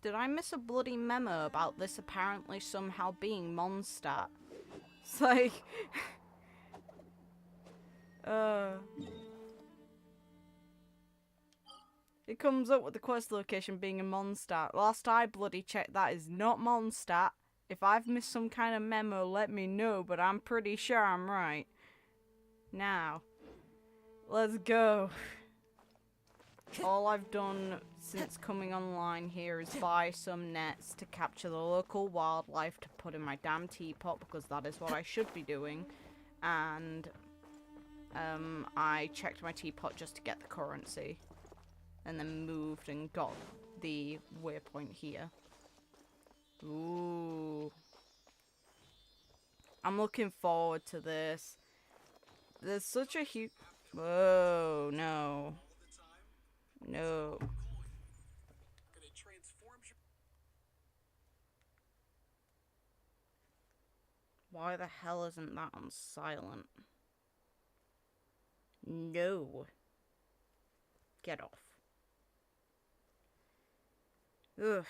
Did I miss a bloody memo about this apparently somehow being Mondstadt? It's like... It comes up with the quest location being in Mondstadt. Last I bloody checked, that is not Mondstadt. If I've missed some kind of memo, let me know, but I'm pretty sure I'm right. Now, let's go. All I've done since coming online here is buy some nets to capture the local wildlife to put in my damn teapot, because that is what I should be doing. And I checked my teapot just to get the currency. And then moved and got the waypoint here. Ooh. I'm looking forward to this. There's such a huge... Whoa, no. No. Why the hell isn't that on silent? No. Get off. Ugh.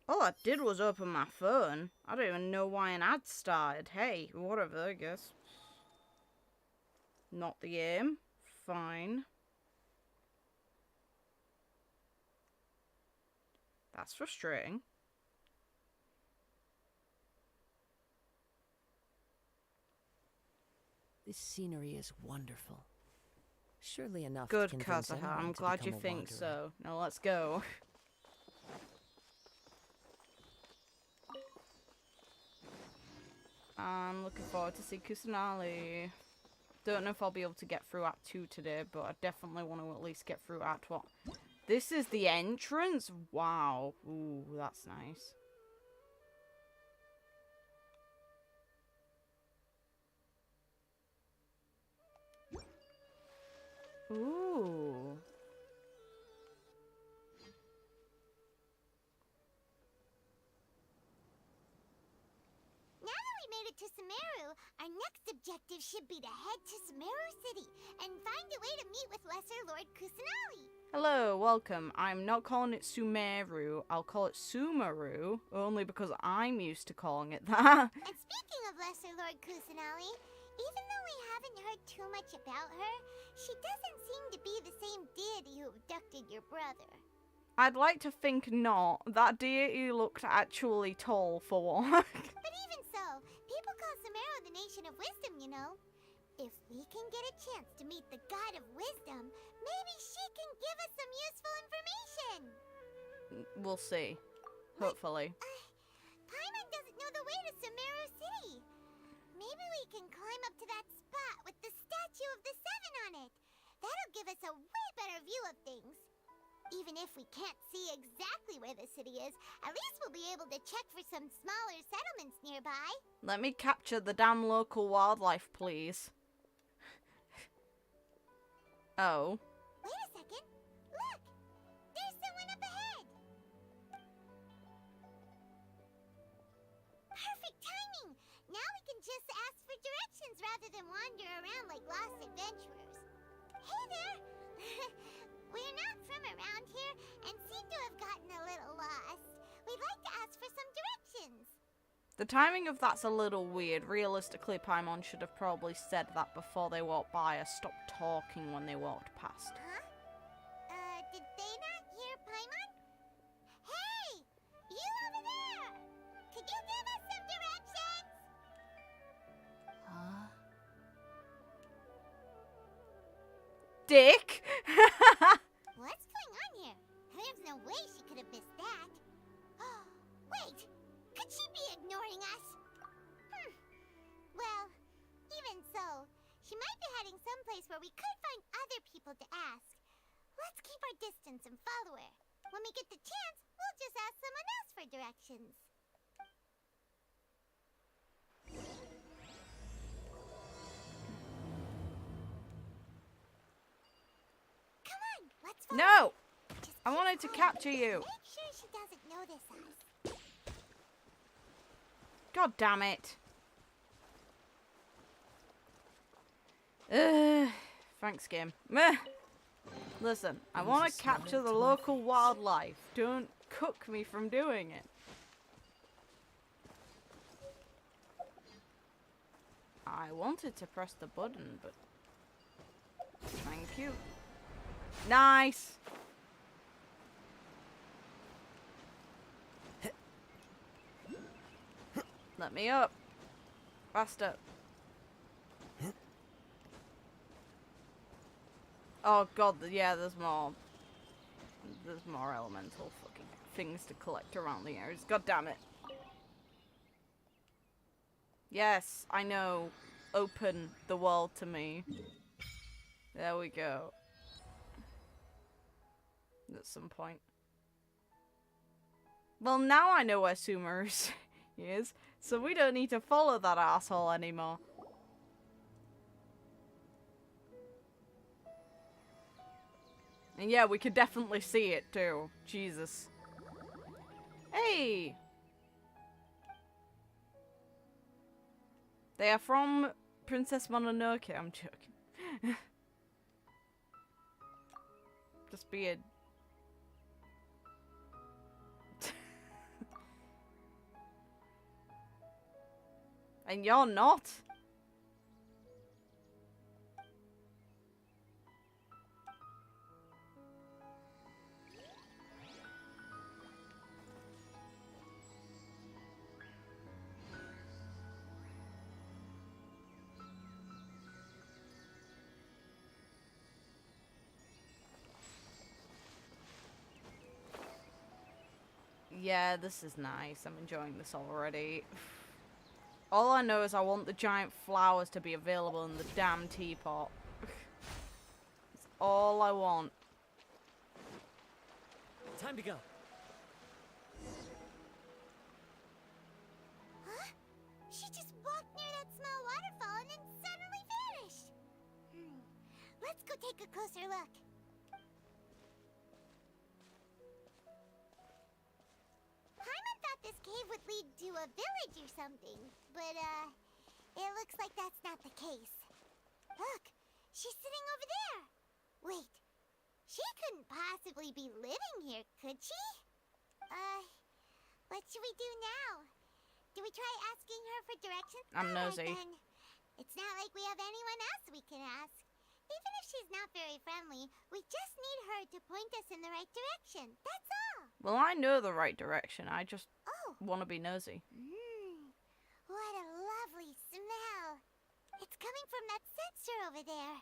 All I did was open my phone. I don't even know why an ad started. Hey, whatever, I guess. Not the aim. Fine. That's frustrating. This scenery is wonderful. Surely enough Good, to convince Kazuha. anyone I'm to glad you become a think wanderer. so. Now let's go. I'm looking forward to see Kusanali. Don't know if I'll be able to get through Act 2 today, but I definitely want to at least get through Act 1. This is the entrance? Wow. Ooh, that's nice. Ooh. Now that we made it to Sumeru, our next objective should be to head to Sumeru City and find a way to meet with Lesser Lord Kusanali. Hello, welcome. I'm not calling it Sumeru. I'll call it Sumeru, only because I'm used to calling it that. And speaking of Lesser Lord Kusanali, even though we haven't heard too much about her, she doesn't seem to be the same deity who abducted your brother. I'd like to think not. That deity looked actually tall for one. But even so, people call Sumeru the Nation of Wisdom, you know. If we can get a chance to meet the God of Wisdom, maybe she can give us some useful information. We'll see. Hopefully. Paimon doesn't know the way to Sumeru City. Maybe we can climb up to that spot with the statue of the Seven on it. That'll give us a way better view of things. Even if we can't see exactly where the city is, at least we'll be able to check for some smaller settlements nearby. Let me capture the damn local wildlife, please. Oh. Wait a second. Look! There's someone up ahead! Perfect timing! Now we can just ask for directions rather than wander around like lost adventurers. Hey there! We're not from around here and seem to have gotten a little lost. We'd like to ask for some directions. The timing of that's a little weird. Realistically, Paimon should have probably said that before they walked by or stopped talking when they walked past. Huh? Did they not hear Paimon? Hey! You over there! Could you give us some directions? Huh? Dick! What's going on here? There's no way she could have missed that. Wait! Could she be ignoring us? Well, even so, she might be heading someplace where we could find other people to ask. Let's keep our distance and follow her. When we get the chance, we'll just ask someone else for directions. Come on, let's follow No! her. Just I keep wanted to quiet. capture you. Make sure she doesn't notice us. God damn it. Ugh. Thanks, game. Meh. Listen, I You want just to smell capture it the to my local face. wildlife. Don't cook me from doing it. I wanted to press the button, but thank you. Nice. Let me up. Faster. Oh god, yeah, there's more. There's more elemental fucking things to collect around the areas. God damn it. Yes, I know. Open the world to me. There we go. At some point. Well, now I know where Sumeru is, so we don't need to follow that asshole anymore. And yeah, we could definitely see it too. Jesus. Hey! They are from Princess Mononoke. I'm joking. Just being. And you're not. Yeah, this is nice. I'm enjoying this already. All I know is I want the giant flowers to be available in the damn teapot. That's all I want. Time to go. Huh? She just walked near that small waterfall and then suddenly vanished. Let's go take a closer look. Paimon thought this cave would lead to a village or something, but it looks like that's not the case. Look, she's sitting over there. Wait, she couldn't possibly be living here, could she? What should we do now? Do we try asking her for directions? I'm Alright, nosy. then. It's not like we have anyone else we can ask. Even if she's not very friendly, we just need her to point us in the right direction. That's all. Well, I know the right direction. I just Oh. want to be nosy. What a lovely smell. It's coming from that sensor over there.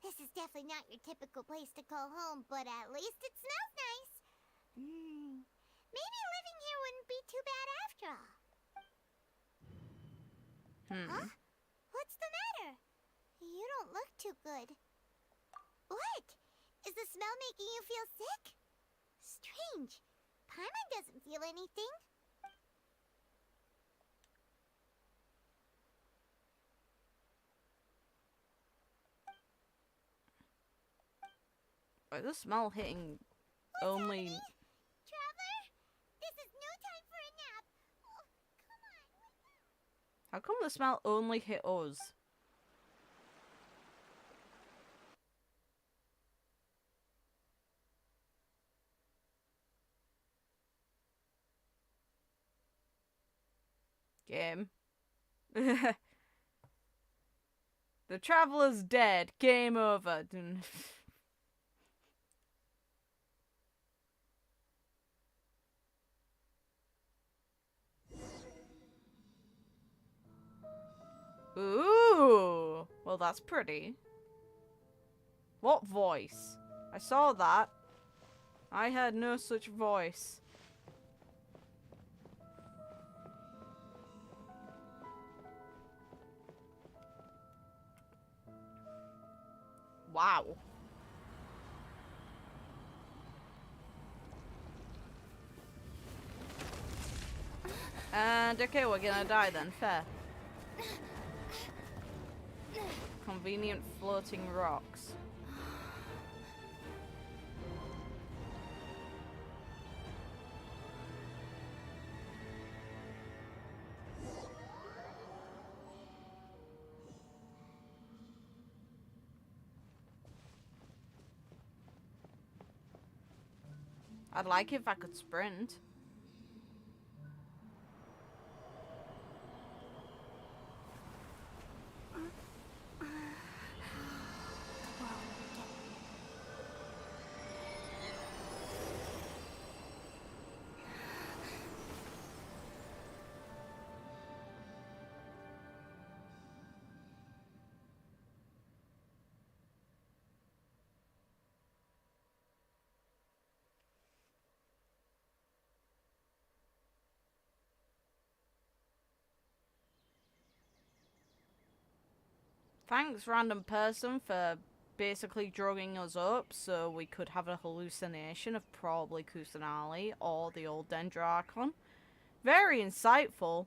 This is definitely not your typical place to call home, but at least it smells nice. Maybe living here wouldn't be too bad after all. Huh? What's the matter? You don't look too good. What? Is the smell making you feel sick? Strange. Paimon doesn't feel anything. Why the smell hitting only... Traveler? This is no time for a nap. Oh, come on, wake up. How come the smell only hit us? Game. The traveler's dead. Game over. Ooh. Well, that's pretty. What voice? I saw that. I heard no such voice. Wow. And okay, we're gonna die then. Fair. Convenient floating rocks. I'd like it if I could sprint. Thanks, random person, for basically drugging us up so we could have a hallucination of probably Kusanali or the old Dendrakon. Very insightful.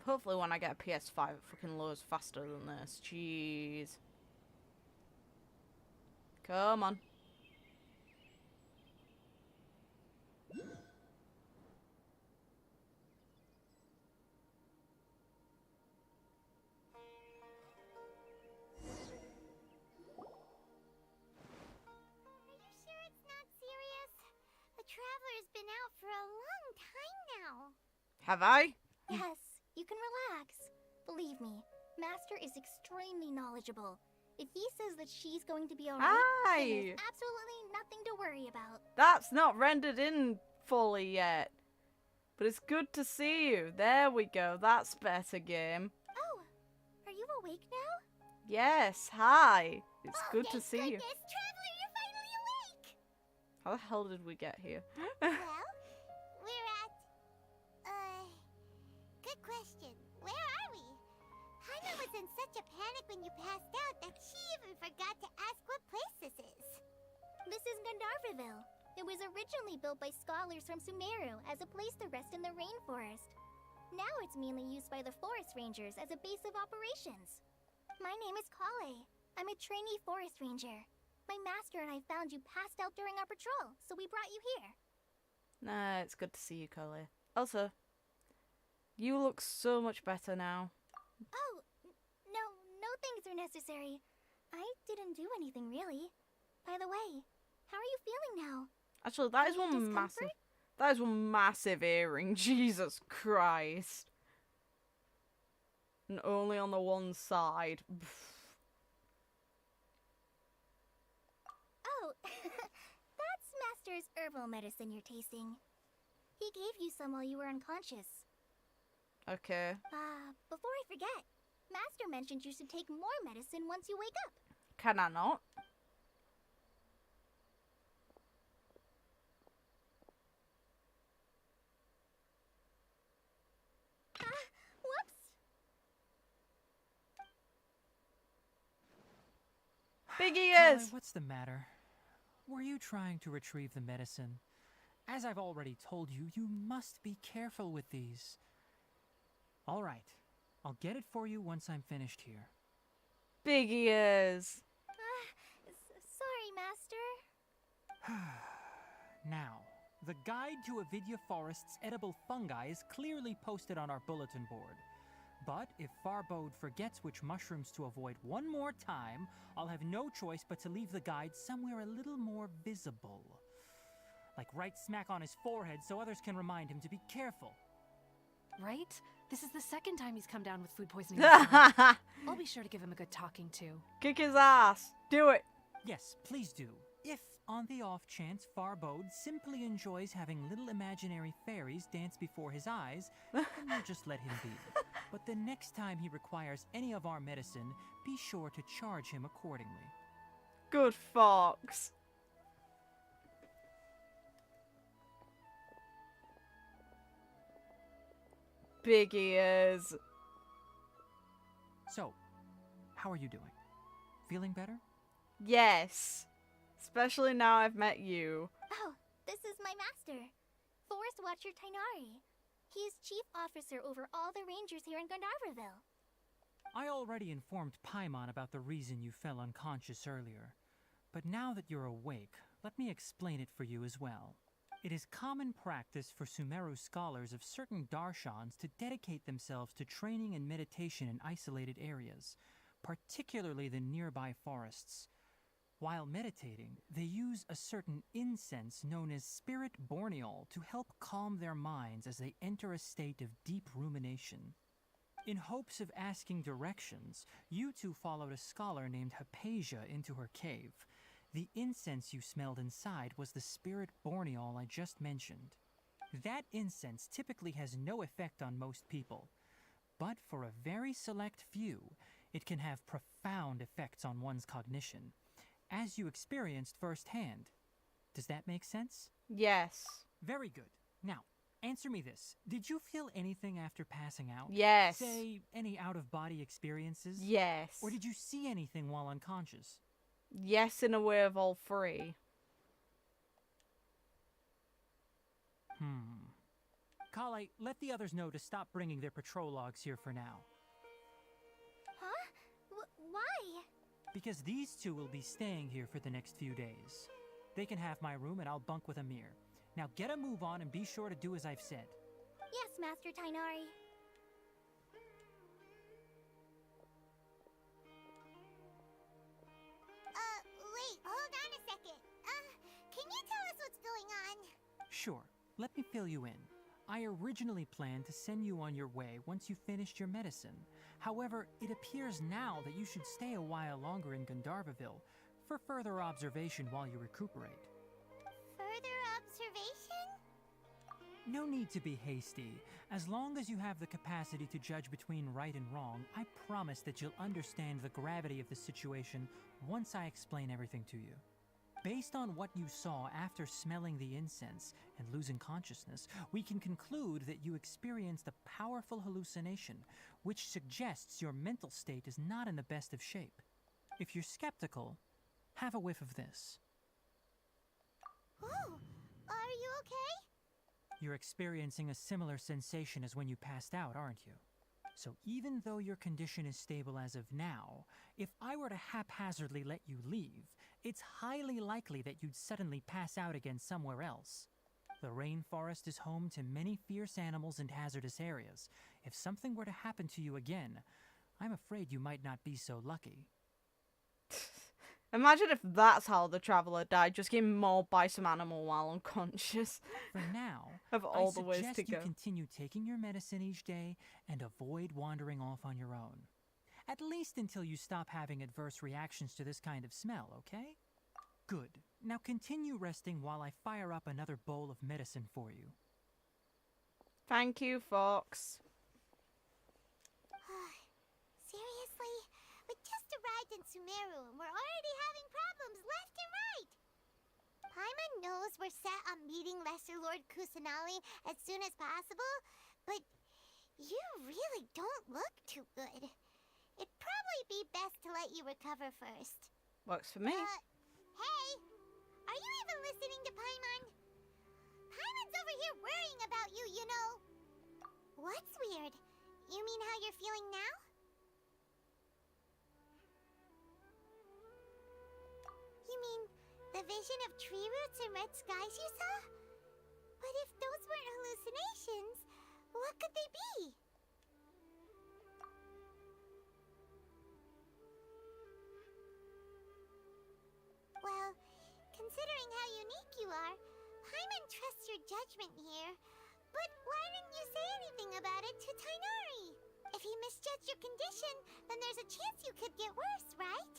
Hopefully when I get a PS5 it fucking loads faster than this. Jeez. Come on. Traveler's been out for a long time now. Have I? Yes, you can relax. Believe me, Master is extremely knowledgeable. If he says that she's going to be alright, then there's absolutely nothing to worry about. That's not rendered in fully yet. But it's good to see you. There we go. That's better, game. Oh, are you awake now? Yes, hi. It's good to see you. Traveler, you're finally awake! How the hell did we get here? Well, we're at... good question. Where are we? Hyma was in such a panic when you passed out that she even forgot to ask what place this is. This is Gandarvaville. It was originally built by scholars from Sumeru as a place to rest in the rainforest. Now it's mainly used by the forest rangers as a base of operations. My name is Collei. I'm a trainee forest ranger. My master and I found you passed out during our patrol, so we brought you here. Nah, it's good to see you, Collei. Also, you look so much better now. Oh, no things are necessary. I didn't do anything, really. By the way, how are you feeling now? Actually, that is Any one massive... discomfort? That is one massive earring. Jesus Christ. And only on the one side. Oh, that's Master's herbal medicine you're tasting. He gave you some while you were unconscious. Okay. Before I forget, Master mentioned you should take more medicine once you wake up. Can I not? Whoops! Big Collei, ears! what's the matter? Were you trying to retrieve the medicine? As I've already told you, you must be careful with these. All right, I'll get it for you once I'm finished here. Big ears! Sorry, Master. Now, the guide to Avidya Forest's edible fungi is clearly posted on our bulletin board. But if Farbode forgets which mushrooms to avoid one more time, I'll have no choice but to leave the guide somewhere a little more visible. Like right smack on his forehead so others can remind him to be careful. Right? This is the second time he's come down with food poisoning. I'll be sure to give him a good talking to. Kick his ass! Do it! Yes, please do. If, on the off chance, Farbode simply enjoys having little imaginary fairies dance before his eyes, then we'll just let him be. But the next time he requires any of our medicine, be sure to charge him accordingly. Good fox. Big ears. So, how are you doing? Feeling better? Yes. Especially now I've met you. Oh, this is my master, Forest Watcher Tainari. He is chief officer over all the rangers here in Gandarvaville. I already informed Paimon about the reason you fell unconscious earlier. But now that you're awake, let me explain it for you as well. It is common practice for Sumeru scholars of certain darshans to dedicate themselves to training and meditation in isolated areas, particularly the nearby forests. While meditating, they use a certain incense known as spirit borneol to help calm their minds as they enter a state of deep rumination. In hopes of asking directions, you two followed a scholar named Hypasia into her cave. The incense you smelled inside was the spirit borneol I just mentioned. That incense typically has no effect on most people, but for a very select few, it can have profound effects on one's cognition, as you experienced firsthand. Does that make sense? Yes. Very good. Now, answer me this. Did you feel anything after passing out? Yes. Say, any out-of-body experiences? Yes. Or did you see anything while unconscious? Yes, in a way of all three. Collei, let the others know to stop bringing their patrol logs here for now. Huh? Why? Because these two will be staying here for the next few days. They can have my room and I'll bunk with Amir. Now get a move on and be sure to do as I've said. Yes, Master Tainari. Wait, hold on a second. Can you tell us what's going on? Sure, let me fill you in. I originally planned to send you on your way once you finished your medicine. However, it appears now that you should stay a while longer in Gandarvaville for further observation while you recuperate. Further observation? No need to be hasty. As long as you have the capacity to judge between right and wrong, I promise that you'll understand the gravity of the situation once I explain everything to you. Based on what you saw after smelling the incense and losing consciousness, we can conclude that you experienced a powerful hallucination, which suggests your mental state is not in the best of shape. If you're skeptical, have a whiff of this. Oh, are you okay? You're experiencing a similar sensation as when you passed out, aren't you? So even though your condition is stable as of now, if I were to haphazardly let you leave, it's highly likely that you'd suddenly pass out again somewhere else. The rainforest is home to many fierce animals and hazardous areas. If something were to happen to you again, I'm afraid you might not be so lucky. Imagine if that's how the traveler died, just getting mauled by some animal while unconscious. For now, Of all the I ways suggest to you go. continue taking your medicine each day and avoid wandering off on your own. At least until you stop having adverse reactions to this kind of smell, okay? Good. Now continue resting while I fire up another bowl of medicine for you. Thank you, Fox. Seriously? We just arrived in Sumeru and we're already having problems left and right. Paimon knows we're set on meeting Lesser Lord Kusanali as soon as possible, but you really don't look too good. It'd probably be best to let you recover first. Works for me. Hey! Are you even listening to Paimon? Paimon's over here worrying about you, you know. What's weird? You mean how you're feeling now? You mean the vision of tree roots and red skies you saw? But if those weren't hallucinations, what could they be? Well, considering how unique you are, Paimon trusts your judgment here. But why didn't you say anything about it to Tainari? If he misjudged your condition, then there's a chance you could get worse, right?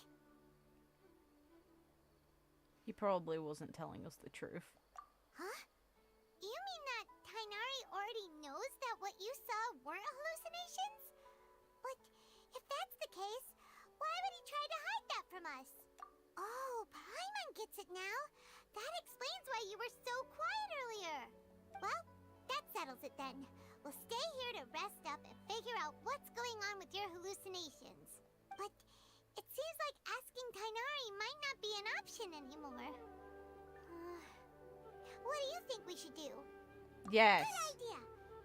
He probably wasn't telling us the truth. Huh? You mean that Tainari already knows that what you saw weren't hallucinations? But if that's the case, why would he try to hide that from us? Oh, Paimon gets it now. That explains why you were so quiet earlier. Well, that settles it then. We'll stay here to rest up and figure out what's going on with your hallucinations. But it seems like asking Tainari might not be an option anymore. What do you think we should do? Yes. Good idea.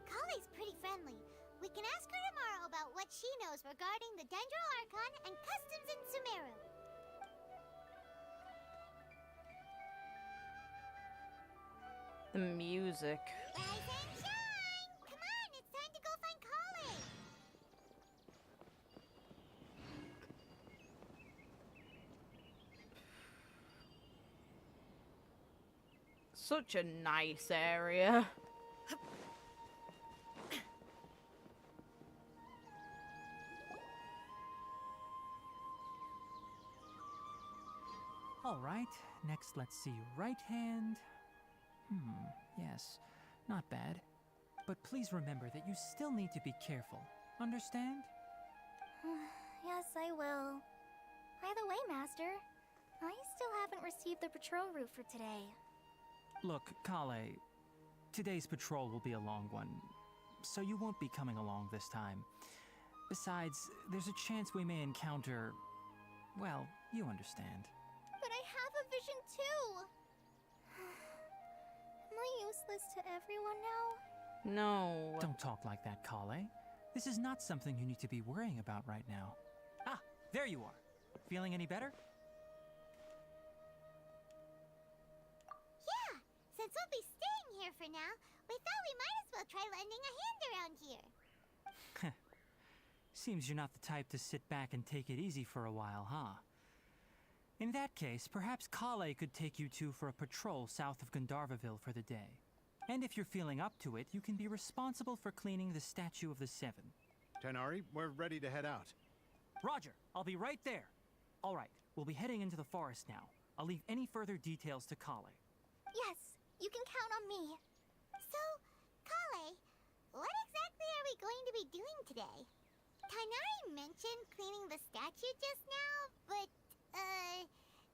Collei's pretty friendly. We can ask her tomorrow about what she knows regarding the Dendro Archon and customs in Sumeru. The music. Rise and shine! Come on, it's time to go find Collei! Such a nice area. All right, next let's see. Right hand. Yes, not bad. But please remember that you still need to be careful. Understand? Yes, I will. By the way, Master, I still haven't received the patrol route for today. Look, Collei, today's patrol will be a long one, so you won't be coming along this time. Besides, there's a chance we may encounter... well, you understand. But I have a vision too! Am I useless to everyone now? No. Don't talk like that, Collei. This is not something you need to be worrying about right now. Ah, there you are. Feeling any better? Yeah, since we'll be staying here for now, we thought we might as well try lending a hand around here. Seems you're not the type to sit back and take it easy for a while, huh? In that case, perhaps Collei could take you two for a patrol south of Gandarvaville for the day. And if you're feeling up to it, you can be responsible for cleaning the Statue of the Seven. Tenari, we're ready to head out. Roger, I'll be right there. All right, we'll be heading into the forest now. I'll leave any further details to Collei. Yes, you can count on me. So, Collei, what exactly are we going to be doing today? Tenari mentioned cleaning the statue just now, but,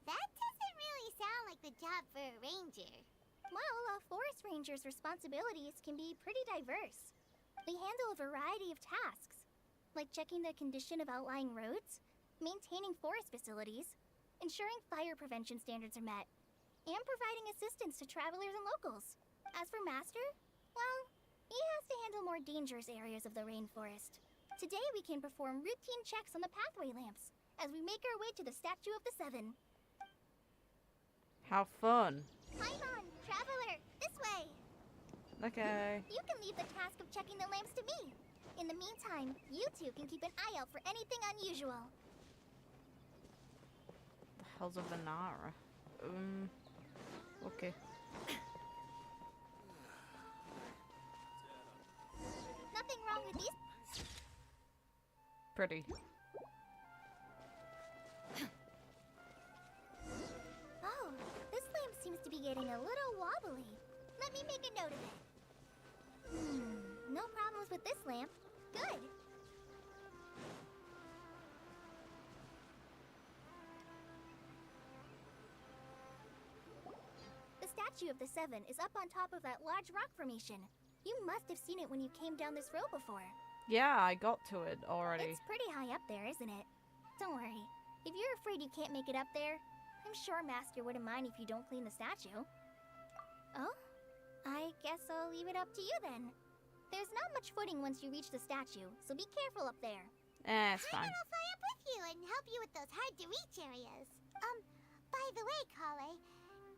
that doesn't really sound like the job for a ranger. Well, a forest ranger's responsibilities can be pretty diverse. They handle a variety of tasks, like checking the condition of outlying roads, maintaining forest facilities, ensuring fire prevention standards are met, and providing assistance to travelers and locals. As for Master, well, he has to handle more dangerous areas of the rainforest. Today we can perform routine checks on the pathway lamps as we make our way to the Statue of the Seven. How fun. Paimon, traveler, this way! Okay. You can leave the task of checking the lamps to me. In the meantime, you two can keep an eye out for anything unusual. The hell's a Vanara? Okay. Nothing wrong with these. Pretty. Oh, this lamp seems to be getting a little wobbly. Let me make a note of it. No problems with this lamp. Good. The Statue of the Seven is up on top of that large rock formation. You must have seen it when you came down this road before. Yeah, I got to it already. It's pretty high up there, isn't it? Don't worry. If you're afraid you can't make it up there, I'm sure Master wouldn't mind if you don't clean the statue. Oh? I guess I'll leave it up to you then. There's not much footing once you reach the statue, so be careful up there. It's fine. I'll fly up with you and help you with those hard-to-reach areas. By the way, Collei,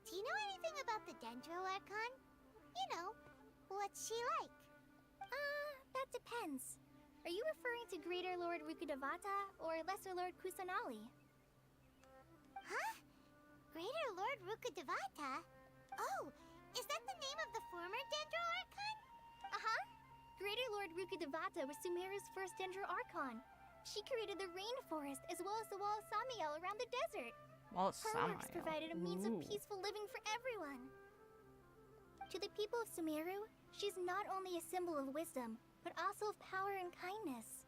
do you know anything about the Dendro Archon? You know, what's she like? That depends. Are you referring to Greater Lord Rukkhadevata or Lesser Lord Kusanali? Huh? Greater Lord Rukkhadevata? Oh, is that the name of the former Dendro Archon? Uh-huh. Greater Lord Rukkhadevata was Sumeru's first Dendro Archon. She created the rainforest as well as the wall of Samiel around the desert. Well, it's Her works Samael. provided a means of Ooh. peaceful living for everyone. To the people of Sumeru, she's not only a symbol of wisdom, but also of power and kindness.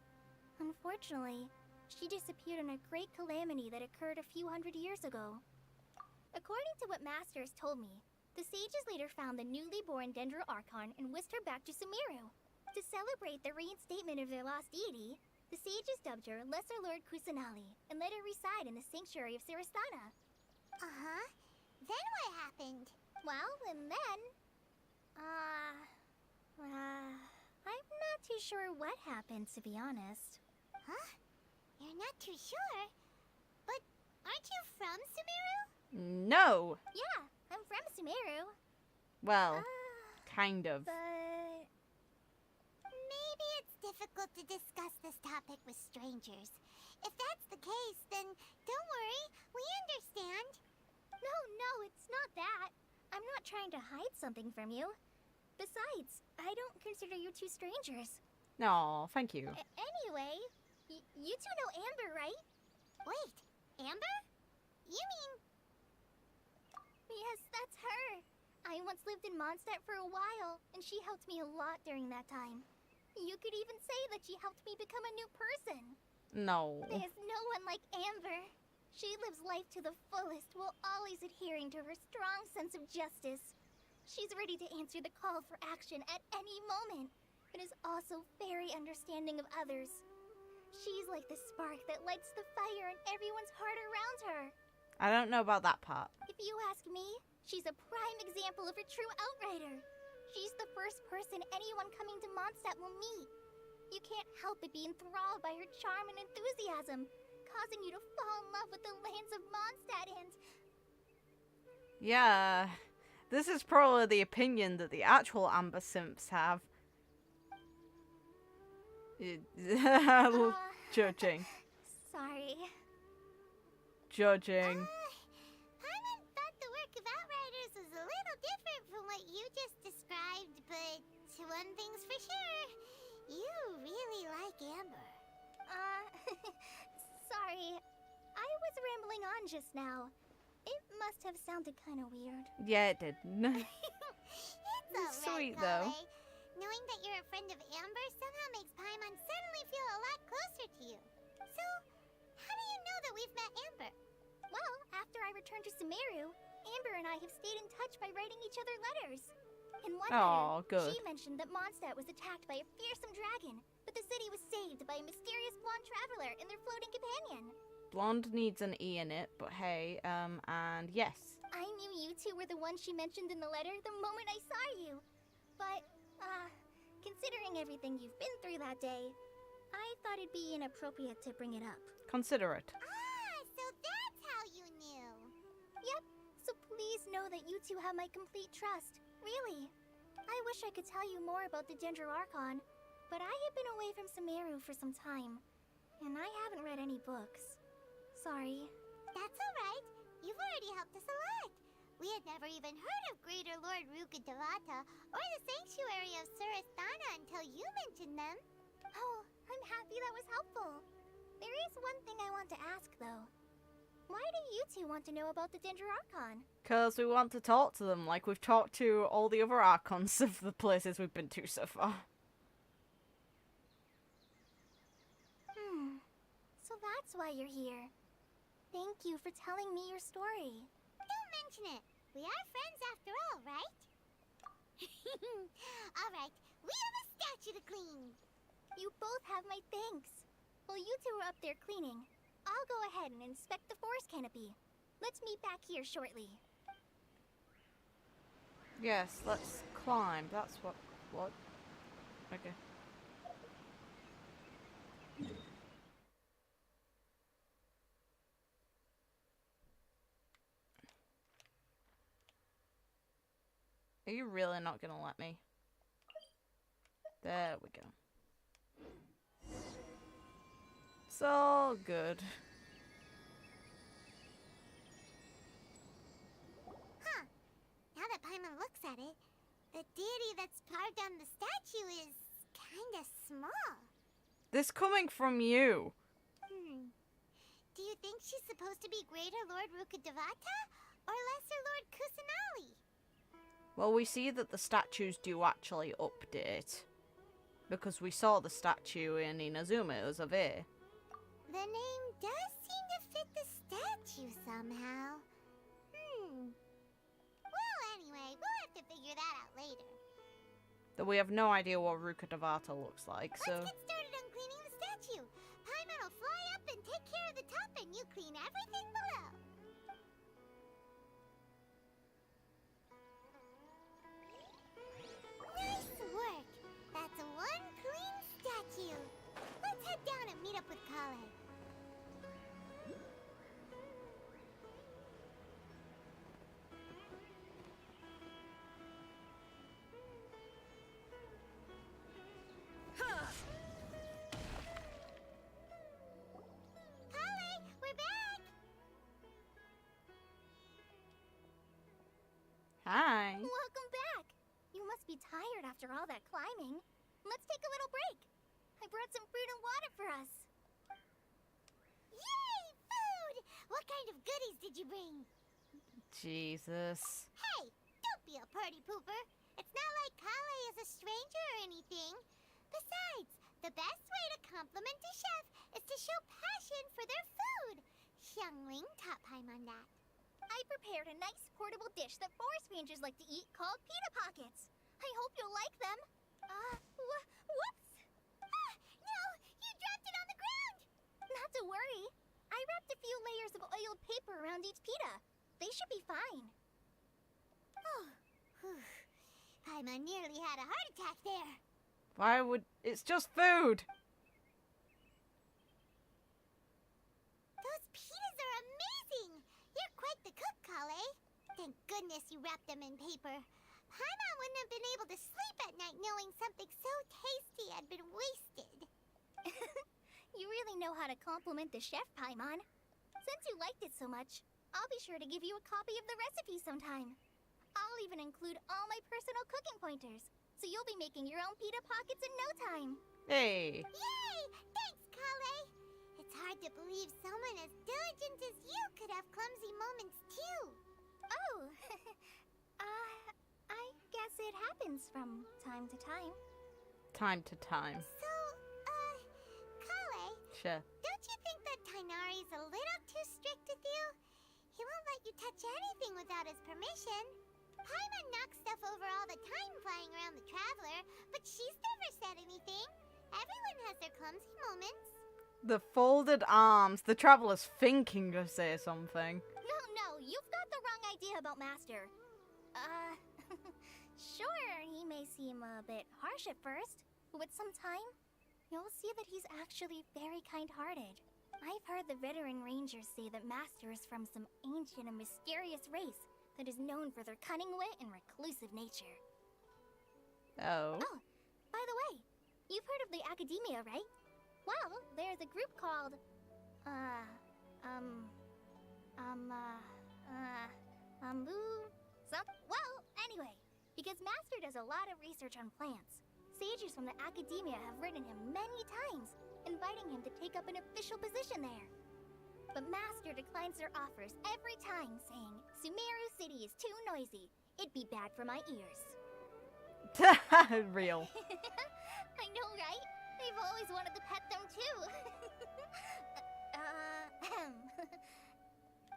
Unfortunately, she disappeared in a great calamity that occurred a few hundred years ago. According to what Master has told me, the sages later found the newly born Dendro Archon and whisked her back to Sumeru. To celebrate the reinstatement of their lost deity, the sages dubbed her Lesser Lord Kusanali and let her reside in the sanctuary of Sarastana. Uh-huh. Then what happened? Well, and then... I'm not too sure what happened, to be honest. Huh? You're not too sure? But aren't you from Sumeru? No. Yeah, I'm from Sumeru. Well, Kind of. But Maybe it's difficult to discuss this topic with strangers. If that's the case, then don't worry, we understand. no, it's not that. I'm not trying to hide something from you. Besides, I don't consider you two strangers. No, thank you. Anyway, you two know Amber, right? Wait, Amber? You mean... Yes, that's her. I once lived in Mondstadt for a while, and she helped me a lot during that time. You could even say that she helped me become a new person. No. There's no one like Amber. She lives life to the fullest while always adhering to her strong sense of justice. She's ready to answer the call for action at any moment, but is also very understanding of others. She's like the spark that lights the fire in everyone's heart around her. I don't know about that part. If you ask me, she's a prime example of a true outrider. She's the first person anyone coming to Mondstadt will meet. You can't help but be enthralled by her charm and enthusiasm, causing you to fall in love with the lands of Mondstadt and... Yeah. This is probably the opinion that the actual Amber Simps have. Judging. Sorry. Judging. Paimon thought the work of Outriders was a little different from what you just described, but one thing's for sure, you really like Amber. Sorry. I was rambling on just now. It must have sounded kind of weird. Yeah, it did. It's alright, Sweet, though. Collei. Knowing that you're a friend of Amber somehow makes Paimon suddenly feel a lot closer to you. So, how do you know that we've met Amber? Well, after I returned to Sumeru, Amber and I have stayed in touch by writing each other letters. In one Aw, letter, good. she mentioned that Mondstadt was attacked by a fearsome dragon, but the city was saved by a mysterious blonde traveler and their floating companion. Blonde needs an E in it, but hey, and yes. I knew you two were the ones she mentioned in the letter the moment I saw you. But, considering everything you've been through that day, I thought it'd be inappropriate to bring it up. Consider it. Ah, so that's how you knew. Yep, so please know that you two have my complete trust. Really. I wish I could tell you more about the Archon, but I have been away from Sumeru for some time, and I haven't read any books. Sorry. That's alright. You've already helped us a lot. We had never even heard of Greater Lord Rukkhadevata or the Sanctuary of Surasthana until you mentioned them. Oh, I'm happy that was helpful. There is one thing I want to ask, though. Why do you two want to know about the Archon? Because we want to talk to them like we've talked to all the other Archons of the places we've been to so far. So that's why you're here. Thank you for telling me your story. Don't mention it. We are friends after all, right? Alright, we have a statue to clean. You both have my thanks. While you two are up there cleaning, I'll go ahead and inspect the forest canopy. Let's meet back here shortly. Yes, let's climb. That's what? Okay. Are you really not gonna let me? There we go. It's all good. Huh. Now that Paimon looks at it, the deity that's carved on the statue is kinda small. This coming from you. Do you think she's supposed to be Greater Lord Rukkhadevata or Lesser Lord Kusanali? Well, we see that the statues do actually update. Because we saw the statue in Inazuma's of A. The name does seem to fit the statue somehow. Well, anyway, we'll have to figure that out later. That we have no idea what Rukkhadevata looks like, so... Let's get started on cleaning the statue. Paimon will fly up and take care of the top, and you clean everything below. Nice work. That's one clean statue. Let's head down and meet up with Collei. must be tired after all that climbing. Let's take a little break. I brought some fruit and water for us. Yay! Food! What kind of goodies did you bring? Jesus. Hey! Don't be a party pooper. It's not like Collei is a stranger or anything. Besides, the best way to compliment a chef is to show passion for their food. Xiangling taught Paimon that. I prepared a nice portable dish that forest rangers like to eat called Pita Pockets. I hope you'll like them. Whoops! Ah, no! You dropped it on the ground! Not to worry. I wrapped a few layers of oiled paper around each pita. They should be fine. Oh, whew. Paimon nearly had a heart attack there. Why would... It's just food! Those pitas are amazing! You're quite the cook, Collei. Thank goodness you wrapped them in paper. Paimon wouldn't have been able to sleep at night knowing something so tasty had been wasted. You really know how to compliment the chef, Paimon. Since you liked it so much, I'll be sure to give you a copy of the recipe sometime. I'll even include all my personal cooking pointers, so you'll be making your own pita pockets in no time. Hey! Yay! Thanks, Collei! It's hard to believe someone as diligent as you could have clumsy moments too. Oh, I guess it happens from time to time. Time to time. So, Collei, Sure. don't you think that Tighnari's a little too strict with you? He won't let you touch anything without his permission. Paimon knocks stuff over all the time flying around the Traveler, but she's never said anything. Everyone has their clumsy moments. The folded arms. The Traveler's thinking to say something. No, you've got the wrong idea about Master. Sure, he may seem a bit harsh at first, but with some time, you'll see that he's actually very kind-hearted. I've heard the veteran rangers say that Master is from some ancient and mysterious race that is known for their cunning wit and reclusive nature. Oh. Oh, by the way, you've heard of the Academia, right? Well, there's a group called, well, anyway, because Master does a lot of research on plants, sages from the Academia have written him many times, inviting him to take up an official position there. But Master declines their offers every time, saying, Sumeru City is too noisy. It'd be bad for my ears. Real. I know, right? They've always wanted to pet them, too.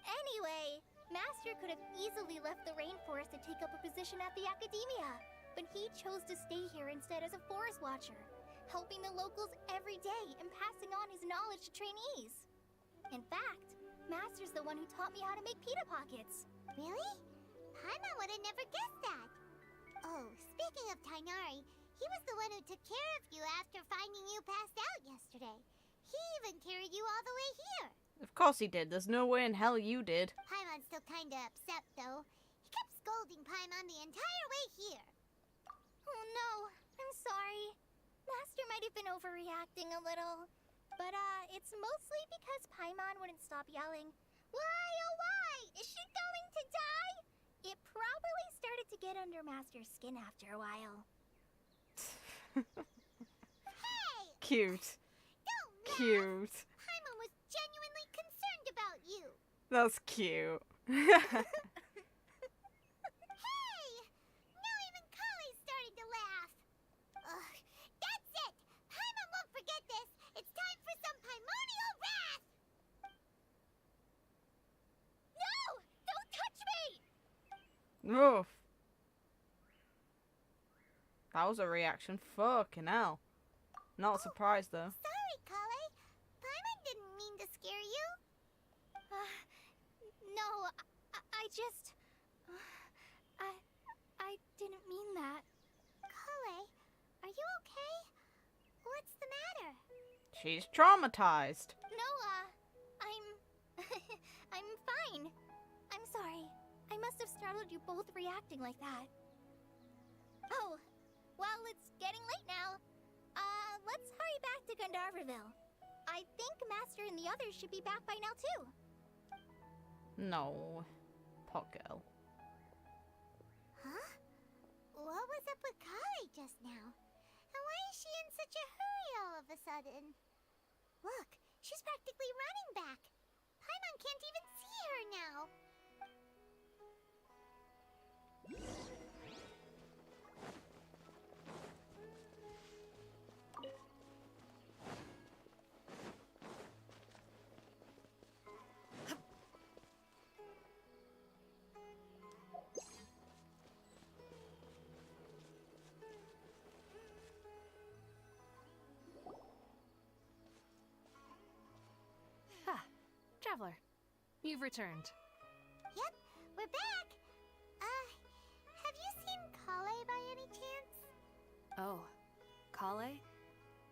Anyway, Master could have easily left the rainforest to take up a position at the Academia, but he chose to stay here instead as a forest watcher, helping the locals every day and passing on his knowledge to trainees. In fact, Master's the one who taught me how to make pita pockets. Really? Paimon would have never guessed that. Oh, speaking of Tighnari, he was the one who took care of you after finding you passed out yesterday. He even carried you all the way here. Of course he did. There's no way in hell you did. Paimon's still kinda upset, though. He kept scolding Paimon the entire way here. Oh no, I'm sorry. Master might have been overreacting a little. But, it's mostly because Paimon wouldn't stop yelling, Why, oh why? Is she going to die? It probably started to get under Master's skin after a while. Hey! Cute. Don't laugh! Cute. Paimon was genuinely concerned about you. That's cute. Hey! Now even Collei started to laugh. Ugh, that's it! Paimon won't forget this. It's time for some Paimonial wrath! No! Don't touch me! Oof. That was a reaction. Fucking hell. Not surprised though. Sorry, Collei. Paimon didn't mean to scare you. No, I just... I didn't mean that. Collei, are you okay? What's the matter? She's traumatized. No, I'm... I'm fine. I'm sorry. I must have startled you both reacting like that. Oh, well, it's getting late now. Let's hurry back to Gandarvaville. I think Master and the others should be back by now, too. No. Pot girl. Huh? What was up with Collei just now? And why is she in such a hurry all of a sudden? Look, she's practically running back. Paimon can't even see her now. Traveler, you've returned. Yep, we're back. Have you seen Collei by any chance? Oh, Collei?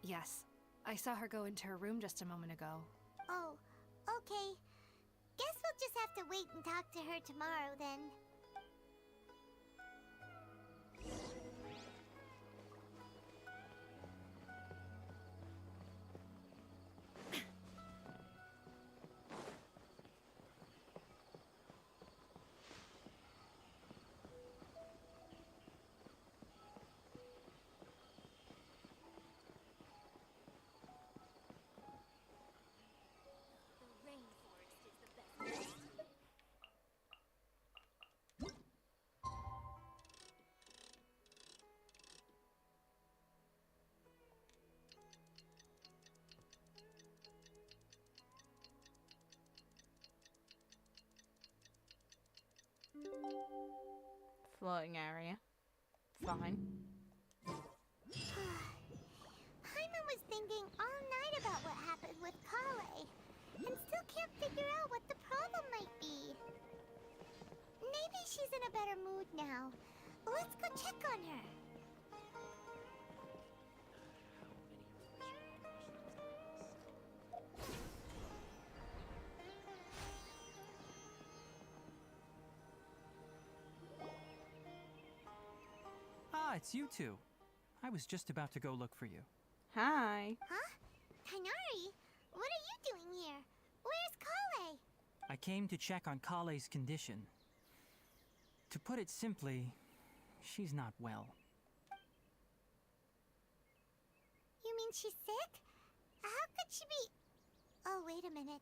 Yes, I saw her go into her room just a moment ago. Oh, okay. Guess we'll just have to wait and talk to her tomorrow then. The rainforest is the best place. Floating area. Fine. Paimon was thinking all night about what happened with Collei, and still can't figure out what the problem might be. Maybe she's in a better mood now. Let's go check on her. Ah, it's you two. I was just about to go look for you. Hi. Huh? Tighnari, what are you doing here? Where's Collei? I came to check on Collei's condition. To put it simply, she's not well. You mean she's sick? How could she be... Oh, wait a minute.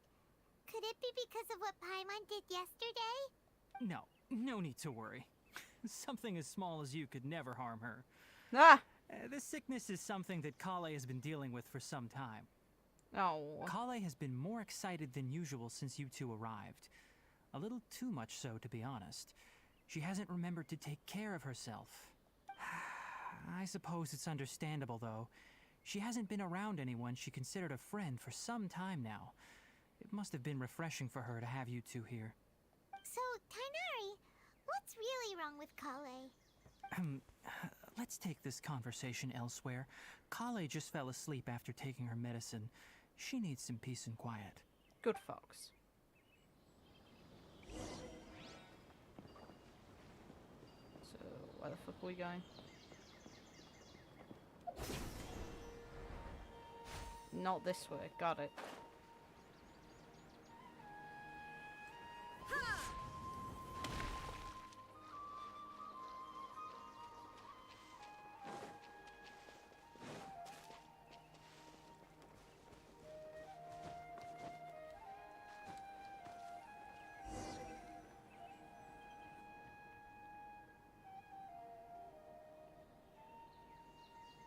Could it be because of what Paimon did yesterday? No need to worry. Something as small as you could never harm her. Ah! This sickness is something that Collei has been dealing with for some time. Oh. Collei has been more excited than usual since you two arrived. A little too much so, to be honest. She hasn't remembered to take care of herself. I suppose it's understandable, though. She hasn't been around anyone she considered a friend for some time now. It must have been refreshing for her to have you two here. So, Tighnari, what's really wrong with Collei? Let's take this conversation elsewhere. Collei just fell asleep after taking her medicine. She needs some peace and quiet. Good folks. So, where the fuck are we going? Not this way. Got it.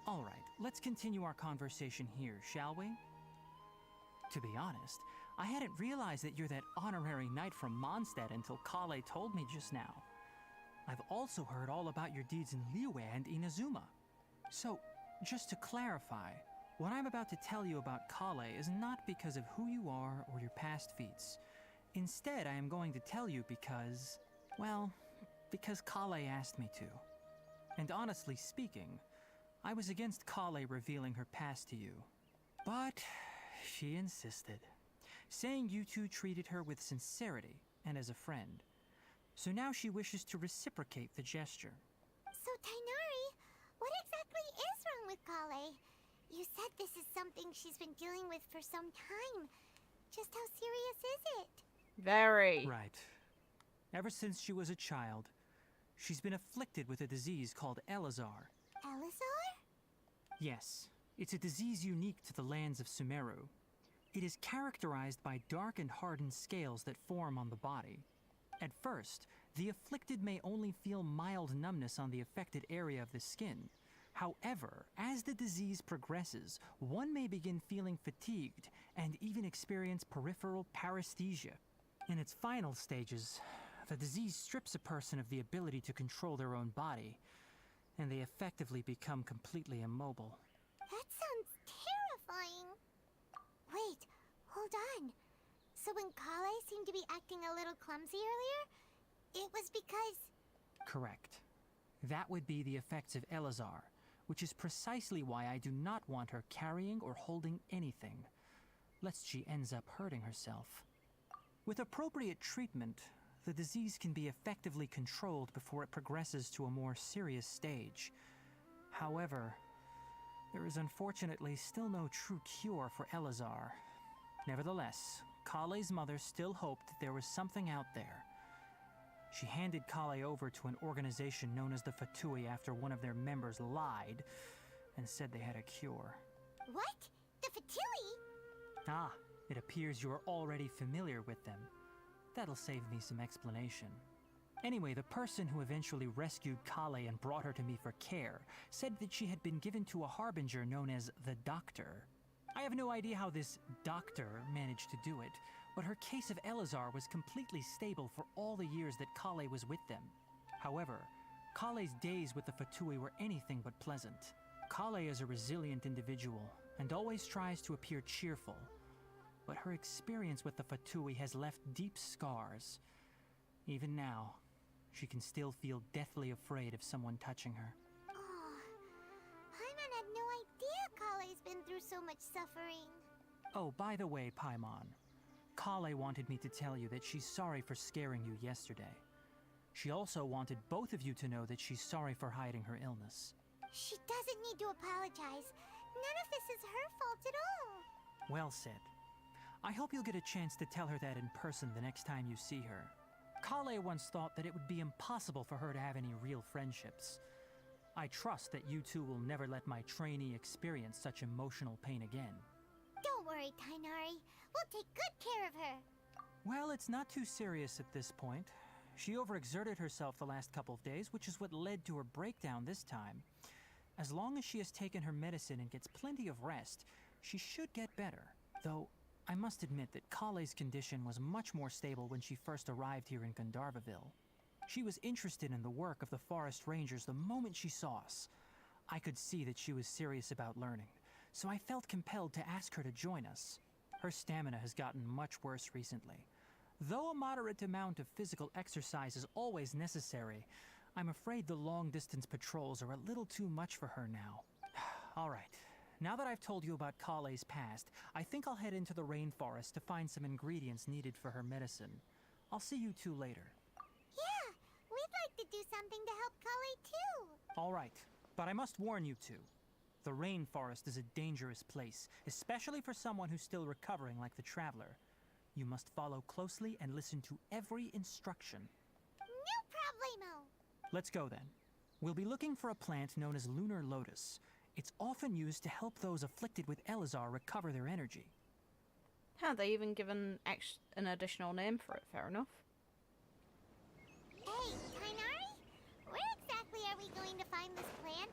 All right, let's continue our conversation here, shall we? To be honest, I hadn't realized that you're that honorary knight from Mondstadt until Collei told me just now. I've also heard all about your deeds in Liyue and Inazuma. So, just to clarify, what I'm about to tell you about Collei is not because of who you are or your past feats. Instead, I am going to tell you because, well, because Collei asked me to. And honestly speaking, I was against Collei revealing her past to you. But she insisted, saying you two treated her with sincerity and as a friend. So now she wishes to reciprocate the gesture. So, Tighnari, what exactly is wrong with Collei? You said this is something she's been dealing with for some time. Just how serious is it? Very. Right. Ever since she was a child, She's been afflicted with a disease called Elazar. Elazar? Yes, it's a disease unique to the lands of Sumeru. It is characterized by dark and hardened scales that form on the body. At first, the afflicted may only feel mild numbness on the affected area of the skin. However, as the disease progresses, one may begin feeling fatigued and even experience peripheral paresthesia. In its final stages, the disease strips a person of the ability to control their own body, and they effectively become completely immobile. That sounds terrifying. Wait, hold on. So when Collei seemed to be acting a little clumsy earlier, it was because... Correct. That would be the effects of Elazar, which is precisely why I do not want her carrying or holding anything, lest she ends up hurting herself. With appropriate treatment, the disease can be effectively controlled before it progresses to a more serious stage. However, there is unfortunately still no true cure for Elazar. Nevertheless, Collei's mother still hoped that there was something out there. She handed Collei over to an organization known as the Fatui after one of their members lied and said they had a cure. What? The Fatui? Ah, it appears you are already familiar with them. That'll save me some explanation. Anyway, the person who eventually rescued Collei and brought her to me for care said that she had been given to a harbinger known as the Doctor. I have no idea how this doctor managed to do it, but her case of Elazar was completely stable for all the years that Collei was with them. However, Collei's days with the Fatui were anything but pleasant. Collei is a resilient individual and always tries to appear cheerful, but her experience with the Fatui has left deep scars. Even now, she can still feel deathly afraid of someone touching her. Oh, Paimon had no idea Collei's been through so much suffering. Oh, by the way, Paimon, Collei wanted me to tell you that she's sorry for scaring you yesterday. She also wanted both of you to know that she's sorry for hiding her illness. She doesn't need to apologize. None of this is her fault at all. Well said. I hope you'll get a chance to tell her that in person the next time you see her. Collei once thought that it would be impossible for her to have any real friendships. I trust that you two will never let my trainee experience such emotional pain again. Don't worry, Tighnari. We'll take good care of her. Well, it's not too serious at this point. She overexerted herself the last couple of days, which is what led to her breakdown this time. As long as she has taken her medicine and gets plenty of rest, she should get better. Though, I must admit that Collei's condition was much more stable when she first arrived here in Gandarvaville. She was interested in the work of the forest rangers the moment she saw us. I could see that she was serious about learning, so I felt compelled to ask her to join us. Her stamina has gotten much worse recently. Though a moderate amount of physical exercise is always necessary, I'm afraid the long-distance patrols are a little too much for her now. All right. Now that I've told you about Collei's past, I think I'll head into the rainforest to find some ingredients needed for her medicine. I'll see you two later. Yeah, we'd like to do something to help Collei too. All right, but I must warn you two. The rainforest is a dangerous place, especially for someone who's still recovering like the traveler. You must follow closely and listen to every instruction. No problemo. Let's go then. We'll be looking for a plant known as lunar lotus. It's often used to help those afflicted with Elazar recover their energy. Huh, they even given an additional name for it, fair enough. Hey, Tighnari? Where exactly are we going to find this plant?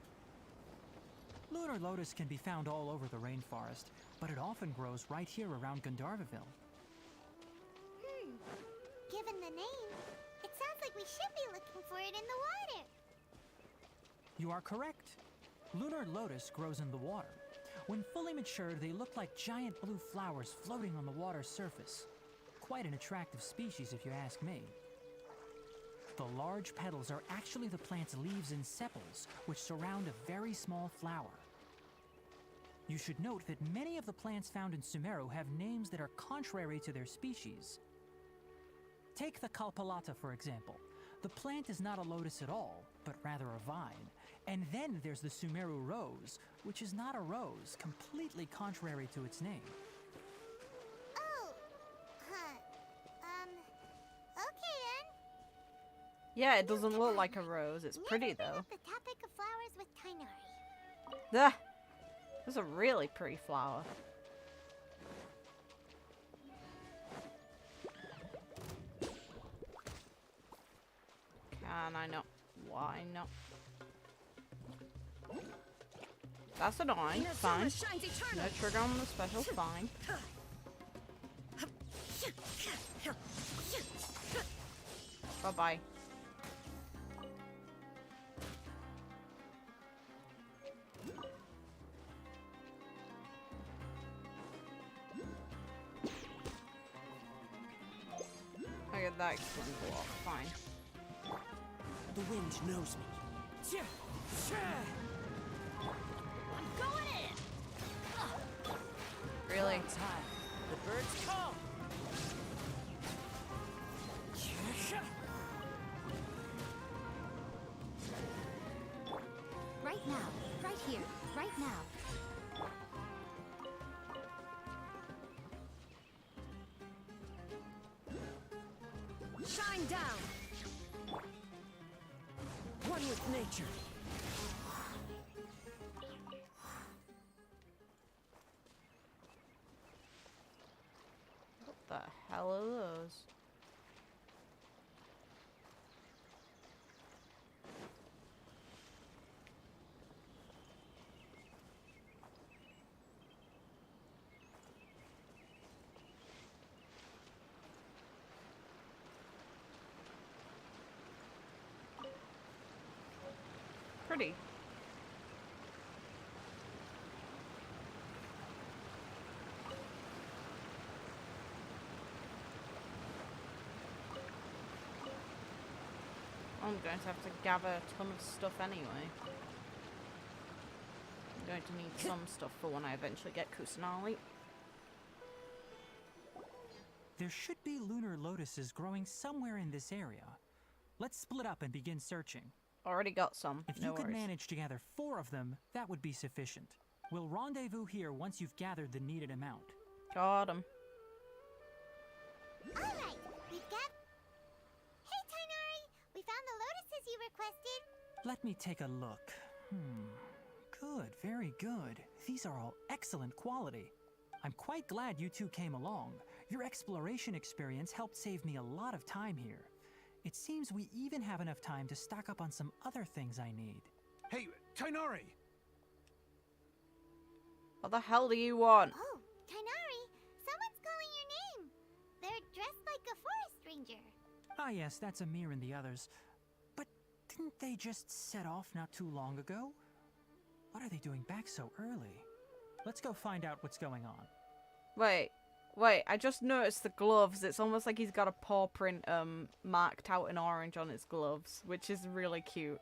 Lunar lotus can be found all over the rainforest, but it often grows right here around Gandarvaville. Given the name, it sounds like we should be looking for it in the water. You are correct. Lunar lotus grows in the water. When fully matured, they look like giant blue flowers floating on the water's surface. Quite an attractive species, if you ask me. The large petals are actually the plant's leaves and sepals, which surround a very small flower. You should note that many of the plants found in Sumeru have names that are contrary to their species. Take the Kalpalata, for example. The plant is not a lotus at all, but rather a vine. And then there's the Sumeru rose, which is not a rose, completely contrary to its name. Oh, huh. Okay then. Yeah, it doesn't look like a rose. It's pretty Never been though. off the topic of flowers with Tainari. Ugh. That's a really pretty flower. Can I not? Why not? That's annoying. Fine. No trigger on the special. Fine. Bye bye. I get that explains a lot. Fine. The wind knows me. I'm going in! Really? It's high. The birds come. Right now. Right here. Right now. Shine down. One with nature. What the hell are those? Pretty. I'm going to have to gather a ton of stuff anyway. I'm going to need some stuff for when I eventually get Kusanali. There should be lunar lotuses growing somewhere in this area. Let's split up and begin searching. Already got some. If No you could worries. manage to gather 4 of them, that would be sufficient. We'll rendezvous here once you've gathered the needed amount. Got 'em. Alright, we've got... Hey, Tainari! We found the lotuses you requested. Let me take a look. Good, very good. These are all excellent quality. I'm quite glad you two came along. Your exploration experience helped save me a lot of time here. It seems we even have enough time to stock up on some other things I need. Hey, Tainari! What the hell do you want? Oh, Tainari, someone's calling your name. They're dressed like a forest ranger. Ah yes, that's Amir and the others. But didn't they just set off not too long ago? What are they doing back so early? Let's go find out what's going on. Wait, I just noticed the gloves. It's almost like he's got a paw print marked out in orange on his gloves, which is really cute.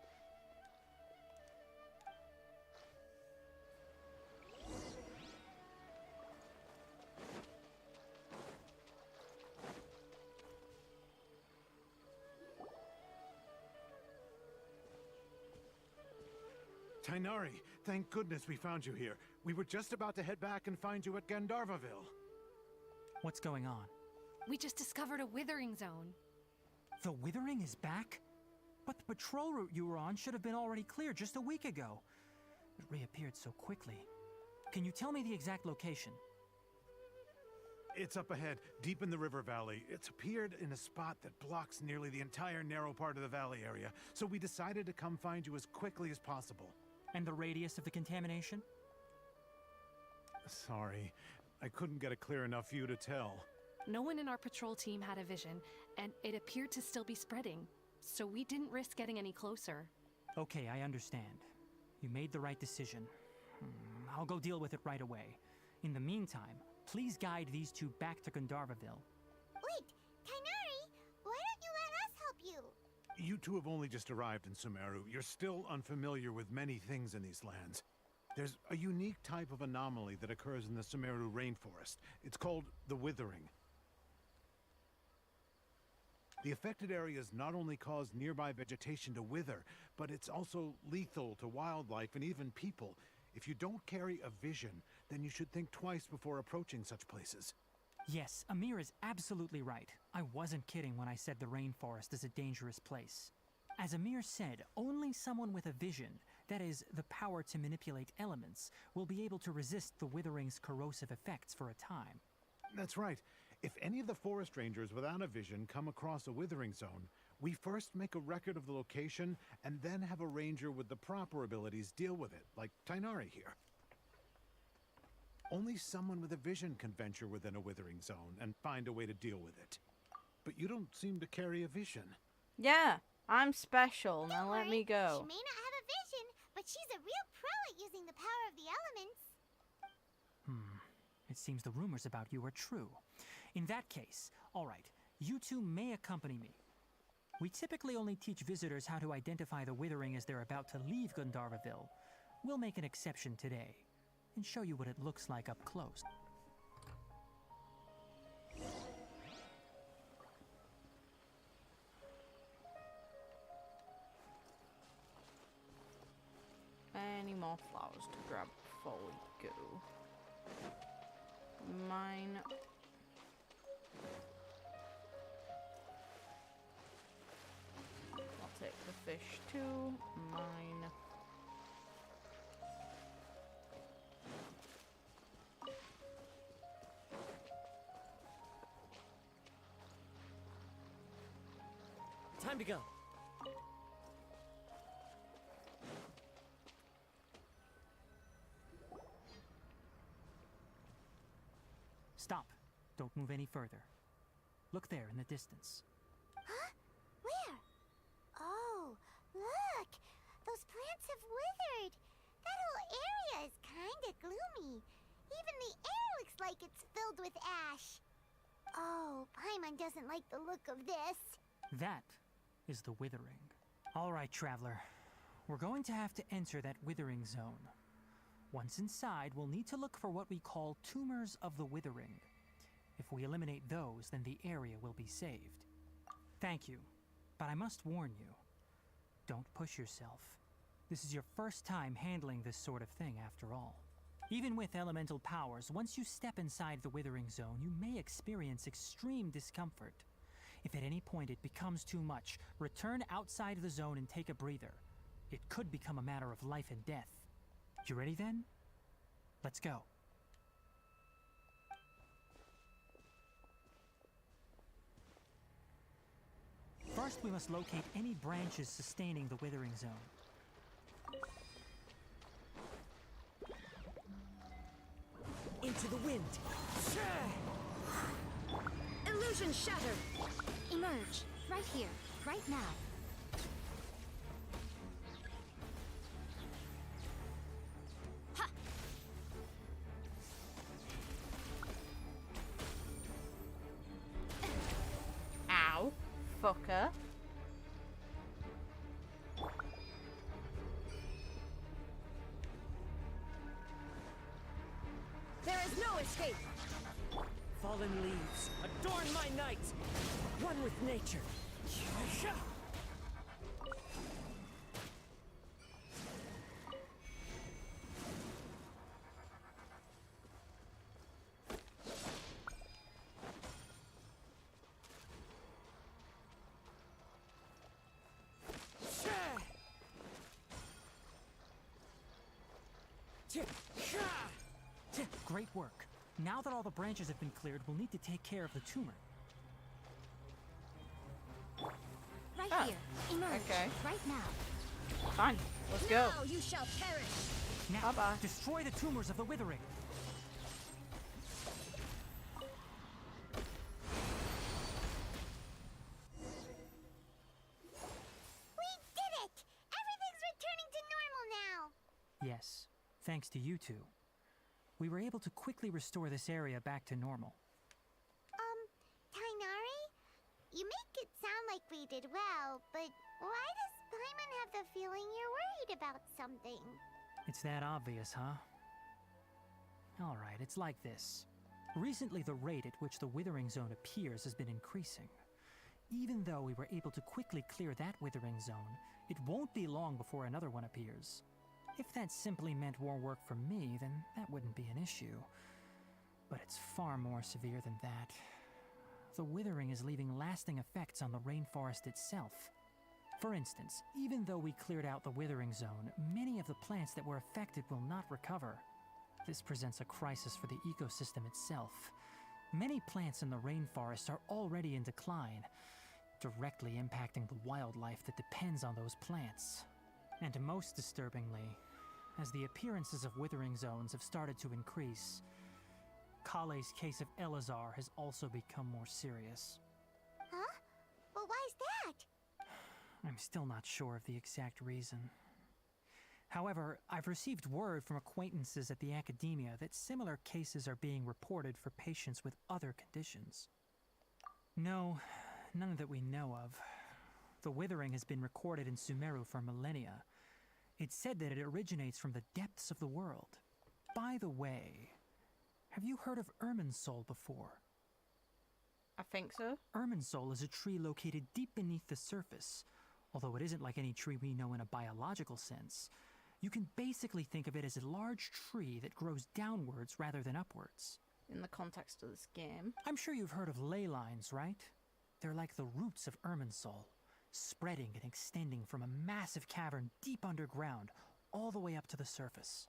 Tainari, thank goodness we found you here. We were just about to head back and find you at Gandarvaville. What's going on? We just discovered a withering zone. The Withering is back? But the patrol route you were on should have been already clear just a week ago. It reappeared so quickly. Can you tell me the exact location? It's up ahead, deep in the river valley. It's appeared in a spot that blocks nearly the entire narrow part of the valley area, so we decided to come find you as quickly as possible. And the radius of the contamination? Sorry, I couldn't get a clear enough view to tell. No one in our patrol team had a vision, and it appeared to still be spreading. So we didn't risk getting any closer. Okay, I understand. You made the right decision. I'll go deal with it right away. In the meantime, please guide these two back to Gandarvaville. Wait, Tainari, why don't you let us help you? You two have only just arrived in Sumeru. You're still unfamiliar with many things in these lands. There's a unique type of anomaly that occurs in the Sumeru rainforest. It's called the Withering. The affected areas not only cause nearby vegetation to wither, but it's also lethal to wildlife and even people. If you don't carry a vision, then you should think twice before approaching such places. Yes, Amir is absolutely right. I wasn't kidding when I said the rainforest is a dangerous place. As Amir said, only someone with a vision, that is, the power to manipulate elements, will be able to resist the Withering's corrosive effects for a time. That's right. If any of the forest rangers without a vision come across a Withering zone, we first make a record of the location and then have a ranger with the proper abilities deal with it, like Tighnari here. Only someone with a vision can venture within a Withering zone and find a way to deal with it. But you don't seem to carry a vision. Yeah, I'm special. Now Don't let worry, me go. She may not have a vision, but she's a real pro at using the power of the elements. It seems the rumors about you are true. In that case, all right, you two may accompany me. We typically only teach visitors how to identify the Withering as they're about to leave Gandarvaville. We'll make an exception today and show you what it looks like up close. Any more flowers to grab before we go? Mine. I'll take the fish too. Mine. Time to go. Stop. Don't move any further. Look there in the distance. Huh? Where? Oh, look! Those plants have withered. That whole area is kinda gloomy. Even the air looks like it's filled with ash. Oh, Paimon doesn't like the look of this. That is the Withering. All right, traveler. We're going to have to enter that Withering zone. Once inside, we'll need to look for what we call tumors of the Withering. If we eliminate those, then the area will be saved. Thank you, but I must warn you. Don't push yourself. This is your first time handling this sort of thing, after all. Even with elemental powers, once you step inside the Withering zone, you may experience extreme discomfort. If at any point it becomes too much, return outside the zone and take a breather. It could become a matter of life and death. You ready then? Let's go. First, we must locate any branches sustaining the Withering zone. Into the wind. Illusion shattered! Emerge. Right here. Right now. Ow. Fucker. There is no escape! Fallen leaves, adorn my night! One with nature. Great work. Now that all the branches have been cleared, we'll need to take care of the tumor. Right Ah, here. Emerge. okay. Right now. Fine. Let's go. Now you shall perish! Now, Bye-bye. destroy the tumors of the Withering. We did it! Everything's returning to normal now. Yes, thanks to you two. We were able to quickly restore this area back to normal. Tighnari? You make it sound like we did well, but why does Paimon have the feeling you're worried about something? It's that obvious, huh? Alright, it's like this. Recently, the rate at which the Withering zone appears has been increasing. Even though we were able to quickly clear that Withering zone, it won't be long before another one appears. If that simply meant more work for me, then that wouldn't be an issue. But it's far more severe than that. The Withering is leaving lasting effects on the rainforest itself. For instance, even though we cleared out the Withering Zone, many of the plants that were affected will not recover. This presents a crisis for the ecosystem itself. Many plants in the rainforest are already in decline, directly impacting the wildlife that depends on those plants. And most disturbingly, as the appearances of Withering Zones have started to increase, Collei's case of Elazar has also become more serious. Huh? But why is that? I'm still not sure of the exact reason. However, I've received word from acquaintances at the academia that similar cases are being reported for patients with other conditions. No, none that we know of. The Withering has been recorded in Sumeru for millennia. It's said that it originates from the depths of the world. By the way, have you heard of Irminsul before? I think so. Irminsul is a tree located deep beneath the surface. Although it isn't like any tree we know in a biological sense. You can basically think of it as a large tree that grows downwards rather than upwards. In the context of this game. I'm sure you've heard of ley lines, right? They're like the roots of Irminsul, spreading and extending from a massive cavern deep underground, all the way up to the surface.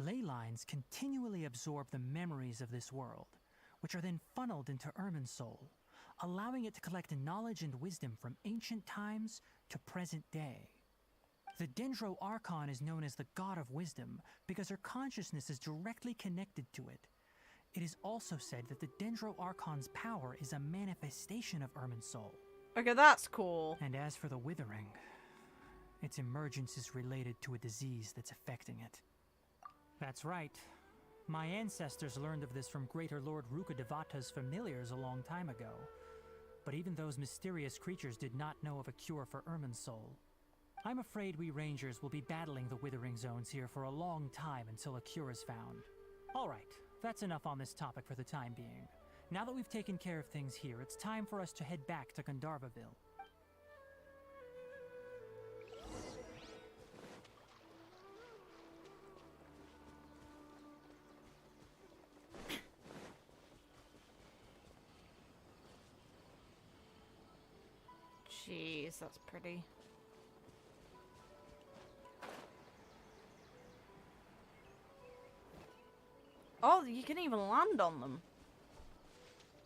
Ley lines continually absorb the memories of this world, which are then funneled into Irminsul, allowing it to collect knowledge and wisdom from ancient times to present day. The Dendro Archon is known as the God of Wisdom because her consciousness is directly connected to it. It is also said that the Dendro Archon's power is a manifestation of Irminsul. Okay, that's cool. And as for the Withering, its emergence is related to a disease that's affecting it. That's right. My ancestors learned of this from Greater Lord Rukkhadevata's familiars a long time ago. But even those mysterious creatures did not know of a cure for Irminsul. I'm afraid we Rangers will be battling the Withering Zones here for a long time until a cure is found. Alright, that's enough on this topic for the time being. Now that we've taken care of things here, it's time for us to head back to Gandarvaville. Jeez, that's pretty. Oh, you can even land on them.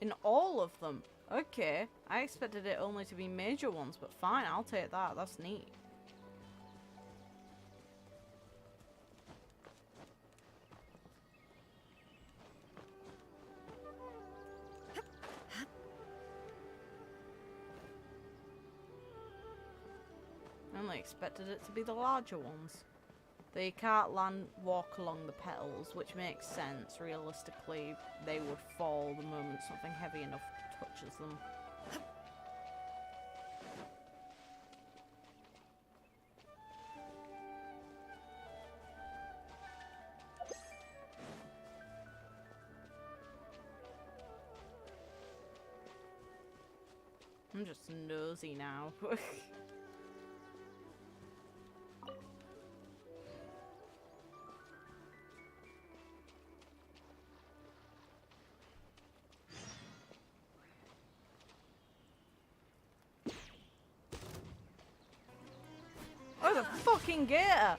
In all of them. Okay. I expected it only to be major ones, but fine, I'll take that. That's neat. I only expected it to be the larger ones. They can't walk along the petals, which makes sense. Realistically, they would fall the moment something heavy enough touches them. I'm just nosy now. Oh, the fucking gator!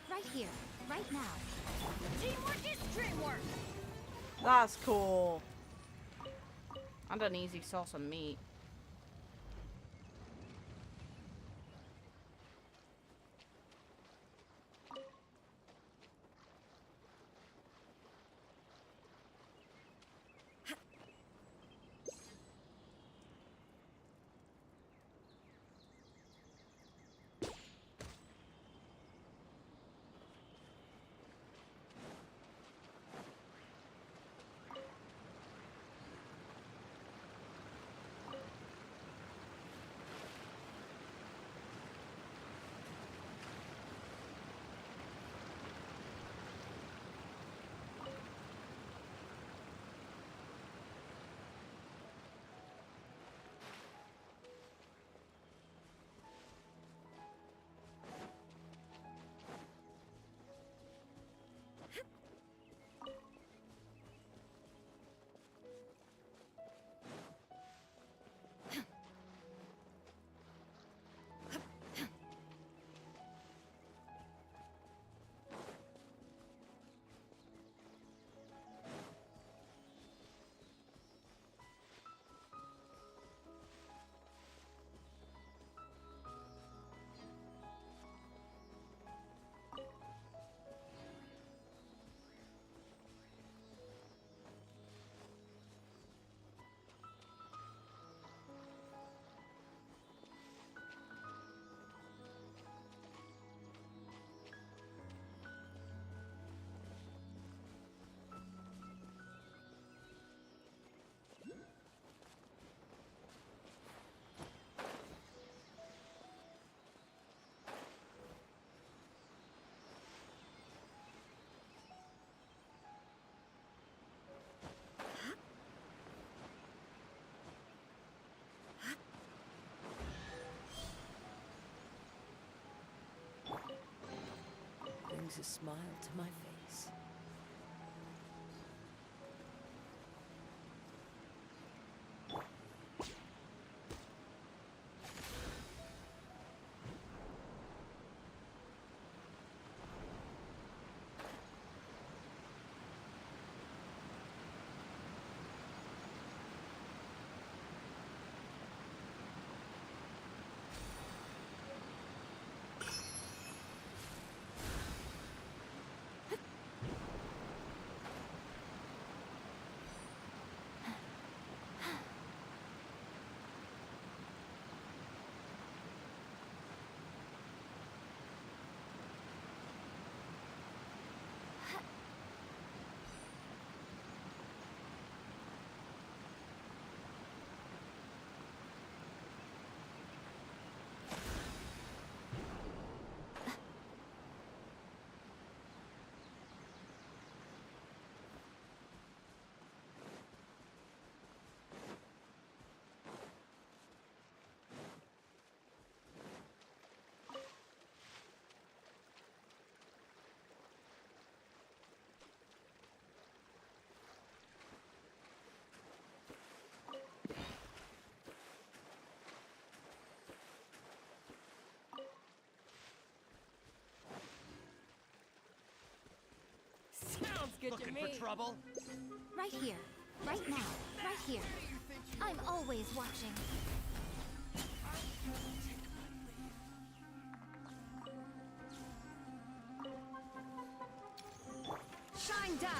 Right here, right now. Teamwork is dreamwork! That's cool. And an easy source of meat. brings a smile to my face. Sounds good to me. Looking for trouble? Right here. Right now. Right here. I'm always watching. Shine down!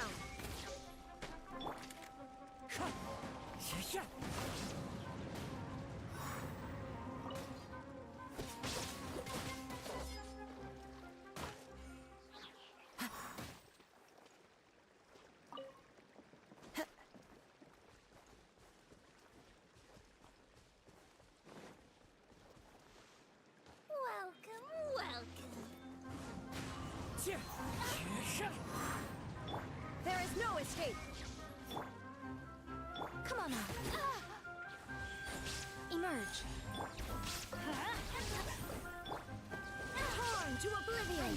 Welcome, welcome. There is no escape! Come on now. Emerge. Torn to oblivion!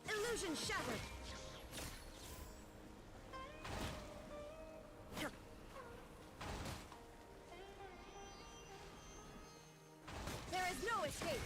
Illusion shattered! There is no escape!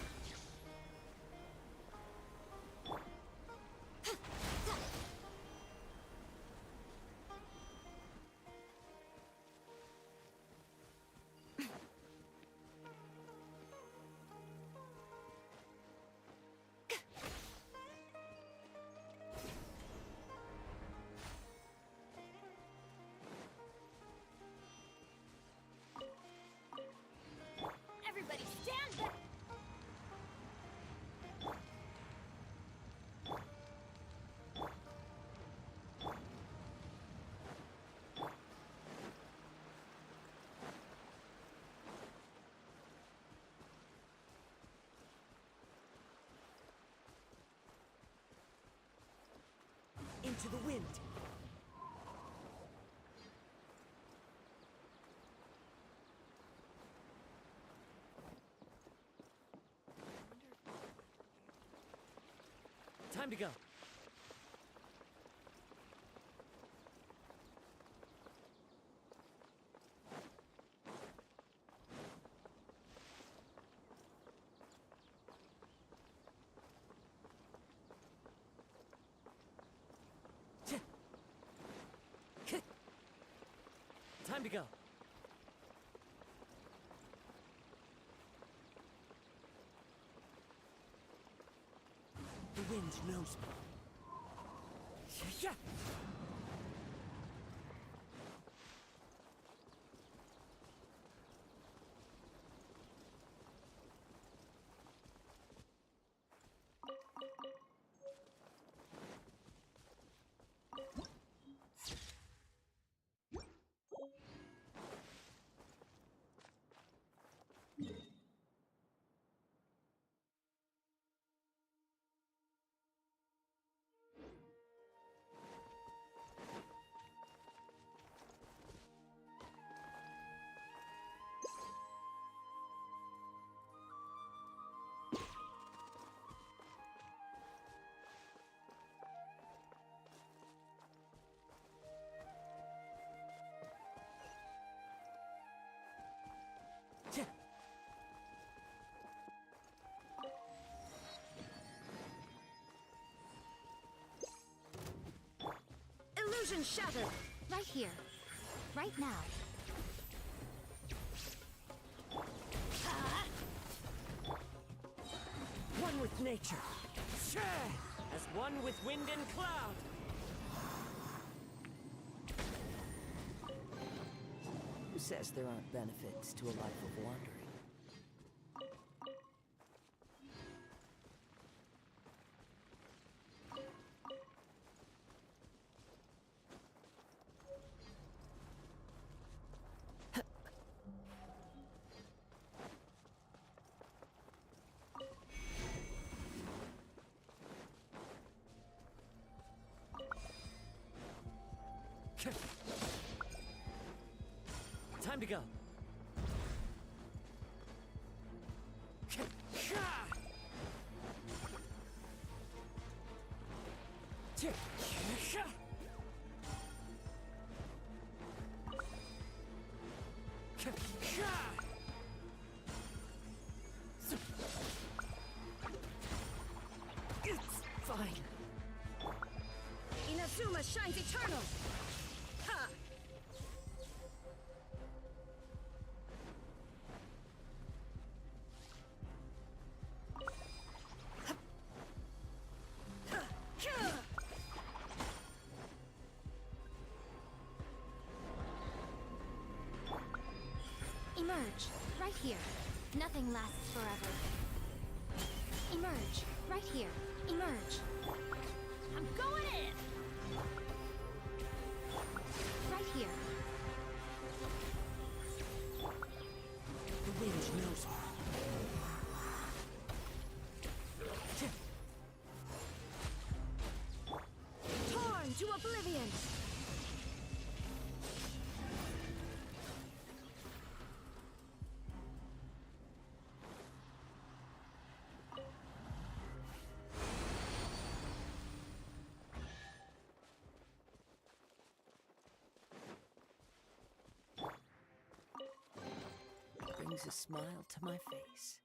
Everybody stand back. Into the wind! Time to go. Time to go. The wind knows me. Illusion shattered! Right here. Right now. One with nature. As one with wind and cloud. Who says there aren't benefits to a life of wandering? Time to go. It's fine. Inazuma shines eternal! Ha! Emerge, right here. Nothing lasts forever. Emerge, right here. Emerge. I'm going in! Right here. The wind knows her. Torn to oblivion! Brings a smile to my face.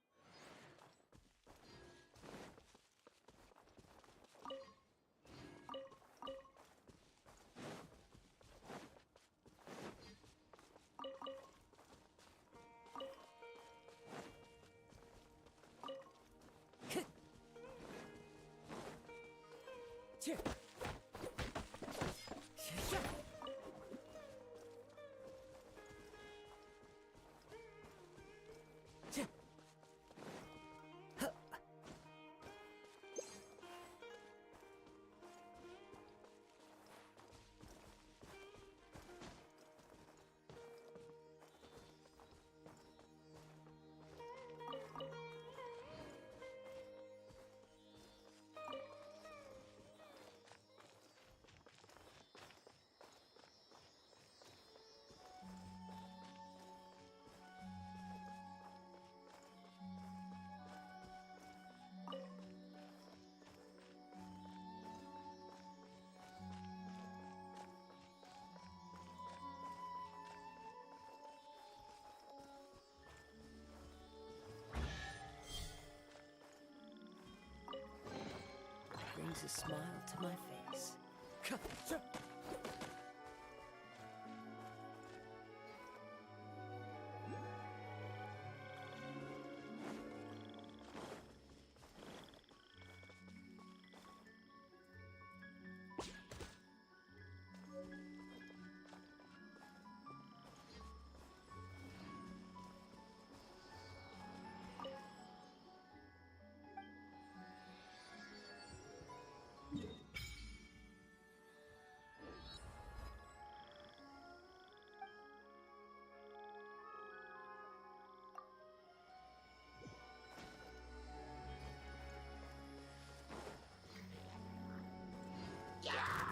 Brings a smile to my face.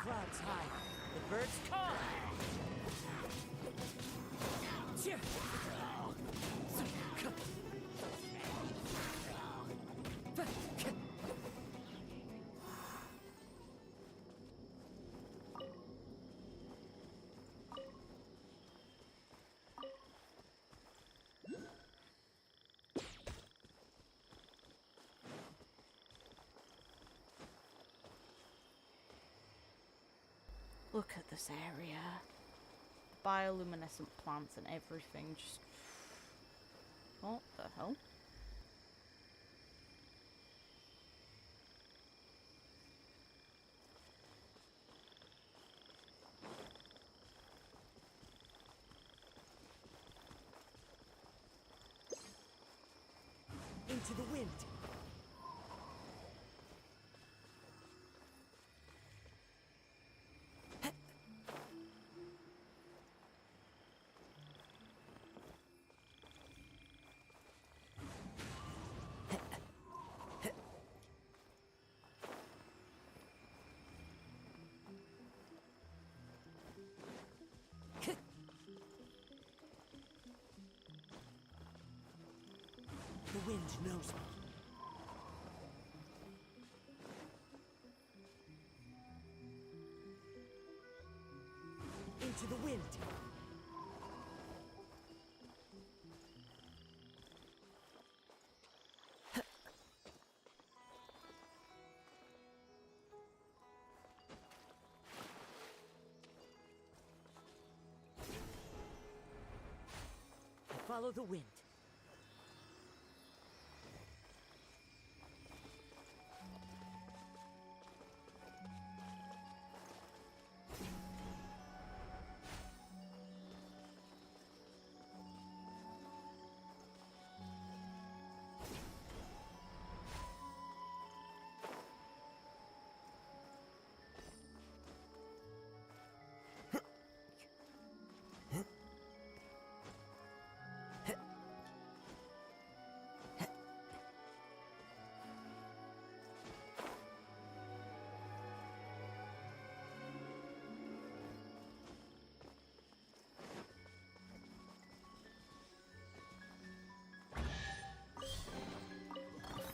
Clouds high. The birds call. Look at this area. Bioluminescent plants and everything just... What the hell? Into the wind. The wind knows me. Into the wind. Follow the wind.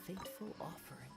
Fateful offering.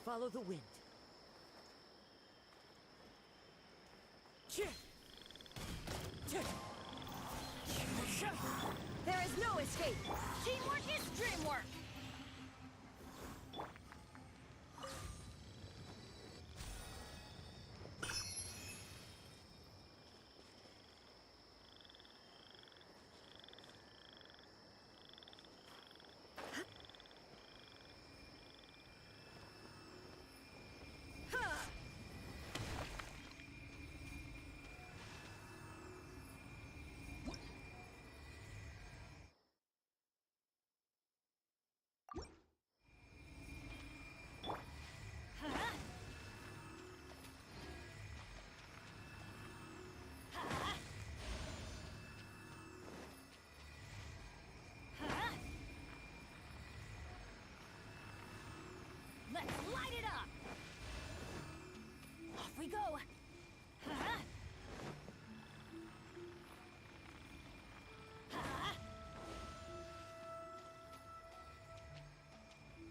Follow the wind. There is no escape. Teamwork is dreamwork. Let's light it up! Off we go!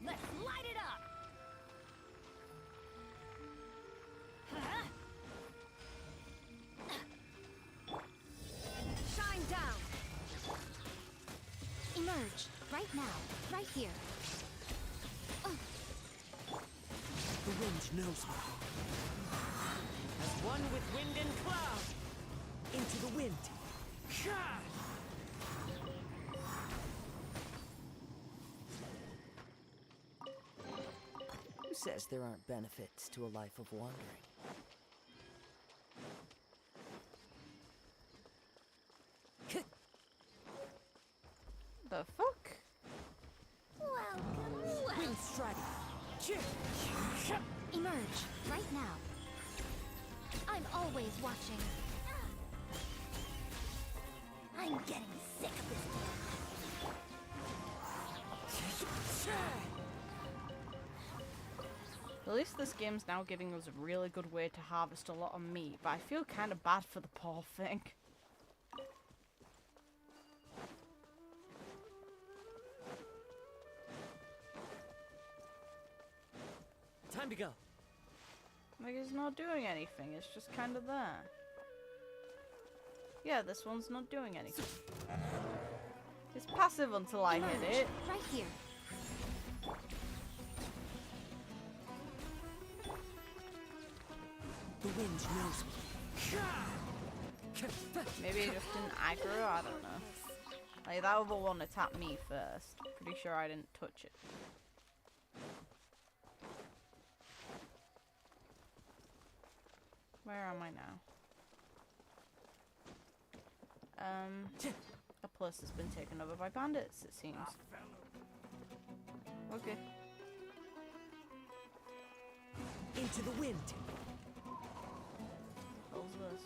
Let's light it up! Shine down! right now, right here. The wind knows me. As one with wind and cloud. Into the wind. Ka! Who says there aren't benefits to a life of wandering? The fuck? Welcome. Wind strike. Emerge, right now. I'm always watching. I'm getting sick of this At least this game's now giving us a really good way to harvest a lot of meat, but I feel kind of bad for the poor thing. Time to go. Like, it's not doing anything, it's just kind of there. Yeah, this one's not doing anything. It's passive until I hit it. right here. The wind knows me. Maybe it just didn't aggro, I don't know. Like, that other one attacked me first. Pretty sure I didn't touch it. Where am I now? A place has been taken over by bandits, it seems. Okay. Into the wind. How's this?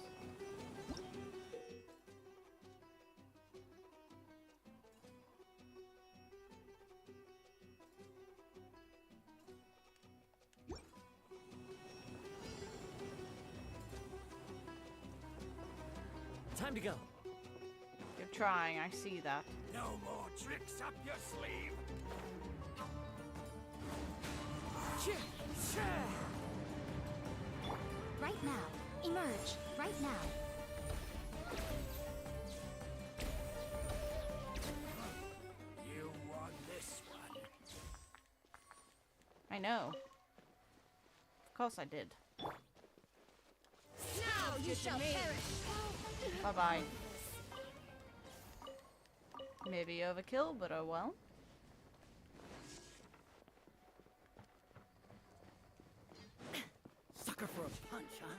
Time to go. You're trying, I see that. No more tricks up your sleeve. Right now. Emerge, right now. You won this one. I know. Of course I did. Now you shall perish. Bye-bye. Maybe overkill, but oh well. Sucker for a punch, huh?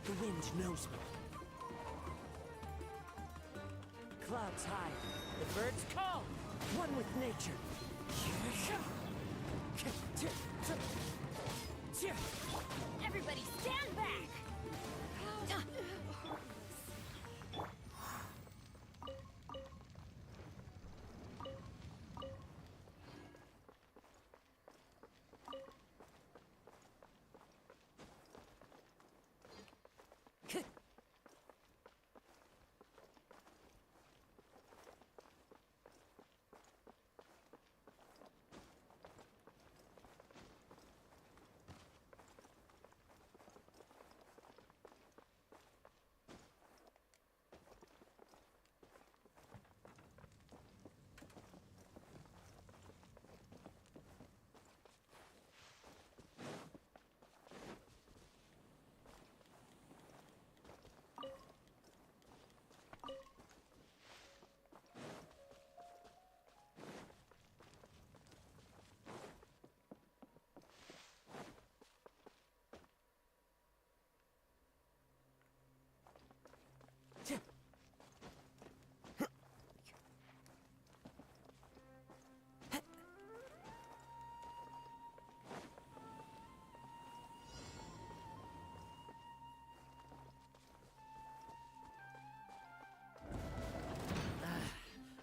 The wind knows me. Clouds high. The birds call. One with nature. Everybody stand back.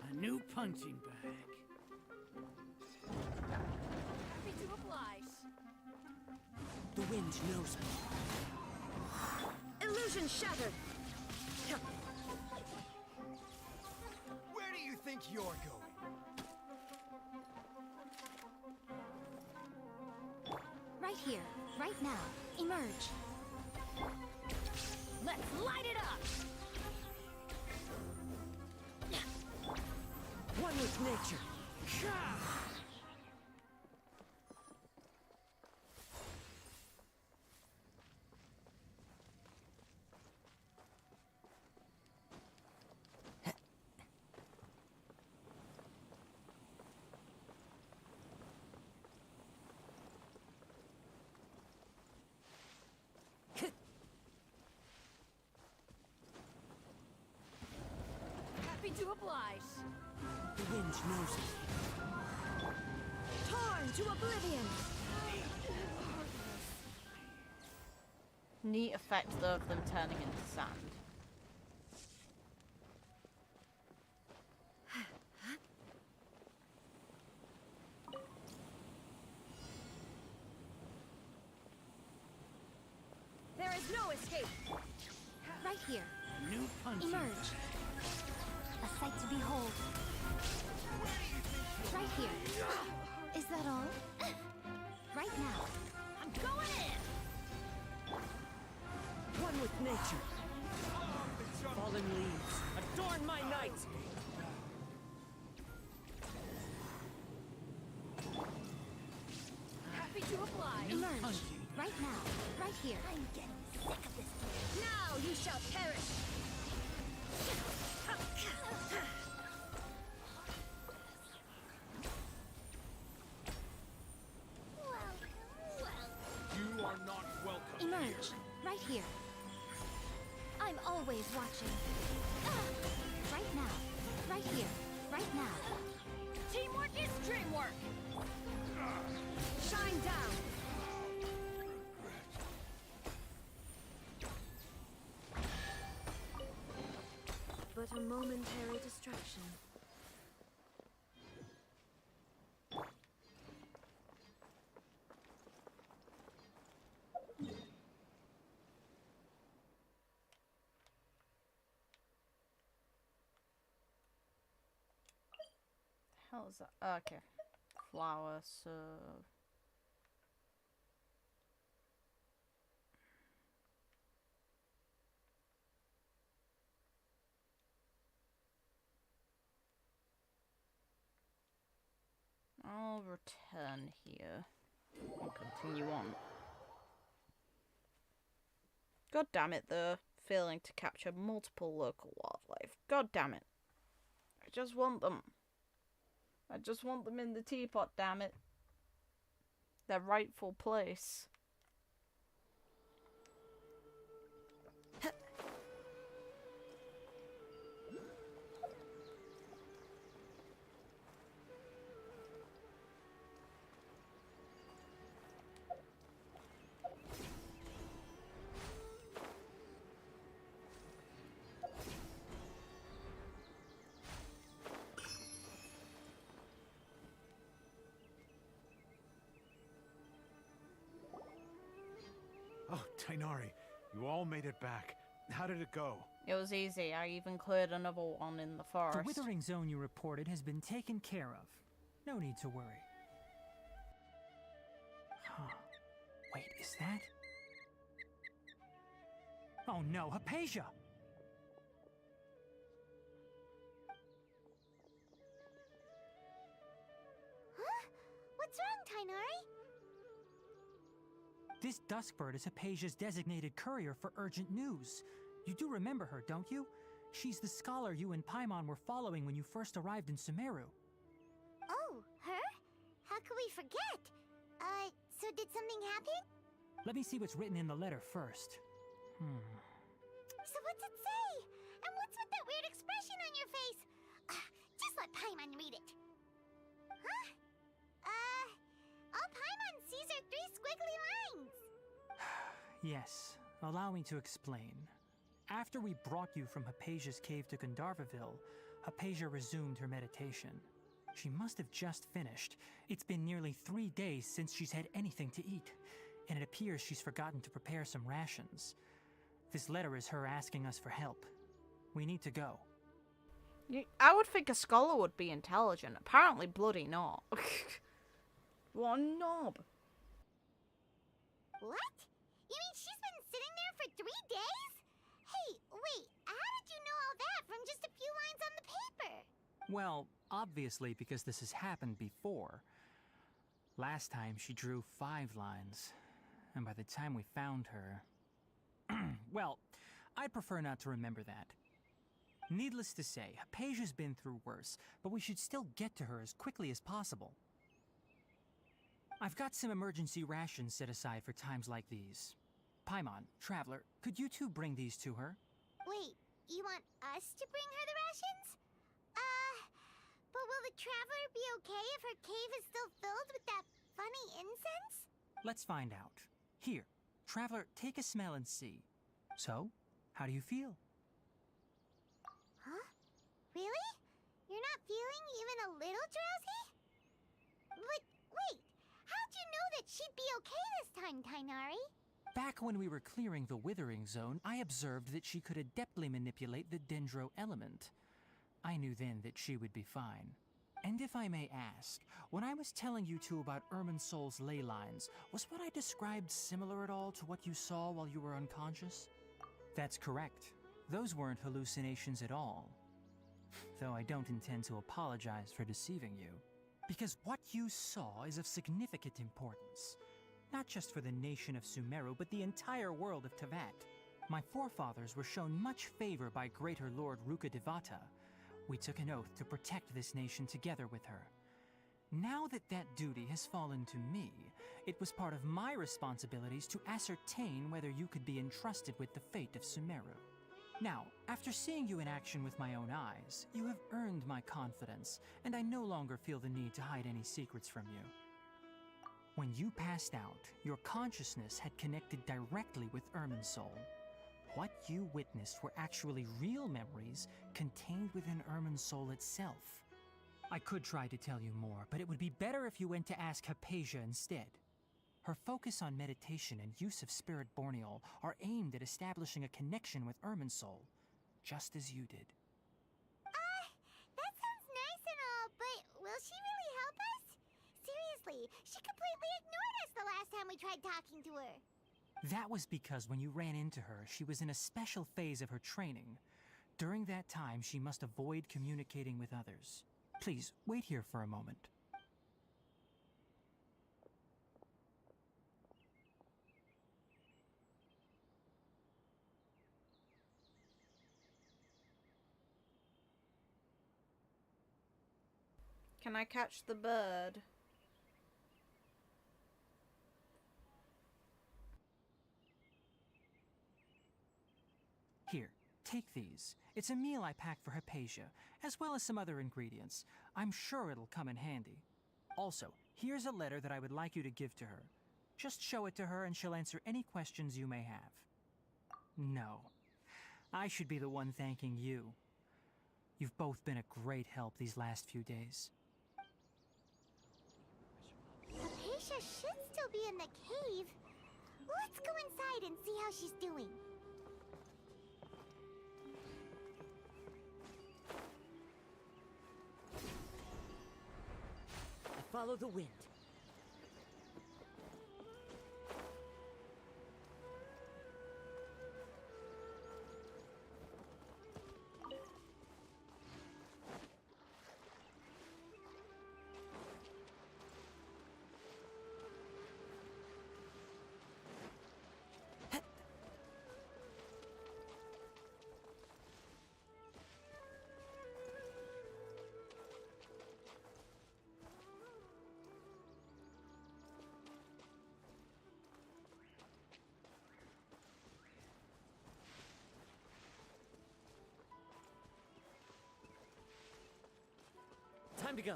A new punching bag. Happy to oblige. The wind knows me. Illusion shattered. Where do you think you're going? Right here, right now. Emerge. Let's light it up! One with nature. Happy to oblige. The wind knows it. Torn to oblivion. Neat effect though of them turning into sand. There is no escape. Right here. New punches. Emerge. A sight to behold. Right here. Is that all? Right now. I'm going in. One with nature. Fallen leaves, adorn my night. Happy to oblige. Emerge. Right now. Right here. I'm getting sick of this. Now you shall perish. You are not welcome. Emerge. Right here. I'm always watching. Right now. Right here. Right now. Teamwork is dreamwork. Shine down. But a momentary distraction. Hell is that? Okay. Flower, so. I'll return here and continue on. God damn it, though. Failing to capture multiple local wildlife. God damn it. I just want them. I just want them in the teapot, damn it. Their rightful place. Oh, Tainari, you all made it back. How did it go? It was easy. I even cleared another one in the The forest. withering zone you reported has been taken care of. No need to worry. Huh. Wait, is that? Oh no, Hypasia! Huh? What's wrong, Tainari? This Duskbird is Hypasia's designated courier for urgent news. You do remember her, don't you? She's the scholar you and Paimon were following when you first arrived in Sumeru. Oh, her? How could we forget? So did something happen? Let me see what's written in the letter first. So what's it say? And what's with that weird expression on your face? Just let Paimon read it. Huh? All Paimon sees are 3 squiggly lines. Yes, allow me to explain. After we brought you from Hypasia's cave to Gandarvaville, Hypasia resumed her meditation. She must have just finished. It's been nearly 3 days since she's had anything to eat, and it appears she's forgotten to prepare some rations. This letter is her asking us for help. We need to go. I would think a scholar would be intelligent. Apparently bloody not. What a knob. What? You mean she's been sitting there for 3 days? Hey, wait, how did you know all that from just a few lines on the paper? Well, Obviously, because this has happened before. Last time she drew 5 lines, and by the time we found her... well, I'd prefer not to remember that. Needless to say, Hypasia's been through worse, but we should still get to her as quickly as possible. I've got some emergency rations set aside for times like these. Paimon, Traveler, could you two bring these to her? Wait, you want us to bring her the rations? But will the Traveler be okay if her cave is still filled with that funny incense? Let's find out. Here, Traveler, take a smell and see. So, how do you feel? Huh? Really? You're not feeling even a little drowsy? But wait, how'd you know that she'd be okay this time, Tighnari? Back when we were clearing the Withering zone, I observed that she could adeptly manipulate the Dendro element. I knew then that she would be fine. And if I may ask, when I was telling you two about Irminsul's ley lines, was what I described similar at all to what you saw while you were unconscious? That's correct. Those weren't hallucinations at all. Though I don't intend to apologize for deceiving you. Because what you saw is of significant importance. Not just for the nation of Sumeru, but the entire world of Teyvat. My forefathers were shown much favor by Greater Lord Rukkhadevata. We took an oath to protect this nation together with her. Now that that duty has fallen to me, it was part of my responsibilities to ascertain whether you could be entrusted with the fate of Sumeru. Now, after seeing you in action with my own eyes, you have earned my confidence, and I no longer feel the need to hide any secrets from you. When you passed out, your consciousness had connected directly with Irminsul. What you witnessed were actually real memories contained within Irminsul itself. I could try to tell you more, but it would be better if you went to ask Hypasia instead. Her focus on meditation and use of Spirit Borneol are aimed at establishing a connection with Irminsul, just as you did. That sounds nice and all, but will she really help us? Seriously, she completely ignored us the last time we tried talking to her. That was because when you ran into her, she was in a special phase of her training. During that time, she must avoid communicating with others. Please, wait here for a moment. Can I catch the bird? Here, take these. It's a meal I packed for Hypasia, as well as some other ingredients. I'm sure it'll come in handy. Also, here's a letter that I would like you to give to her. Just show it to her and she'll answer any questions you may have. No. I should be the one thanking you. You've both been a great help these last few days. Hypatia should still be in the cave. Let's go inside and see how she's doing. Follow the wind. Time to go.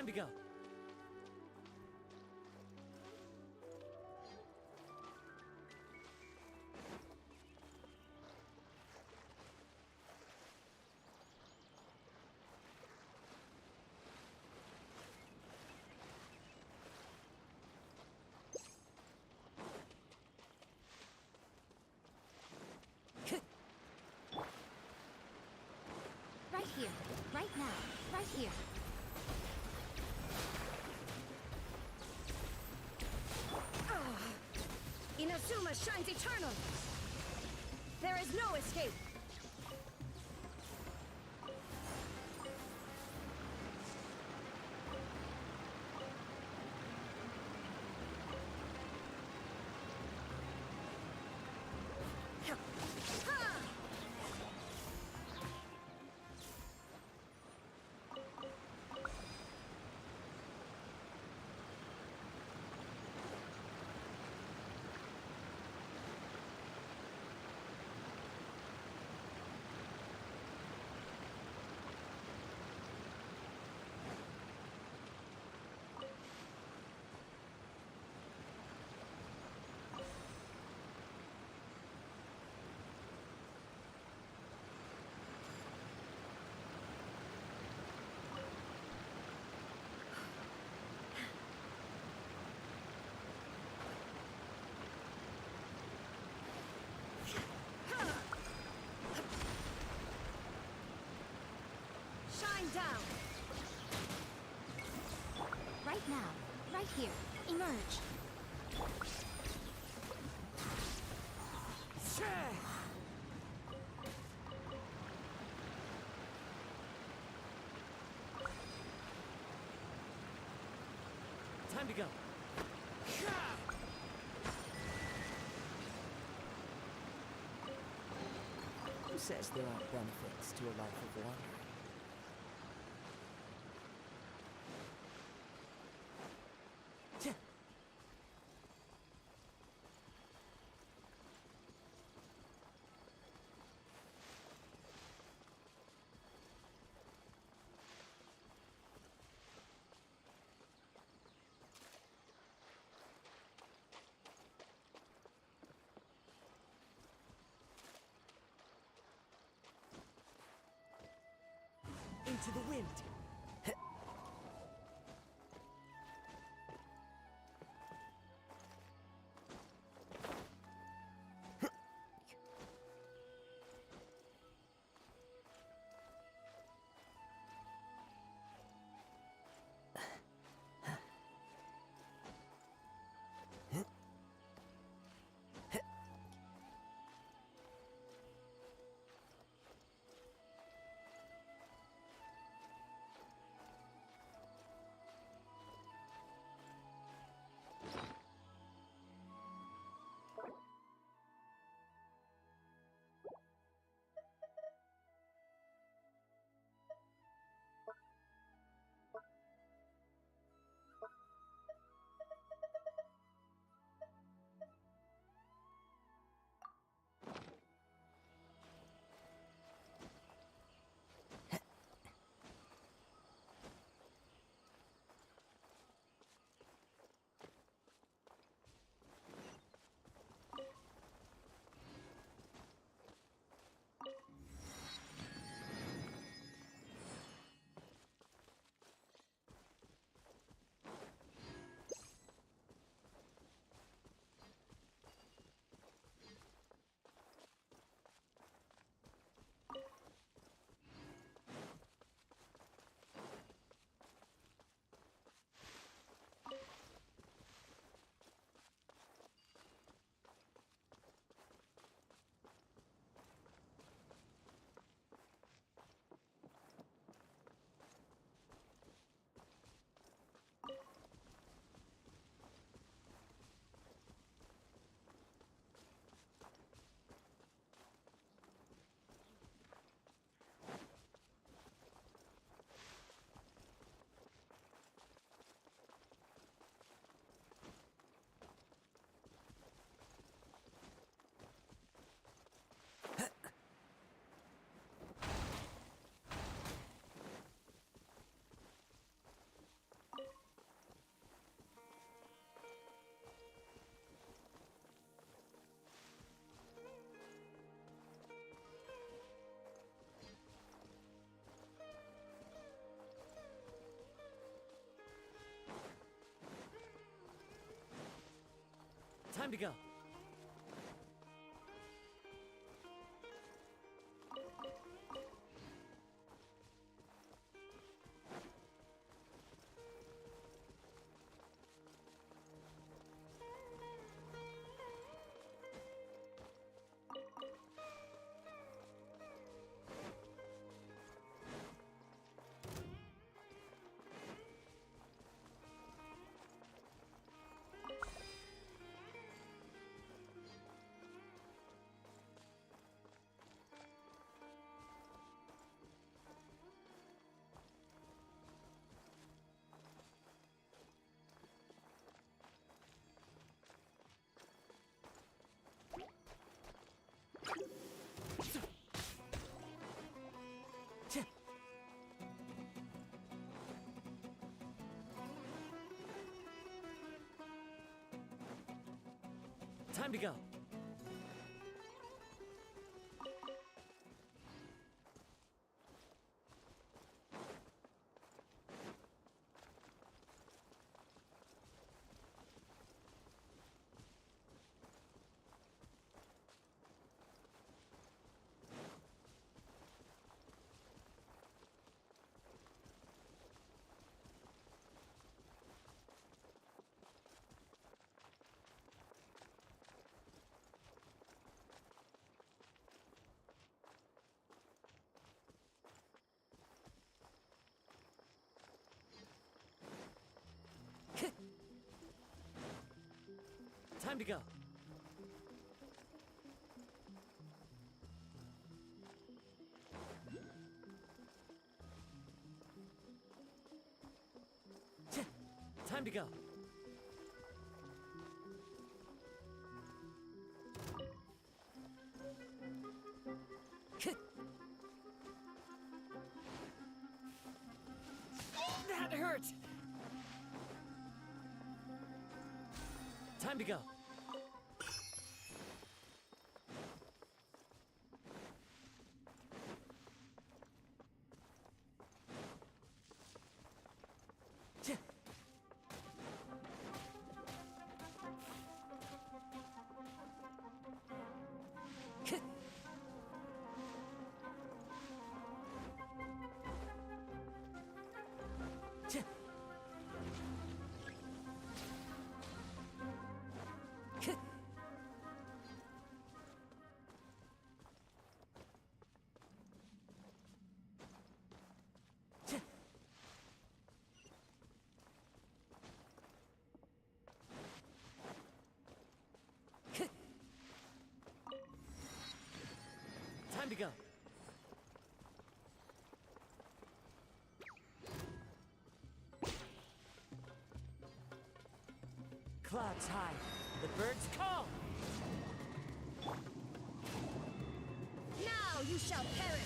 Time to go. Right here, right now, right here. Inazuma shines eternal! There is no escape! Shine down! Right now, right here. Emerge. Time to go. Who says there aren't benefits to a life of wandering? Into the wind. Time to go. Time to go. Time to go. Time to go. That hurt. Time to go. Time to go. Clouds high. The birds call. Now you shall perish!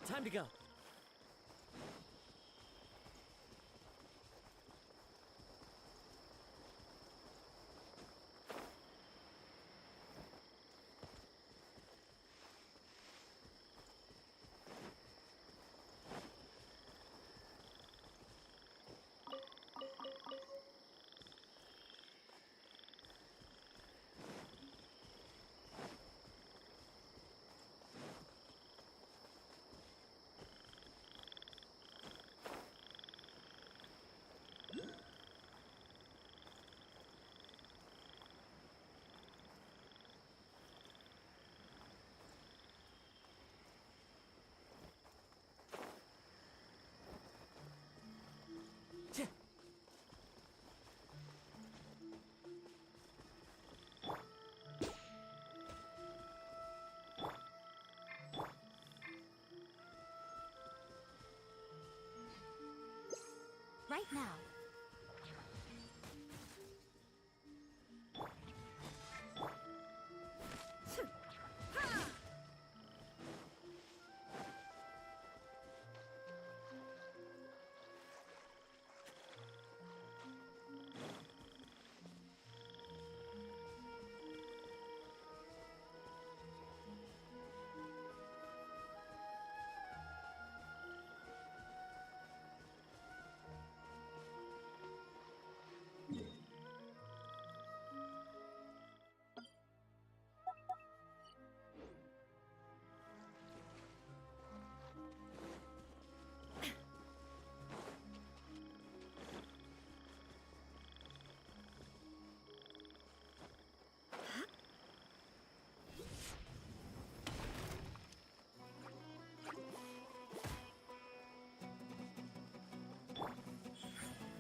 Time to go. Now.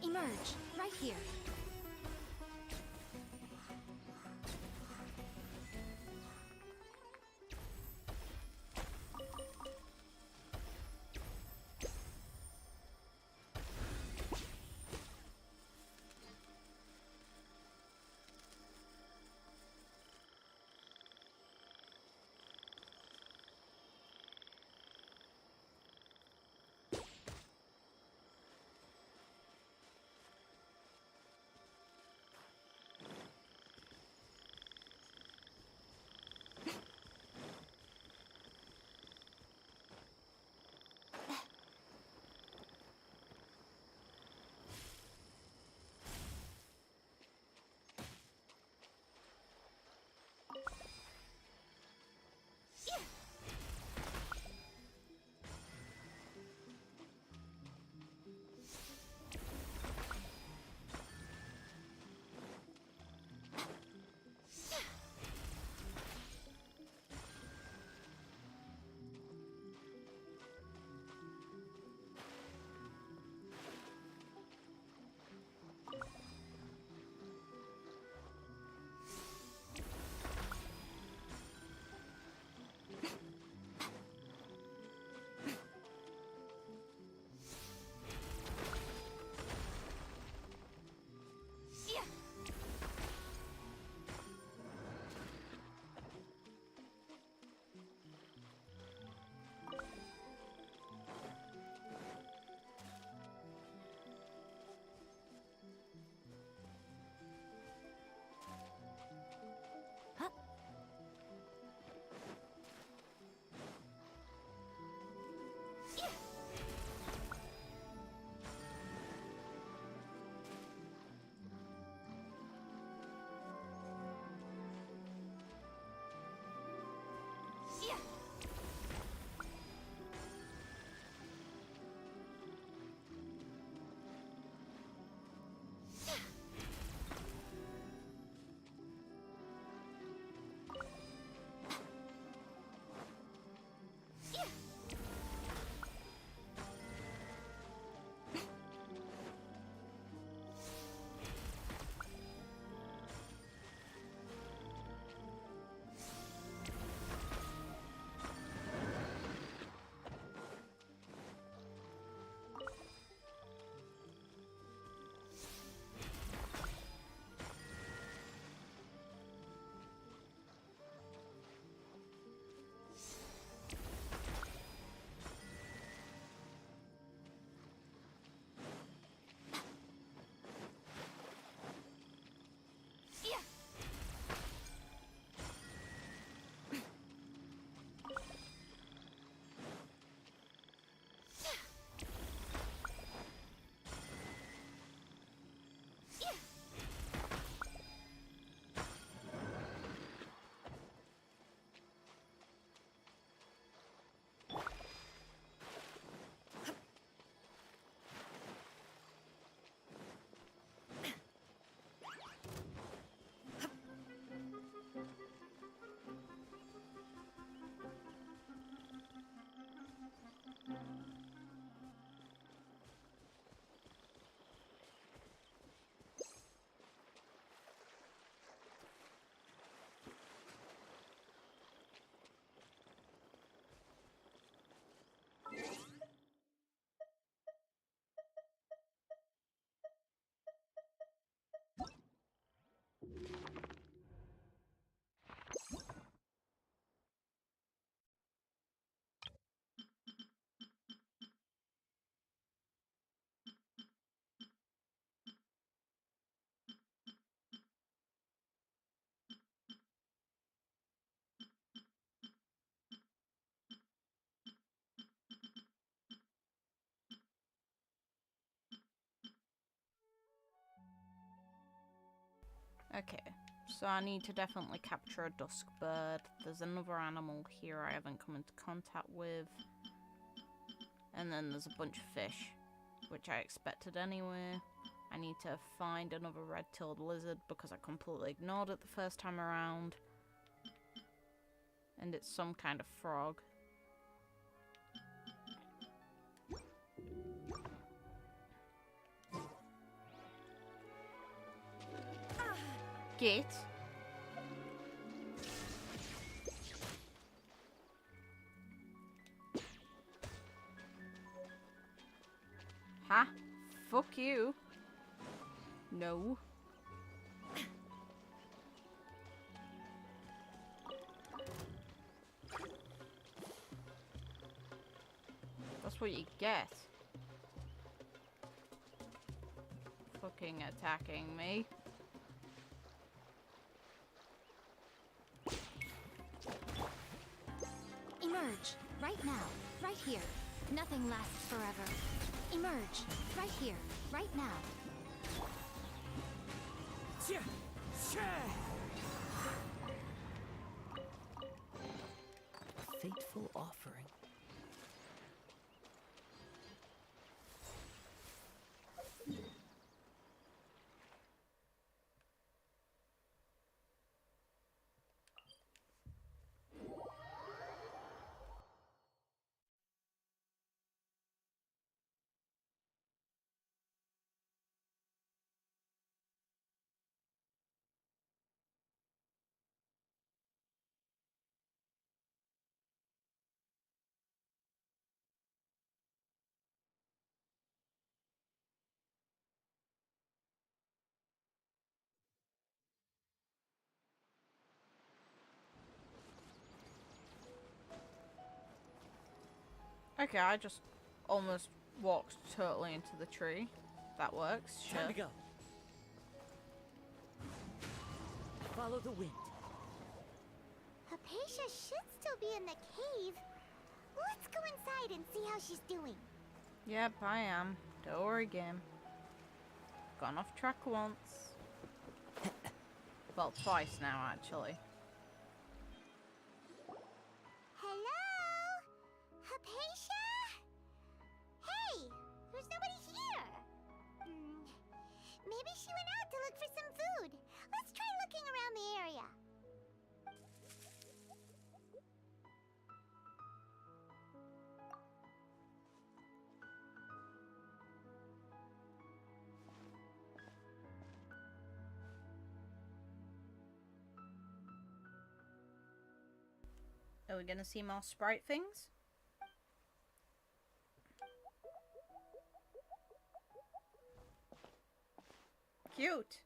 Emerge, right here. Okay, so I need to definitely capture a dusk bird. There's another animal here I haven't come into contact with. And then there's a bunch of fish, which I expected anyway. I need to find another red-tailed lizard because I completely ignored it the first time around. And it's some kind of frog. Get. Ha! Fuck you. No. That's what you get. Fucking attacking me. Emerge, right now, right here. Nothing lasts forever. Emerge, right here, right now. A fateful offering. Okay, I just almost walked totally into the tree. That works, sure. Time to go. Follow the wind. Hypasia should still be in the cave. Let's go inside and see how she's doing. Yep, I am. Don't worry, game. Gone off track once. Well, twice now, actually. Hello? Hypasia? Hey, there's nobody here. Maybe she went out to look for some food. Let's try looking around the area. Are we gonna see more sprite things? Cute.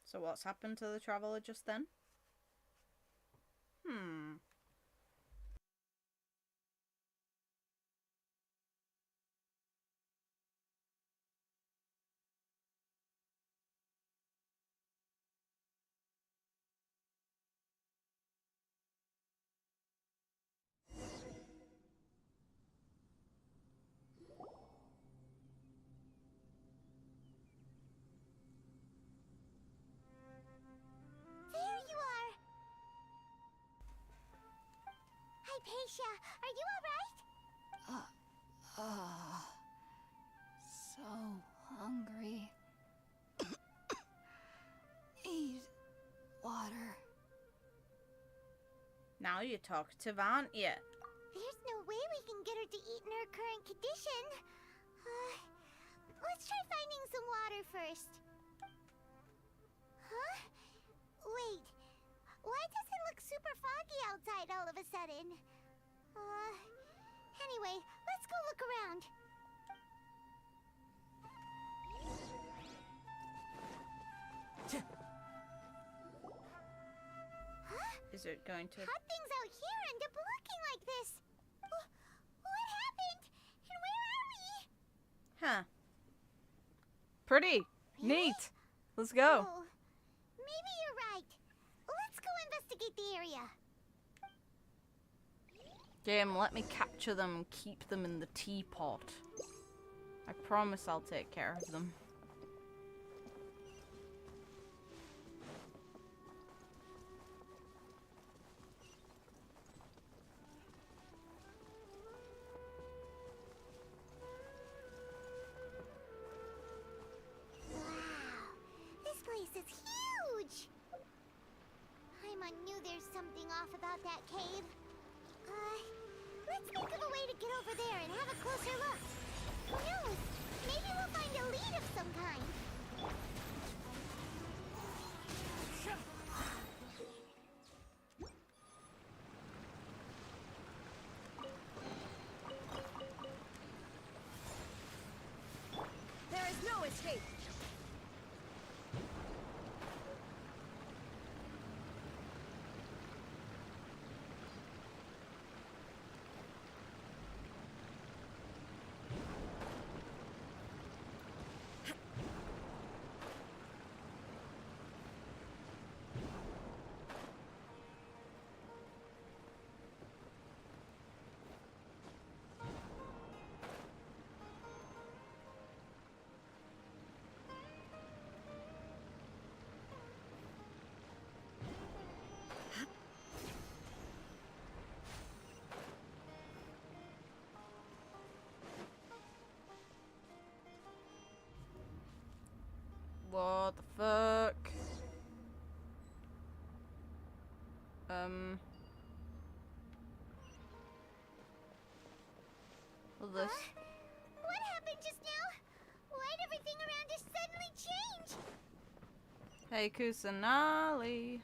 So what's happened to the traveler just then? There you are. Hypasia, are you alright? So hungry. Need water. Now you're talkative, aren't you? There's no way we can get her to eat in her current condition. Let's try finding some water first. Huh? Wait. Why does it look super foggy outside all of a sudden? Anyway, let's go look around. Huh? Is it going to... How'd things out here end up looking like this? What happened? And where are we? Huh. Pretty. Neat. Let's go. Oh, maybe you're right. Let's go investigate the area. Game, let me capture them and keep them in the teapot. I promise I'll take care of them. This is huge! Paimon knew there's something off about that cave. Let's think of a way to get over there and have a closer look. Who knows? Maybe we'll find a lead of some kind. There is no escape. What the fuck? What's this? What happened just now? Why'd everything around us suddenly change? Hey, Kusanali.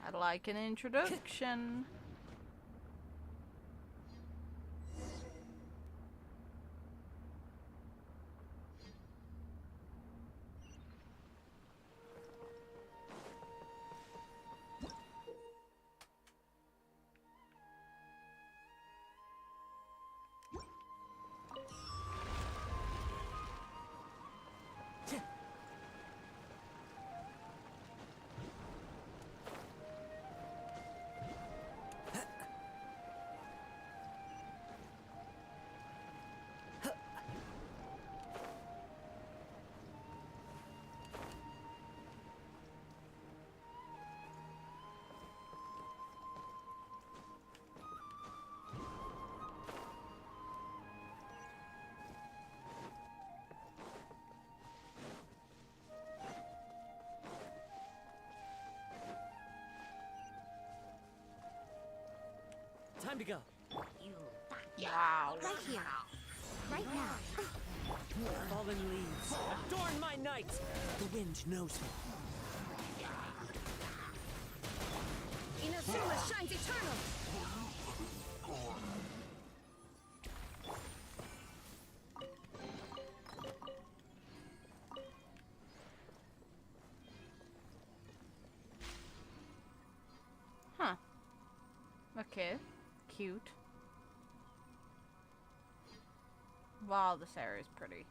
I'd like an introduction. Time to go. Wow. Right here. Right now. Fallen leaves, adorn my night. The wind knows me. Inazuma shines eternal. Huh. Okay. Cute. Wow, this area is pretty.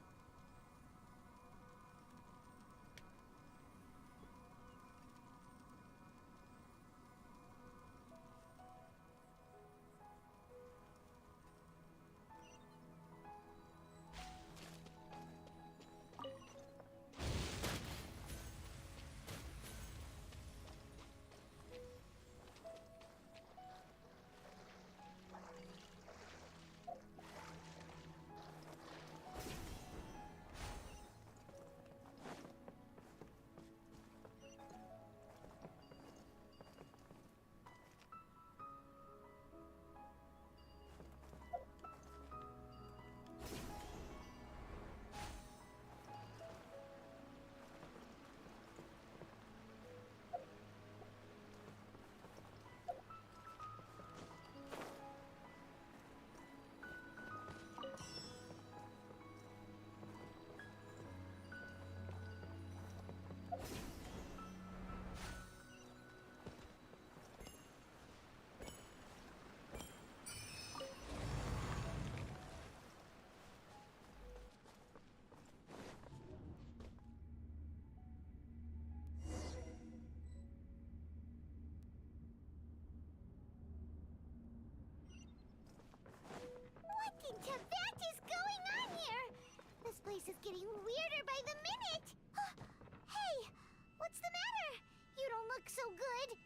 look so good.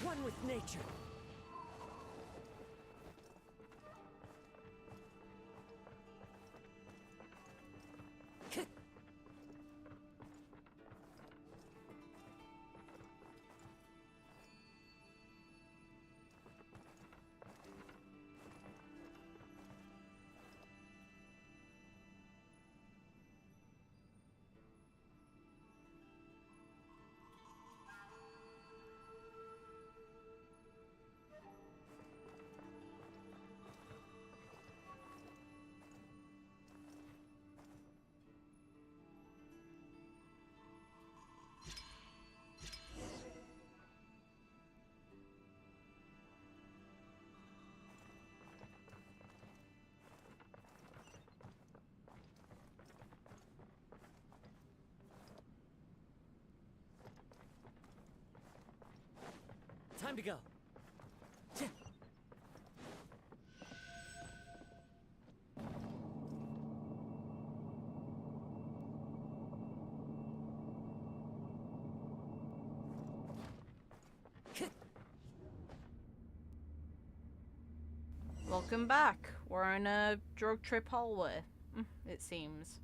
One with nature. Time to go. Welcome back. We're on a drug trip hallway, it seems.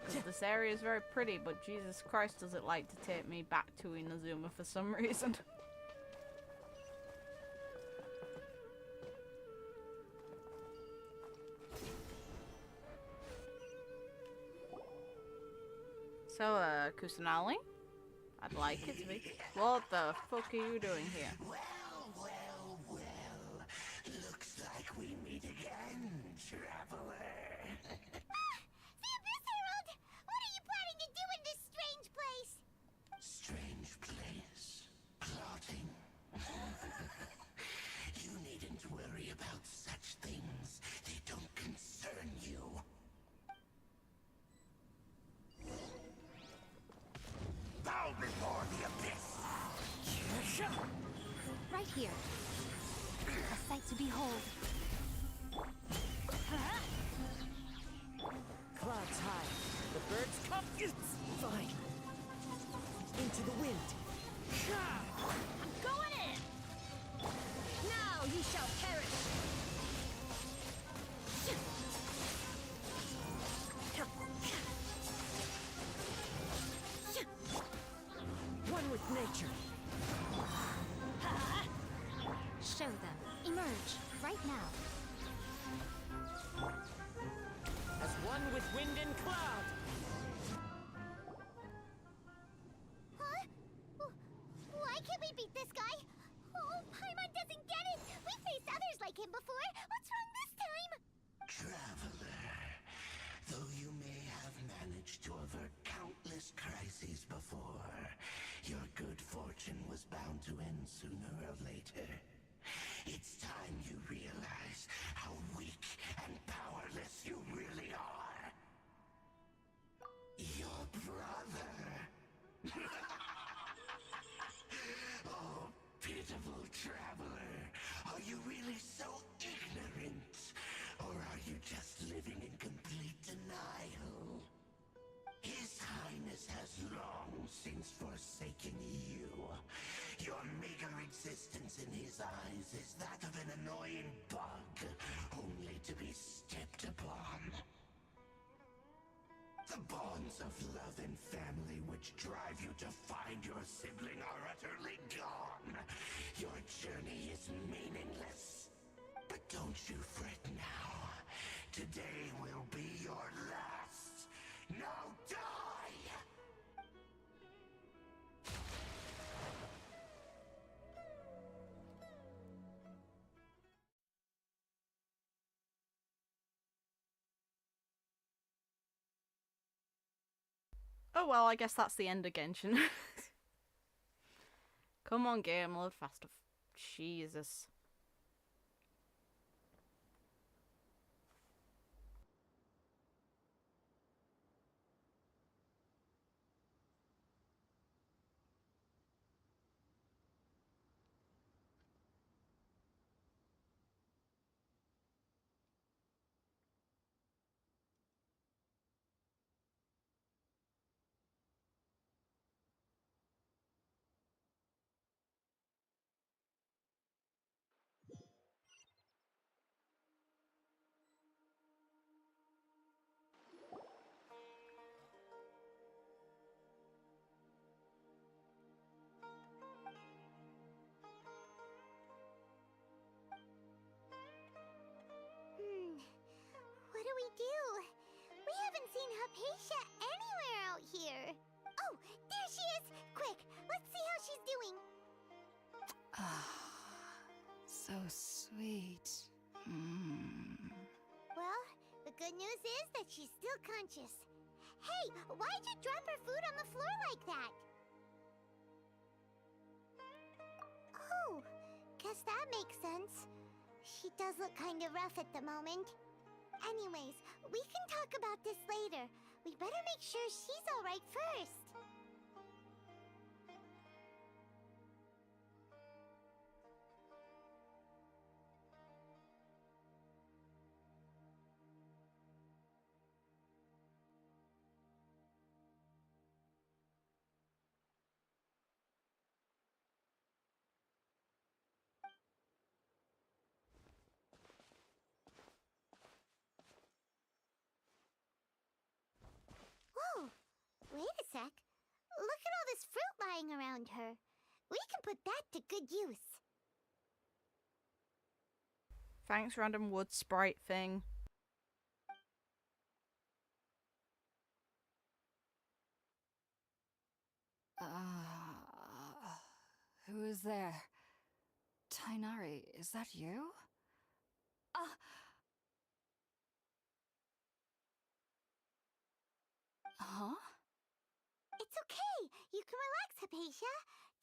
'Cause this area is very pretty, but Jesus Christ does it like to take me back to Inazuma for some reason. So, Kusanali? I'd like it to be. What the fuck are you doing here? Well. Looks like we meet again, traveler. The Abyss Herald! What are you planning to do in this strange place? Strange place. Plotting. You needn't worry about such things. They don't concern you. Bow before the abyss! Right here. A sight to behold. Clouds high. The birds come. It's fine. Into the wind. I'm going in! Now you shall perish! One with nature. Show them. Emerge. Right now. As one with wind and cloud. Huh? Why can't we beat this guy? Oh, Paimon doesn't get it! We faced others like him before! What's wrong this time? Traveler, though you may have managed to avert countless crises before, your good fortune was bound to end sooner or later. It's time you realize how weak and powerless you really are. Your brother. Oh, pitiful traveler. Are you really so ignorant? Or are you just living in complete denial? His Highness has long since forsaken you. Your meager existence in his eyes is that of an annoying bug, only to be stepped upon. The bonds of love and family which drive you to find your sibling are utterly gone. Your journey is meaningless. But don't you fret now. Today will be your last. Now die! Oh well, I guess that's the end of Genshin. Come on, game, load faster. Jesus. So sweet. Well, the good news is that she's still conscious. Hey, why'd you drop her food on the floor like that? Oh, guess that makes sense. She does look kind of rough at the moment. Anyways, we can talk about this later. We better make sure she's alright first. Whoa, wait a sec. Look at all this fruit lying around her. We can put that to good use. Thanks, random wood sprite thing. Who is there? Tighnari, is that you? Huh? It's okay. You can relax, Hypasia.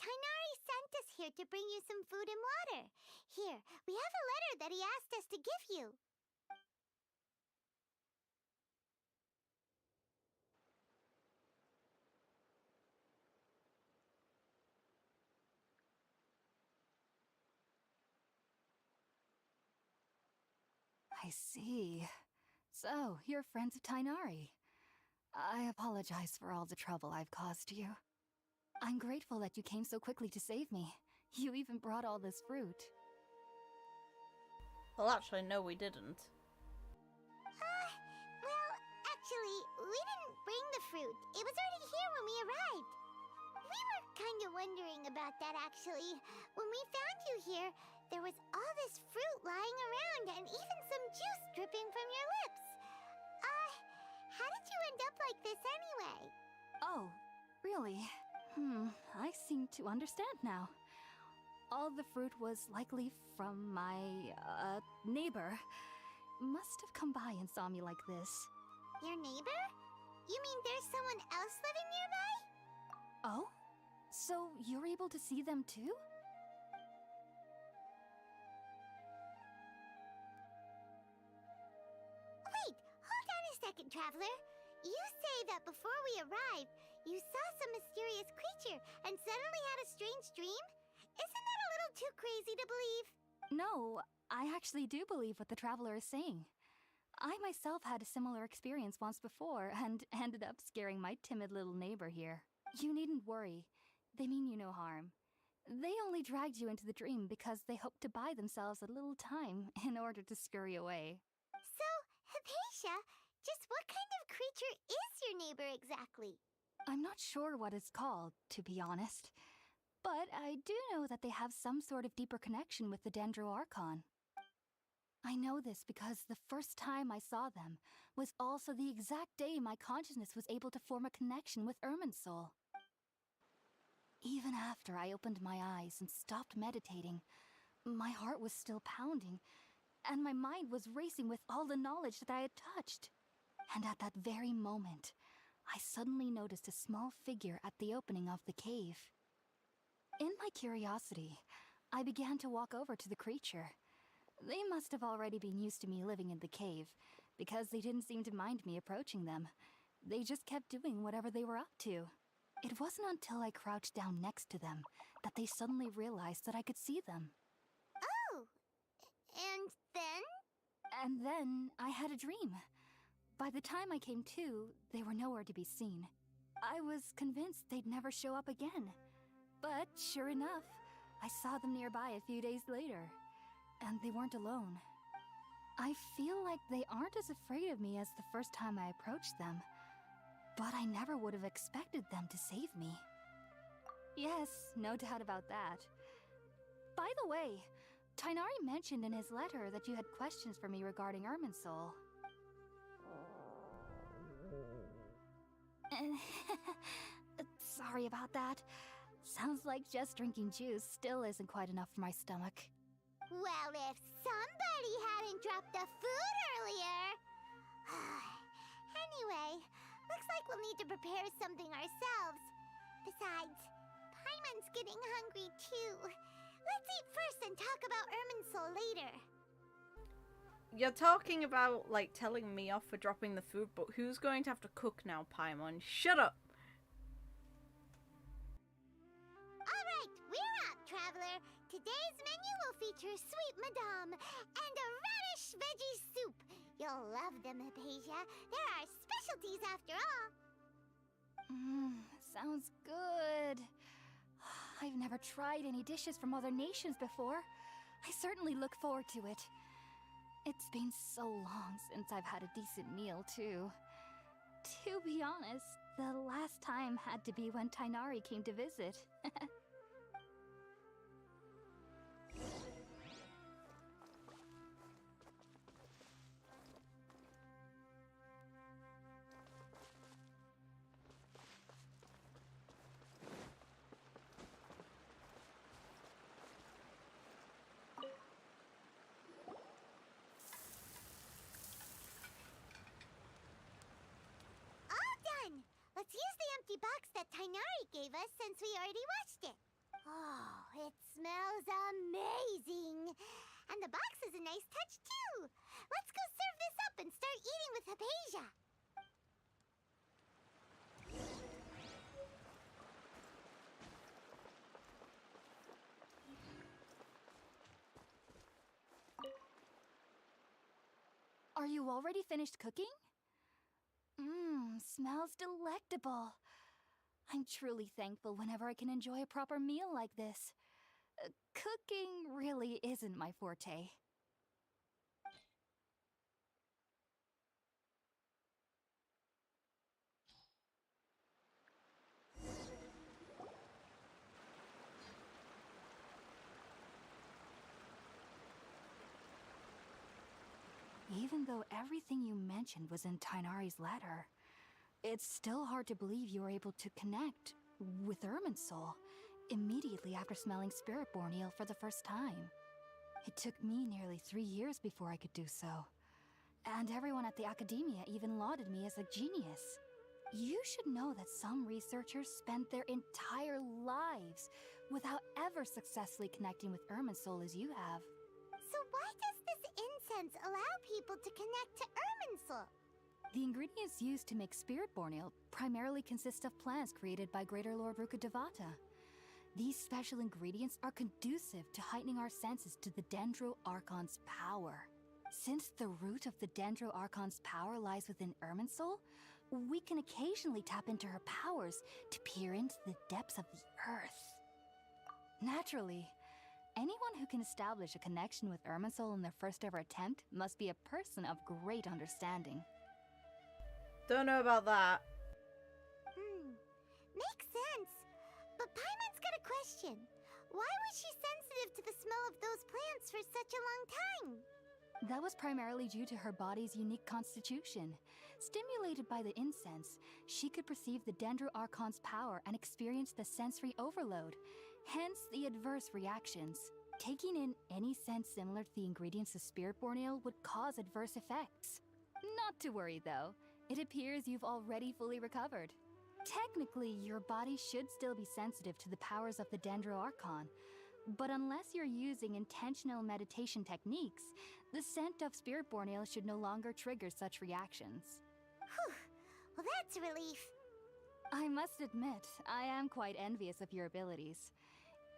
Tighnari sent us here to bring you some food and water. Here, we have a letter that he asked us to give you. I see. So, you're friends of Tighnari. I apologize for all the trouble I've caused you. I'm grateful that you came so quickly to save me. You even brought all this fruit. Well, actually, no, we didn't. Well, actually, we didn't bring the fruit. It was already here when we arrived. We were kind of wondering about that, actually. When we found you here, there was all this fruit lying around and even some juice dripping from your lips. How did you end up like this anyway? Oh, really? I seem to understand now. All the fruit was likely from my, neighbor. Must have come by and saw me like this. Your neighbor? You mean there's someone else living nearby? Oh? So you're able to see them too? Wait, hold on a second, Traveler. You say that before we arrived, you saw some mysterious creature and suddenly had a strange dream? Isn't that a little too crazy to believe? No, I actually do believe what the Traveler is saying. I myself had a similar experience once before and ended up scaring my timid little neighbor here. You needn't worry. They mean you no harm. They only dragged you into the dream because they hoped to buy themselves a little time in order to scurry away. So, Hypasia, just what kind of creature is your neighbor exactly? I'm not sure what it's called, to be honest. But I do know that they have some sort of deeper connection with the Dendro Archon. I know this because the first time I saw them was also the exact day my consciousness was able to form a connection with Irminsul. Even after I opened my eyes and stopped meditating, my heart was still pounding, and my mind was racing with all the knowledge that I had touched. And at that very moment, I suddenly noticed a small figure at the opening of the cave. In my curiosity, I began to walk over to the creature. They must have already been used to me living in the cave, because they didn't seem to mind me approaching them. They just kept doing whatever they were up to. It wasn't until I crouched down next to them that they suddenly realized that I could see them. Oh! And then? And then I had a dream. By the time I came to, they were nowhere to be seen. I was convinced they'd never show up again. But sure enough, I saw them nearby a few days later. And they weren't alone. I feel like they aren't as afraid of me as the first time I approached them. But I never would have expected them to save me. Yes, no doubt about that. By the way, Tighnari mentioned in his letter that you had questions for me regarding Irminsul. Sorry about that. Sounds like just drinking juice still isn't quite enough for my stomach. Well, if somebody hadn't dropped the food earlier. Anyway, looks like we'll need to prepare something ourselves. Besides, Paimon's getting hungry too. Let's eat first and talk about Irminsul later. You're talking about, like, telling me off for dropping the food, but who's going to have to cook now, Paimon? Shut up! Alright, we're up, traveler. Today's menu will feature sweet madame and a radish veggie soup. You'll love them, Hypasia. They're our specialties after all. Sounds good. I've never tried any dishes from other nations before. I certainly look forward to it. It's been so long since I've had a decent meal, too. To be honest, the last time had to be when Tighnari came to visit. Let's use the empty box that Tighnari gave us since we already washed it. Oh, it smells amazing. And the box is a nice touch too. Let's go serve this up and start eating with Hypasia. Are you already finished cooking? Smells delectable. I'm truly thankful whenever I can enjoy a proper meal like this. Cooking really isn't my forte. Even though everything you mentioned was in Tighnari's letter, it's still hard to believe you were able to connect with Irminsul immediately after smelling Spiritborn eel for the first time. It took me nearly 3 years before I could do so. And everyone at the Academia even lauded me as a genius. You should know that some researchers spent their entire lives without ever successfully connecting with Irminsul as you have. So why does this incense allow people to connect to Irminsul? The ingredients used to make Spiritborn ale primarily consist of plants created by Greater Lord Rukkhadevata. These special ingredients are conducive to heightening our senses to the Dendro Archon's power. Since the root of the Dendro Archon's power lies within Irminsul, we can occasionally tap into her powers to peer into the depths of the earth. Naturally, anyone who can establish a connection with Irminsul in their first ever attempt must be a person of great understanding. Don't know about that. Makes sense. But Paimon's got a question. Why was she sensitive to the smell of those plants for such a long time? That was primarily due to her body's unique constitution. Stimulated by the incense, she could perceive the Dendro Archon's power and experience the sensory overload, hence the adverse reactions. Taking in any scent similar to the ingredients of Spiritborn ale would cause adverse effects. Not to worry though, it appears you've already fully recovered. Technically, your body should still be sensitive to the powers of the Dendro Archon, but unless you're using intentional meditation techniques, the scent of Spiritborn ale should no longer trigger such reactions. Whew. Well, that's a relief. I must admit, I am quite envious of your abilities.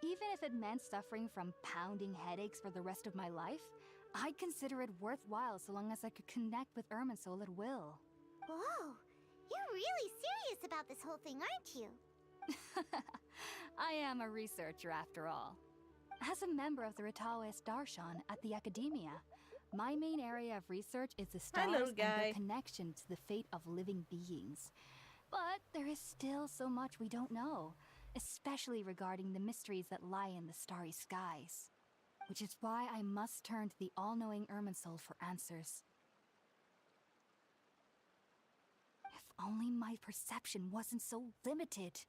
Even if it meant suffering from pounding headaches for the rest of my life, I'd consider it worthwhile so long as I could connect with Irminsul at will. Whoa, you're really serious about this whole thing, aren't you? I am a researcher after all. As a member of the Ritawe Starshan at the Academia, my main area of research is the stars and their connection to the fate of living beings. But there is still so much we don't know, especially regarding the mysteries that lie in the starry skies. Which is why I must turn to the all-knowing Irminsul for answers. If only my perception wasn't so limited.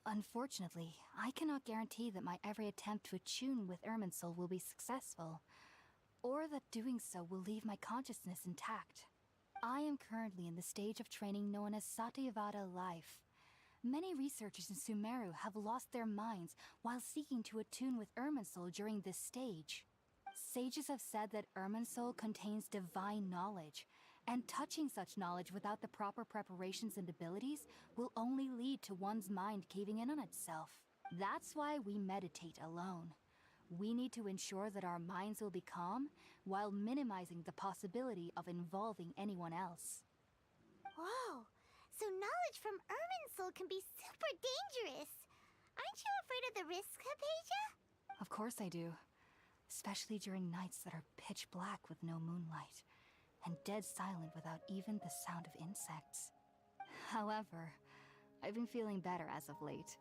Unfortunately, I cannot guarantee that my every attempt to attune with Irminsul will be successful, or that doing so will leave my consciousness intact. I am currently in the stage of training known as Satyavada life. Many researchers in Sumeru have lost their minds while seeking to attune with Irminsul during this stage. Sages have said that Irminsul contains divine knowledge, and touching such knowledge without the proper preparations and abilities will only lead to one's mind caving in on itself. That's why we meditate alone. We need to ensure that our minds will be calm while minimizing the possibility of involving anyone else. Whoa! So knowledge from Irminsul can be super dangerous. Aren't you afraid of the risks, Hypasia? Of course I do. Especially during nights that are pitch black with no moonlight, and dead silent without even the sound of insects. However, I've been feeling better as of late.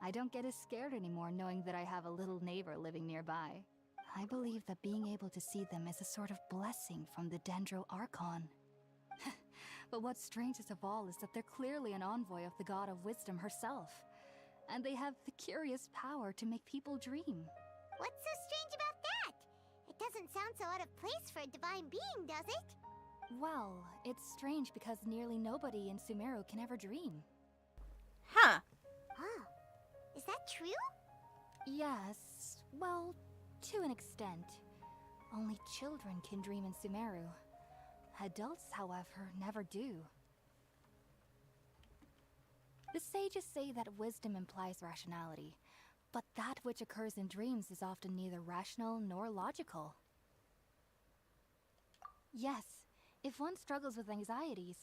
I don't get as scared anymore knowing that I have a little neighbor living nearby. I believe that being able to see them is a sort of blessing from the Dendro Archon. But what's strangest of all is that they're clearly an envoy of the god of wisdom herself, and they have the curious power to make people dream. What's so strange about that? It doesn't sound so out of place for a divine being, does it? Well, it's strange because nearly nobody in Sumeru can ever dream. Huh. Oh, is that true? Yes, well, to an extent. Only children can dream in Sumeru. Adults, however, never do. The sages say that wisdom implies rationality, but that which occurs in dreams is often neither rational nor logical. Yes, if one struggles with anxieties,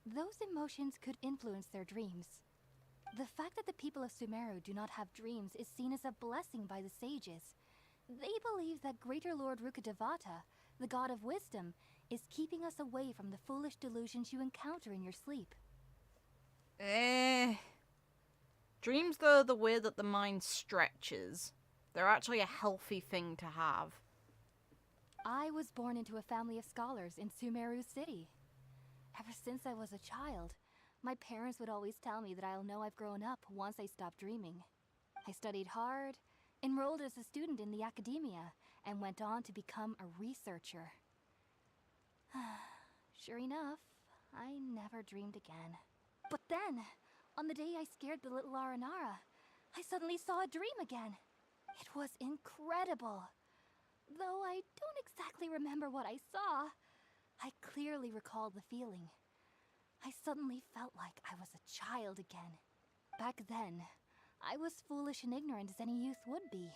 those emotions could influence their dreams. The fact that the people of Sumeru do not have dreams is seen as a blessing by the sages. They believe that Greater Lord Rukkhadevata, the god of wisdom, is keeping us away from the foolish delusions you encounter in your sleep. Dreams, though, the way that the mind stretches. They're actually a healthy thing to have. I was born into a family of scholars in Sumeru City. Ever since I was a child, my parents would always tell me that I'll know I've grown up once I stop dreaming. I studied hard, enrolled as a student in the academia, and went on to become a researcher. Sure enough, I never dreamed again. But then, on the day I scared the little Aranara, I suddenly saw a dream again. It was incredible. Though I don't exactly remember what I saw, I clearly recalled the feeling. I suddenly felt like I was a child again. Back then, I was foolish and ignorant as any youth would be,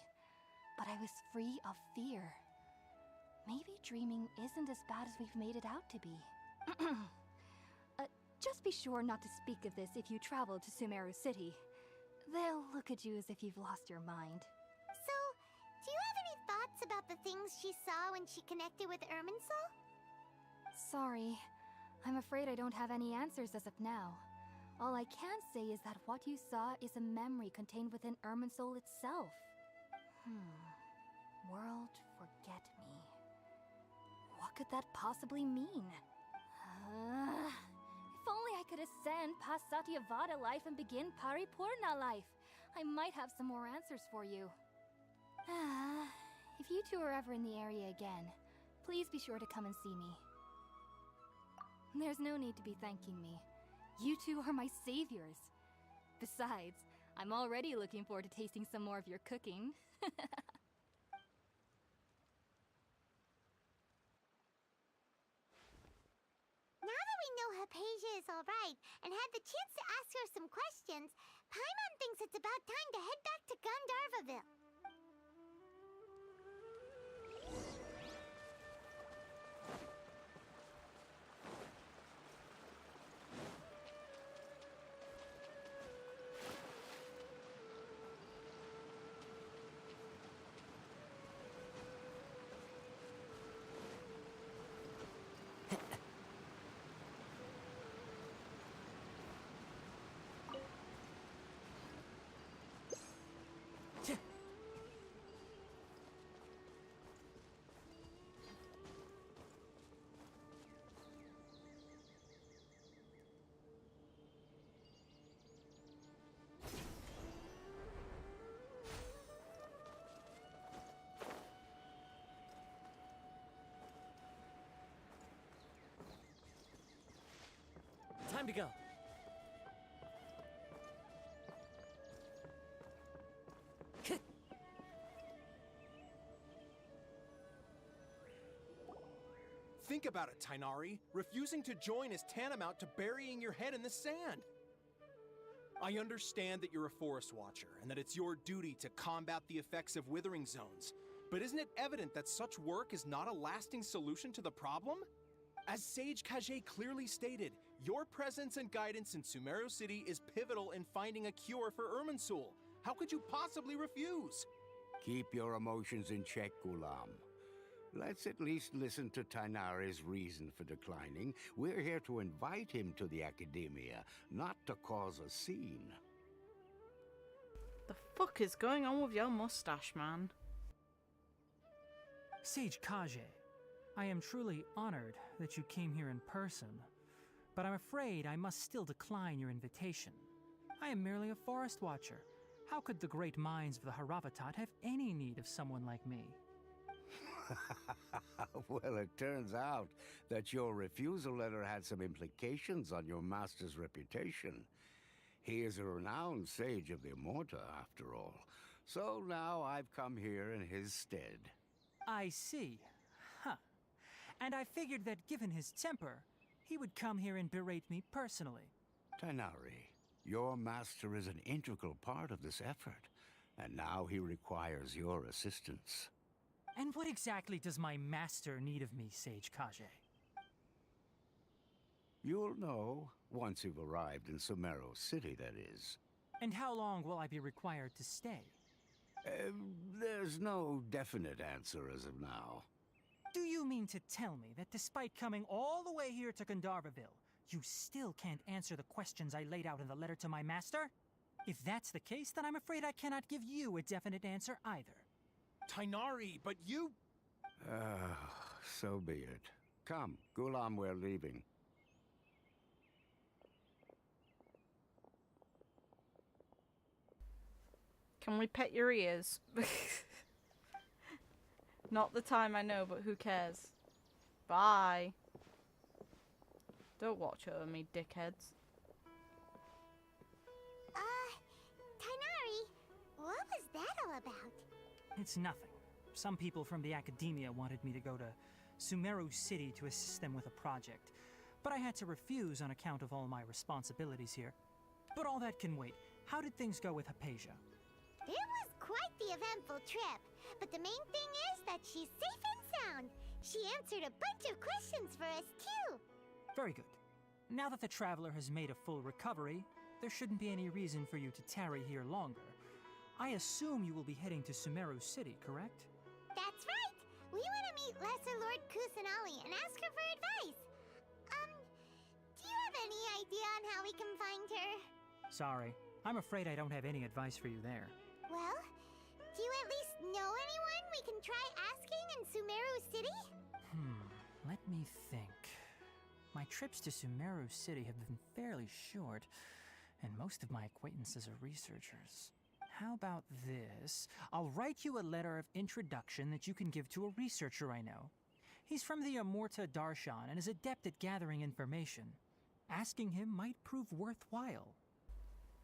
but I was free of fear. Maybe dreaming isn't as bad as we've made it out to be. Just be sure not to speak of this if you travel to Sumeru City. They'll look at you as if you've lost your mind. So, do you have any thoughts about the things she saw when she connected with Irminsul? Sorry. I'm afraid I don't have any answers as of now. All I can say is that what you saw is a memory contained within Irminsul itself. World forget me. What could that possibly mean? If only I could ascend past Satyavada life and begin Paripurna life. I might have some more answers for you. If you two are ever in the area again, please be sure to come and see me. There's no need to be thanking me. You two are my saviors. Besides, I'm already looking forward to tasting some more of your cooking. Now that we know Hypasia is alright and had the chance to ask her some questions, Paimon thinks it's about time to head back to Gandarvaville. Time to go. Think about it, Tighnari. Refusing to join is tantamount to burying your head in the sand. I understand that you're a forest watcher, and that it's your duty to combat the effects of withering zones. But isn't it evident that such work is not a lasting solution to the problem? As Sage Kage clearly stated, your presence and guidance in Sumeru City is pivotal in finding a cure for Irminsul. How could you possibly refuse? Keep your emotions in check, Ghulam. Let's at least listen to Tighnari's reason for declining. We're here to invite him to the Academia, not to cause a scene. The fuck is going on with your mustache, man? Sage Kage, I am truly honored that you came here in person, but I'm afraid I must still decline your invitation. I am merely a forest watcher. How could the great minds of the Haravatat have any need of someone like me? Well, it turns out that your refusal letter had some implications on your master's reputation. He is a renowned sage of the Immorta, after all. So now I've come here in his stead. I see. Huh. And I figured that given his temper, he would come here and berate me personally. Tighnari, your master is an integral part of this effort, and now he requires your assistance. And what exactly does my master need of me, Sage Kage? You'll know once you've arrived in Sumeru City, that is. And how long will I be required to stay? There's no definite answer as of now. Do you mean to tell me that despite coming all the way here to Gandarvaville, you still can't answer the questions I laid out in the letter to my master? If that's the case, then I'm afraid I cannot give you a definite answer either. Tighnari, but you... So be it. Come, Ghulam, we're leaving. Can we pet your ears? Not the time, I know, but who cares? Bye. Don't watch over me, dickheads. Tighnari, what was that all about? It's nothing. Some people from the Academia wanted me to go to Sumeru City to assist them with a project, but I had to refuse on account of all my responsibilities here. But all that can wait. How did things go with Hypasia? It was quite the eventful trip, but the main thing is that she's safe and sound. She answered a bunch of questions for us, too. Very good. Now that the traveler has made a full recovery, there shouldn't be any reason for you to tarry here longer. I assume you will be heading to Sumeru City, correct? That's right! We want to meet Lesser Lord Kusanali and ask her for advice. Do you have any idea on how we can find her? Sorry, I'm afraid I don't have any advice for you there. Well, do you at least know anyone we can try asking in Sumeru City? Let me think. My trips to Sumeru City have been fairly short, and most of my acquaintances are researchers. How about this? I'll write you a letter of introduction that you can give to a researcher I know. He's from the Immorta Darshan and is adept at gathering information. Asking him might prove worthwhile.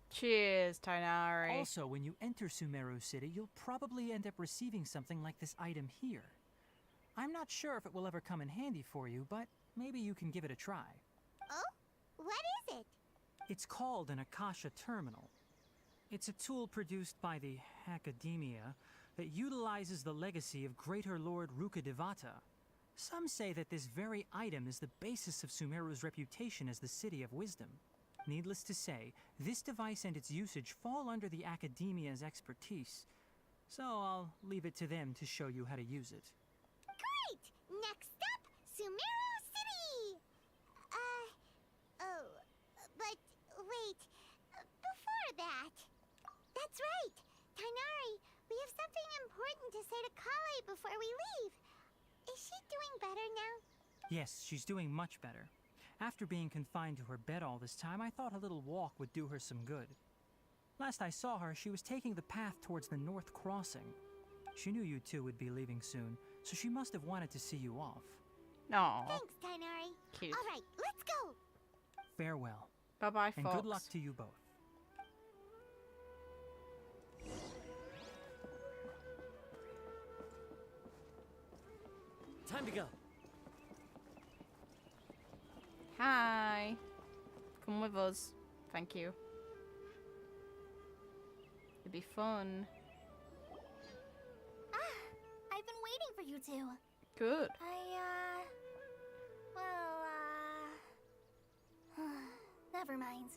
Cheers, Tighnari. Also, when you enter Sumeru City, you'll probably end up receiving something like this item here. I'm not sure if it will ever come in handy for you, but maybe you can give it a try. Oh? What is it? It's called an Akasha Terminal. It's a tool produced by the Academia that utilizes the legacy of Greater Lord Rukkhadevata. Some say that this very item is the basis of Sumeru's reputation as the City of Wisdom. Needless to say, this device and its usage fall under the Academia's expertise, so I'll leave it to them to show you how to use it. Great! Next up, Sumeru City! But wait, before that... That's right! Tighnari, we have something important to say to Collei before we leave. Is she doing better now? Yes, she's doing much better. After being confined to her bed all this time, I thought a little walk would do her some good. Last I saw her, she was taking the path towards the North Crossing. She knew you two would be leaving soon, so she must have wanted to see you off. No. Thanks, Tighnari. Cute. All right, let's go! Farewell. Bye-bye, And Fox. good luck to you both. Time to go. Hi. Come with us. Thank you. It'd be fun. I've been waiting for you two. Good. Never mind.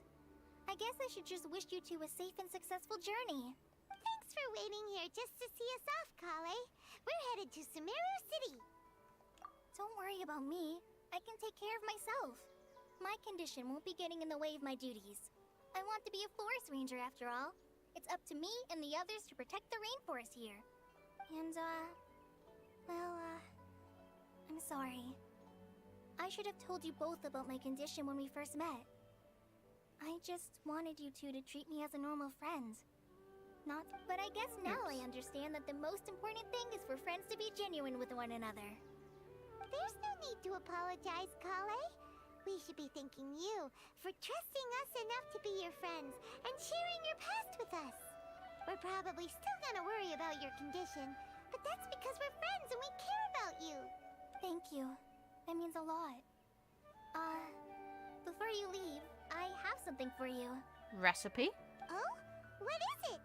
I guess I should just wish you two a safe and successful journey. Thanks for waiting here just to see us off, Collei. We're headed to Sumeru City. Don't worry about me. I can take care of myself. My condition won't be getting in the way of my duties. I want to be a forest ranger after all. It's up to me and the others to protect the rainforest here. And, I'm sorry. I should have told you both about my condition when we first met. I just wanted you two to treat me as a normal friend. But I guess now I understand that the most important thing is for friends to be genuine with one another. There's no need to apologize, Collei. We should be thanking you for trusting us enough to be your friends and sharing your past with us. We're probably still gonna worry about your condition, but that's because we're friends and we care about you. Thank you. That means a lot. Before you leave, I have something for you. Recipe? Oh? What is it?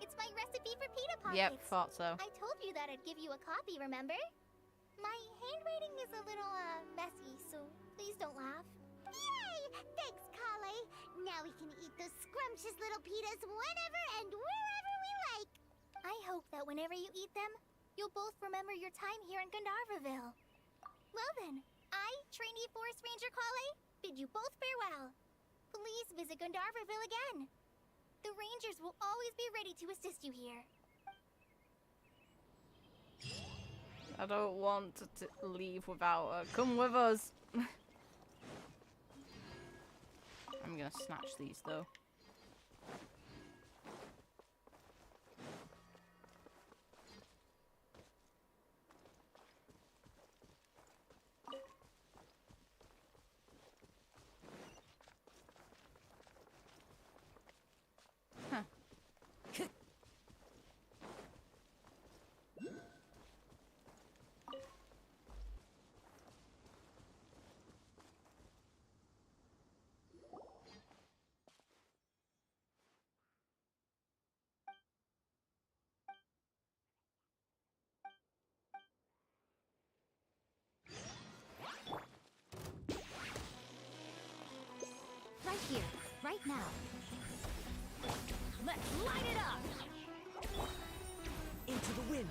It's my recipe for pita pockets. Yep, thought so. I told you that I'd give you a copy, remember? My handwriting is a little, messy, so please don't laugh. Yay! Thanks, Collei. Now we can eat those scrumptious little pitas whenever and wherever we like. I hope that whenever you eat them, you'll both remember your time here in Gandarvaville. Well then, I, trainee Forest Ranger Collei, bid you both farewell. Please visit Gandarvaville again. The Rangers will always be ready to assist you here. I don't want to leave without her. Come with us. I'm gonna snatch these though. Right here, right now. Let's light it up! Into the wind.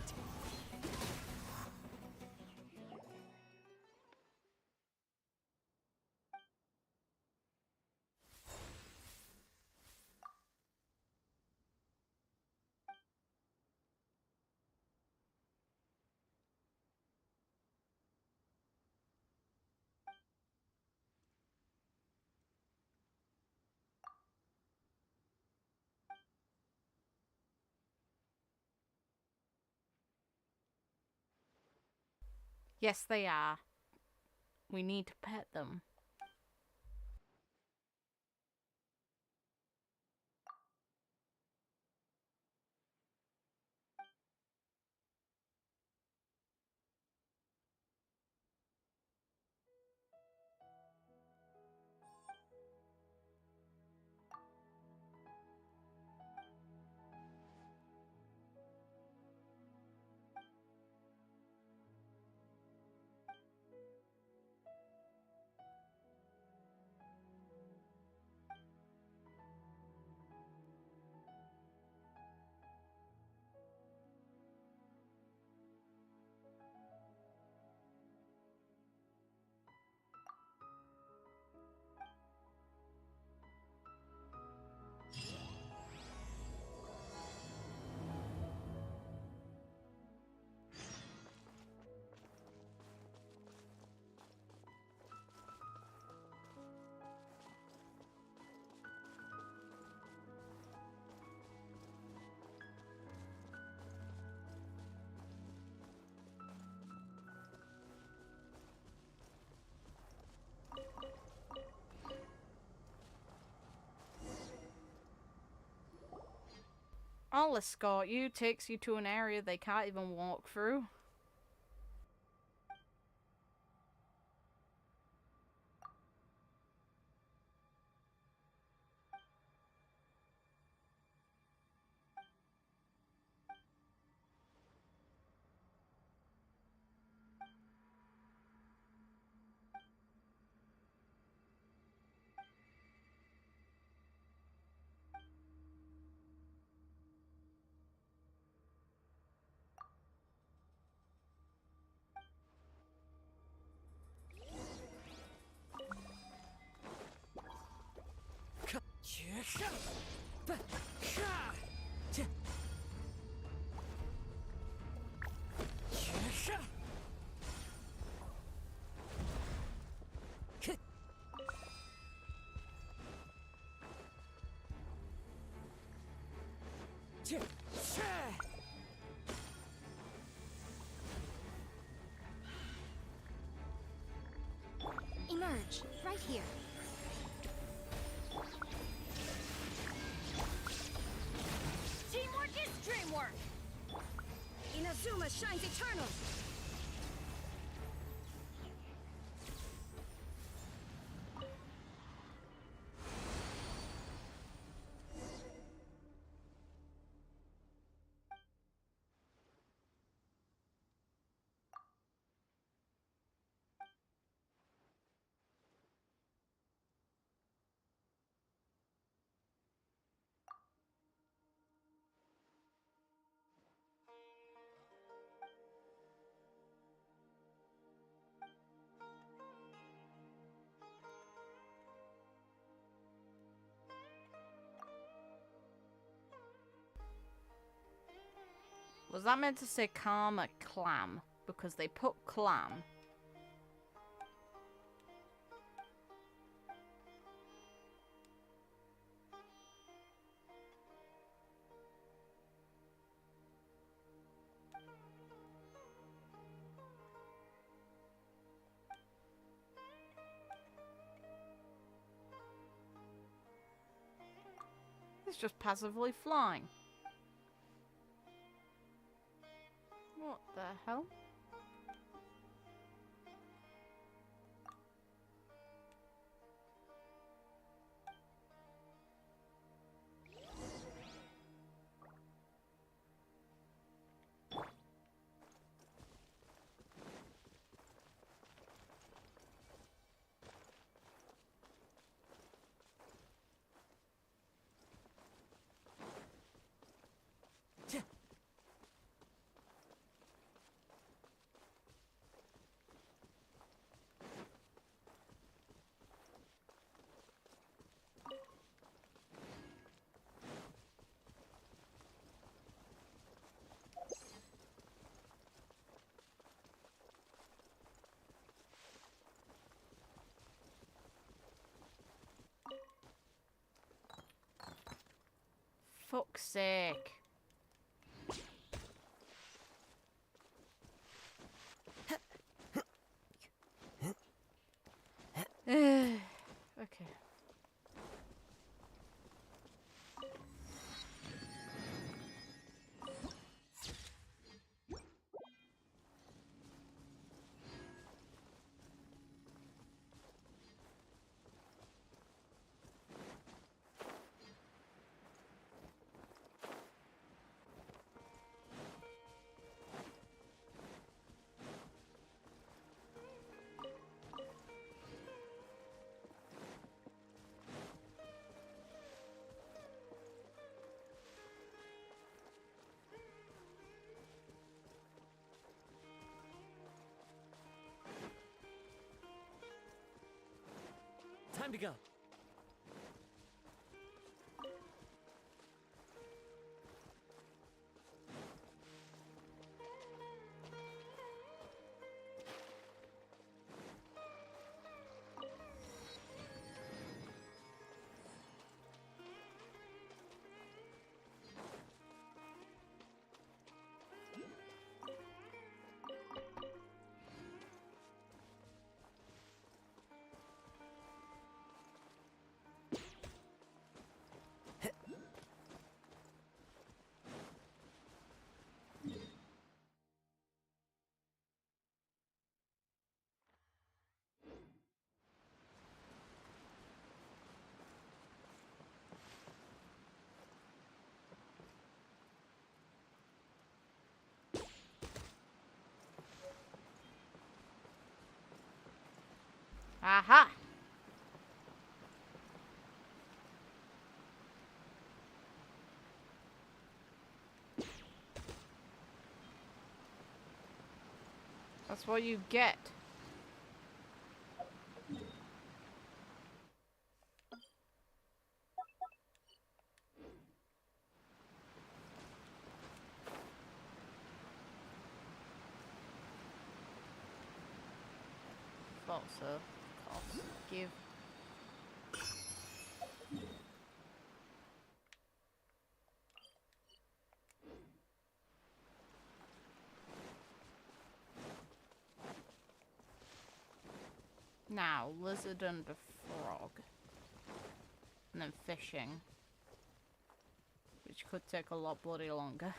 Yes, they are. We need to pet them. I'll escort you, takes you to an area they can't even walk through. Emerge, right here. Teamwork is dreamwork! Inazuma shines eternal! Was that meant to say karma clam? Because they put clam. It's just passively flying. What the hell? Fuck's sake. Okay. Time to go. That's what you get. Thought so. Cost. Give. Now, lizard and a frog. And then fishing. Which could take a lot bloody longer.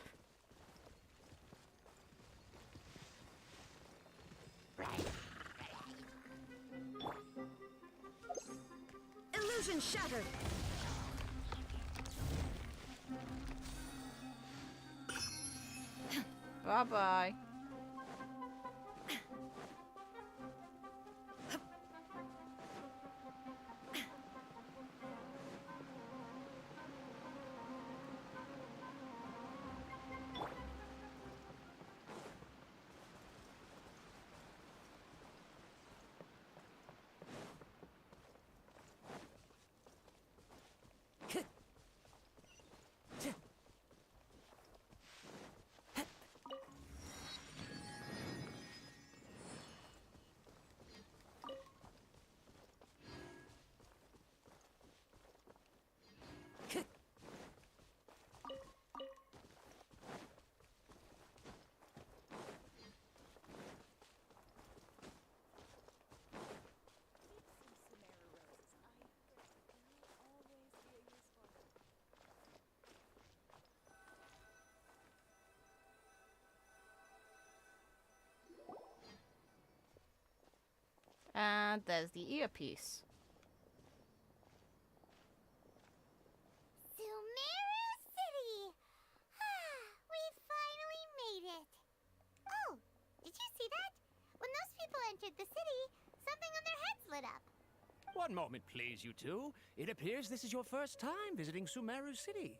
Illusion shattered! Bye-bye. And there's the earpiece. Sumeru City! We finally made it! Oh, did you see that? When those people entered the city, something on their heads lit up. One moment, please, you two. It appears this is your first time visiting Sumeru City.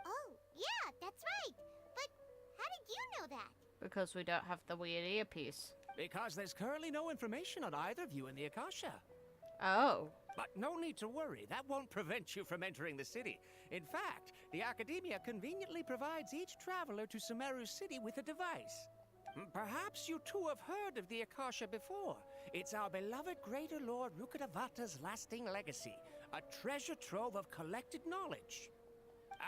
Oh, yeah, that's right. But how did you know that? Because we don't have the weird earpiece. Because there's currently no information on either of you in the Akasha. Oh. But no need to worry, that won't prevent you from entering the city. In fact, the Academia conveniently provides each traveler to Sumeru City with a device. Perhaps you two have heard of the Akasha before. It's our beloved Greater Lord Rukkhadevata's lasting legacy, a treasure trove of collected knowledge.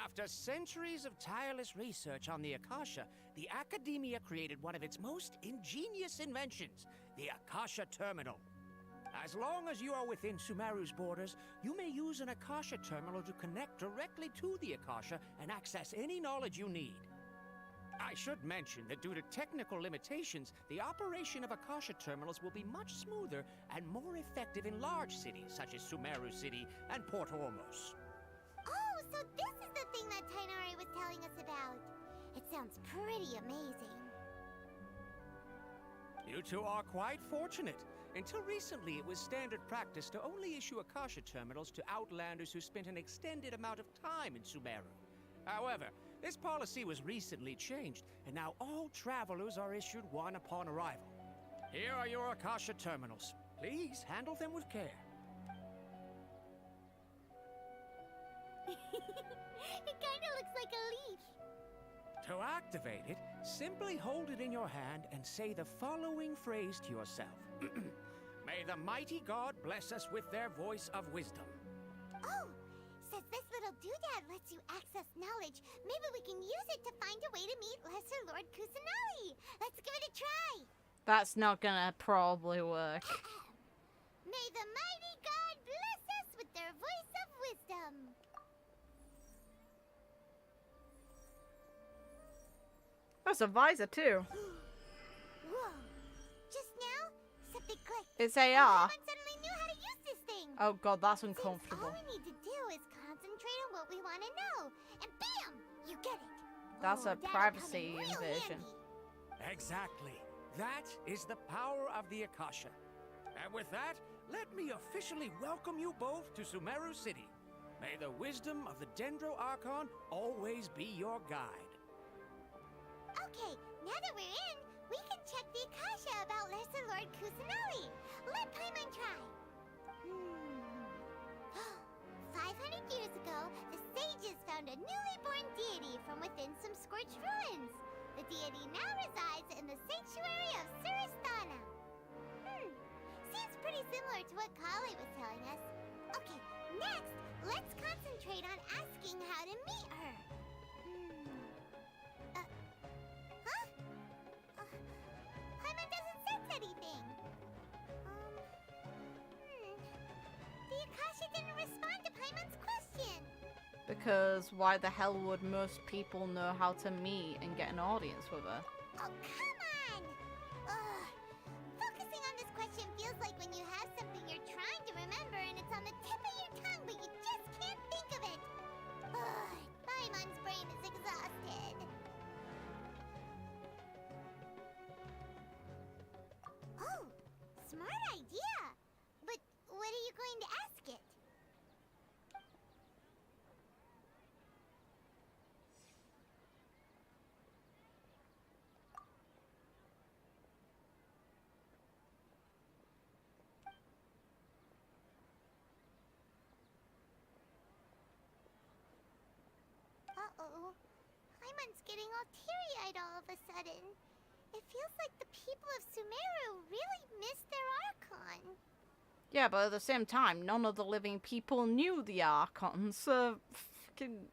After centuries of tireless research on the Akasha, the Academia created one of its most ingenious inventions, the Akasha Terminal. As long as you are within Sumeru's borders, you may use an Akasha Terminal to connect directly to the Akasha and access any knowledge you need. I should mention that due to technical limitations, the operation of Akasha Terminals will be much smoother and more effective in large cities such as Sumeru City and Port Ormos. Oh, so this is the thing that Tainari was telling us about. It sounds pretty amazing. You two are quite fortunate. Until recently, it was standard practice to only issue Akasha Terminals to outlanders who spent an extended amount of time in Sumeru. However, this policy was recently changed, and now all travelers are issued one upon arrival. Here are your Akasha Terminals. Please handle them with care. It kinda looks like a leaf. To activate it, simply hold it in your hand and say the following phrase to yourself. May the mighty God bless us with their voice of wisdom. Oh, since this little doodad lets you access knowledge, maybe we can use it to find a way to meet Lesser Lord Kusanali. Let's give it a try. That's not gonna probably work. May the mighty God bless us with their voice of wisdom. That's a visor too. Whoa. Just now, something clicked. It's And AR. Paimon suddenly knew how to use this thing. Oh god, that's Seems uncomfortable. all we need to do is concentrate on what we want to know. And bam! You get it. That's a That'll come privacy in real invasion. handy. Exactly. That is the power of the Akasha. And with that, let me officially welcome you both to Sumeru City. May the wisdom of the Dendro Archon always be your guide. Okay, now that we're in, we can check the Akasha about Lesser Lord Kusanali. Let Paimon try. 500 years ago, the sages found a newly born deity from within some scorched ruins. The deity now resides in the sanctuary of Suristana. Seems pretty similar to what Collei was telling us. Okay, next, let's concentrate on asking how to meet her. Paimon doesn't sense anything. The Akasha didn't respond to Paimon's question. Because why the hell would most people know how to meet and get an audience with her? Oh, come on! Ugh. Focusing on this question feels like when you have something you're trying to remember and it's on the tip of your tongue, but you just can't think of it. Ugh. Paimon's brain is exhausted. Oh, smart idea! But what are you going to ask it? Uh-oh. Paimon's getting all teary-eyed all of a sudden. It feels like the people of Sumeru really missed their Archon. Yeah, but at the same time, none of the living people knew the Archon, so fucking...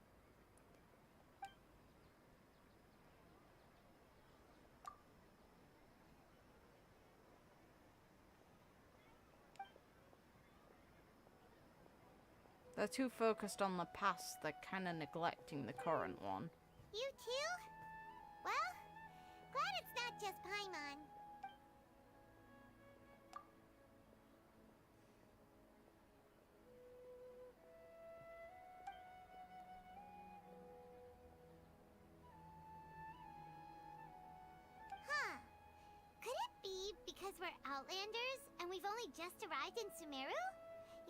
They're too focused on the past, they're kind of neglecting the current one. You too? Well, glad it's not just Paimon. Huh. Could it be because we're Outlanders and we've only just arrived in Sumeru?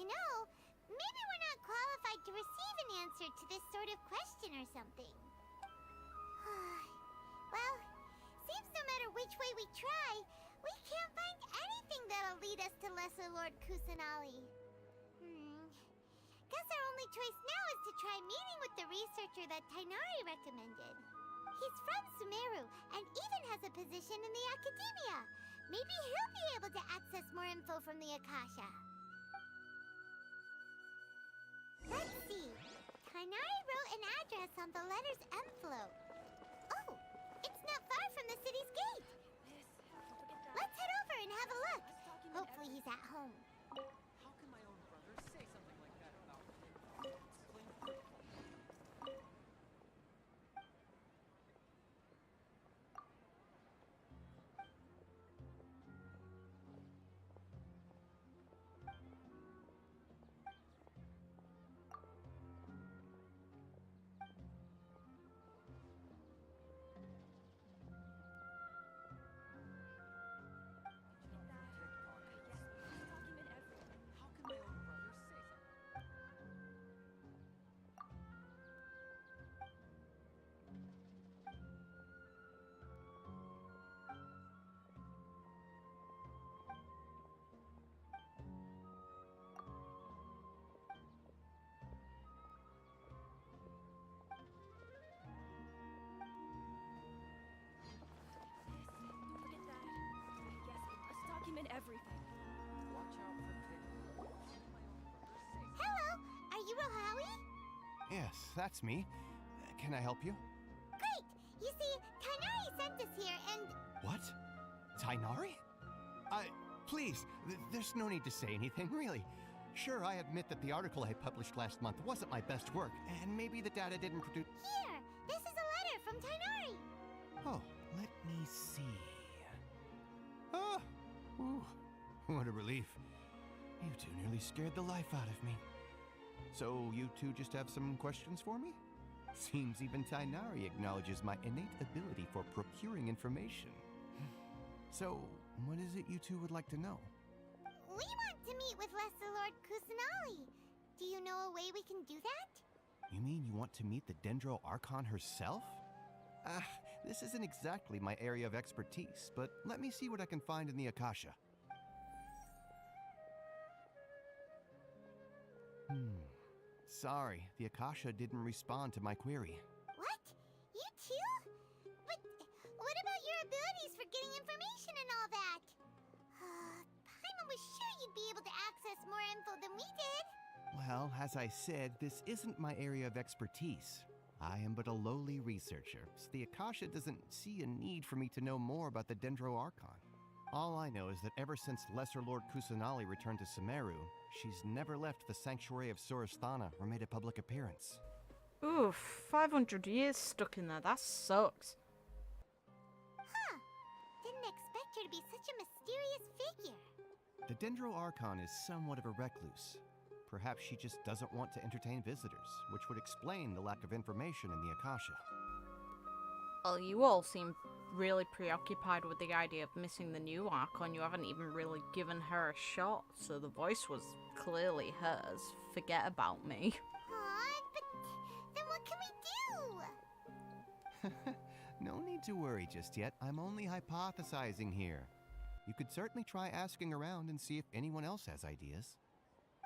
You know, maybe we're not qualified to receive an answer to this sort of question or something. Well, seems no matter which way we try, we can't find anything that'll lead us to Lesser Lord Kusanali. Guess our only choice now is to try meeting with the researcher that Tighnari recommended. He's from Sumeru and even has a position in the Academia. Maybe he'll be able to access more info from the Akasha. Let's see. Tighnari wrote an address on the letter's envelope. Oh, it's not far from the city's gate. Let's head over and have a look. Hopefully he's at home. How can my own brother say something like that about me? Everything. Watch out for pig. Hello, are you Rohawi? Yes, that's me. Can I help you? Great! You see, Tighnari sent us here and... What? Tighnari? Please, there's no need to say anything, really. Sure, I admit that the article I published last month wasn't my best work, and maybe the data didn't produce... Here! This is a letter from Tighnari! Oh, let me see. Oh! Ooh, what a relief. You two nearly scared the life out of me. So you two just have some questions for me? Seems even Tighnari acknowledges my innate ability for procuring information. So, what is it you two would like to know? We want to meet with Lesser Lord Kusanali. Do you know a way we can do that? You mean you want to meet the Dendro Archon herself? This isn't exactly my area of expertise, but let me see what I can find in the Akasha. Sorry, the Akasha didn't respond to my query. What? You too? But what about your abilities for getting information and all that? Paimon was sure you'd be able to access more info than we did. Well, as I said, this isn't my area of expertise. I am but a lowly researcher, so the Akasha doesn't see a need for me to know more about the Dendro Archon. All I know is that ever since Lesser Lord Kusanali returned to Sumeru, she's never left the Sanctuary of Surasthana or made a public appearance. Oof, 500 years stuck in there, that sucks. Huh. Didn't expect her to be such a mysterious figure. The Dendro Archon is somewhat of a recluse. Perhaps she just doesn't want to entertain visitors, which would explain the lack of information in the Akasha. Well, you all seem really preoccupied with the idea of missing the new Archon. You haven't even really given her a shot, so the voice was clearly hers. Forget about me. Aw, but then what can we do? No need to worry just yet. I'm only hypothesizing here. You could certainly try asking around and see if anyone else has ideas.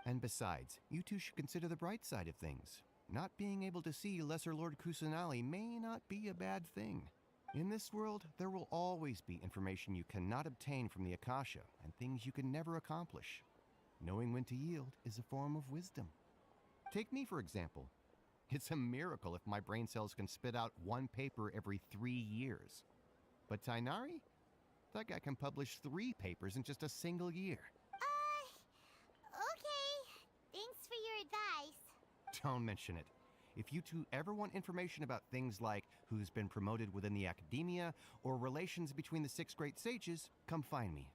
And besides, you two should consider the bright side of things. Not being able to see Lesser Lord Kusanali may not be a bad thing. In this world, there will always be information you cannot obtain from the Akasha, and things you can never accomplish. Knowing when to yield is a form of wisdom. Take me, for example. It's a miracle if my brain cells can spit out one paper every 3 years. But Tighnari? That guy can publish 3 papers in just a single year. Okay. Thanks for your advice. Don't mention it. If you two ever want information about things like who's been promoted within the academia or relations between the 6 great sages, come find me.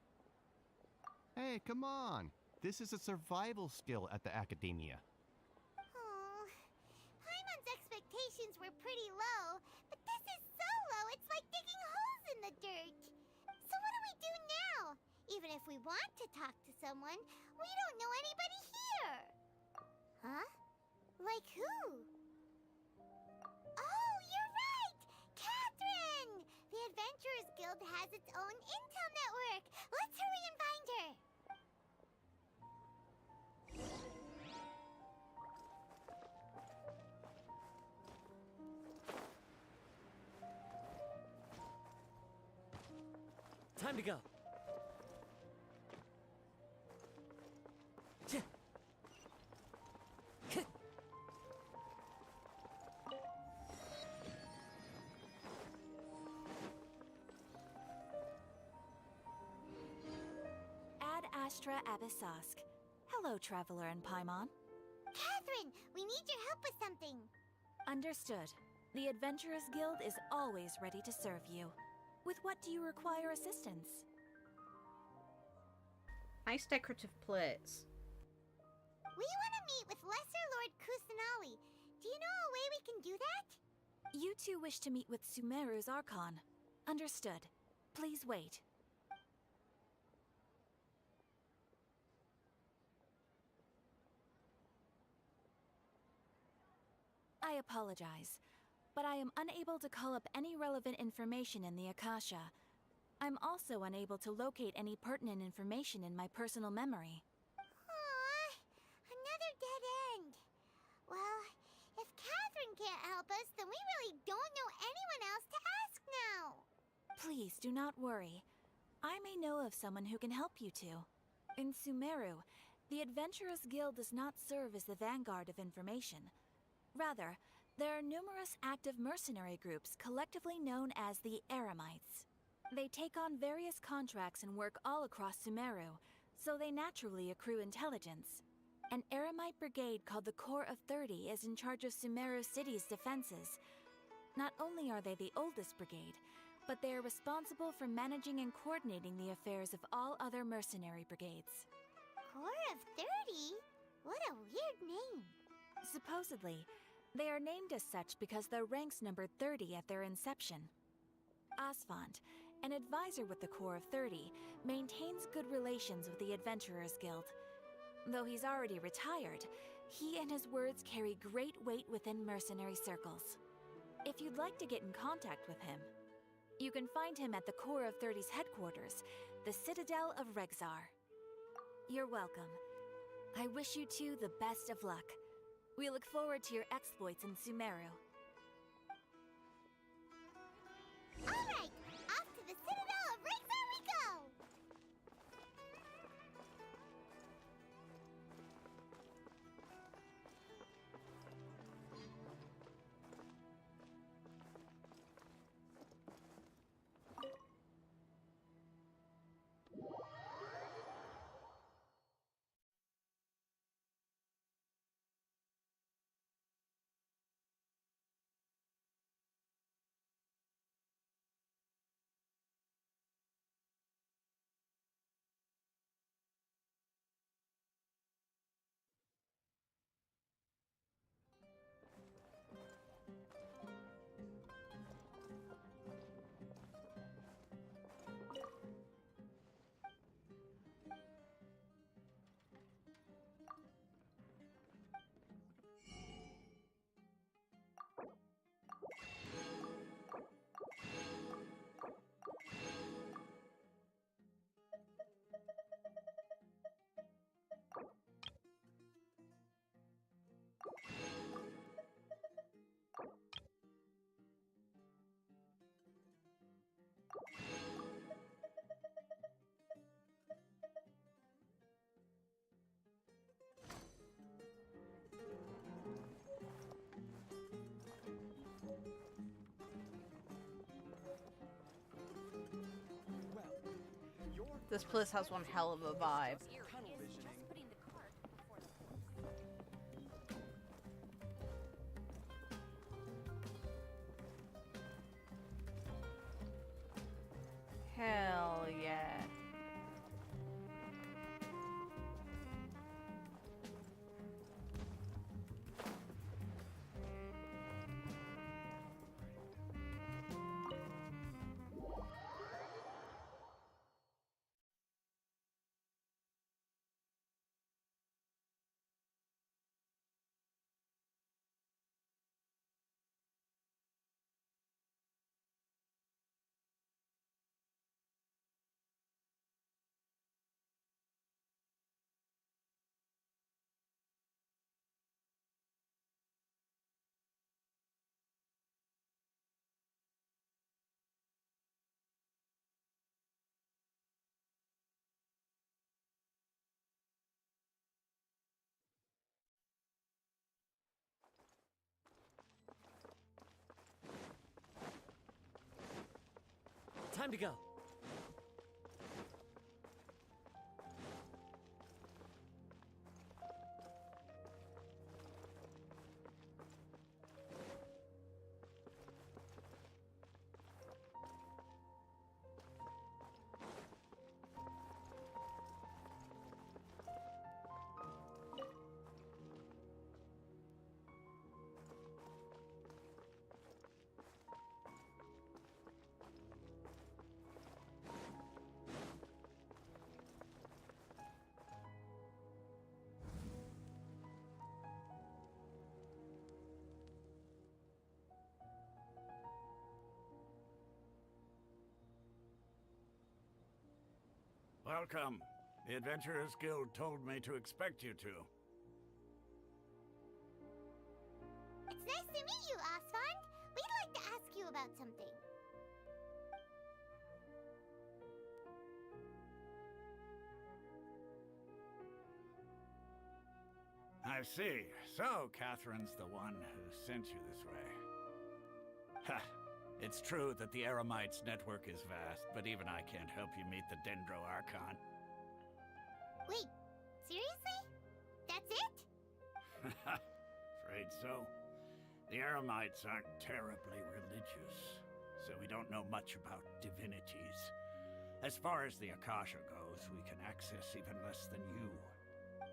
Hey, come on. This is a survival skill at the academia. Oh, Paimon's expectations were pretty low, but this is so low it's like digging holes in the dirt. So what do we do now? Even if we want to talk to someone, we don't know anybody here. Huh? Like who? Oh, you're right! Catherine! The Adventurers Guild has its own intel network. Let's hurry and find her. Time to go. Ad Astra Abyssosk. Hello, Traveler and Paimon. Catherine, we need your help with something. Understood. The Adventurers Guild is always ready to serve you. With what do you require assistance? Nice decorative plates. We want to meet with Lesser Lord Kusanali. Do you know a way we can do that? You two wish to meet with Sumeru's Archon. Understood. Please wait. I apologize, but I am unable to call up any relevant information in the Akasha. I'm also unable to locate any pertinent information in my personal memory. Aww, another dead end. Well, if Catherine can't help us, then we really don't know anyone else to ask now. Please do not worry. I may know of someone who can help you two. In Sumeru, the Adventurers Guild does not serve as the vanguard of information. Rather, there are numerous active mercenary groups collectively known as the Eremites. They take on various contracts and work all across Sumeru, so they naturally accrue intelligence. An Eremite brigade called the Corps of 30 is in charge of Sumeru City's defenses. Not only are they the oldest brigade, but they are responsible for managing and coordinating the affairs of all other mercenary brigades. Corps of 30? What a weird name. Supposedly, they are named as such because their ranks numbered 30 at their inception. Asphont, an advisor with the Corps of 30, maintains good relations with the Adventurers Guild. Though he's already retired, he and his words carry great weight within mercenary circles. If you'd like to get in contact with him, You can find him at the core of 30's headquarters, the Citadel of Rexar. You're welcome. I wish you two the best of luck. We look forward to your exploits in Sumeru. Alright, off to the Citadel of Rexar we go! This place has one hell of a vibe. Hell yeah. Time to go. Welcome. The Adventurers Guild told me to expect you to. It's nice to meet you, Osvand. We'd like to ask you about something. I see. So, Catherine's the one who sent you this way. Ha! It's true that the Eremites network is vast, but even I can't help you meet the Dendro Archon. Wait, seriously? That's it? Afraid so. The Eremites aren't terribly religious, so we don't know much about divinities. As far as the Akasha goes, we can access even less than you.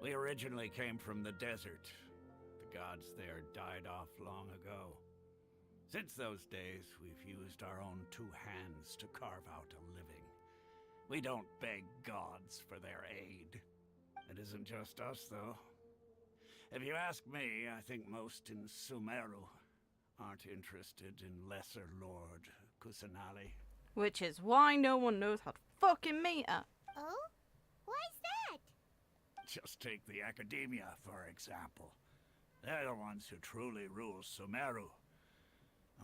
We originally came from the desert. The gods there died off long ago. Since those days, we've used our own two hands to carve out a living. We don't beg gods for their aid. It isn't just us, though. If you ask me, I think most in Sumeru aren't interested in Lesser Lord Kusanali. Which is why no one knows how to fucking meet her. Oh? Why's that? Just take the Academia, for example. They're the ones who truly rule Sumeru.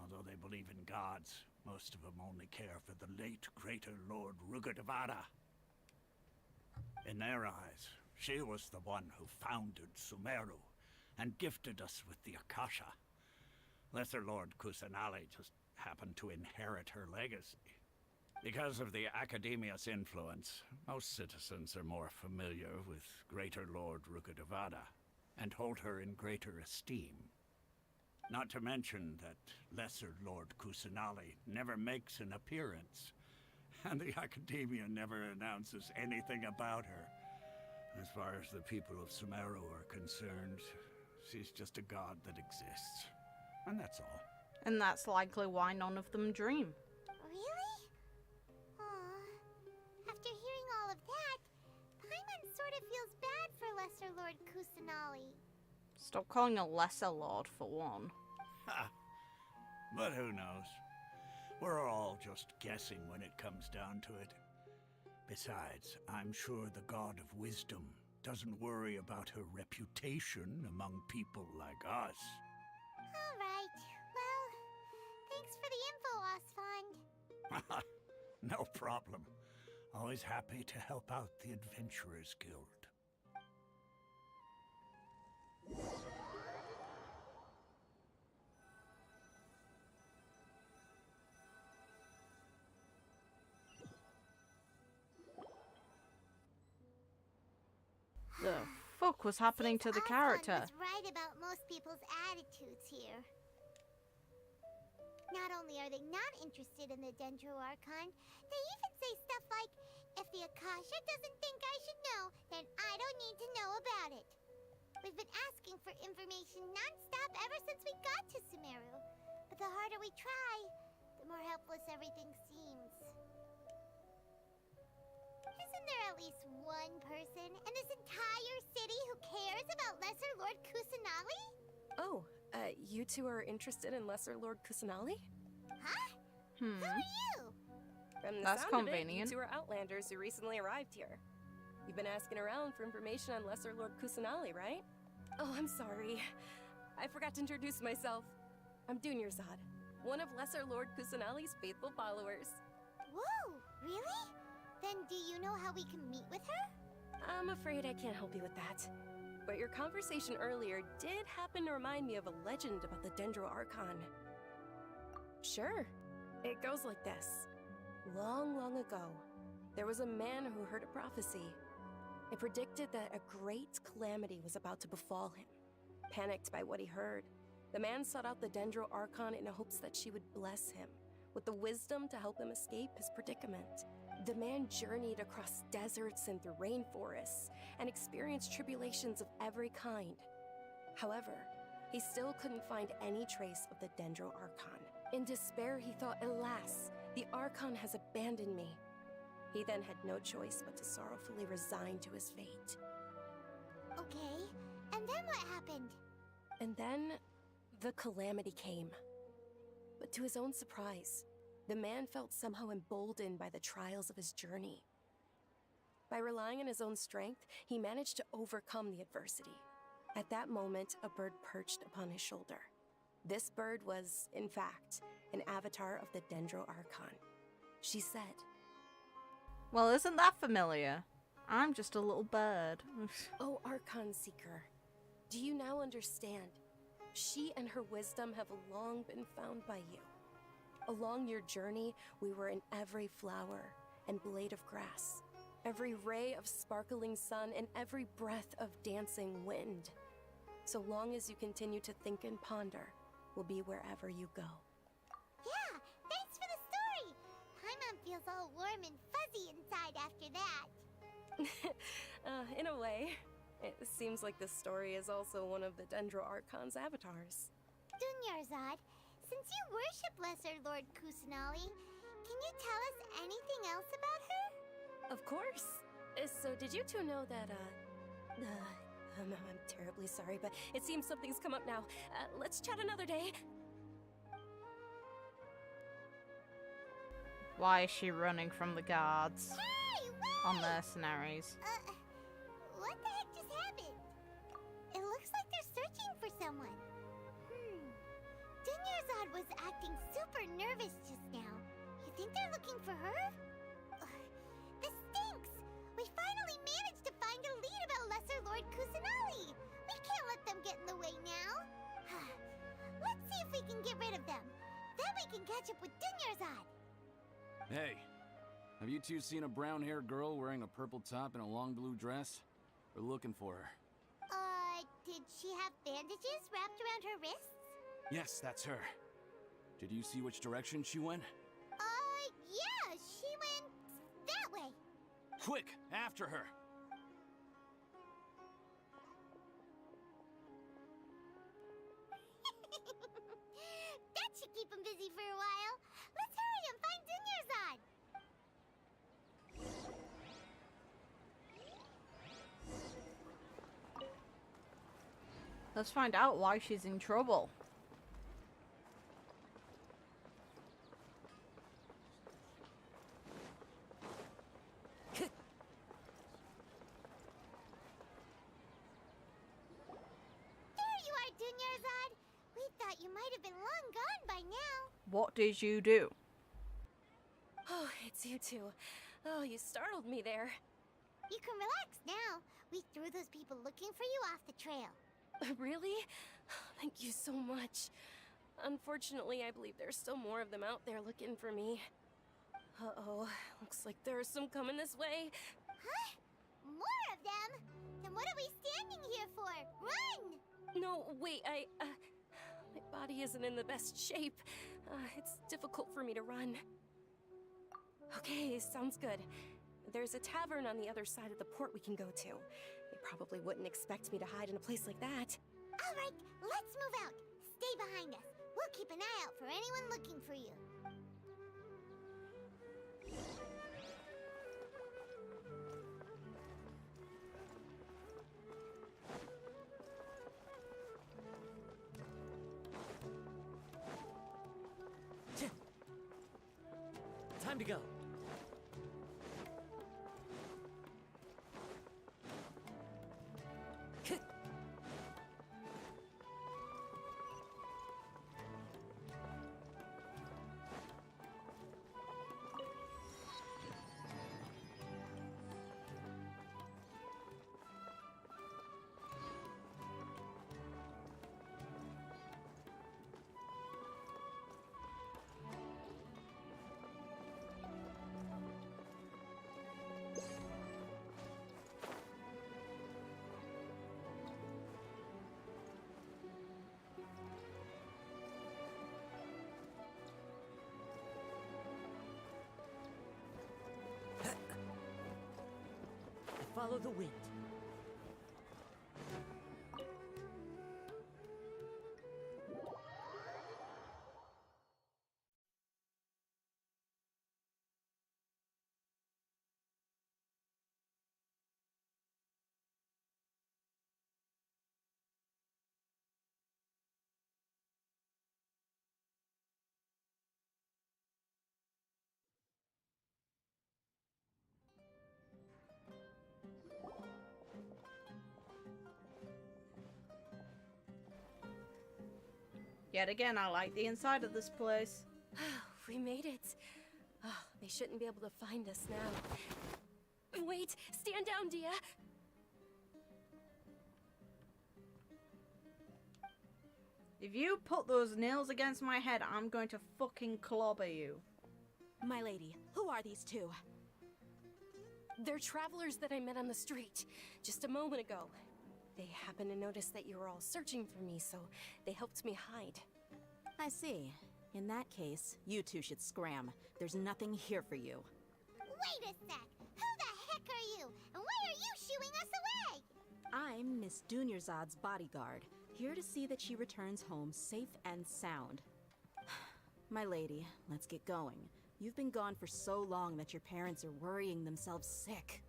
Although they believe in gods, most of them only care for the late greater Lord Rugadavada. In their eyes, she was the one who founded Sumeru and gifted us with the Akasha. Lesser Lord Kusanali just happened to inherit her legacy. Because of the Academia's influence, most citizens are more familiar with Greater Lord Rugadavada and hold her in greater esteem. Not to mention that Lesser Lord Kusanali never makes an appearance, and the Academia never announces anything about her. As far as the people of Sumeru are concerned, she's just a god that exists. And that's all. And that's likely why none of them dream. Really? Aw. After hearing all of that, Paimon sort of feels bad for Lesser Lord Kusanali. Stop calling a lesser lord, for one. Ha! But who knows? We're all just guessing when it comes down to it. Besides, I'm sure the God of Wisdom doesn't worry about her reputation among people like us. Alright. Well, thanks for the info, Osfond. No problem. Always happy to help out the Adventurers Guild. The fuck was happening to the character? Was right about most people's attitudes here. Not only are they not interested in the Dendro Archon, they even say stuff like, if the Akasha doesn't think I should know, then I don't need to know about it. We've been asking for information non-stop ever since we got to Sumeru. But the harder we try, the more helpless everything seems. Isn't there at least one person in this entire city who cares about Lesser Lord Kusanali? Oh, you two are interested in Lesser Lord Kusanali? Huh? Who are you? From the That's sound of it, convenient. you two are Outlanders who recently arrived here. You've been asking around for information on Lesser Lord Kusanali, right? Oh, I'm sorry. I forgot to introduce myself. I'm Dunyarzad, one of Lesser Lord Kusanali's faithful followers. Whoa, really? Then do you know how we can meet with her? I'm afraid I can't help you with that. But your conversation earlier did happen to remind me of a legend about the Dendro Archon. Sure. It goes like this. Long, long ago, there was a man who heard a prophecy. It predicted that a great calamity was about to befall him. Panicked by what he heard, the man sought out the Dendro Archon in hopes that she would bless him with the wisdom to help him escape his predicament. The man journeyed across deserts and through rainforests and experienced tribulations of every kind. However, he still couldn't find any trace of the Dendro Archon. In despair, he thought, alas, the Archon has abandoned me. He then had no choice but to sorrowfully resign to his fate. Okay, and then what happened? And then, the calamity came. But to his own surprise, the man felt somehow emboldened by the trials of his journey. By relying on his own strength, he managed to overcome the adversity. At that moment, a bird perched upon his shoulder. This bird was, in fact, an avatar of the Dendro Archon. She said, Well, isn't that familiar? I'm just a little bird. "Oh, Archon Seeker, do you now understand? She and her wisdom have long been found by you. Along your journey, we were in every flower and blade of grass, every ray of sparkling sun, and every breath of dancing wind. So long as you continue to think and ponder, we'll be wherever you go." Yeah, thanks for the story! Paimon feels all warm and fuzzy inside after that. In a way, it seems like this story is also one of the Dendro Archon's avatars. Dunyarzad, since you worship Lesser Lord Kusanali, can you tell us anything else about her? Of course. So did you two know that, I'm terribly sorry, but it seems something's come up now. Let's chat another day. Why is she running from the guards? Hey, On wait! mercenaries. What the heck just happened? It looks like they're searching for someone. Dunyarzad was acting super nervous just now. You think they're looking for her? Ugh, this stinks! We finally managed to find a lead about Lesser Lord Kusanali! We can't let them get in the way now! Let's see if we can get rid of them. Then we can catch up with Dunyarzad! Hey, have you two seen a brown-haired girl wearing a purple top and a long blue dress? We're looking for her. Did she have bandages wrapped around her wrists? Yes, that's her. Did you see which direction she went? Yeah, she went that way. Quick, after her! That should keep him busy for a while. Let's hurry and find Dunyarzad. Let's find out why she's in trouble. There you are, Dunyarzad. We thought you might have been long gone by now. What did you do? Oh, it's you two. Oh, you startled me there. You can relax now. We threw those people looking for you off the trail. Really? Thank you so much. Unfortunately, I believe there's still more of them out there looking for me. Uh-oh, looks like there's some coming this way. Huh? More of them? Then what are we standing here for? Run! No, wait, my body isn't in the best shape. It's difficult for me to run. Okay, sounds good. There's a tavern on the other side of the port we can go to. They probably wouldn't expect me to hide in a place like that. All right, let's move out. Stay behind us. We'll keep an eye out for anyone looking for you. Time to go. Follow the wind. Yet again, I like the inside of this place. We made it. Oh, they shouldn't be able to find us now. Wait, stand down, Dia. If you put those nails against my head, I'm going to fucking clobber you. My lady, who are these two? They're travelers that I met on the street just a moment ago. They happened to notice that you were all searching for me, so they helped me hide. I see. In that case, you two should scram. There's nothing here for you. Wait a sec! Who the heck are you? And why are you shooing us away? I'm Miss Dunyarzad's bodyguard, here to see that she returns home safe and sound. My lady, let's get going. You've been gone for so long that your parents are worrying themselves sick.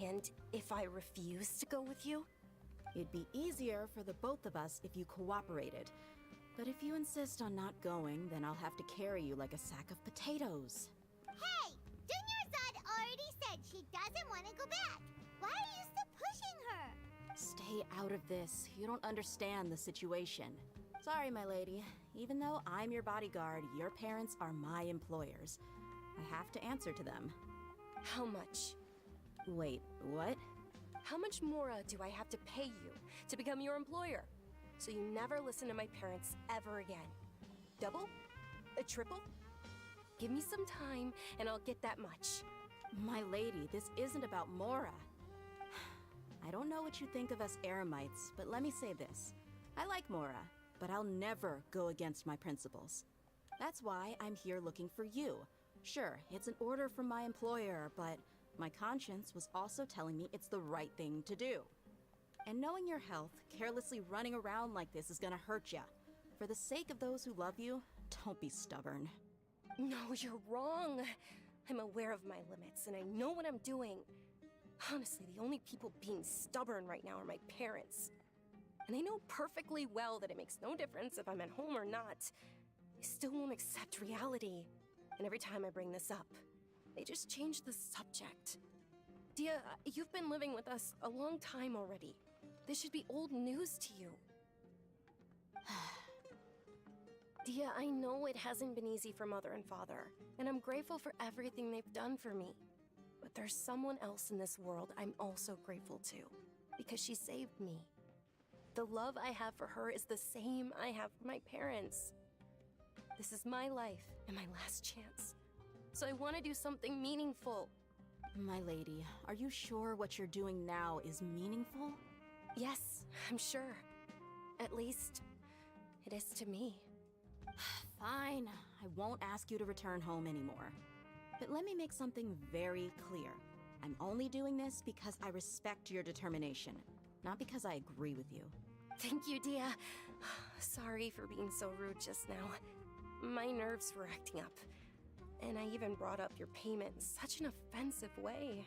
And if I refuse to go with you? It'd be easier for the both of us if you cooperated. But if you insist on not going, then I'll have to carry you like a sack of potatoes. Hey! Dunyarzad already said she doesn't want to go back. Why are you still pushing her? Stay out of this. You don't understand the situation. Sorry, my lady. Even though I'm your bodyguard, your parents are my employers. I have to answer to them. How much? Wait, what? How much Mora do I have to pay you to become your employer? So you never listen to my parents ever again. Double? A triple? Give me some time and I'll get that much. My lady, this isn't about Mora. I don't know what you think of us Eremites, but let me say this. I like Mora, but I'll never go against my principles. That's why I'm here looking for you. Sure, it's an order from my employer, but my conscience was also telling me it's the right thing to do. And knowing your health, carelessly running around like this is gonna hurt ya. For the sake of those who love you, don't be stubborn. No, you're wrong. I'm aware of my limits and I know what I'm doing. Honestly, the only people being stubborn right now are my parents. And they know perfectly well that it makes no difference if I'm at home or not. They still won't accept reality. And every time I bring this up, they just change the subject. Dia, you've been living with us a long time already. This should be old news to you. Dia, I know it hasn't been easy for Mother and Father, and I'm grateful for everything they've done for me. But there's someone else in this world I'm also grateful to, because she saved me. The love I have for her is the same I have for my parents. This is my life and my last chance. So I want to do something meaningful. My lady, are you sure what you're doing now is meaningful? Yes, I'm sure. At least, it is to me. Fine, I won't ask you to return home anymore. But let me make something very clear. I'm only doing this because I respect your determination, not because I agree with you. Thank you, Dia. Sorry for being so rude just now. My nerves were acting up. And I even brought up your payment in such an offensive way.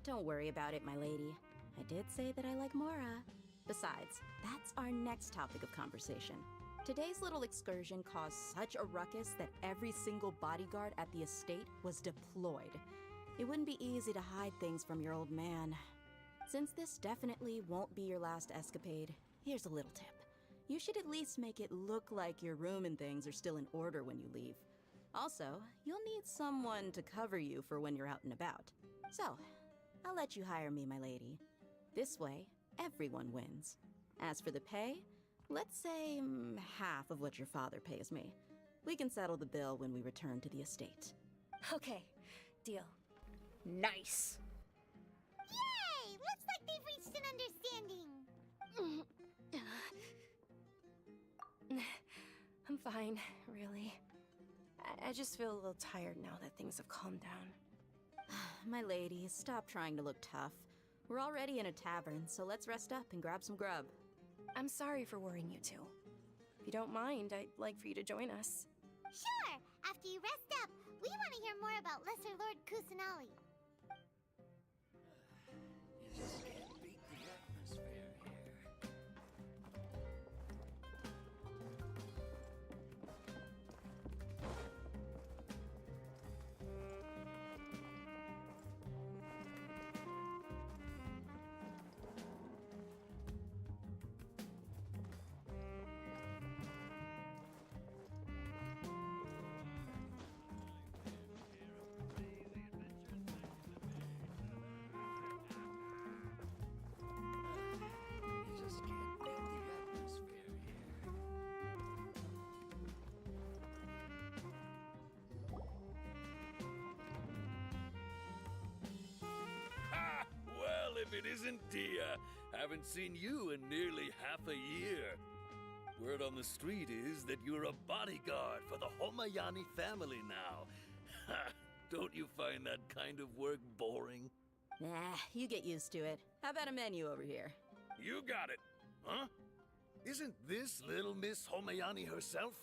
Don't worry about it, my lady. I did say that I like Mora. Besides, that's our next topic of conversation. Today's little excursion caused such a ruckus that every single bodyguard at the estate was deployed. It wouldn't be easy to hide things from your old man. Since this definitely won't be your last escapade, here's a little tip. You should at least make it look like your room and things are still in order when you leave. Also, you'll need someone to cover you for when you're out and about. So, I'll let you hire me, my lady. This way, everyone wins. As for the pay, let's say half of what your father pays me. We can settle the bill when we return to the estate. Okay, deal. Nice! Yay! Looks like they've reached an understanding. I'm fine, really. I just feel a little tired now that things have calmed down. My lady, stop trying to look tough. We're already in a tavern, so let's rest up and grab some grub. I'm sorry for worrying you two. If you don't mind, I'd like for you to join us. Sure! After you rest up, we want to hear more about Lesser Lord Kusanali. You just can't beat the atmosphere here. You just can't beat the atmosphere here. Ha! Well, if it isn't Dia. Haven't seen you in nearly half a year. Word on the street is that you're a bodyguard for the Homayani family now. Ha! Don't you find that kind of work boring? Nah, you get used to it. How about a menu over here? You got it, huh? Isn't this little Miss Homayani herself?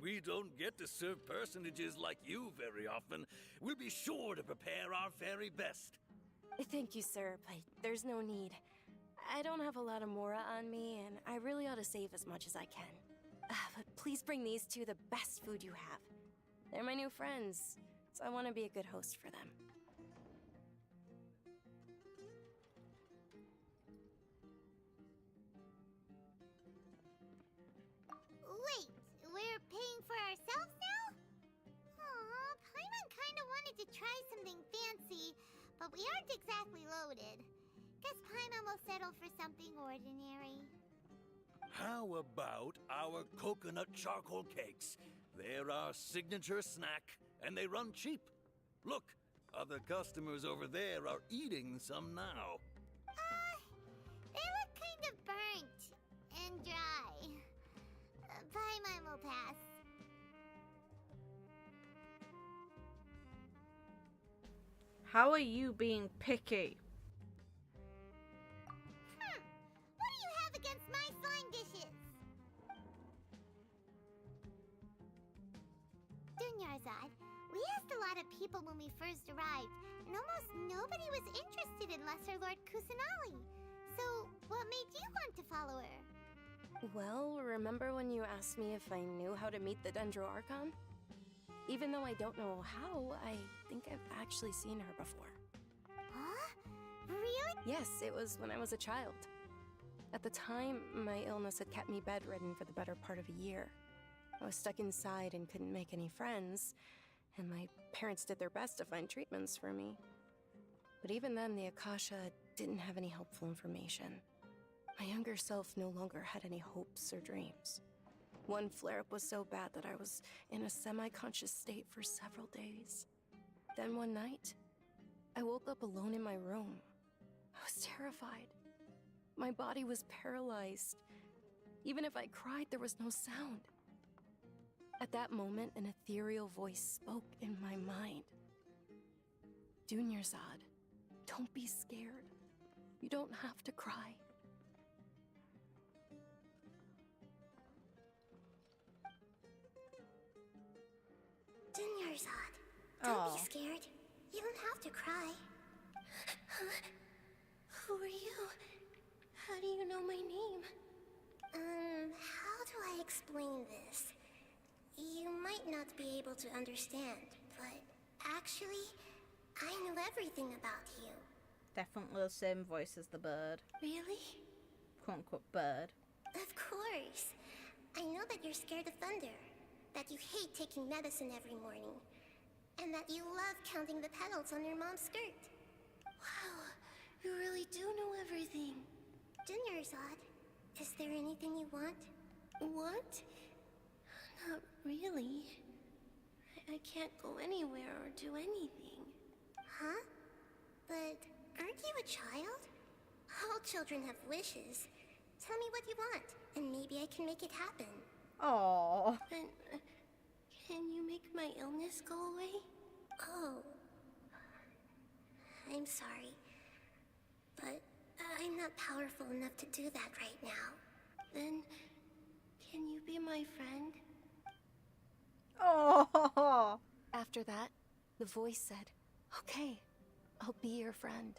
We don't get to serve personages like you very often. We'll be sure to prepare our very best. Thank you, sir, but there's no need. I don't have a lot of Mora on me, and I really ought to save as much as I can. But please bring these two the best food you have. They're my new friends. so I want to be a good host for them. Wait, we're paying for ourselves now? Aw, Paimon kinda wanted to try something fancy, but we aren't exactly loaded. Guess Paimon will settle for something ordinary. How about our coconut charcoal cakes? They're our signature snack, and they run cheap. Look, other customers over there are eating some now. They look kind of burnt and dry. Paimon will pass. How are you being picky? What do you have against my slime dishes? Dunyarzad, we asked a lot of people when we first arrived, and almost nobody was interested in Lesser Lord Kusanali. So, what made you want to follow her? Well, remember when you asked me if I knew how to meet the Dendro Archon? Even though I don't know how, I think I've actually seen her before. Huh? Really? Yes, it was when I was a child. At the time, my illness had kept me bedridden for the better part of a year. I was stuck inside and couldn't make any friends, and my parents did their best to find treatments for me. But even then, the Akasha didn't have any helpful information. My younger self no longer had any hopes or dreams. One flare-up was so bad that I was in a semi-conscious state for several days. Then one night, I woke up alone in my room. I was terrified. My body was paralyzed. Even if I cried, there was no sound. At that moment, an ethereal voice spoke in my mind. Dunyarzad, don't be scared. You don't have to cry. Dunyarzad, don't be scared. You don't have to cry. Who are you? How do you know my name? How do I explain this? You might not be able to understand, but actually, I know everything about you. Definitely the same voice as the bird. Really? Quote unquote bird. Of course. I know that you're scared of thunder, that you hate taking medicine every morning, and that you love counting the petals on your mom's skirt. Wow, you really do know everything. Dunyarzad, is there anything you want? What? Not really. I can't go anywhere or do anything. Huh? But aren't you a child? All children have wishes. Tell me what you want, and maybe I can make it happen. Aww. And, can you make my illness go away? Oh. I'm sorry. But I'm not powerful enough to do that right now. Then, can you be my friend? Oh. After that, the voice said, "Okay, I'll be your friend."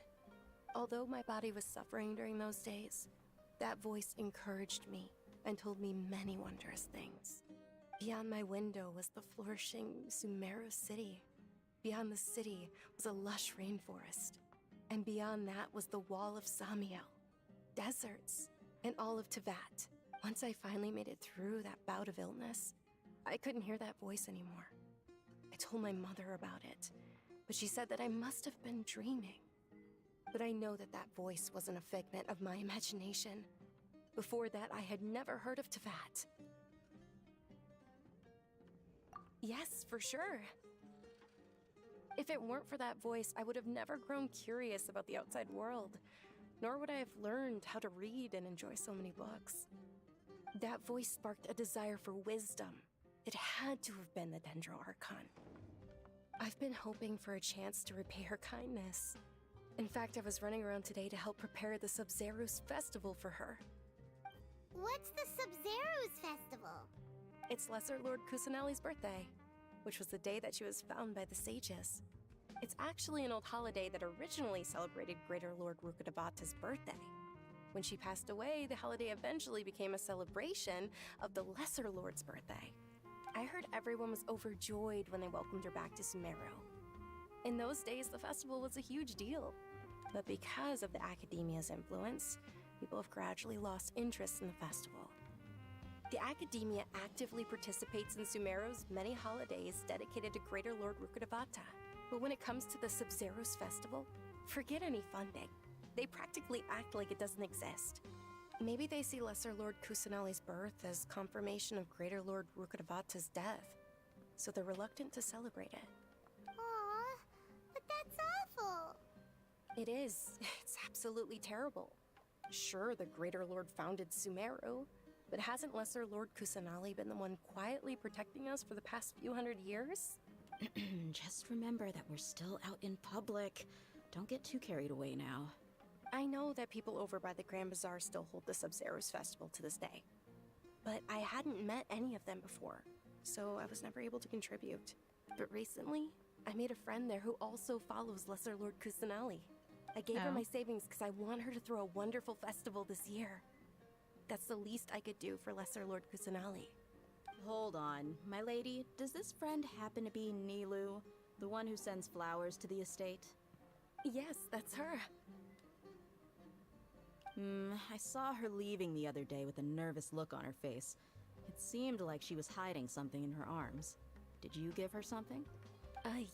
Although my body was suffering during those days, that voice encouraged me and told me many wondrous things. Beyond my window was the flourishing Sumeru city. Beyond the city was a lush rainforest. And beyond that was the wall of Samiel, deserts, and all of Teyvat. Once I finally made it through that bout of illness, I couldn't hear that voice anymore. I told my mother about it, but she said that I must have been dreaming. But I know that that voice wasn't a figment of my imagination. Before that, I had never heard of Teyvat. Yes, for sure. If it weren't for that voice, I would have never grown curious about the outside world, nor would I have learned how to read and enjoy so many books. That voice sparked a desire for wisdom. It had to have been the Dendro Archon. I've been hoping for a chance to repay her kindness. In fact, I was running around today to help prepare the Sub-Zerus festival for her. What's the Sub-Zerus festival? It's Lesser Lord Kusanali's birthday, which was the day that she was found by the sages. It's actually an old holiday that originally celebrated Greater Lord Rukkhadevata's birthday. When she passed away, the holiday eventually became a celebration of the Lesser Lord's birthday. I heard everyone was overjoyed when they welcomed her back to Sumeru. In those days, the festival was a huge deal. But because of the Academia's influence, people have gradually lost interest in the festival. The Academia actively participates in Sumeru's many holidays dedicated to Greater Lord Rukkhadevata. But when it comes to the Sub-Zero's festival, forget any funding. They practically act like it doesn't exist. Maybe they see Lesser Lord Kusanali's birth as confirmation of Greater Lord Rukkhadevata's death, so they're reluctant to celebrate it. Aw, but that's awful. It is. It's absolutely terrible. Sure, the Greater Lord founded Sumeru, but hasn't Lesser Lord Kusanali been the one quietly protecting us for the past few hundred years? Just remember that we're still out in public. Don't get too carried away now. I know that people over by the Grand Bazaar still hold the Sub-Zero's festival to this day, but I hadn't met any of them before, so I was never able to contribute. But recently, I made a friend there who also follows Lesser Lord Kusanali. I gave her my savings because I want her to throw a wonderful festival this year. That's the least I could do for Lesser Lord Kusanali. Hold on, my lady. Does this friend happen to be Nilou, the one who sends flowers to the estate? Yes, that's her. I saw her leaving the other day with a nervous look on her face. It seemed like she was hiding something in her arms. Did you give her something?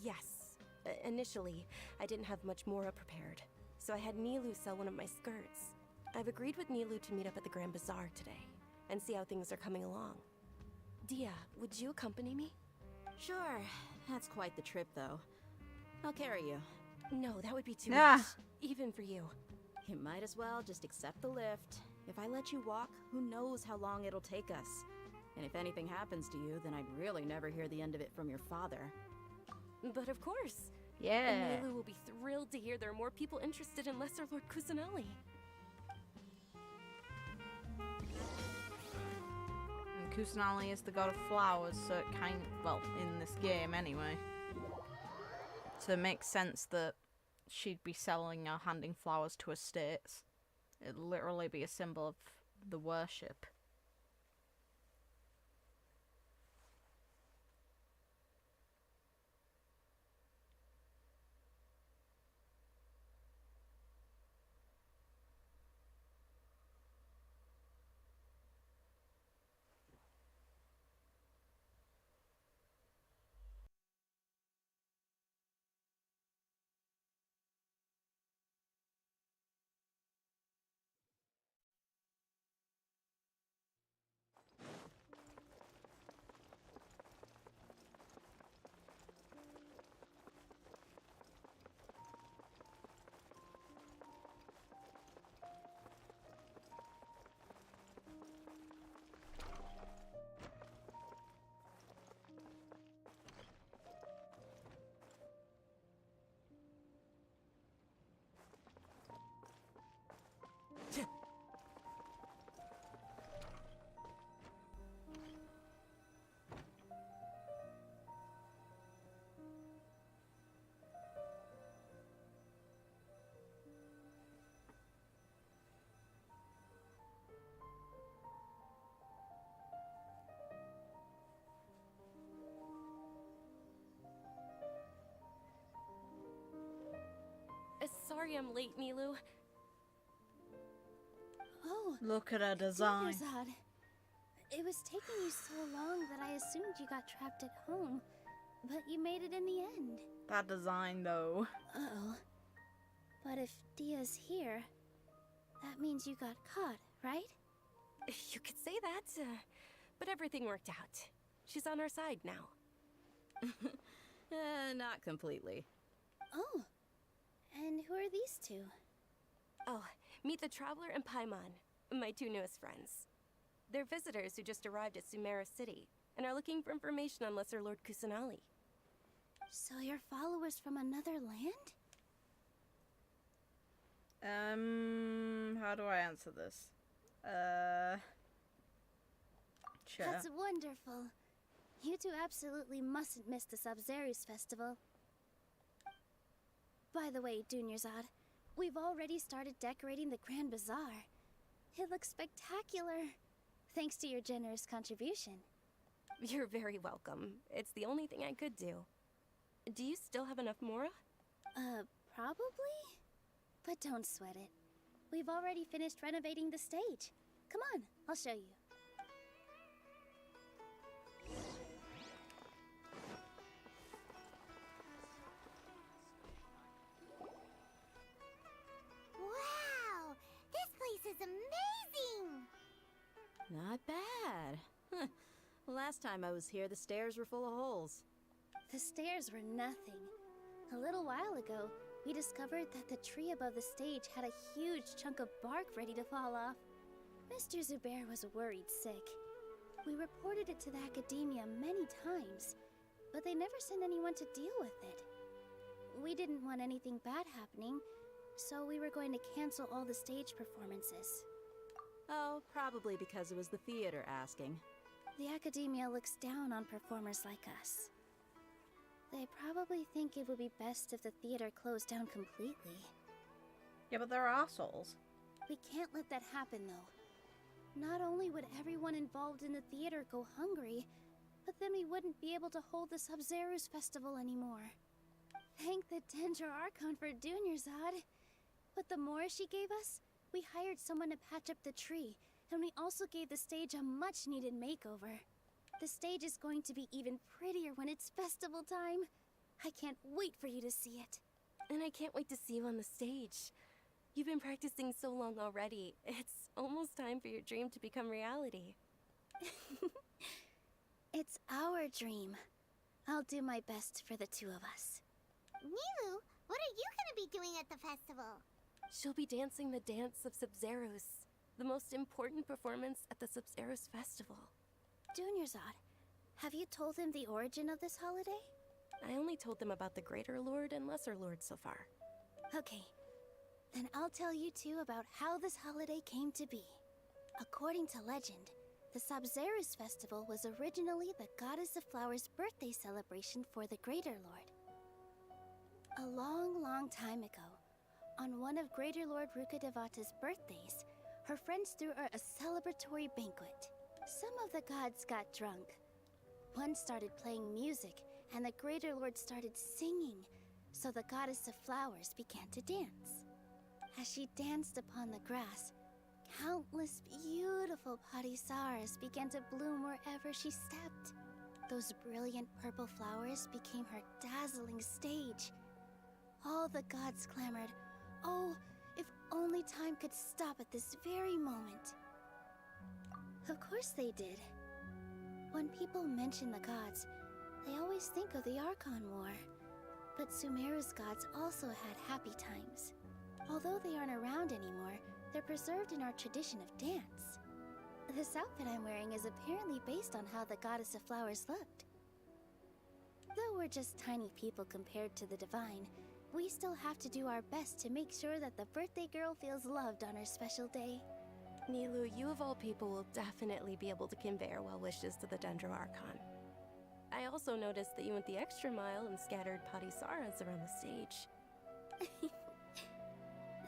Yes. Initially, I didn't have much Mora prepared, so I had Nilou sell one of my skirts. I've agreed with Nilou to meet up at the Grand Bazaar today, and see how things are coming along. Dia, would you accompany me? Sure. That's quite the trip, though. I'll carry you. No, that would be too much. Even for you. You might as well just accept the lift. If I let you walk, who knows how long it'll take us. And if anything happens to you, then I'd really never hear the end of it from your father. But of course. Yeah. And Nilou will be thrilled to hear there are more people interested in Lesser Lord Kusanali. And Kusanali is the god of flowers, so it well, in this game anyway. So it makes sense that she'd be selling or handing flowers to estates. It'd literally be a symbol of the worship. Sorry I'm late, Nilou. Oh, look at her design. Dunyarzad. It was taking you so long that I assumed you got trapped at home, but you made it in the end. That design, though. Uh-oh. But if Dia's here, that means you got caught, right? You could say that, but everything worked out. She's on our side now. Not completely. Oh. And who are these two? Oh, meet the Traveler and Paimon, my two newest friends. They're visitors who just arrived at Sumeru City and are looking for information on Lesser Lord Kusanali. So you're followers from another land? How do I answer this? Sure. That's wonderful. You two absolutely mustn't miss the Sub-Zero's festival. By the way, Dunyarzad, we've already started decorating the Grand Bazaar. It looks spectacular, thanks to your generous contribution. You're very welcome. It's the only thing I could do. Do you still have enough Mora? Probably? But don't sweat it. We've already finished renovating the stage. Come on, I'll show you. Wow! This place is amazing! Not bad. Huh. Last time I was here, the stairs were full of holes. The stairs were nothing. A little while ago, we discovered that the tree above the stage had a huge chunk of bark ready to fall off. Mr. Zubair was worried sick. We reported it to the academia many times, but they never sent anyone to deal with it. We didn't want anything bad happening, so we were going to cancel all the stage performances. Oh, probably because it was the theater asking. The academia looks down on performers like us. They probably think it would be best if the theater closed down completely. Yeah, but they're assholes. We can't let that happen, though. Not only would everyone involved in the theater go hungry, but then we wouldn't be able to hold the Sub-Zerus festival anymore. Thank the Dendro Archon for Dunyarzad. With the Mora she gave us, we hired someone to patch up the tree, and we also gave the stage a much-needed makeover. The stage is going to be even prettier when it's festival time. I can't wait for you to see it. And I can't wait to see you on the stage. You've been practicing so long already. It's almost time for your dream to become reality. It's our dream. I'll do my best for the two of us. Nilu, what are you gonna be doing at the festival? She'll be dancing the dance of Sub-Zerus, the most important performance at the Sub-Zerus festival. Dunyarzad, have you told him the origin of this holiday? I only told them about the Greater Lord and Lesser Lord so far. Okay, then I'll tell you two about how this holiday came to be. According to legend, the Sub-Zerus festival was originally the Goddess of Flowers' birthday celebration for the Greater Lord. A long, long time ago, on one of Greater Lord Rukkhadevata's birthdays, her friends threw her a celebratory banquet. Some of the gods got drunk. One started playing music, and the Greater Lord started singing, so the Goddess of Flowers began to dance. As she danced upon the grass, countless beautiful Padisaras began to bloom wherever she stepped. Those brilliant purple flowers became her dazzling stage. All the gods clamored, "Oh, if only time could stop at this very moment." Of course they did. When people mention the gods, they always think of the Archon War. But Sumeru's gods also had happy times. Although they aren't around anymore, they're preserved in our tradition of dance. This outfit I'm wearing is apparently based on how the Goddess of Flowers looked. Though we're just tiny people compared to the Divine, we still have to do our best to make sure that the birthday girl feels loved on her special day. Nilu, you of all people will definitely be able to convey our well wishes to the Dendro Archon. I also noticed that you went the extra mile and scattered Padisaras around the stage.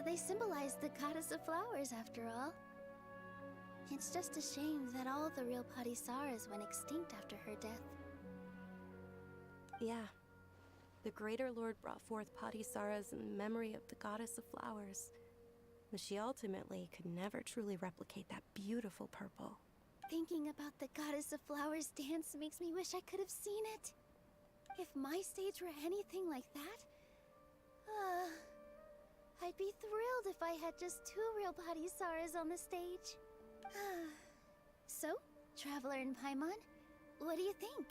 They symbolize the Goddess of Flowers, after all. It's just a shame that all the real Padisaras went extinct after her death. Yeah. The Greater Lord brought forth Padisaras in memory of the Goddess of Flowers. But she ultimately could never truly replicate that beautiful purple. Thinking about the Goddess of Flowers dance makes me wish I could have seen it. If my stage were anything like that, I'd be thrilled if I had just 2 real Padisaras on the stage. So, Traveler and Paimon, what do you think?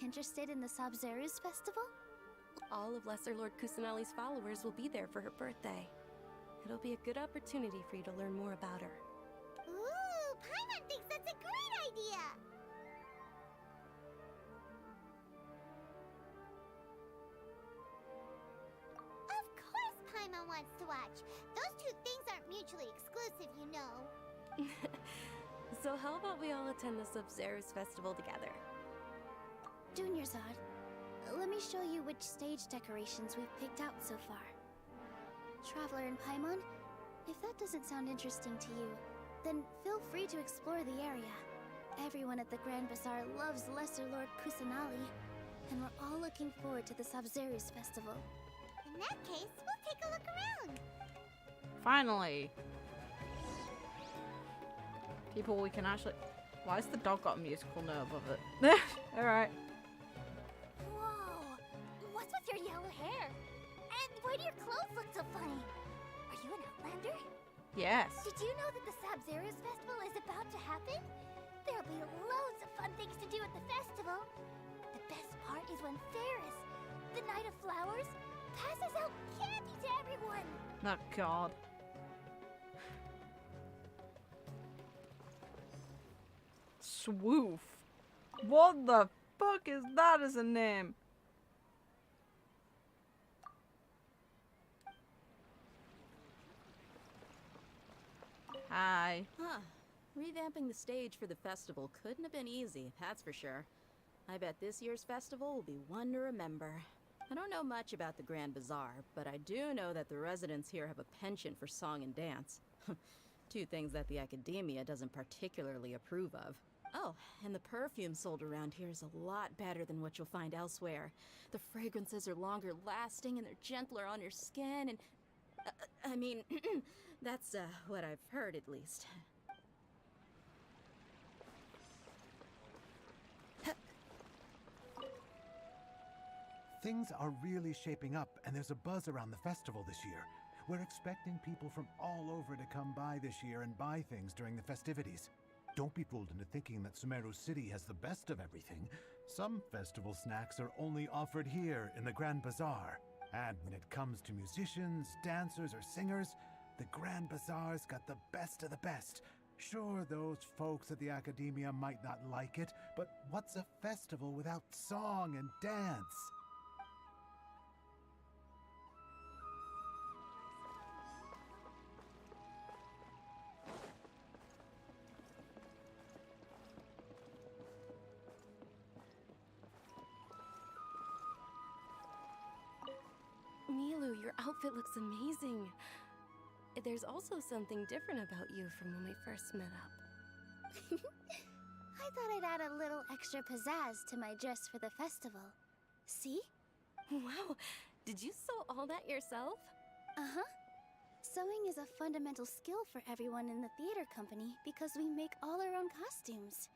Interested in the Sub-Zerus festival? All of Lesser Lord Kusanali's followers will be there for her birthday. It'll be a good opportunity for you to learn more about her. Ooh, Paimon thinks that's a great idea! Of course Paimon wants to watch. Those two things aren't mutually exclusive, you know. So how about we all attend the Sub-Zerus festival together? Dunyarzad, let me show you which stage decorations we've picked out so far. Traveler and Paimon, if that doesn't sound interesting to you, then feel free to explore the area. Everyone at the Grand Bazaar loves Lesser Lord Kusanali, and we're all looking forward to the Sabzeruz festival. In that case, we'll take a look around. Finally. People we can actually... Why has the dog got a musical note above it? Alright. Whoa! What's with your yellow hair? And why do your clothes look so funny? Are you an outlander? Yes. Did you know that the Sabzeruz festival is about to happen? There'll be loads of fun things to do at the festival. The best part is when Ferris, the Knight of Flowers, passes out candy to everyone. Oh, God. Swoof. What the fuck is that as a name? Hi. Huh. Revamping the stage for the festival couldn't have been easy, that's for sure. I bet this year's festival will be one to remember. I don't know much about the Grand Bazaar, but I do know that the residents here have a penchant for song and dance. Two things that the academia doesn't particularly approve of. Oh, and the perfume sold around here is a lot better than what you'll find elsewhere. The fragrances are longer lasting and they're gentler on your skin and... I mean, that's what I've heard at least. Things are really shaping up, and there's a buzz around the festival this year. We're expecting people from all over to come by this year and buy things during the festivities. Don't be fooled into thinking that Sumeru City has the best of everything. Some festival snacks are only offered here in the Grand Bazaar. And when it comes to musicians, dancers, or singers, the Grand Bazaar's got the best of the best. Sure, those folks at the academia might not like it, but what's a festival without song and dance? Milu, your outfit looks amazing. There's also something different about you from when we first met up. I thought I'd add a little extra pizzazz to my dress for the festival. See? Wow, did you sew all that yourself? Uh-huh. Sewing is a fundamental skill for everyone in the theater company because we make all our own costumes.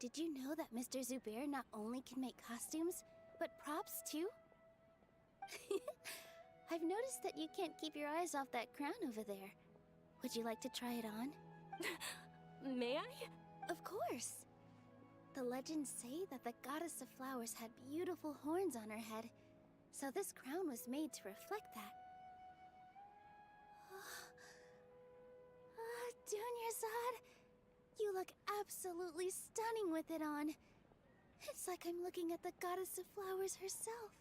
Did you know that Mr. Zubair not only can make costumes, but props too? I've noticed that you can't keep your eyes off that crown over there. Would you like to try it on? May I? Of course. The legends say that the goddess of flowers had beautiful horns on her head, so this crown was made to reflect that. Dunyarzad, you look absolutely stunning with it on. It's like I'm looking at the goddess of flowers herself.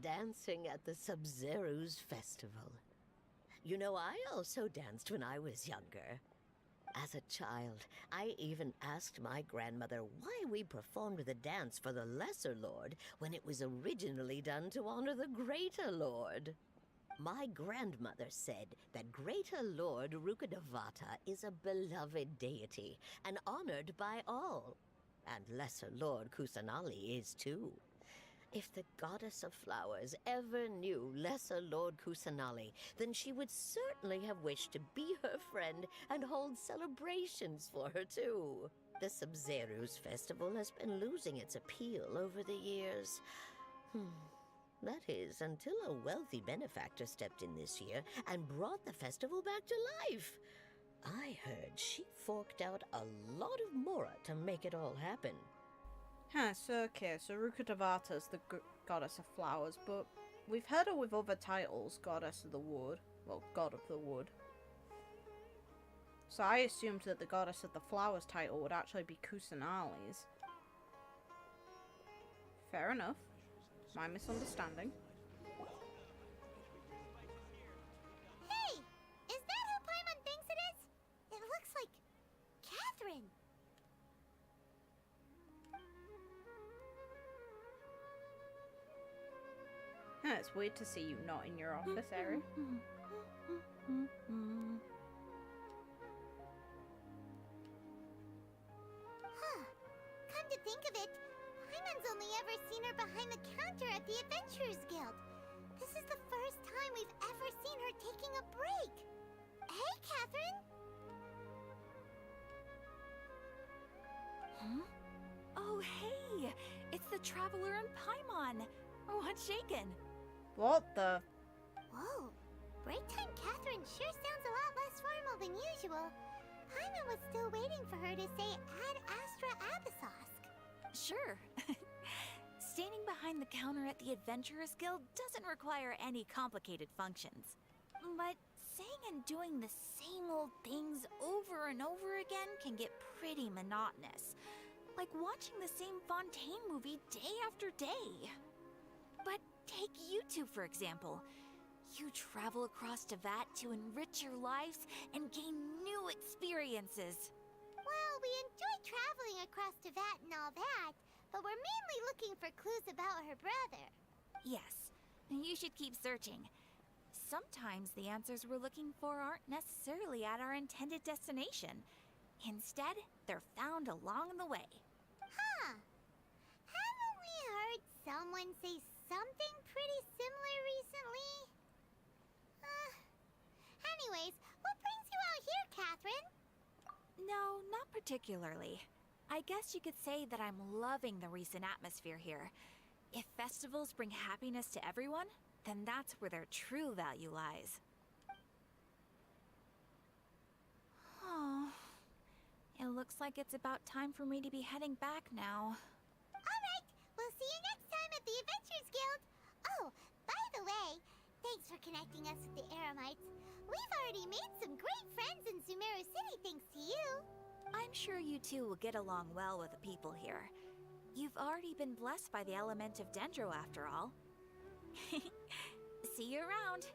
Dancing at the Sabzeruz festival. You know, I also danced when I was younger. As a child, I even asked my grandmother why we performed the dance for the Lesser Lord when it was originally done to honor the Greater Lord. My grandmother said that Greater Lord Rukkhadevata is a beloved deity and honored by all. And Lesser Lord Kusanali is too. If the goddess of flowers ever knew Lesser Lord Kusanali, then she would certainly have wished to be her friend and hold celebrations for her too. The Sabzeruz festival has been losing its appeal over the years. That is, until a wealthy benefactor stepped in this year and brought the festival back to life. I heard she forked out a lot of mora to make it all happen. Huh, so okay, so Rukkhadevata's the goddess of flowers, but we've heard her with other titles, goddess of the wood, well, god of the wood. So I assumed that the goddess of the flowers title would actually be Kusanali's. Fair enough. My misunderstanding. Hey! Is that who Paimon thinks it is? It looks like Catherine. Yeah, it's weird to see you not in your office, Eri. Huh. Come to think of it, Paimon's only ever seen her behind the counter at the Adventurers Guild. This is the first time we've ever seen her taking a break. Hey, Catherine! Huh? Oh, hey! It's the Traveler and Paimon! What's shaken? What the? Whoa. Break time Catherine sure sounds a lot less formal than usual. Paimon was still waiting for her to say Ad Astra Abyssosk. Sure. Standing behind the counter at the Adventurers Guild doesn't require any complicated functions. But saying and doing the same old things over and over again can get pretty monotonous. Like watching the same Fontaine movie day after day. But take you two, for example. You travel across Tevat to enrich your lives and gain new experiences. Well, we enjoy traveling across Tevat and all that, but we're mainly looking for clues about her brother. Yes, you should keep searching. Sometimes the answers we're looking for aren't necessarily at our intended destination. Instead, they're found along the way. Huh. Haven't we heard someone say something pretty similar recently? Anyways, what brings you out here, Catherine? No, not particularly. I guess you could say that I'm loving the recent atmosphere here. If festivals bring happiness to everyone, then that's where their true value lies. Oh, it looks like it's about time for me to be heading back now. Alright, we'll see you next time at the Adventurers Guild. Oh, by the way, thanks for connecting us with the Eremites. We've already made some great friends in Sumeru City thanks to you. I'm sure you two will get along well with the people here. You've already been blessed by the element of Dendro after all. See you around.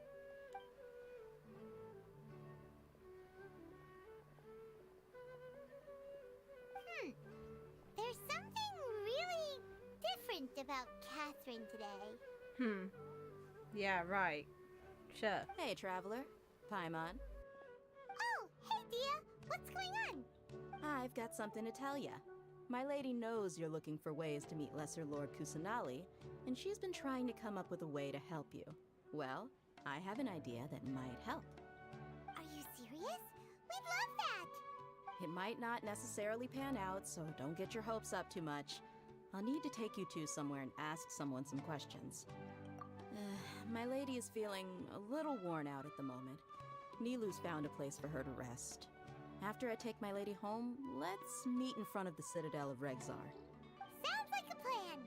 There's something really different about Catherine today. Yeah, right. Sure. Hey, Traveler. Paimon. Oh, hey, Dia. What's going on? I've got something to tell ya. My lady knows you're looking for ways to meet Lesser Lord Kusanali, and she's been trying to come up with a way to help you. Well, I have an idea that might help. Are you serious? We'd love that! It might not necessarily pan out, so don't get your hopes up too much. I'll need to take you two somewhere and ask someone some questions. My lady is feeling a little worn out at the moment. Nilu's found a place for her to rest. After I take my lady home, let's meet in front of the Citadel of Regzar. Sounds like a plan!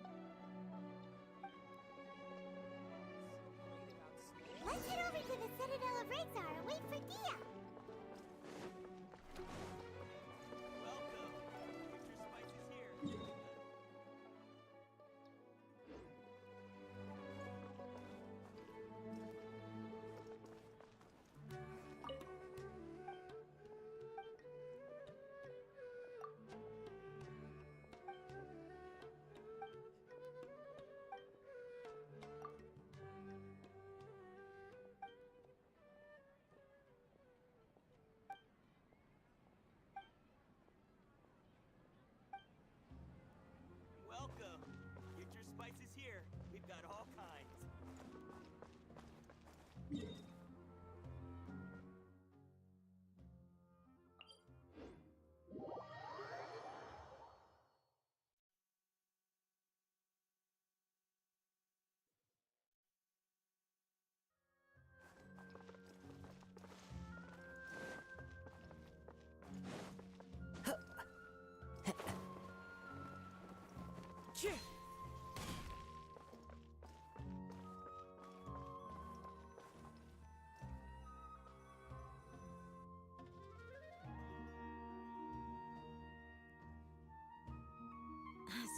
Let's head over to the Citadel of Regzar and wait for Dia! Welcome! Get your spices here. We've got all kinds.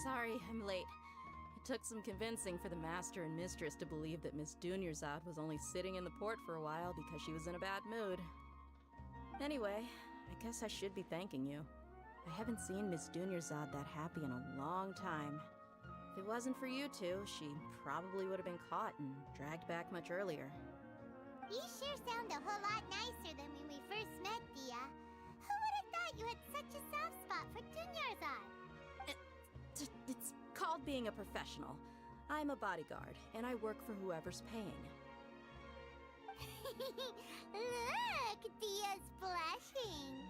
Sorry, I'm late. It took some convincing for the Master and Mistress to believe that Miss Dunyarzad was only sitting in the port for a while because she was in a bad mood. Anyway, I guess I should be thanking you. I haven't seen Miss Dunyarzad that happy in a long time. If it wasn't for you two, she probably would have been caught and dragged back much earlier. You sure sound a whole lot nicer than when we first met, Dia. Who would have thought you had such a soft spot for Dunyarzad? It's called being a professional. I'm a bodyguard, and I work for whoever's paying. Look, Dia's blushing.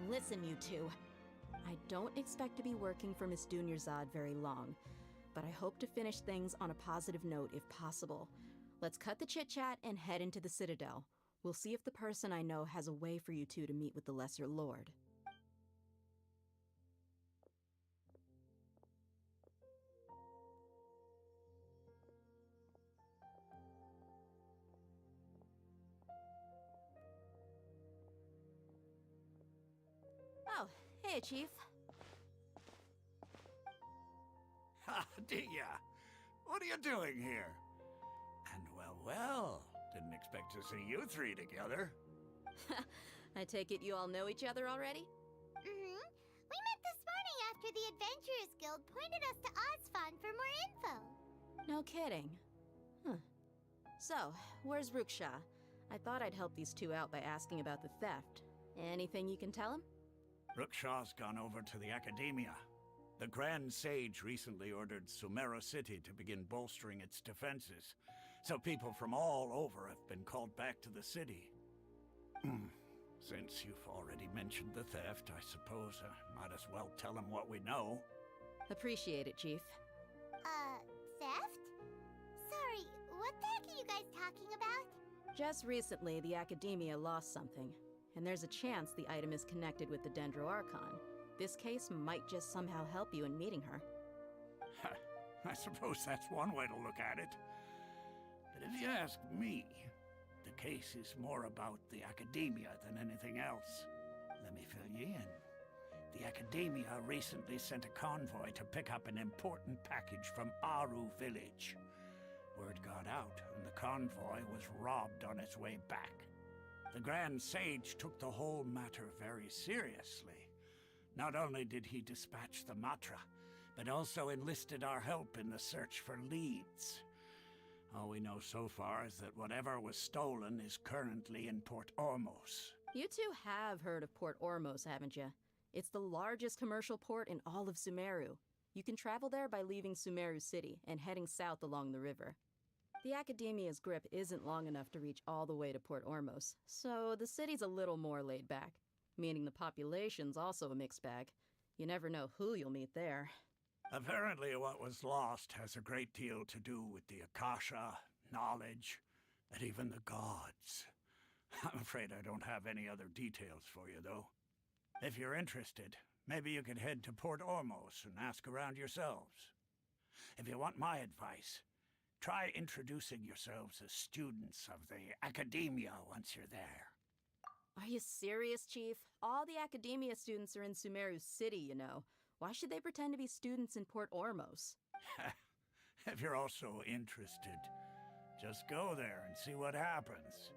Listen, you two. I don't expect to be working for Miss Dunyarzad very long, but I hope to finish things on a positive note if possible. Let's cut the chit-chat and head into the Citadel. We'll see if the person I know has a way for you two to meet with the Lesser Lord. Oh, hey, Chief. Ha, Dia! What are you doing here? And well, didn't expect to see you three together. I take it you all know each other already? Mm-hmm. We met this morning after the Adventurers Guild pointed us to Ozfon for more info. No kidding. Huh. So, where's Ruksha? I thought I'd help these two out by asking about the theft. Anything you can tell him? Ruksha's gone over to the Academia. The Grand Sage recently ordered Sumeru City to begin bolstering its defenses, so people from all over have been called back to the city. Since you've already mentioned the theft, I suppose I might as well tell them what we know. Appreciate it, Chief. Theft? Sorry, what the heck are you guys talking about? Just recently, the Academia lost something, and there's a chance the item is connected with the Dendro Archon. This case might just somehow help you in meeting her. I suppose that's one way to look at it. But if you ask me, the case is more about the Academia than anything else. Let me fill you in. The Academia recently sent a convoy to pick up an important package from Aru village. Word got out, and the convoy was robbed on its way back. The Grand Sage took the whole matter very seriously. Not only did he dispatch the Matra, but also enlisted our help in the search for leads. All we know so far is that whatever was stolen is currently in Port Ormos. You two have heard of Port Ormos, haven't you? It's the largest commercial port in all of Sumeru. You can travel there by leaving Sumeru City and heading south along the river. The Academia's grip isn't long enough to reach all the way to Port Ormos, so the city's a little more laid back, meaning the population's also a mixed bag. You never know who you'll meet there. Apparently what was lost has a great deal to do with the Akasha, knowledge, and even the gods. I'm afraid I don't have any other details for you, though. If you're interested, maybe you could head to Port Ormos and ask around yourselves. If you want my advice, try introducing yourselves as students of the Academia once you're there. Are you serious, Chief? All the Academia students are in Sumeru City, you know. Why should they pretend to be students in Port Ormos? If you're also interested, just go there and see what happens.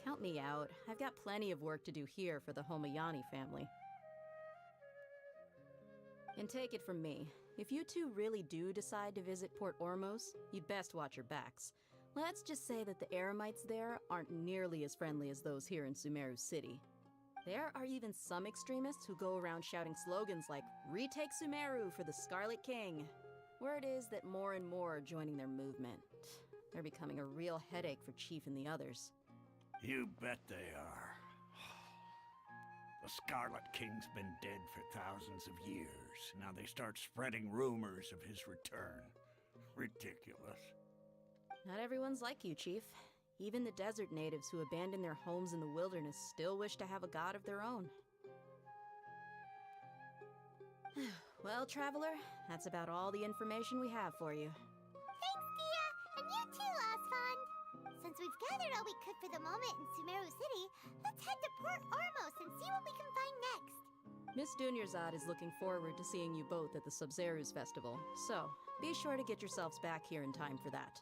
Count me out. I've got plenty of work to do here for the Homayani family. And take it from me, if you two really do decide to visit Port Ormos, you'd best watch your backs. Let's just say that the Eremites there aren't nearly as friendly as those here in Sumeru City. There are even some extremists who go around shouting slogans like, "Retake Sumeru for the Scarlet King." Word is that more and more are joining their movement. They're becoming a real headache for Chief and the others. You bet they are. The Scarlet King's been dead for thousands of years. Now they start spreading rumors of his return. Ridiculous. Not everyone's like you, Chief. Even the desert natives who abandoned their homes in the wilderness still wish to have a god of their own. Well, Traveler, that's about all the information we have for you. Thanks, Dia! And you too, Ozfond! Since we've gathered all we could for the moment in Sumeru City, let's head to Port Ormos and see what we can find next. Miss Dunyarzad is looking forward to seeing you both at the Sub-Zeru's festival, so be sure to get yourselves back here in time for that.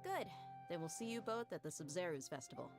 Good. Then we'll see you both at the Sub-Zeru's festival.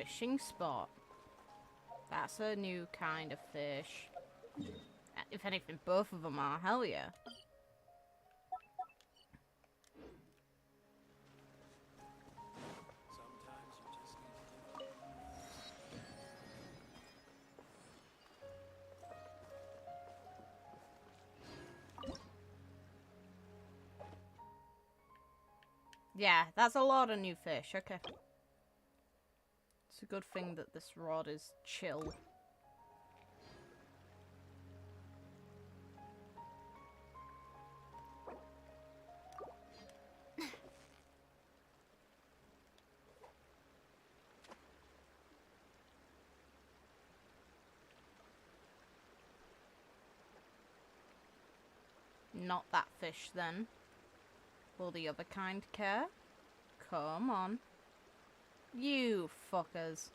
fishing spot. That's a new kind of fish. If anything, both of them are. Hell yeah. Yeah, that's a lot of new fish. Okay. It's a good thing that this rod is chill. Not that fish, then. Will the other kind care? Come on. You fuckers.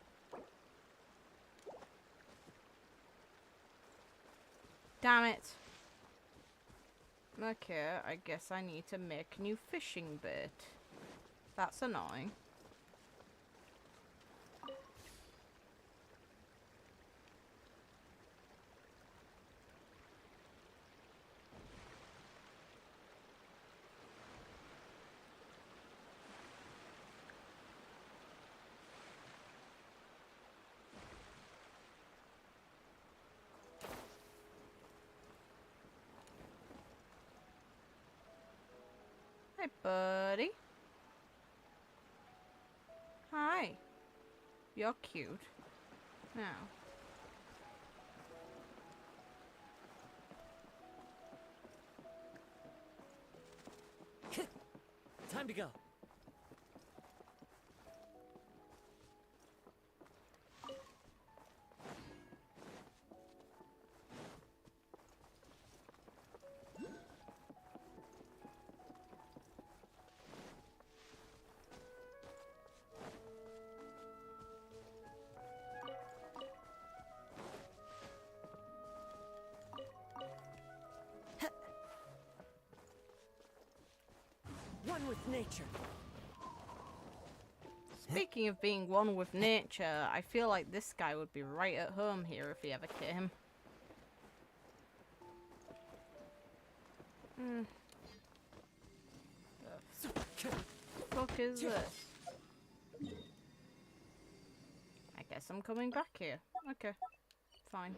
Damn it. Okay, I guess I need to make new fishing bait. That's annoying. Hi, buddy. Hi. You're cute. Now. Time to go. One with nature. Speaking of being one with nature, I feel like this guy would be right at home here if he ever came. The fuck is this? I guess I'm coming back here. Okay, fine.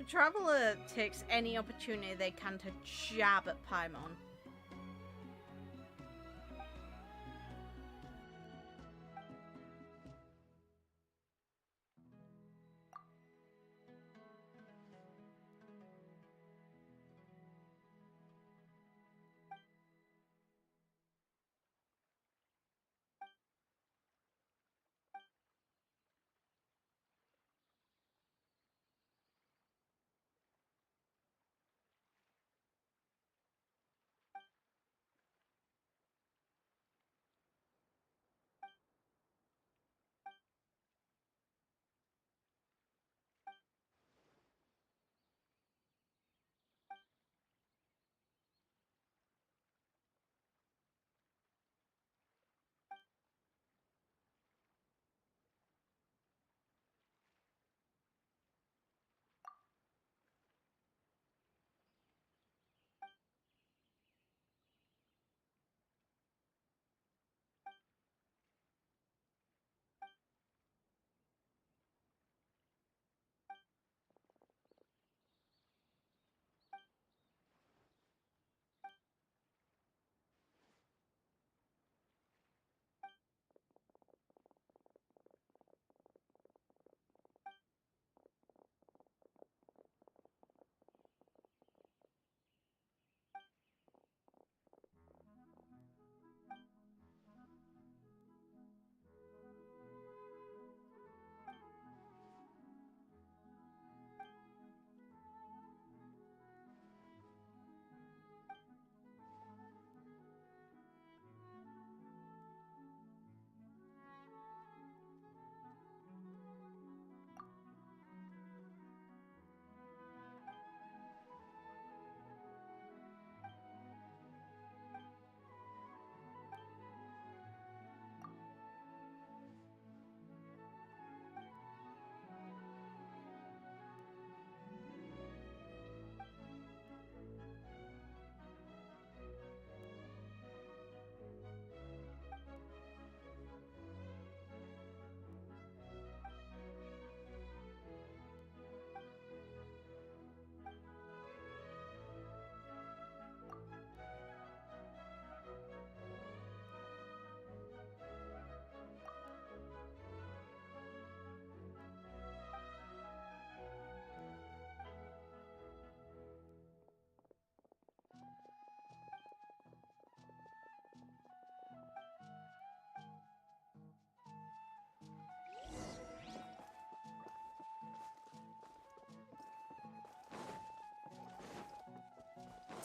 Traveler takes any opportunity they can to jab at Paimon.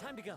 Time to go.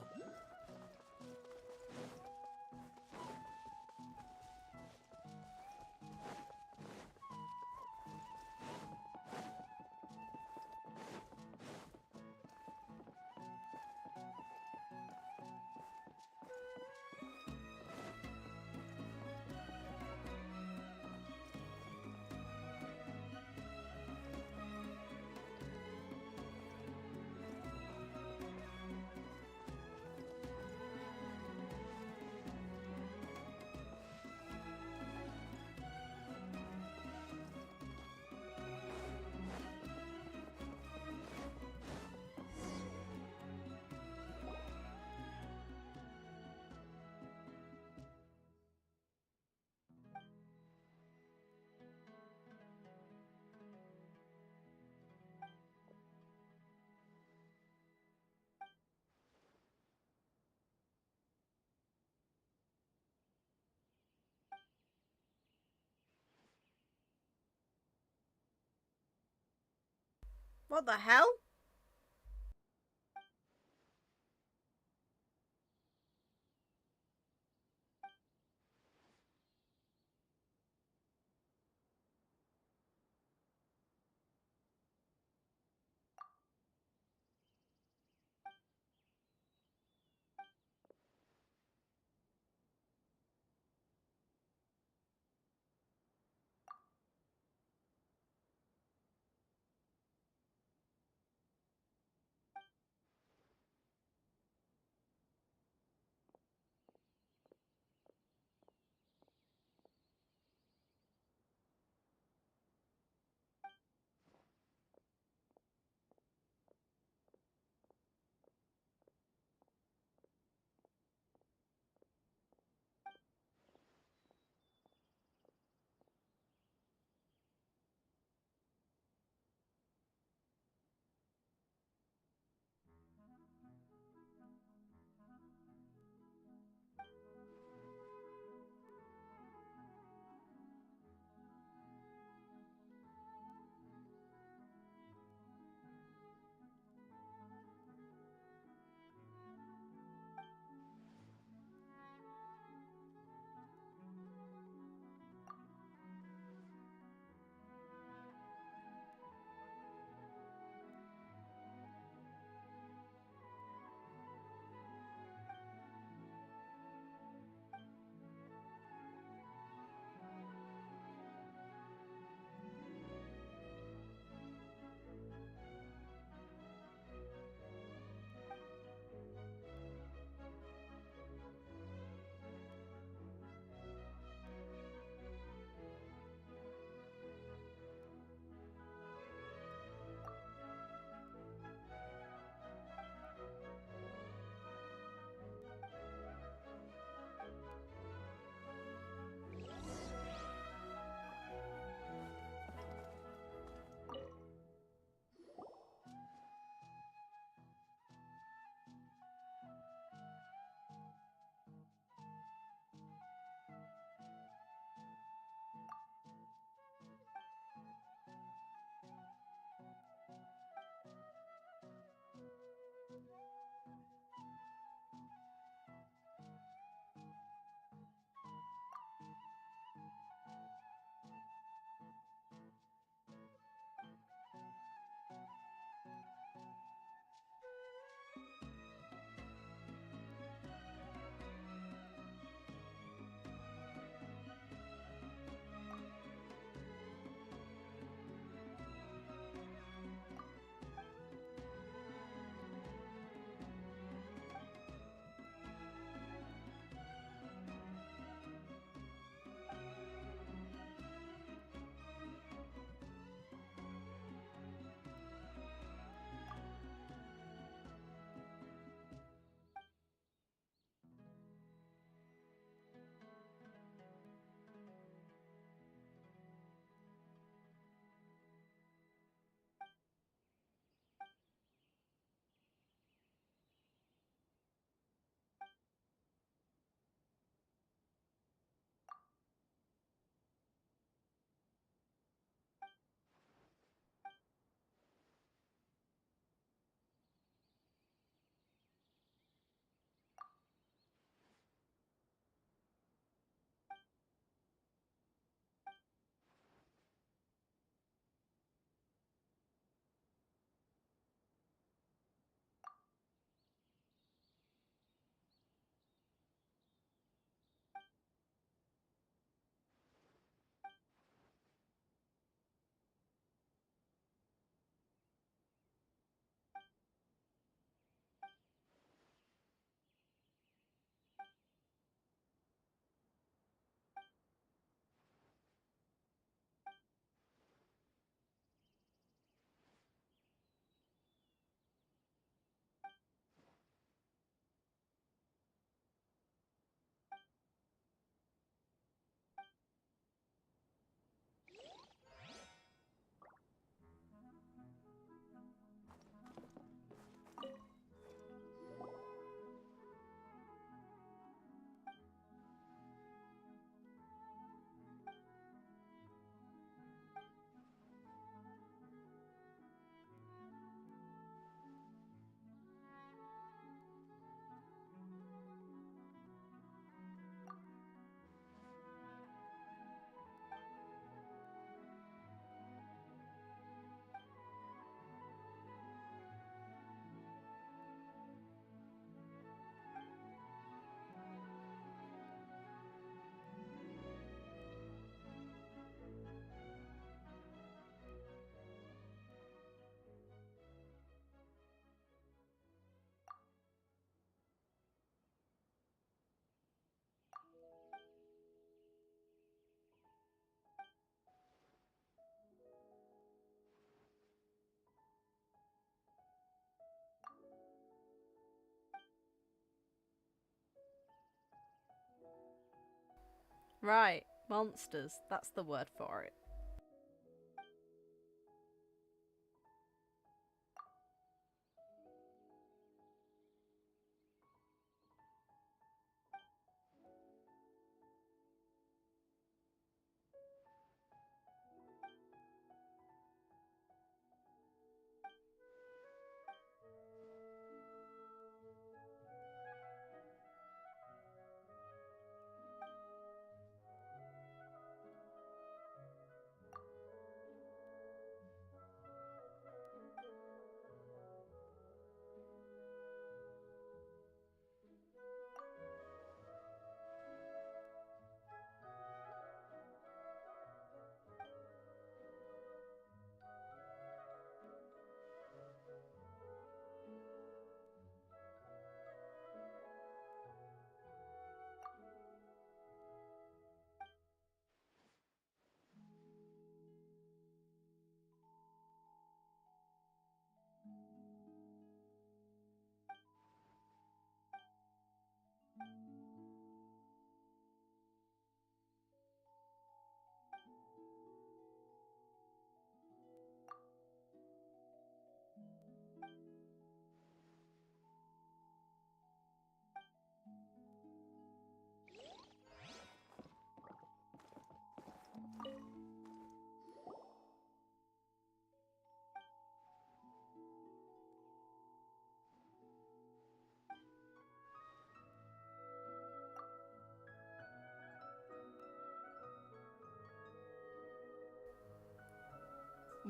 What the hell? Right, monsters. That's the word for it.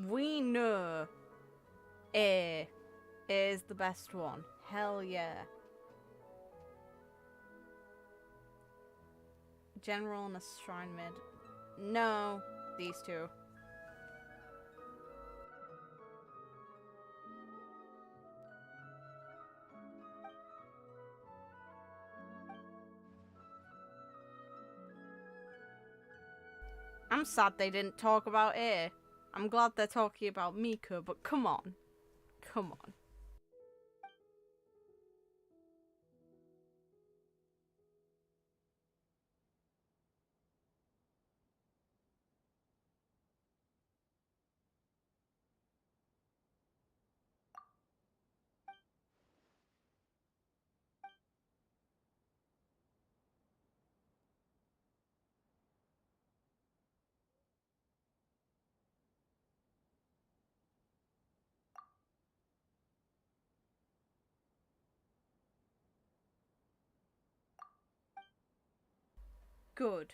We know A is the best one. Hell yeah. General and a shrine mid. No, these two. I'm sad they didn't talk about A. I'm glad they're talking about Mika, but come on. Come on. Good.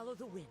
follow the wind.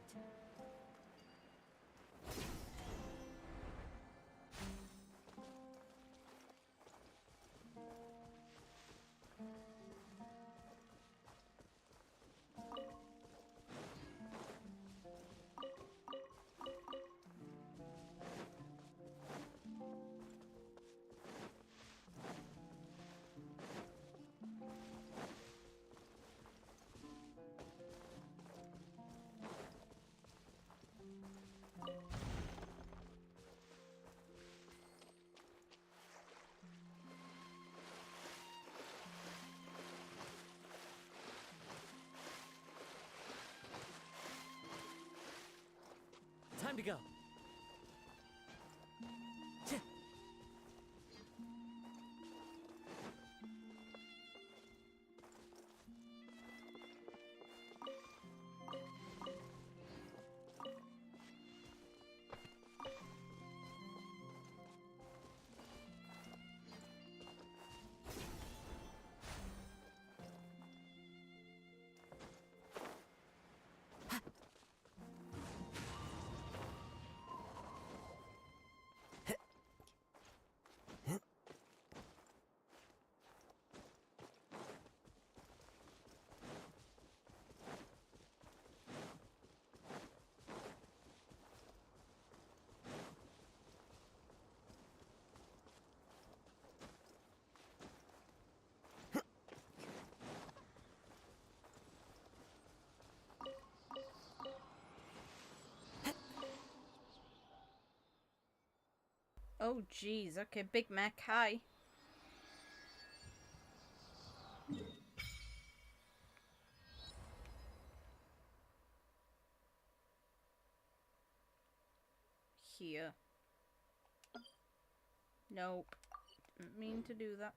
Time to go. Oh, jeez. Okay, Big Mac, hi. Here. Nope. Didn't mean to do that.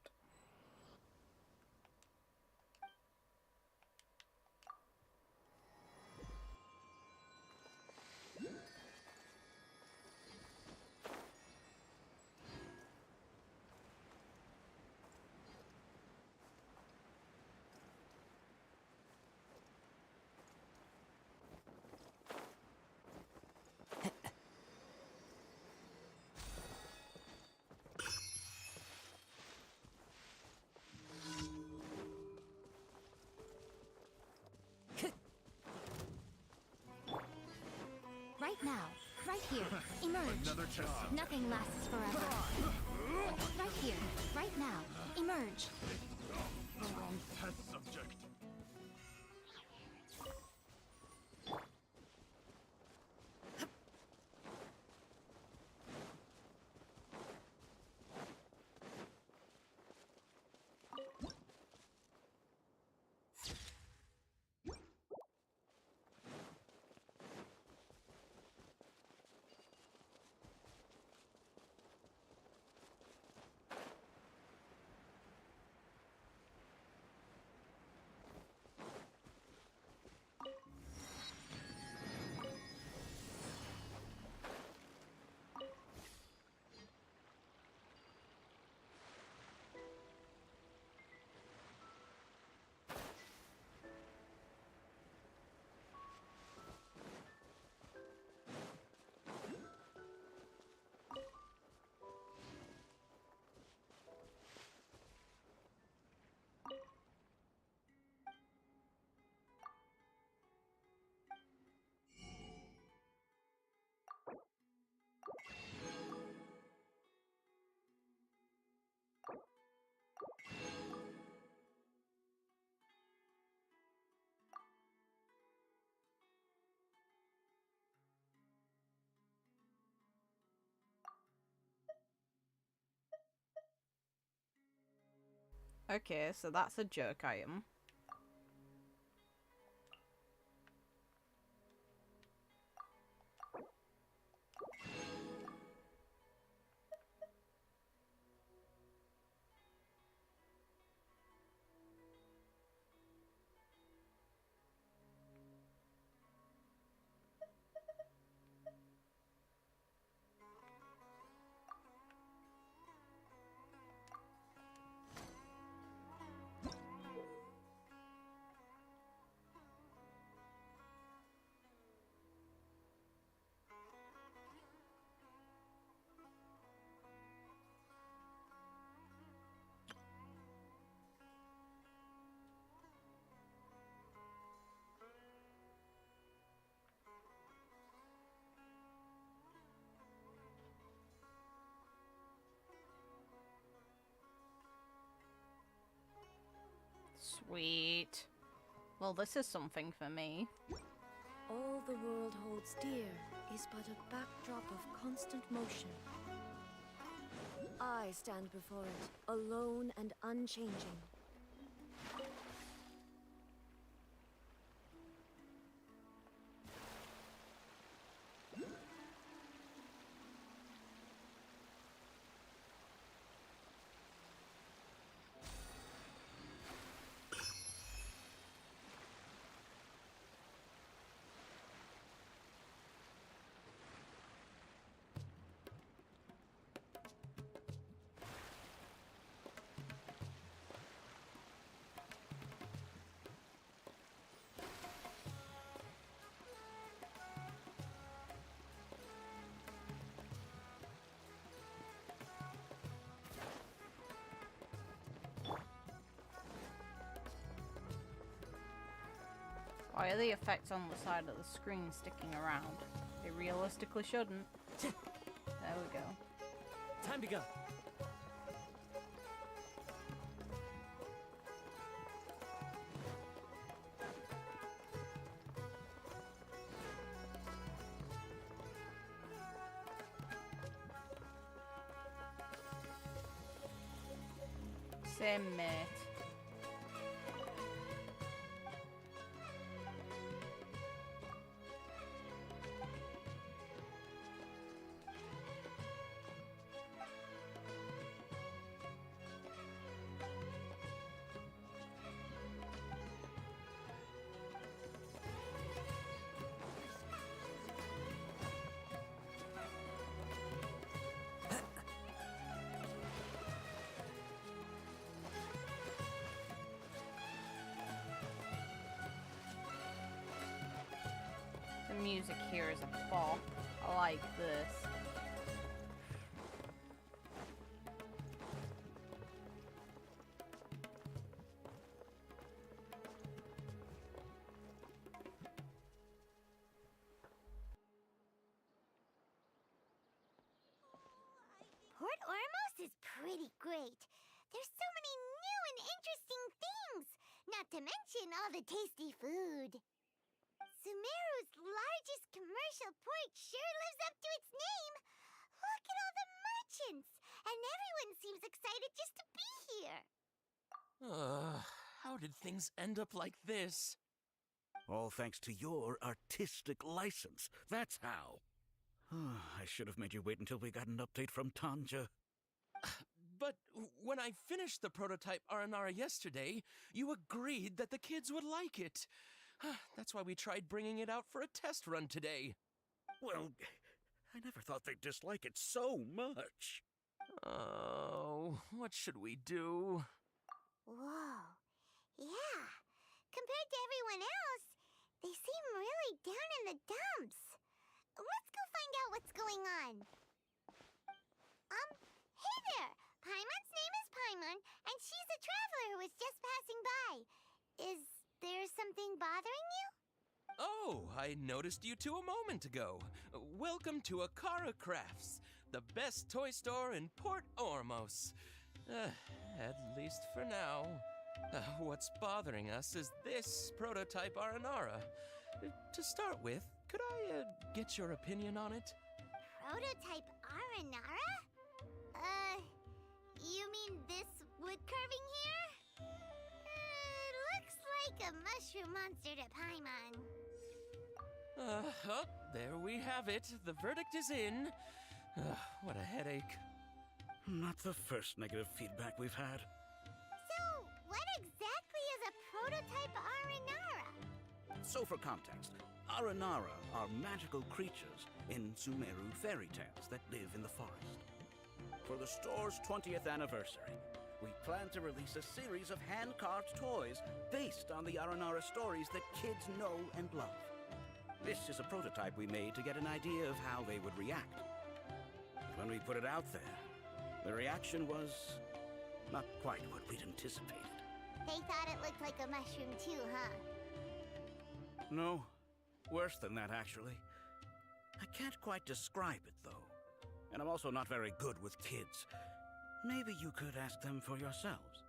Right now, right here, emerge. Another job. Nothing lasts forever. Right here, right now, emerge. The wrong test subject. Okay, so that's a jerk item. Sweet. Well, this is something for me. All the world holds dear is but a backdrop of constant motion. I stand before it, alone and unchanging. Why are the effects on the side of the screen sticking around? They realistically shouldn't. There we go. Time to go. Same mate. The music here is a bop. I like this. Port Ormos is pretty great. There's so many new and interesting things, not to mention all the tasty food. Sumeru's largest commercial port sure lives up to its name. Look at all the merchants, and everyone seems excited just to be here. How did things end up like this? All thanks to your artistic license. That's how. I should have made you wait until we got an update from Tanja. But when I finished the prototype Aranara yesterday, you agreed that the kids would like it. That's why we tried bringing it out for a test run today. Well, I never thought they'd dislike it so much. Oh, what should we do? Whoa. Yeah. Compared to everyone else, they seem really down in the dumps. Let's go find out what's going on. Hey there! Paimon's name is Paimon, and she's a traveler who was just passing by. Is there something bothering you? Oh, I noticed you two a moment ago. Welcome to Akara Crafts, the best toy store in Port Ormos. At least for now. What's bothering us is this prototype Aranara. To start with, could I get your opinion on it? Prototype Aranara? You mean this wood carving here? Looks like a mushroom monster to Paimon. There we have it. The verdict is in. What a headache. Not the first negative feedback we've had. So, what exactly is a prototype Aranara? So for context, Aranara are magical creatures in Sumeru fairy tales that live in the forest. For the store's 20th anniversary, we plan to release a series of hand-carved toys based on the Aranara stories that kids know and love. This is a prototype we made to get an idea of how they would react. When we put it out there, the reaction was not quite what we'd anticipated. They thought it looked like a mushroom too, huh? No, worse than that, actually. I can't quite describe it, though. And I'm also not very good with kids. Maybe you could ask them for yourselves.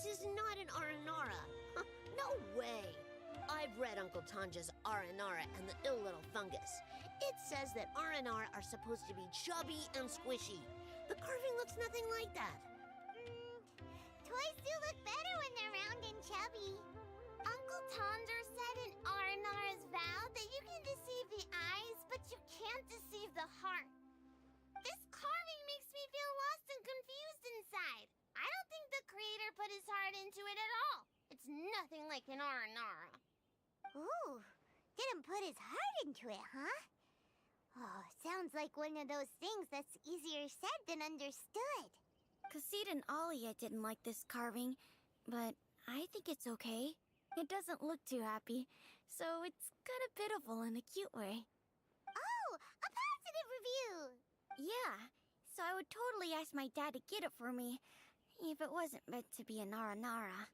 is not an Aranara. Huh, no way. I've read Uncle Tanja's Aranara and the Ill Little Fungus. It says that Aranara are supposed to be chubby and squishy. The carving looks nothing like that. Toys do look better when they're round and chubby. Uncle Tonder said in Aranara's vow that you can deceive the eyes, but you can't deceive the heart. This carving makes me feel lost and confused inside. I don't think the creator put his heart into it at all. It's nothing like an Aranara. Ooh, didn't put his heart into it, huh? Oh, sounds like one of those things that's easier said than understood. Kassid and Alia didn't like this carving, but I think it's okay. It doesn't look too happy, so it's kind of pitiful in a cute way. Oh, a positive review! Yeah, so I would totally ask my dad to get it for me, if it wasn't meant to be an Aranara.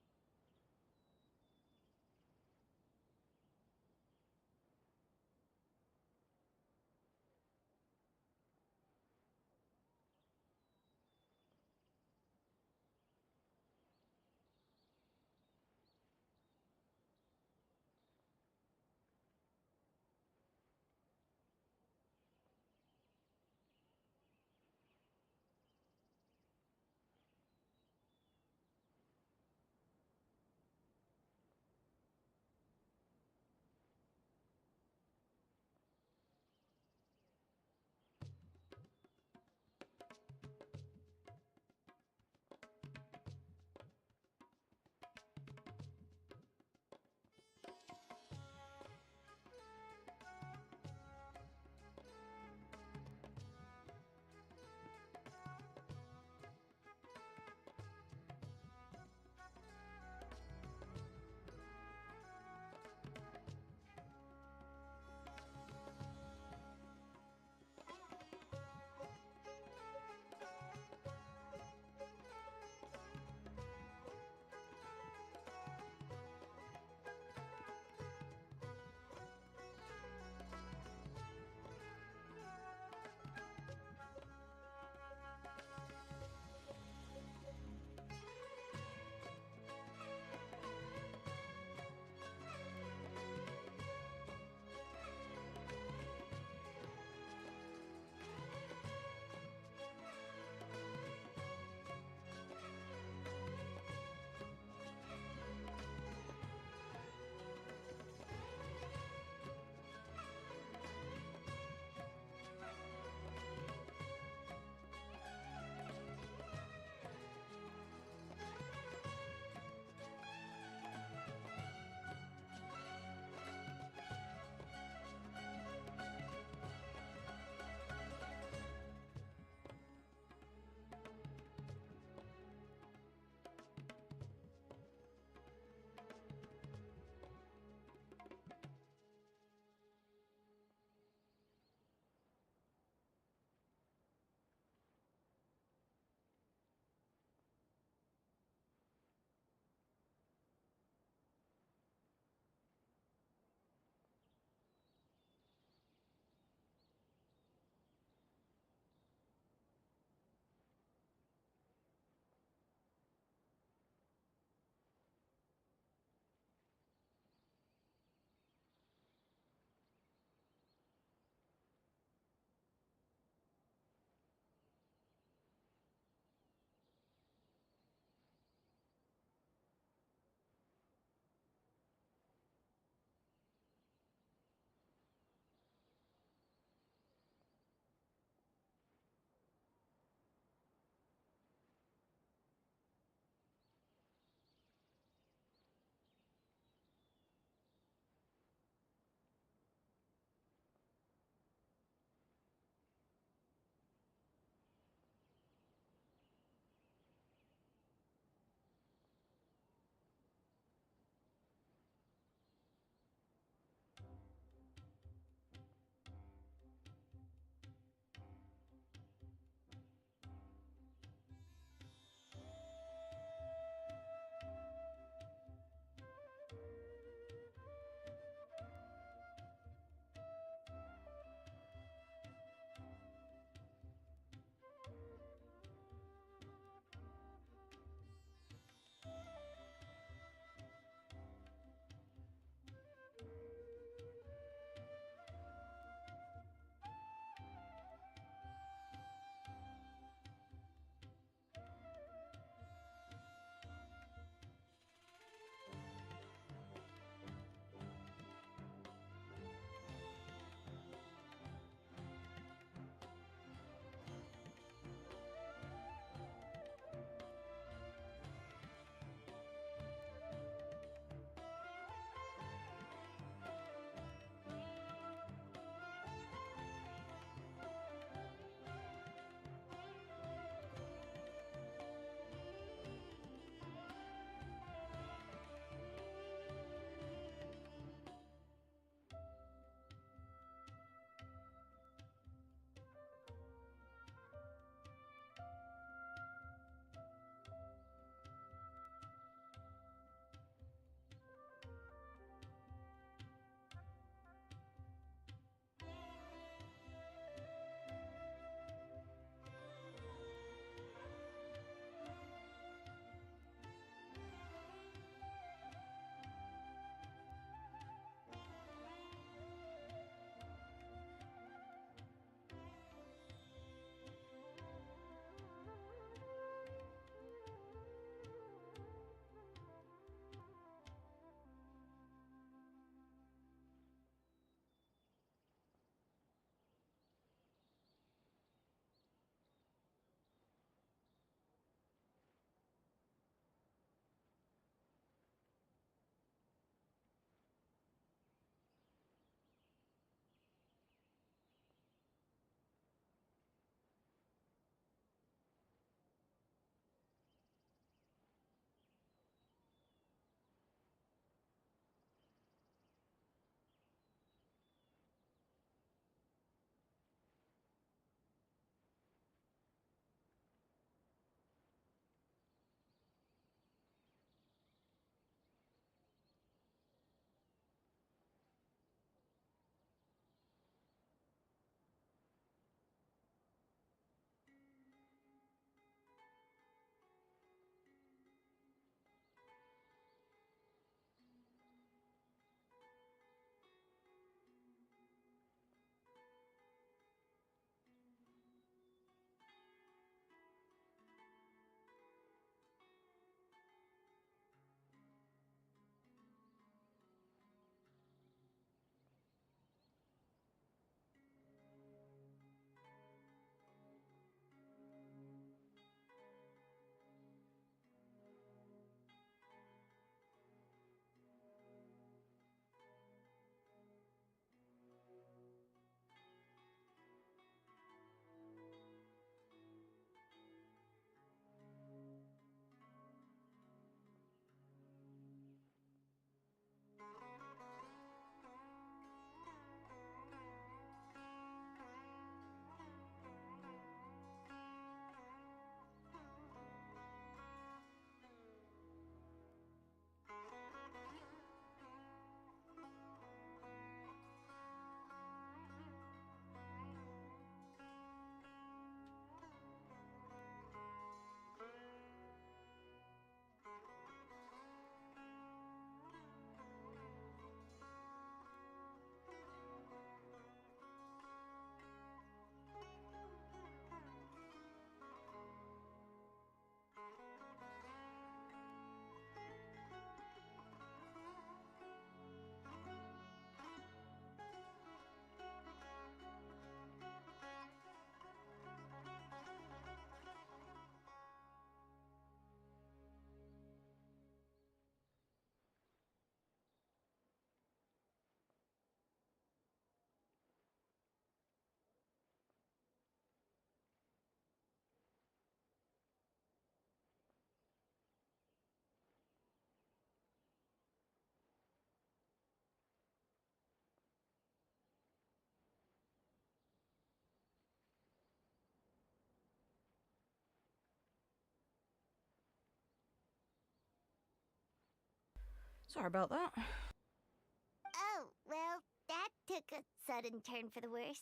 Sorry about that. Oh, well, that took a sudden turn for the worse.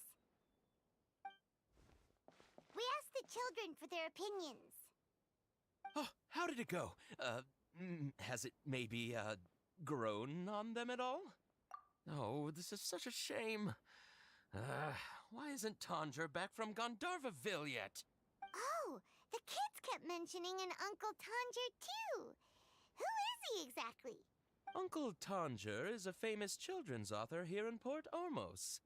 We asked the children for their opinions. Oh, how did it go? Has it maybe, grown on them at all? Oh, this is such a shame. Why isn't Tanger back from Gandarvaville yet? Oh, the kids kept mentioning an Uncle Tanger, too. Who is he exactly? Uncle Tanger is a famous children's author here in Port Ormos.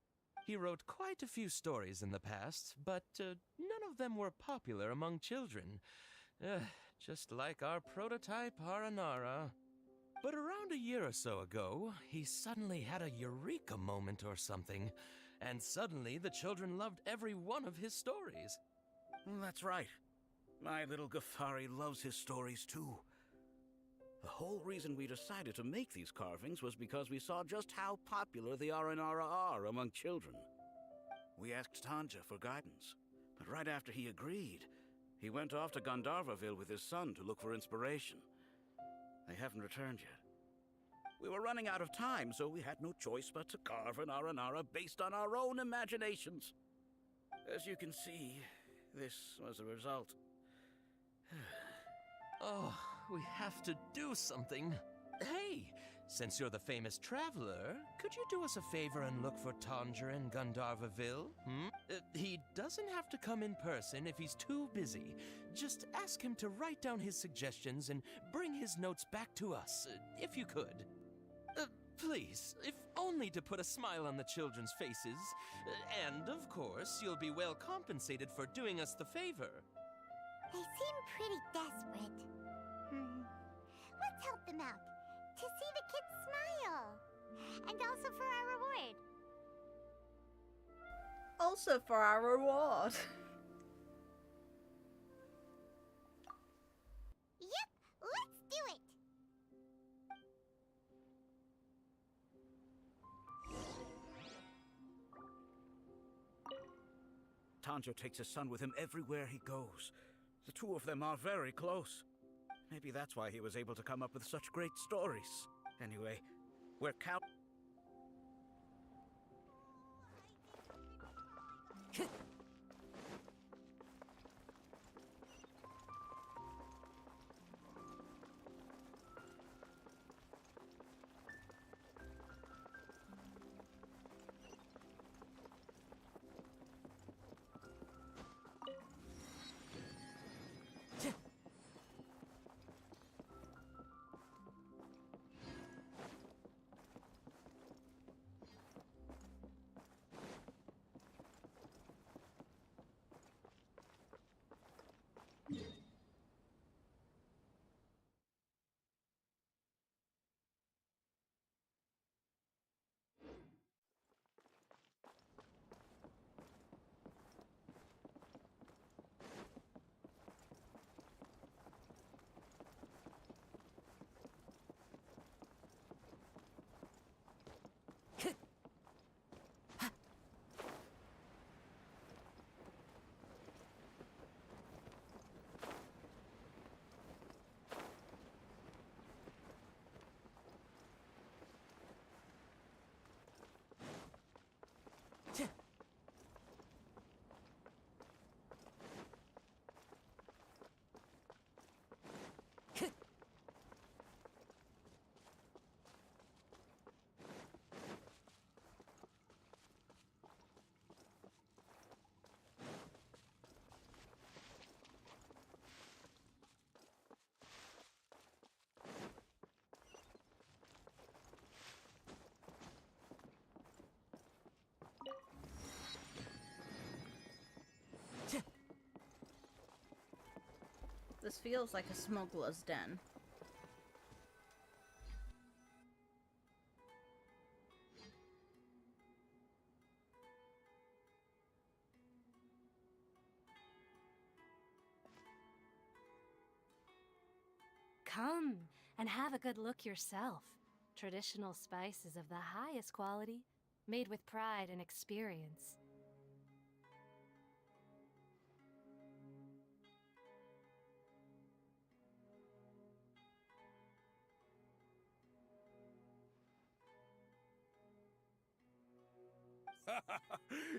He wrote quite a few stories in the past, but none of them were popular among children. Just like our prototype Aranara. But around a year or so ago, he suddenly had a eureka moment or something, and suddenly the children loved every one of his stories. That's right. My little Ghaffari loves his stories too. The whole reason we decided to make these carvings was because we saw just how popular the Aranara are among children. We asked Tanger for guidance, but right after he agreed, he went off to Gandarvaville with his son to look for inspiration. They haven't returned yet. We were running out of time, so we had no choice but to carve an Aranara based on our own imaginations. As you can see, this was the result. Oh, we have to do something. Hey, since you're the famous traveler, could you do us a favor and look for Tanger in Gandarvaville? He doesn't have to come in person if he's too busy. Just ask him to write down his suggestions and bring his notes back to us, if you could. Please, if only to put a smile on the children's faces. And, of course, you'll be well compensated for doing us the favor. They seem pretty desperate. Let's help them out. To see the kids smile. And also for our reward. Also for our reward. Yep, let's do it. Tanger takes his son with him everywhere he goes. The two of them are very close. Maybe that's why he was able to come up with such great stories. Anyway, we're count- This feels like a smuggler's den. Come and have a good look yourself. Traditional spices of the highest quality, made with pride and experience.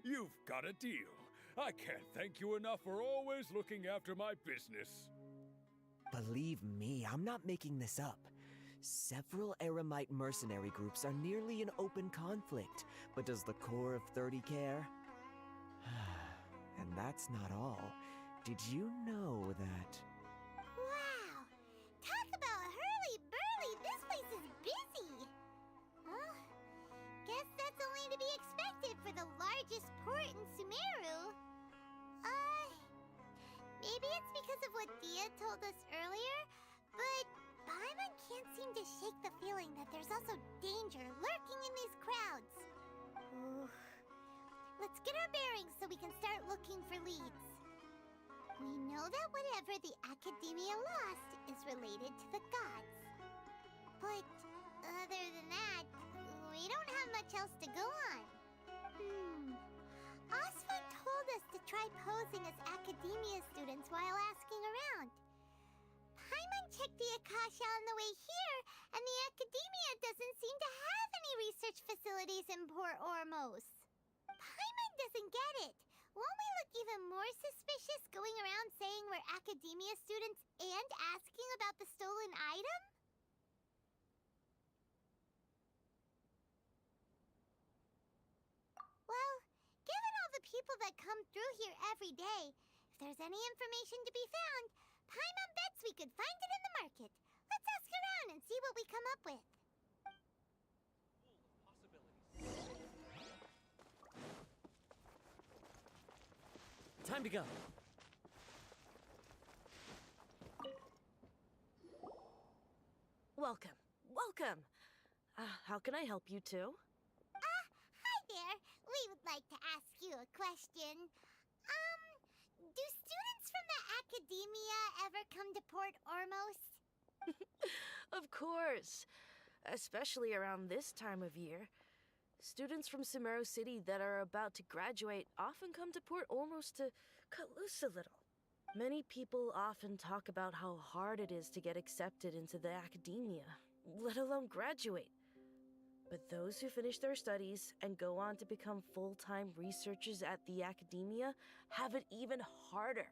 You've got a deal. I can't thank you enough for always looking after my business. Believe me, I'm not making this up. Several Eremite mercenary groups are nearly in open conflict, but does the core of 30 care? And that's not all. Did you know that... Wow! Talk about hurly-burly! This place is busy! Well, guess that's only to be expected for the largest port in Sumeru. Maybe it's because of what Dia told us earlier, but Paimon can't seem to shake the feeling that there's also danger lurking in these crowds. Ooh. Let's get our bearings so we can start looking for leads. We know that whatever the Academia lost is related to the gods. But other than that, we don't have much else to go on. Osford told us to try posing as Academia students while asking around. Paimon checked the Akasha on the way here, and the Academia doesn't seem to have any research facilities in Port Ormos. Paimon doesn't get it. Won't we look even more suspicious going around saying we're Academia students and asking about the stolen item? Well, given all the people that come through here every day, if there's any information to be found, Paimon bets we could find it in the market. Let's ask around and see what we come up with. Time to go. Welcome. Welcome. How can I help you two? Hi there. We would like to ask you a question. Do students from the Academia ever come to Port Ormos? Of course. Especially around this time of year. Students from Sumeru City that are about to graduate often come to Port Ormos to cut loose a little. Many people often talk about how hard it is to get accepted into the Academia, let alone graduate. But those who finish their studies and go on to become full-time researchers at the Academia have it even harder.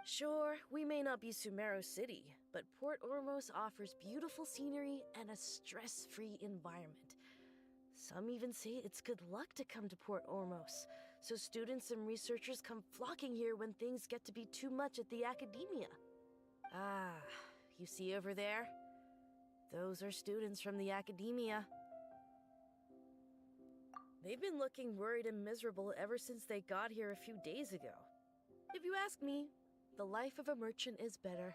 Sure, we may not be Sumeru City, but Port Ormos offers beautiful scenery and a stress-free environment. Some even say it's good luck to come to Port Ormos, so students and researchers come flocking here when things get to be too much at the Academia. Ah, you see over there? Those are students from the Academia. They've been looking worried and miserable ever since they got here a few days ago. If you ask me, the life of a merchant is better.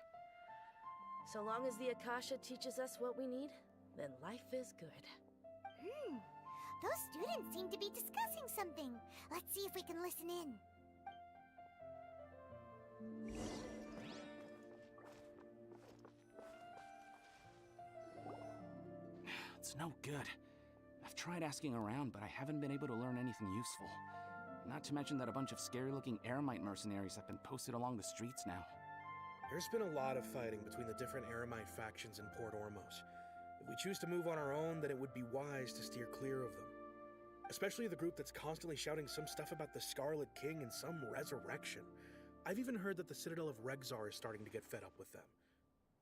So long as the Akasha teaches us what we need, then life is good. Those students seem to be discussing something. Let's see if we can listen in. It's no good. I've tried asking around, but I haven't been able to learn anything useful. Not to mention that a bunch of scary-looking Eremite mercenaries have been posted along the streets now. There's been a lot of fighting between the different Eremite factions in Port Ormos. If we choose to move on our own, then it would be wise to steer clear of them. Especially the group that's constantly shouting some stuff about the Scarlet King and some resurrection. I've even heard that the Citadel of Regzar is starting to get fed up with them.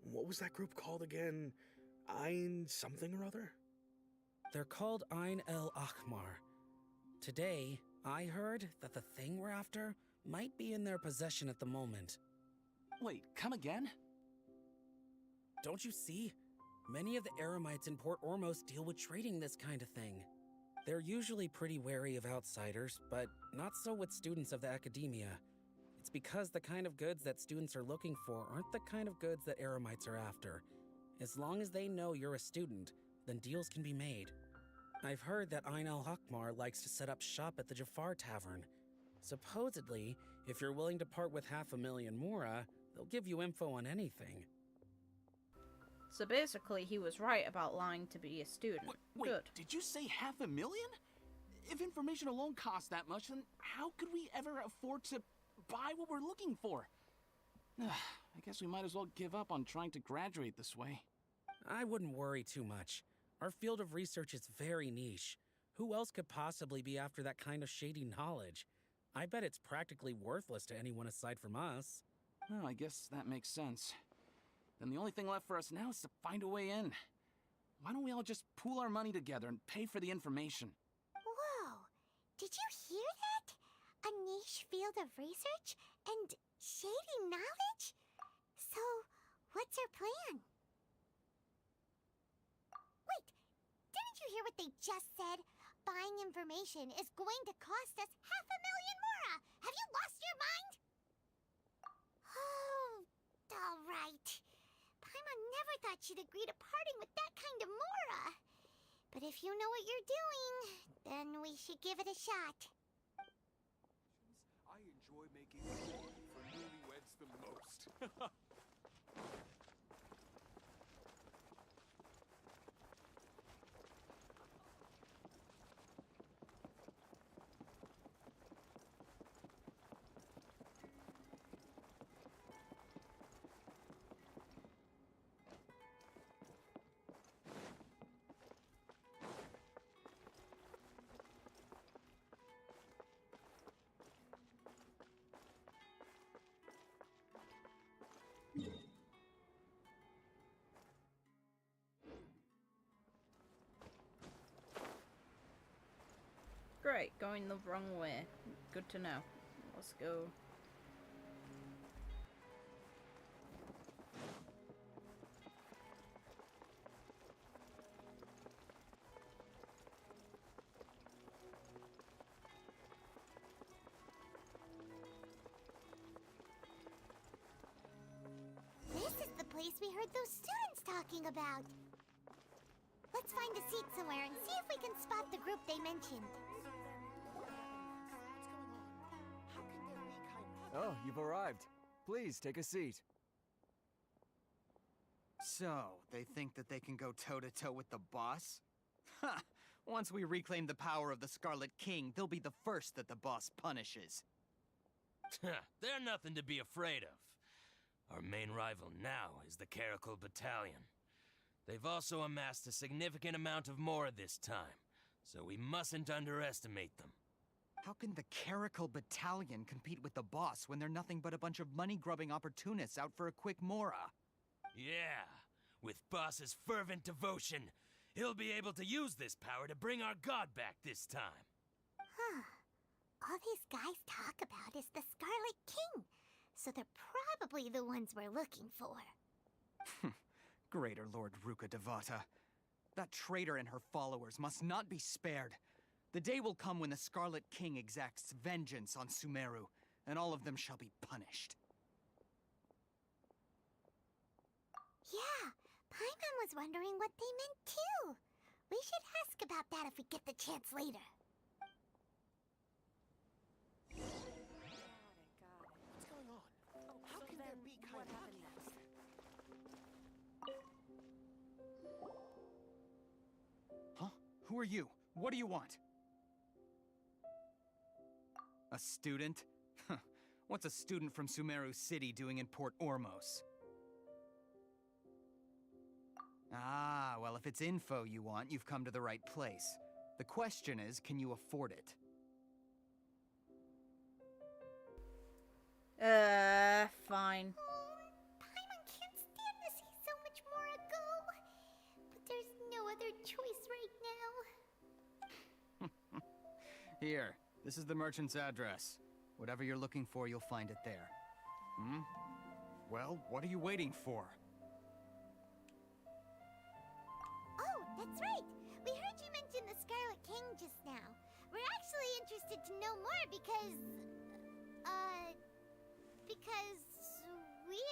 What was that group called again? Ein something or other? They're called Ein El Akhmar. Today, I heard that the thing we're after might be in their possession at the moment. Wait, come again? Don't you see? Many of the Eremites in Port Ormos deal with trading this kind of thing. They're usually pretty wary of outsiders, but not so with students of the Academia. It's because the kind of goods that students are looking for aren't the kind of goods that Eremites are after. As long as they know you're a student, then deals can be made. I've heard that Ein El Hakmar likes to set up shop at the Jafar Tavern. Supposedly, if you're willing to part with 500,000 mora, they'll give you info on anything. So basically, he was right about lying to be a student. Wait, Good. Did you say 500,000? If information alone costs that much, then how could we ever afford to buy what we're looking for? I guess we might as well give up on trying to graduate this way. I wouldn't worry too much. Our field of research is very niche. Who else could possibly be after that kind of shady knowledge? I bet it's practically worthless to anyone aside from us. Oh, I guess that makes sense. Then the only thing left for us now is to find a way in. Why don't we all just pool our money together and pay for the information? Whoa! Did you hear that? A niche field of research and shady knowledge? So, what's our plan? Wait! Didn't you hear what they just said? Buying information is going to cost us 500,000 mora! Have you lost your mind? Oh, alright. Paimon never thought she'd agree to parting with that kind of mora. But if you know what you're doing, then we should give it a shot. I enjoy making jewelry for newlyweds the most. Great, going the wrong way. Good to know. Let's go. This is the place we heard those students talking about. Let's find a seat somewhere and see if we can spot the group they mentioned. Oh, you've arrived. Please, take a seat. So, they think that they can go toe-to-toe with the boss? Ha! Once we reclaim the power of the Scarlet King, they'll be the first that the boss punishes. They're nothing to be afraid of. Our main rival now is the Caracal Battalion. They've also amassed a significant amount of Mora this time, so we mustn't underestimate them. How can the Caracal Battalion compete with the boss when they're nothing but a bunch of money-grubbing opportunists out for a quick Mora? Yeah, with boss's fervent devotion, he'll be able to use this power to bring our god back this time. Huh. All these guys talk about is the Scarlet King, so they're probably the ones we're looking for. Greater Lord Ruka Devata. That traitor and her followers must not be spared. The day will come when the Scarlet King exacts vengeance on Sumeru, and all of them shall be punished. Yeah, Paimon was wondering what they meant too. We should ask about that if we get the chance later. What's going on? How can there be kind of... happened next? Huh? Who are you? What do you want? A student? What's a student from Sumeru City doing in Port Ormos? Ah, well, if it's info you want, you've come to the right place. The question is, can you afford it? Fine. Paimon can't stand to see so much Mora go. But there's no other choice right now. Here, this is the merchant's address. Whatever you're looking for, you'll find it there. Hmm? Well, what are you waiting for? Oh, that's right. We heard you mention the Scarlet King just now. We're actually interested to know more because we're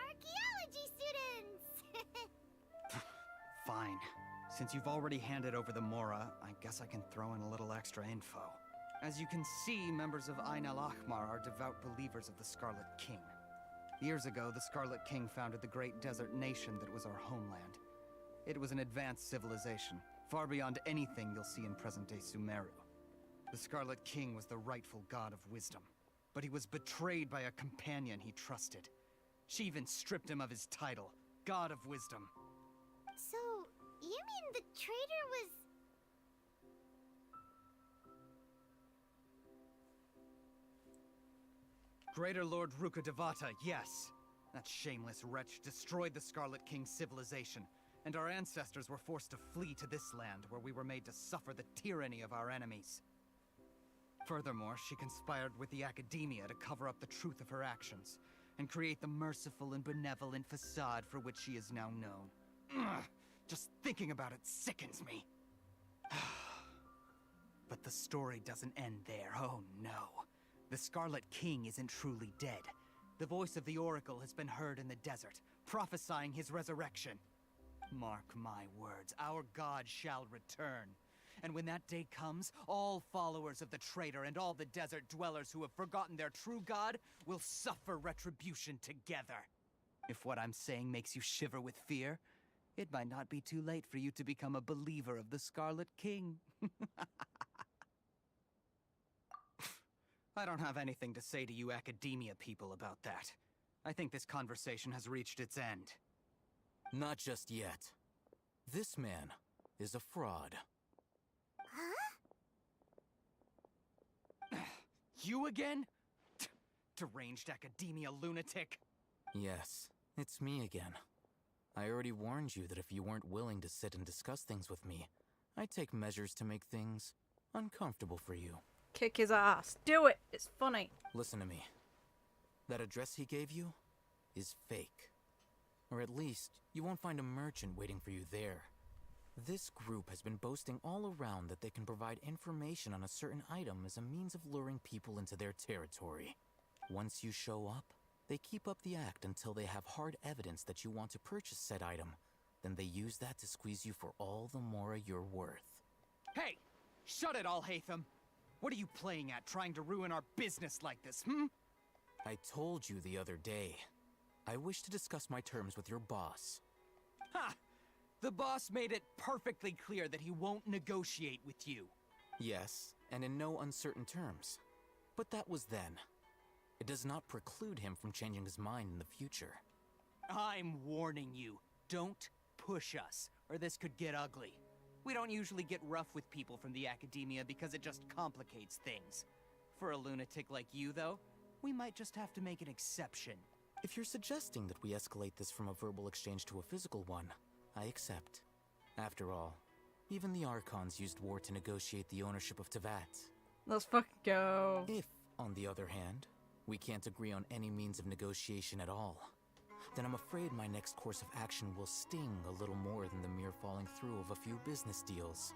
archaeology students. Fine. Since you've already handed over the Mora, I guess I can throw in a little extra info. As you can see, members of Ain al-Ahmar are devout believers of the Scarlet King. Years ago, the Scarlet King founded the great desert nation that was our homeland. It was an advanced civilization, far beyond anything you'll see in present-day Sumeru. The Scarlet King was the rightful god of wisdom, but he was betrayed by a companion he trusted. She even stripped him of his title, God of Wisdom. So, You mean the traitor was... Greater Lord Rukkhadevata, yes. That shameless wretch destroyed the Scarlet King's civilization, and our ancestors were forced to flee to this land where we were made to suffer the tyranny of our enemies. Furthermore, she conspired with the Academia to cover up the truth of her actions, and create the merciful and benevolent facade for which she is now known. Ugh, just thinking about it sickens me. But the story doesn't end there, oh no. The Scarlet King isn't truly dead. The voice of the Oracle has been heard in the desert, prophesying his resurrection. Mark my words, our god shall return. And when that day comes, all followers of the traitor and all the desert dwellers who have forgotten their true god will suffer retribution together. If what I'm saying makes you shiver with fear, it might not be too late for you to become a believer of the Scarlet King. I don't have anything to say to you Academia people about that. I think this conversation has reached its end. Not just yet. This man is a fraud. Huh? You again? Deranged Academia lunatic. Yes, it's me again. I already warned you that if you weren't willing to sit and discuss things with me, I'd take measures to make things uncomfortable for you. Kick his ass. Do it. It's funny. Listen to me. That address he gave you is fake. Or at least, you won't find a merchant waiting for you there. This group has been boasting all around that they can provide information on a certain item as a means of luring people into their territory. Once you show up, they keep up the act until they have hard evidence that you want to purchase said item. Then they use that to squeeze you for all the more you're worth. Hey! Shut it all, Hatham! What are you playing at, trying to ruin our business like this, I told you the other day. I wish to discuss my terms with your boss. Ha! The boss made it perfectly clear that he won't negotiate with you. Yes, and in no uncertain terms. But that was then. It does not preclude him from changing his mind in the future. I'm warning you. Don't push us, or this could get ugly. We don't usually get rough with people from the Academia because it just complicates things. For a lunatic like you, though, we might just have to make an exception. If you're suggesting that we escalate this from a verbal exchange to a physical one, I accept. After all, even the Archons used war to negotiate the ownership of Teyvat. Let's fucking go. If, on the other hand, we can't agree on any means of negotiation at all, then I'm afraid my next course of action will sting a little more than the mere falling through of a few business deals.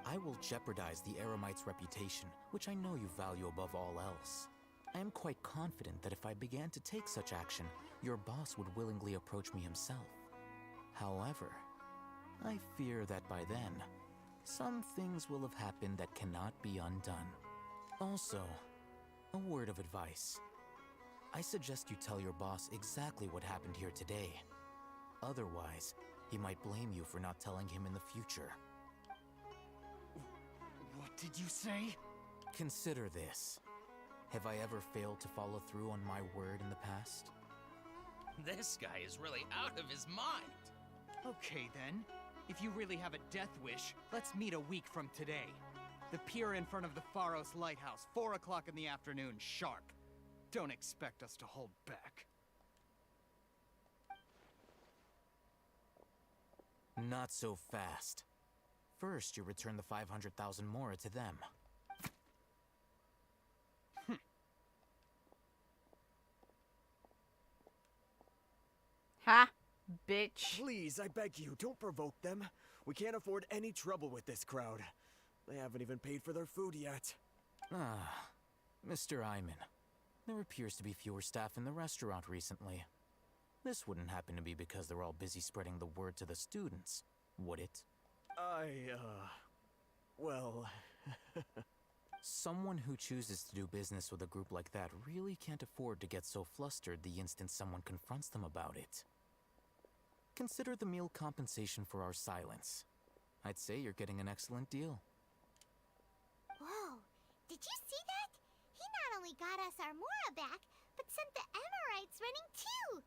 I will jeopardize the Eremites' reputation, which I know you value above all else. I am quite confident that if I began to take such action, your boss would willingly approach me himself. However, I fear that by then, some things will have happened that cannot be undone. Also, a word of advice. I suggest you tell your boss exactly what happened here today. Otherwise, he might blame you for not telling him in the future. What did you say? Consider this. Have I ever failed to follow through on my word in the past? This guy is really out of his mind. Okay then. If you really have a death wish, let's meet a week from today. The pier in front of the Pharos Lighthouse, 4 o'clock in the afternoon, sharp. Don't expect us to hold back. Not so fast. First, you return the 500,000 mora to them. Ha! Bitch. Please, I beg you, don't provoke them. We can't afford any trouble with this crowd. They haven't even paid for their food yet. Ah, Mr. Iman. There appears to be fewer staff in the restaurant recently. This wouldn't happen to be because they're all busy spreading the word to the students, would it? Well... Someone who chooses to do business with a group like that really can't afford to get so flustered the instant someone confronts them about it. Consider the meal compensation for our silence. I'd say you're getting an excellent deal. Whoa, did you see that? He not only got us our Mora back, but sent the Eremites running too!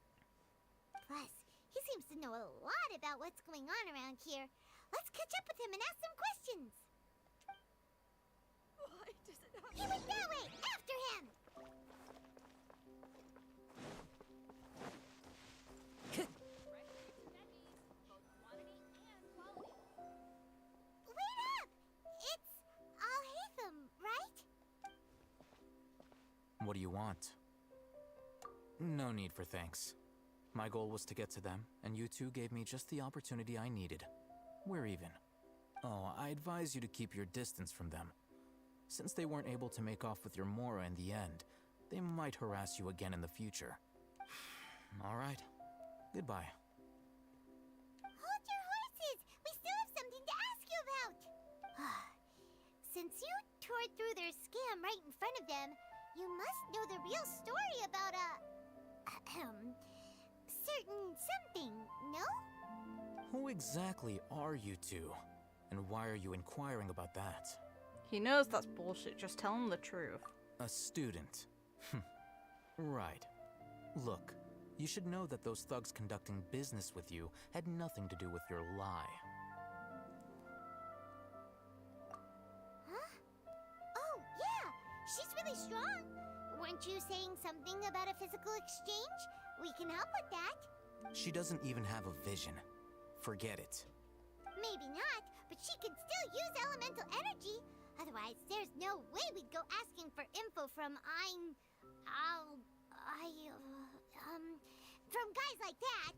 Plus, he seems to know a lot about what's going on around here. Let's catch up with him and ask some questions. Why does it have He went that way! After him! Wait up! It's Al-Haytham, right? What do you want? No need for thanks. My goal was to get to them, and you two gave me just the opportunity I needed. We're even. Oh, I advise you to keep your distance from them. Since they weren't able to make off with your Mora in the end, they might harass you again in the future. All right. Goodbye. Hold your horses! We still have something to ask you about! Since you tore through their scam right in front of them, you must know the real story about certain something, no? Who exactly are you two? And why are you inquiring about that? He knows that's bullshit, just tell him the truth. A student. Right. Look, you should know that those thugs conducting business with you had nothing to do with your lie. Huh? Oh, yeah! She's really strong! Weren't you saying something about a physical exchange? We can help with that. She doesn't even have a vision. Forget it. Maybe not, but she can still use elemental energy. Otherwise, there's no way we'd go asking for info from from guys like that.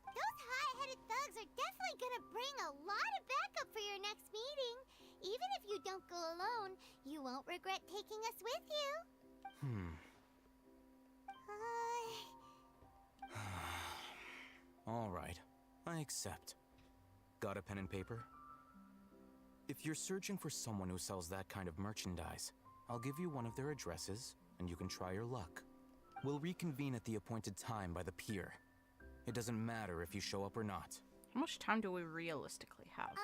Those high-headed thugs are definitely gonna bring a lot of backup for your next meeting. Even if you don't go alone, you won't regret taking us with you. All right, I accept. Got a pen and paper? If you're searching for someone who sells that kind of merchandise, I'll give you one of their addresses, and you can try your luck. We'll reconvene at the appointed time by the pier. It doesn't matter if you show up or not. How much time do we realistically have?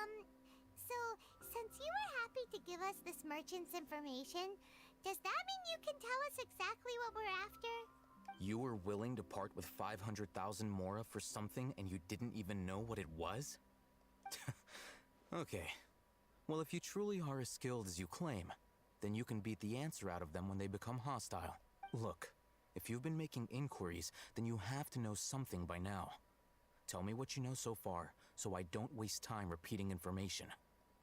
So, since you were happy to give us this merchant's information, does that mean you can tell us exactly what we're after? You were willing to part with 500,000 Mora for something and you didn't even know what it was? Okay. Well, if you truly are as skilled as you claim, then you can beat the answer out of them when they become hostile. Look, if you've been making inquiries, then you have to know something by now. Tell me what you know so far, so I don't waste time repeating information.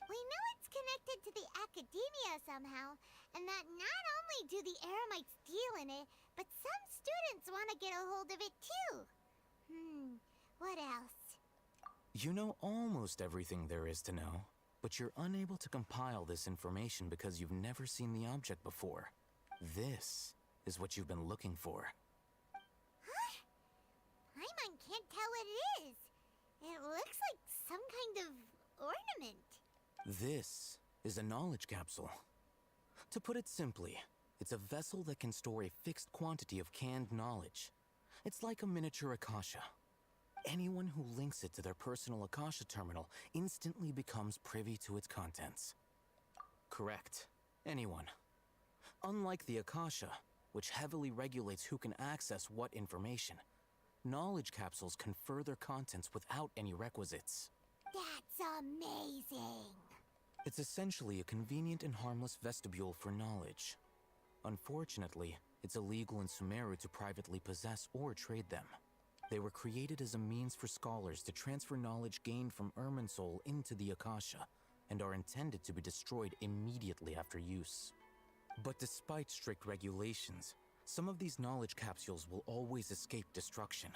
We know it's connected to the academia somehow, and that not only do the Eremites deal in it, but some students want to get a hold of it too. What else? You know almost everything there is to know, but you're unable to compile this information because you've never seen the object before. This is what you've been looking for. Huh? Paimon can't tell what it is. It looks like some kind of ornament. This is a knowledge capsule. To put it simply, it's a vessel that can store a fixed quantity of canned knowledge. It's like a miniature Akasha. Anyone who links it to their personal Akasha terminal instantly becomes privy to its contents. Correct. Anyone. Unlike the Akasha, which heavily regulates who can access what information, knowledge capsules confer their contents without any requisites. That's amazing! It's essentially a convenient and harmless vestibule for knowledge. Unfortunately, it's illegal in Sumeru to privately possess or trade them. They were created as a means for scholars to transfer knowledge gained from Irminsul into the Akasha, and are intended to be destroyed immediately after use. But despite strict regulations, some of these knowledge capsules will always escape destruction.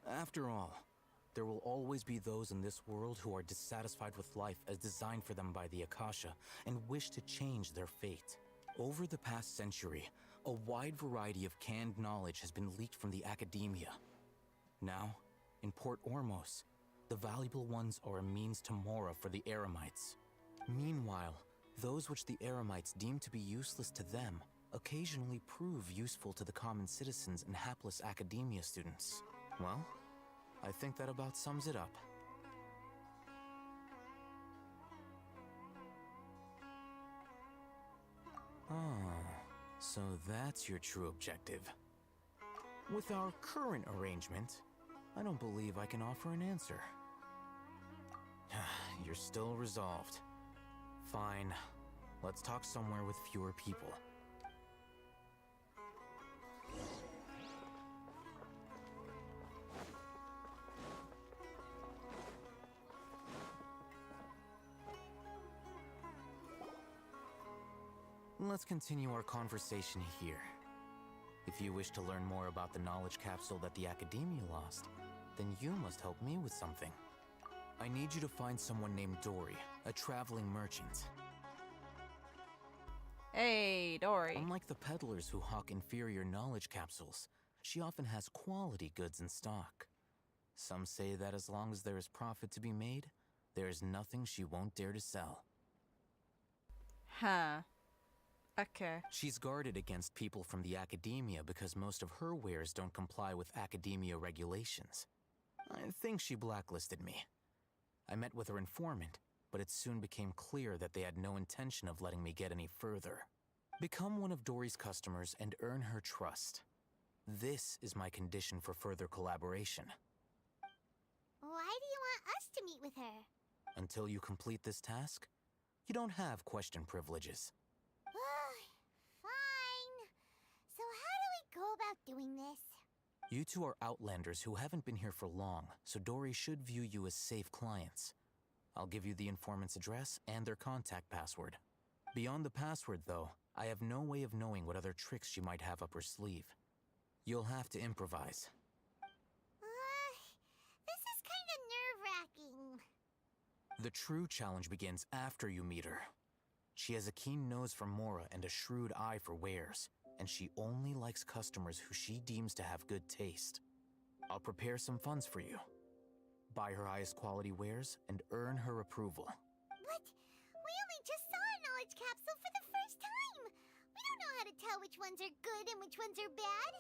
After all, there will always be those in this world who are dissatisfied with life as designed for them by the Akasha and wish to change their fate. Over the past century, a wide variety of canned knowledge has been leaked from the academia. Now, in Port Ormos, the valuable ones are a means to Mora for the Eremites. Meanwhile, those which the Eremites deem to be useless to them occasionally prove useful to the common citizens and hapless academia students. Well, I think that about sums it up. So that's your true objective. With our current arrangement, I don't believe I can offer an answer. you're still resolved. Fine. Let's talk somewhere with fewer people. Let's continue our conversation here. If you wish to learn more about the knowledge capsule that the Academia lost, then you must help me with something. I need you to find someone named Dory, a traveling merchant. Hey, Dory. Unlike the peddlers who hawk inferior knowledge capsules, she often has quality goods in stock. Some say that as long as there is profit to be made, there is nothing she won't dare to sell. Huh. Okay. She's guarded against people from the Academia because most of her wares don't comply with Academia regulations. I think she blacklisted me. I met with her informant, but it soon became clear that they had no intention of letting me get any further. Become one of Dory's customers and earn her trust. This is my condition for further collaboration. Why do you want us to meet with her? Until you complete this task, you don't have question privileges. Fine. So how do we go about doing this? You two are outlanders who haven't been here for long, so Dory should view you as safe clients. I'll give you the informant's address and their contact password. Beyond the password, though, I have no way of knowing what other tricks she might have up her sleeve. You'll have to improvise. This is kind of nerve-wracking. The true challenge begins after you meet her. She has a keen nose for Mora and a shrewd eye for wares, and she only likes customers who she deems to have good taste. I'll prepare some funds for you. Buy her highest quality wares and earn her approval. But we only just saw a knowledge capsule for the first time. We don't know how to tell which ones are good and which ones are bad.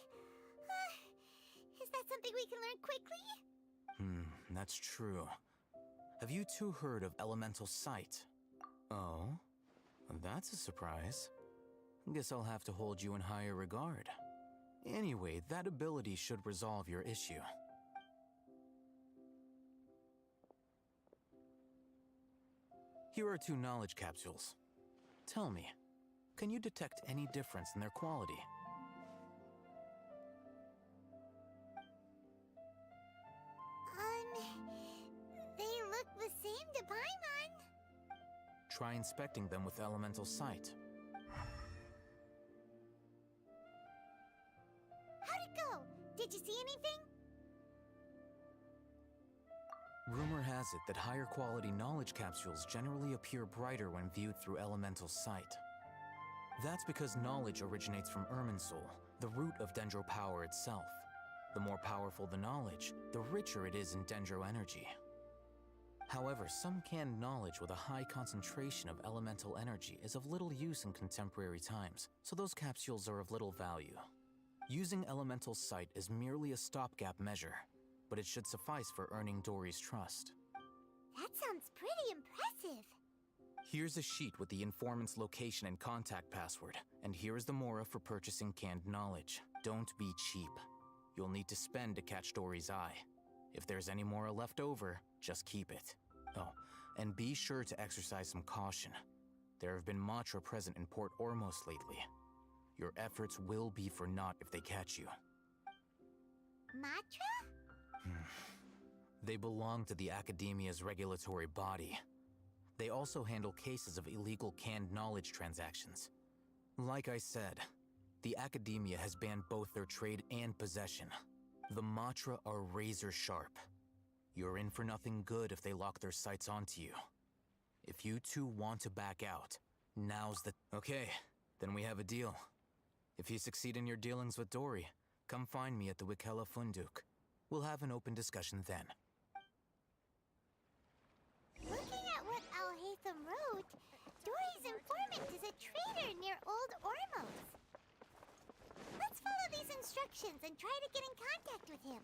Is that something we can learn quickly? That's true. Have you two heard of elemental sight? Oh, that's a surprise. Guess I'll have to hold you in higher regard. Anyway, that ability should resolve your issue. Here are 2 knowledge capsules. Tell me, can you detect any difference in their quality? They look the same to Paimon. Try inspecting them with elemental sight. How'd it go? Did you see anything? Rumor has it that higher quality knowledge capsules generally appear brighter when viewed through elemental sight. That's because knowledge originates from Irminsul, the root of Dendro power itself. The more powerful the knowledge, the richer it is in Dendro energy. However, some canned knowledge with a high concentration of elemental energy is of little use in contemporary times, so those capsules are of little value. Using elemental sight is merely a stopgap measure, but it should suffice for earning Dory's trust. That sounds pretty impressive. Here's a sheet with the informant's location and contact password, and here is the Mora for purchasing canned knowledge. Don't be cheap. You'll need to spend to catch Dory's eye. If there's any Mora left over, just keep it. Oh, and be sure to exercise some caution. There have been Matra present in Port Ormos lately. Your efforts will be for naught if they catch you. Matra? They belong to the Academia's regulatory body. They also handle cases of illegal canned knowledge transactions. Like I said, the Academia has banned both their trade and possession. The Matra are razor sharp. You're in for nothing good if they lock their sights onto you. If you two want to back out, now's the... Okay, then we have a deal. If you succeed in your dealings with Dory, come find me at the Wikela Funduk. We'll have an open discussion then. Looking at what Al-Haytham wrote, Dory's informant is a trader near Old Ormos. Let's follow these instructions and try to get in contact with him.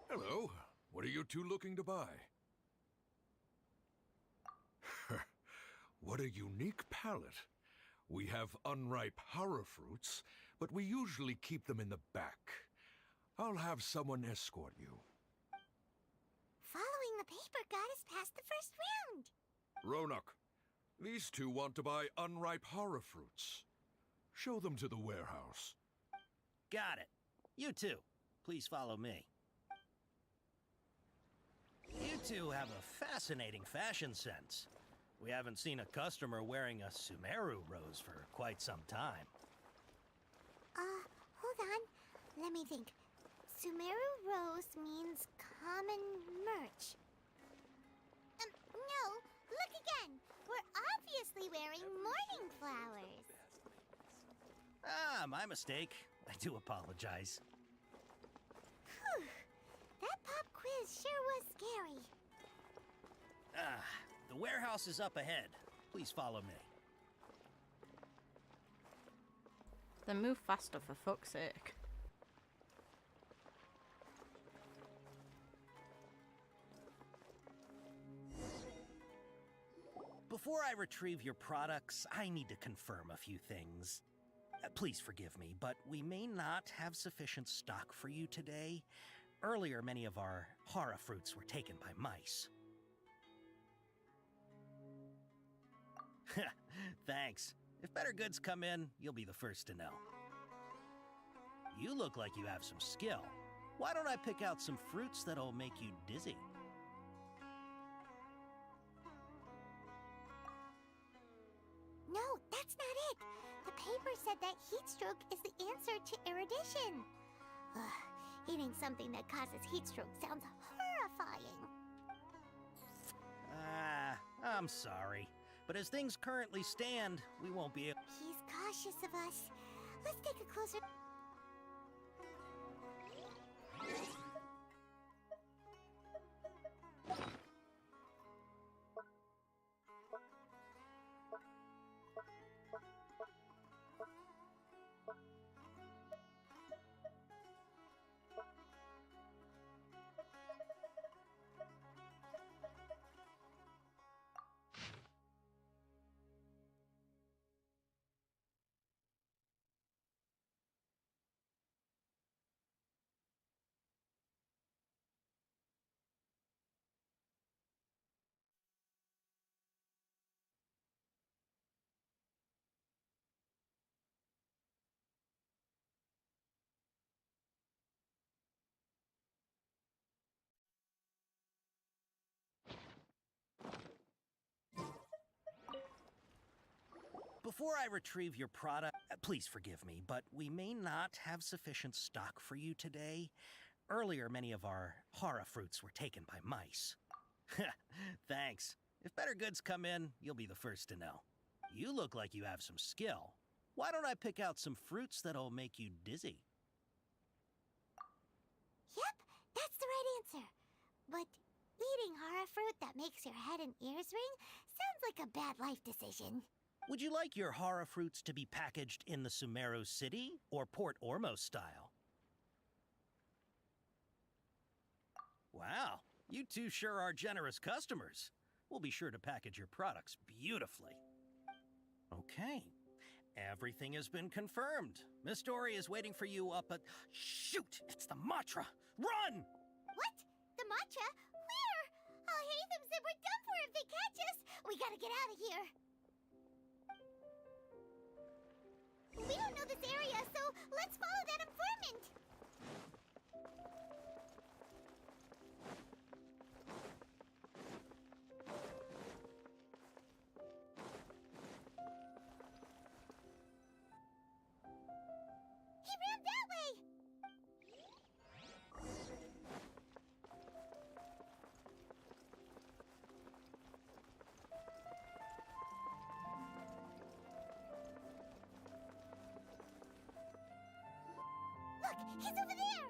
Hello. What are you two looking to buy? What a unique palette. We have unripe horror fruits, but we usually keep them in the back. I'll have someone escort you. the paper got us past the first round. Ronak, these two want to buy unripe horror fruits. Show them to the warehouse. Got it. You two, please follow me. You two have a fascinating fashion sense. We haven't seen a customer wearing a Sumeru rose for quite some time. Hold on. Let me think. Sumeru rose means common merch. No, look again. We're obviously wearing morning flowers. Ah, my mistake. I do apologize. Whew. That pop quiz sure was scary. Ah, the warehouse is up ahead. Please follow me. Then move faster, for fuck's sake. Before I retrieve your products, I need to confirm a few things. Please forgive me, but we may not have sufficient stock for you today. Earlier, many of our hara fruits were taken by mice. Thanks. If better goods come in, you'll be the first to know. You look like you have some skill. Why don't I pick out some fruits that'll make you dizzy? No, that's not it. The paper said that heat stroke is the answer to erudition. Ugh, eating something that causes heat stroke sounds horrifying. I'm sorry. But as things currently stand, we won't be able... He's cautious of us. Let's take a closer... Before I retrieve your product, please forgive me, but we may not have sufficient stock for you today. Earlier, many of our hara fruits were taken by mice. Thanks. If better goods come in, you'll be the first to know. You look like you have some skill. Why don't I pick out some fruits that'll make you dizzy? Yep, that's the right answer. But eating hara fruit that makes your head and ears ring sounds like a bad life decision. Would you like your hara fruits to be packaged in the Sumeru City or Port Ormos style? Wow, you two sure are generous customers. We'll be sure to package your products beautifully. Okay, everything has been confirmed. Miss Dory is waiting for you up at... Shoot, it's the Matra! Run! What? The matcha? Where? I'll hate them said we're done for if they catch us. We gotta get out of here. We don't know this area, so let's follow that informant. He ran that way. Look, he's over there!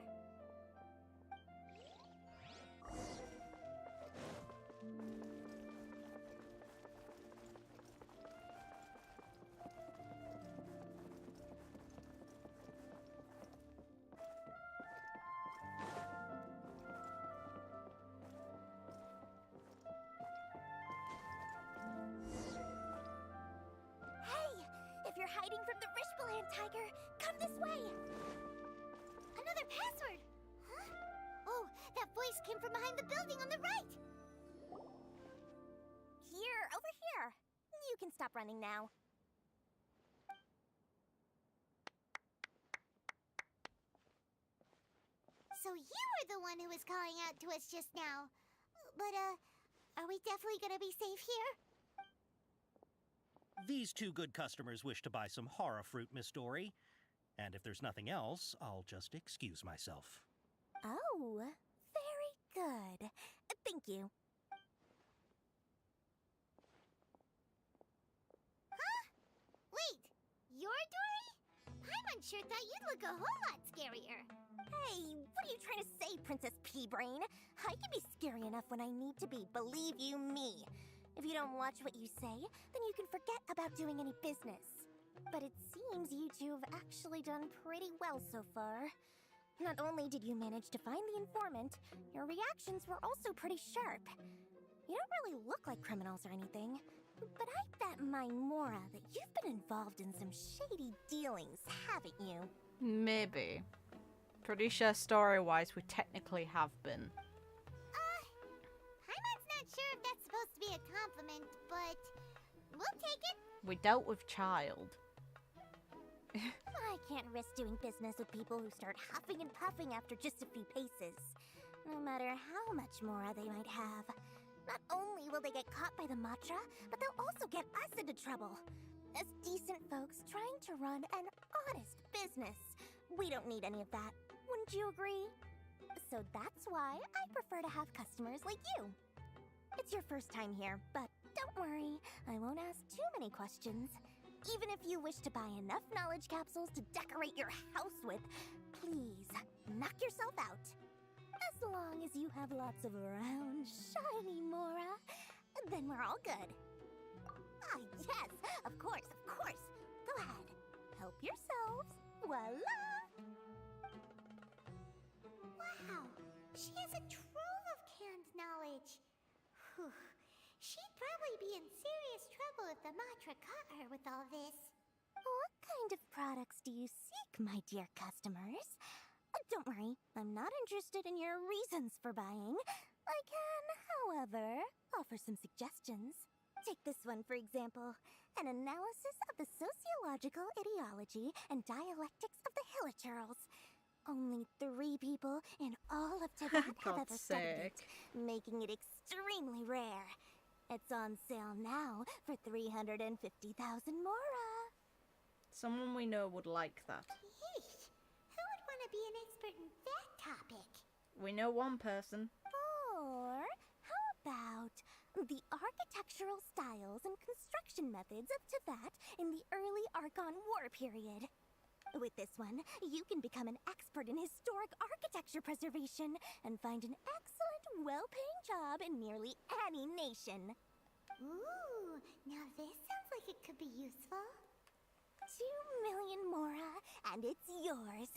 Hey! If you're hiding from the Rishbaland tiger, come this way! Another password! Huh? Oh, that voice came from behind the building on the right! can stop running now. So you were the one who was calling out to us just now. But, are we definitely gonna be safe here? These two good customers wish to buy some horror fruit, Miss Dory. And if there's nothing else, I'll just excuse myself. Oh, very good. Thank you. Huh? Wait, you're Dory? Paimon sure thought you'd look a whole lot scarier. Hey, what are you trying to say, Princess P-Brain? I can be scary enough when I need to be, believe you me. If you don't watch what you say, then you can forget about doing any business. But it seems you two have actually done pretty well so far. Not only did you manage to find the informant, your reactions were also pretty sharp. You don't really look like criminals or anything, but I bet my Mora that you've been involved in some shady dealings, haven't you? Maybe. Pretty sure story-wise we technically have been. Paimon's not sure if that's supposed to be a compliment, but we'll take it. We dealt with child. I can't risk doing business with people who start huffing and puffing after just a few paces. No matter how much Mora they might have. Not only will they get caught by the Matra, but they'll also get us into trouble. As decent folks trying to run an honest business. We don't need any of that. Wouldn't you agree? So that's why I prefer to have customers like you. It's your first time here, but don't worry, I won't ask too many questions. Even if you wish to buy enough knowledge capsules to decorate your house with, please, knock yourself out. As long as you have lots of round, shiny Mora, then we're all good. Ah, yes, of course, of course. Go ahead, help yourselves. Voila! Wow, she has a trove of canned knowledge. Whew. She'd probably be in serious trouble if the Matra caught her with all this. What kind of products do you seek, my dear customers? Don't worry, I'm not interested in your reasons for buying. I can, however, offer some suggestions. Take this one, for example. An analysis of the sociological ideology and dialectics of the Hilichurls. Only 3 people in all of Tibet have ever studied it, making it extremely rare. It's on sale now for 350,000 Mora. Someone we know would like that. Yeesh, who would want to be an expert in that topic? We know one person. Or how about the architectural styles and construction methods of Tibet in the early Archon War period? With this one, you can become an expert in historic architecture preservation and find an excellent, well-paying job in nearly any nation. Ooh, now this sounds like it could be useful. 2 million Mora, and it's yours.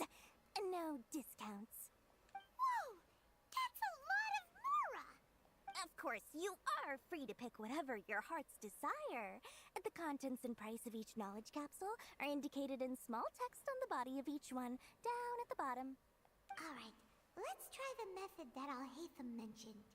No discounts. Whoa! That's a lot of Mora! Of course, you are free to pick whatever your heart's desire. The contents and price of each knowledge capsule are indicated in small text on the body of each one, down at the bottom. Alright, let's try the method that Al-Haytham mentioned.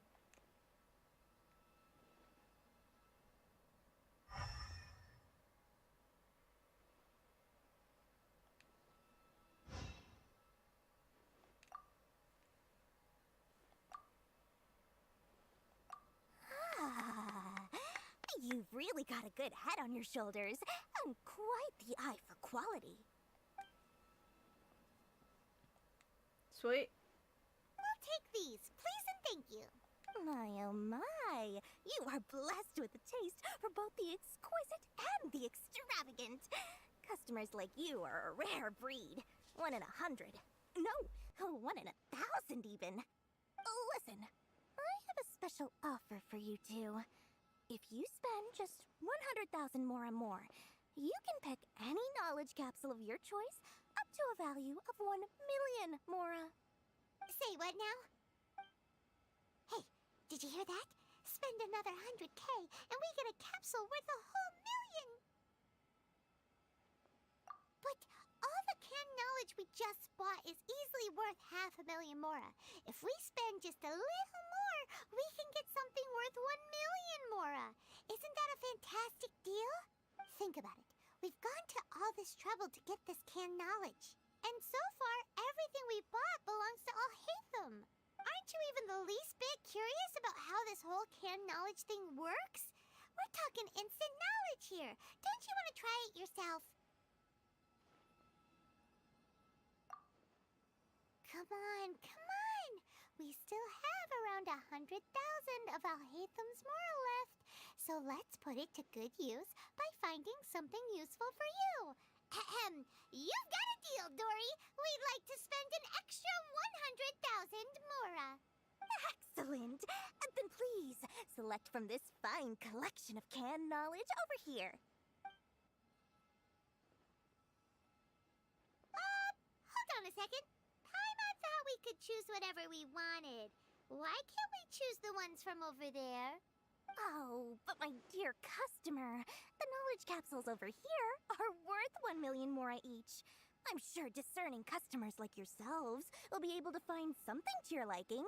You've really got a good head on your shoulders, and quite the eye for quality. Sweet. We'll take these, please and thank you. My oh my, you are blessed with a taste for both the exquisite and the extravagant. Customers like you are a rare breed. 1 in 100. No, 1 in 1,000 even. Listen, I have a special offer for you two. If you spend just 100,000 Mora more, you can pick any knowledge capsule of your choice up to a value of 1 million Mora. Say what now? Hey, did you hear that? Spend another 100K and we get a capsule worth a whole million! But all the canned knowledge we just bought is easily worth 500,000 Mora. If we spend just a little more, we can get something worth 1 million Mora. Isn't that a fantastic deal? Think about it. We've gone to all this trouble to get this canned knowledge. And so far, everything we bought belongs to Alhaitham. Aren't you even the least bit curious about how this whole canned knowledge thing works? We're talking instant knowledge here. Don't you want to try it yourself? Come on, come on! We still have around 100,000 of Alhaitham's Mora left, so let's put it to good use by finding something useful for you. Ahem, you've got a deal, Dory. We'd like to spend an extra 100,000 Mora. Excellent. Then please, select from this fine collection of canned knowledge over here. Hold on a second. Paimon thought we could choose whatever we wanted. Why can't we choose the ones from over there? Oh, but my dear customer, the knowledge capsules over here are worth 1 million Mora each. I'm sure discerning customers like yourselves will be able to find something to your liking.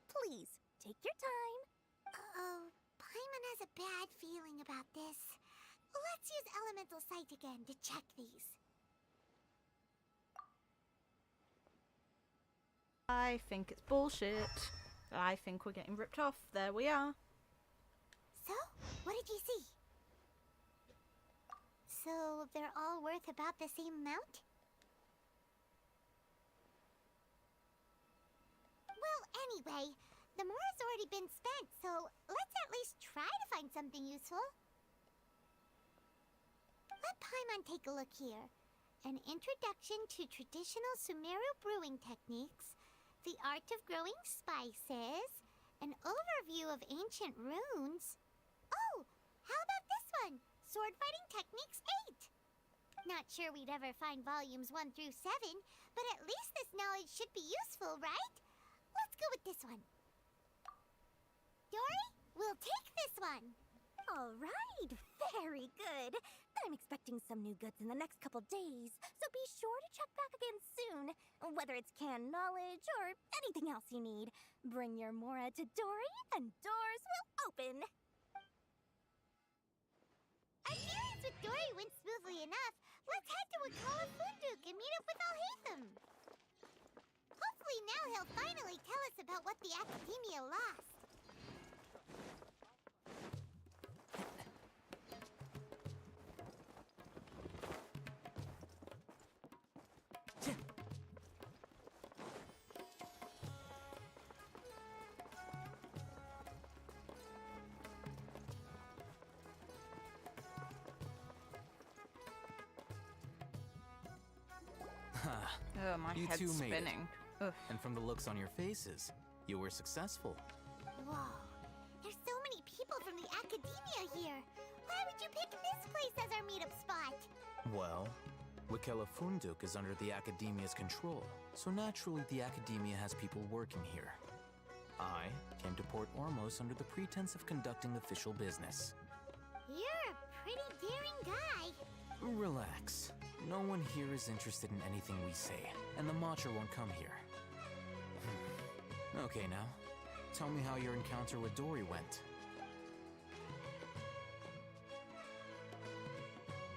Please, take your time. Uh-oh, Paimon has a bad feeling about this. Let's use Elemental Sight again to check these. I think it's bullshit. I think we're getting ripped off. There we are. So, what did you see? So, they're all worth about the same amount? Well, anyway, the Mora's already been spent, so let's at least try to find something useful. Let Paimon take a look here. An introduction to traditional Sumeru brewing techniques, the art of growing spices, an overview of ancient runes. Oh, how about this one? Sword Fighting Techniques 8. Not sure we'd ever find volumes 1 through 7, but at least this knowledge should be useful, right? Let's go with this one. Dory, we'll take this one. All right, very good. I'm expecting some new goods in the next couple days, so be sure to check back again soon. Whether it's canned knowledge or anything else you need, bring your Mora to Dory and doors will open. Appearance with Dory went smoothly enough. Let's head to Wakala and meet up with Alhaitham. Hopefully now he'll finally tell us about what the Academia lost. Oh, my You head's two made it. spinning. Ugh. And from the looks on your faces, you were successful. Whoa, there's so many people from the Academia here. Why would you pick this place as our meetup spot? Well, Wikelafunduk is under the Academia's control, so naturally the Academia has people working here. I came to Port Ormos under the pretense of conducting official business. You're a pretty daring guy. Relax. No one here is interested in anything we say, and the Matcha won't come here. Okay now, tell me how your encounter with Dory went.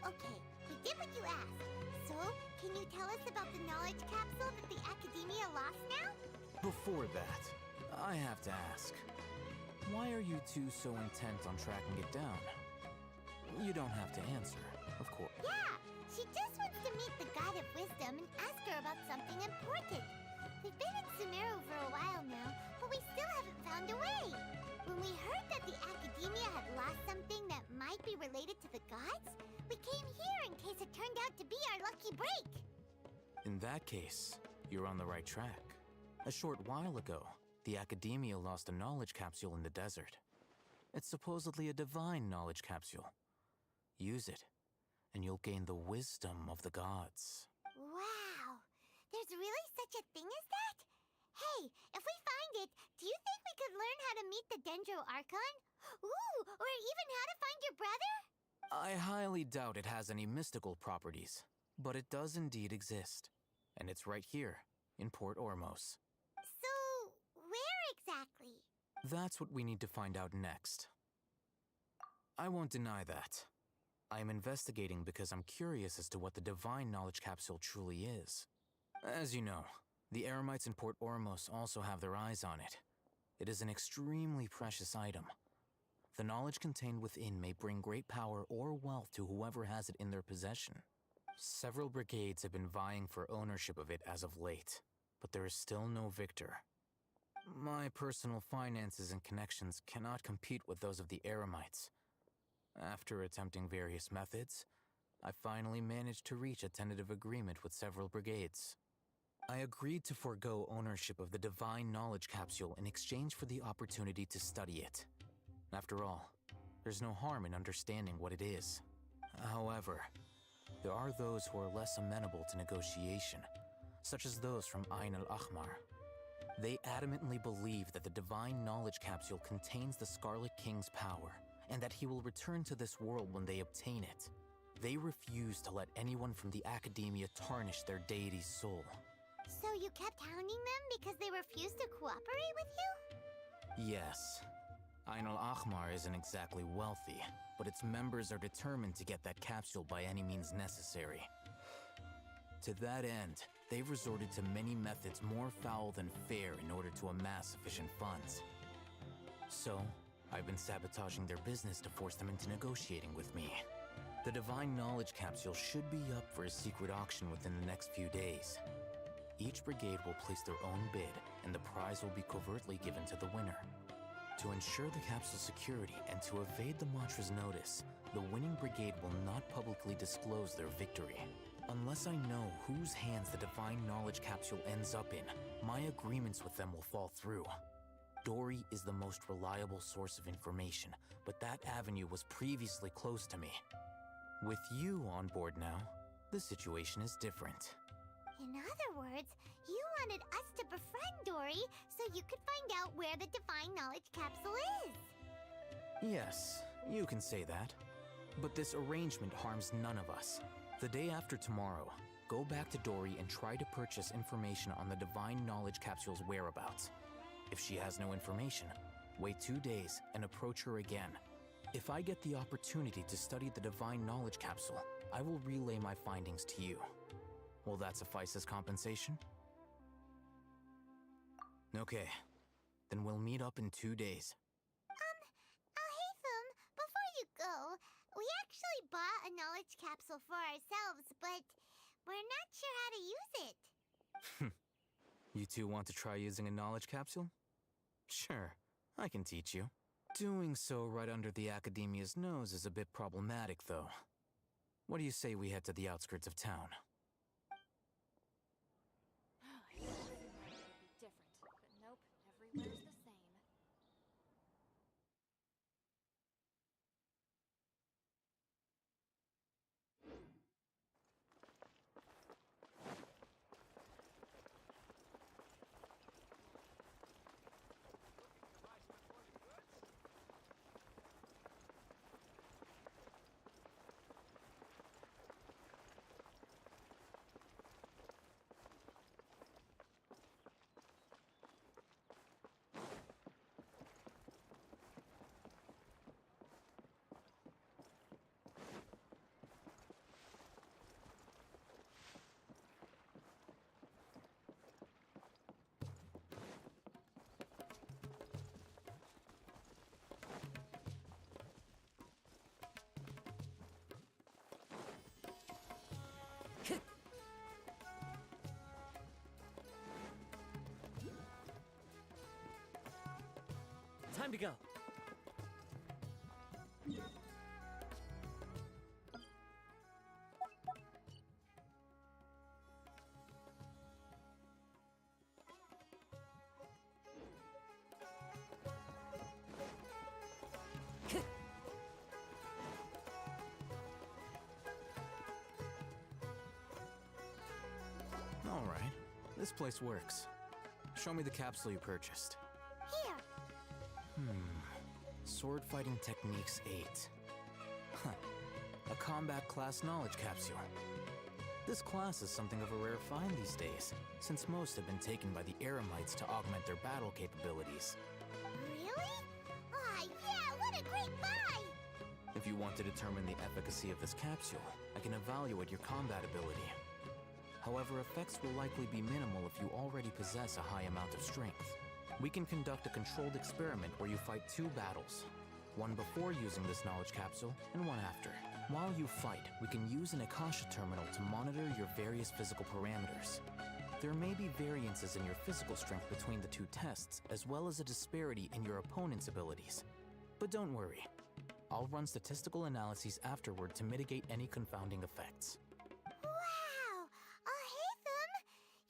Okay, we did what you asked. So, can you tell us about the knowledge capsule that the Academia lost now? Before that, I have to ask, why are you two so intent on tracking it down? You don't have to answer, of course. Yeah, she just wants to meet the God of Wisdom and ask her about something important. We've been in Sumeru for a while now, but we still haven't found a way. When we heard that the Academia had lost something that might be related to the gods, we came here in case it turned out to be our lucky break. In that case, you're on the right track. A short while ago, the Academia lost a knowledge capsule in the desert. It's supposedly a divine knowledge capsule. Use it, and you'll gain the wisdom of the gods. Wow, there's really such a thing as that? Hey, if we find it, do you think we could learn how to meet the Dendro Archon? Ooh, or even how to find your brother? I highly doubt it has any mystical properties, but it does indeed exist. And it's right here, in Port Ormos. So, where exactly? That's what we need to find out next. I won't deny that. I am investigating because I'm curious as to what the Divine Knowledge Capsule truly is. As you know, the Eremites in Port Ormos also have their eyes on it. It is an extremely precious item. The knowledge contained within may bring great power or wealth to whoever has it in their possession. Several brigades have been vying for ownership of it as of late, but there is still no victor. My personal finances and connections cannot compete with those of the Eremites. After attempting various methods, I finally managed to reach a tentative agreement with several brigades. I agreed to forego ownership of the Divine Knowledge Capsule in exchange for the opportunity to study it. After all, there's no harm in understanding what it is. However, there are those who are less amenable to negotiation, such as those from Ain al-Ahmar. They adamantly believe that the Divine Knowledge Capsule contains the Scarlet King's power, and that he will return to this world when they obtain it. They refuse to let anyone from the Academia tarnish their deity's soul. So you kept hounding them because they refused to cooperate with you? Yes. Ain al-Ahmar isn't exactly wealthy, but its members are determined to get that capsule by any means necessary. To that end, they've resorted to many methods more foul than fair in order to amass sufficient funds. So, I've been sabotaging their business to force them into negotiating with me. The Divine Knowledge Capsule should be up for a secret auction within the next few days. Each brigade will place their own bid, and the prize will be covertly given to the winner. To ensure the capsule's security and to evade the Mantra's notice, the winning brigade will not publicly disclose their victory. Unless I know whose hands the Divine Knowledge Capsule ends up in, my agreements with them will fall through. Dory is the most reliable source of information, but that avenue was previously closed to me. With you on board now, the situation is different. In other words, you wanted us to befriend Dory so you could find out where the Divine Knowledge Capsule is. Yes, you can say that. But this arrangement harms none of us. The day after tomorrow, go back to Dory and try to purchase information on the Divine Knowledge Capsule's whereabouts. If she has no information, wait 2 days and approach her again. If I get the opportunity to study the Divine Knowledge Capsule, I will relay my findings to you. Will that suffice as compensation? Okay, then we'll meet up in 2 days. Alhaitham, before you go, we actually bought a knowledge capsule for ourselves, but we're not sure how to use it. You two want to try using a knowledge capsule? Sure, I can teach you. Doing so right under the Academia's nose is a bit problematic, though. What do you say we head to the outskirts of town? Different, but nope, everywhere's the same. Time to go. All right, this place works. Show me the capsule you purchased. Here. Sword Fighting Techniques 8. Huh. A combat class knowledge capsule. This class is something of a rare find these days, since most have been taken by the Eremites to augment their battle capabilities. Really? Ah, yeah, what a great buy! If you want to determine the efficacy of this capsule, I can evaluate your combat ability. However, effects will likely be minimal if you already possess a high amount of strength. We can conduct a controlled experiment where you fight 2 battles, one before using this knowledge capsule and one after. While you fight, we can use an Akasha terminal to monitor your various physical parameters. There may be variances in your physical strength between the 2 tests, as well as a disparity in your opponent's abilities. But don't worry, I'll run statistical analyses afterward to mitigate any confounding effects. Wow! Haytham!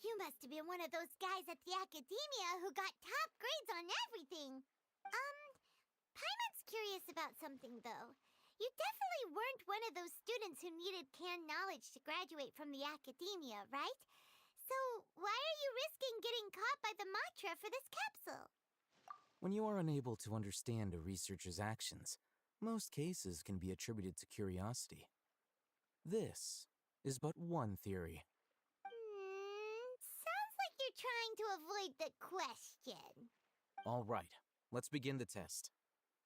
You must have been one of those guys at the academia who got top grades on everything. Paimon's curious about something, though. You definitely weren't one of those students who needed canned knowledge to graduate from the academia, right? So why are you risking getting caught by the Matra for this capsule? When you are unable to understand a researcher's actions, most cases can be attributed to curiosity. This is but one theory. Sounds like you're trying to avoid the question. All right, let's begin the test.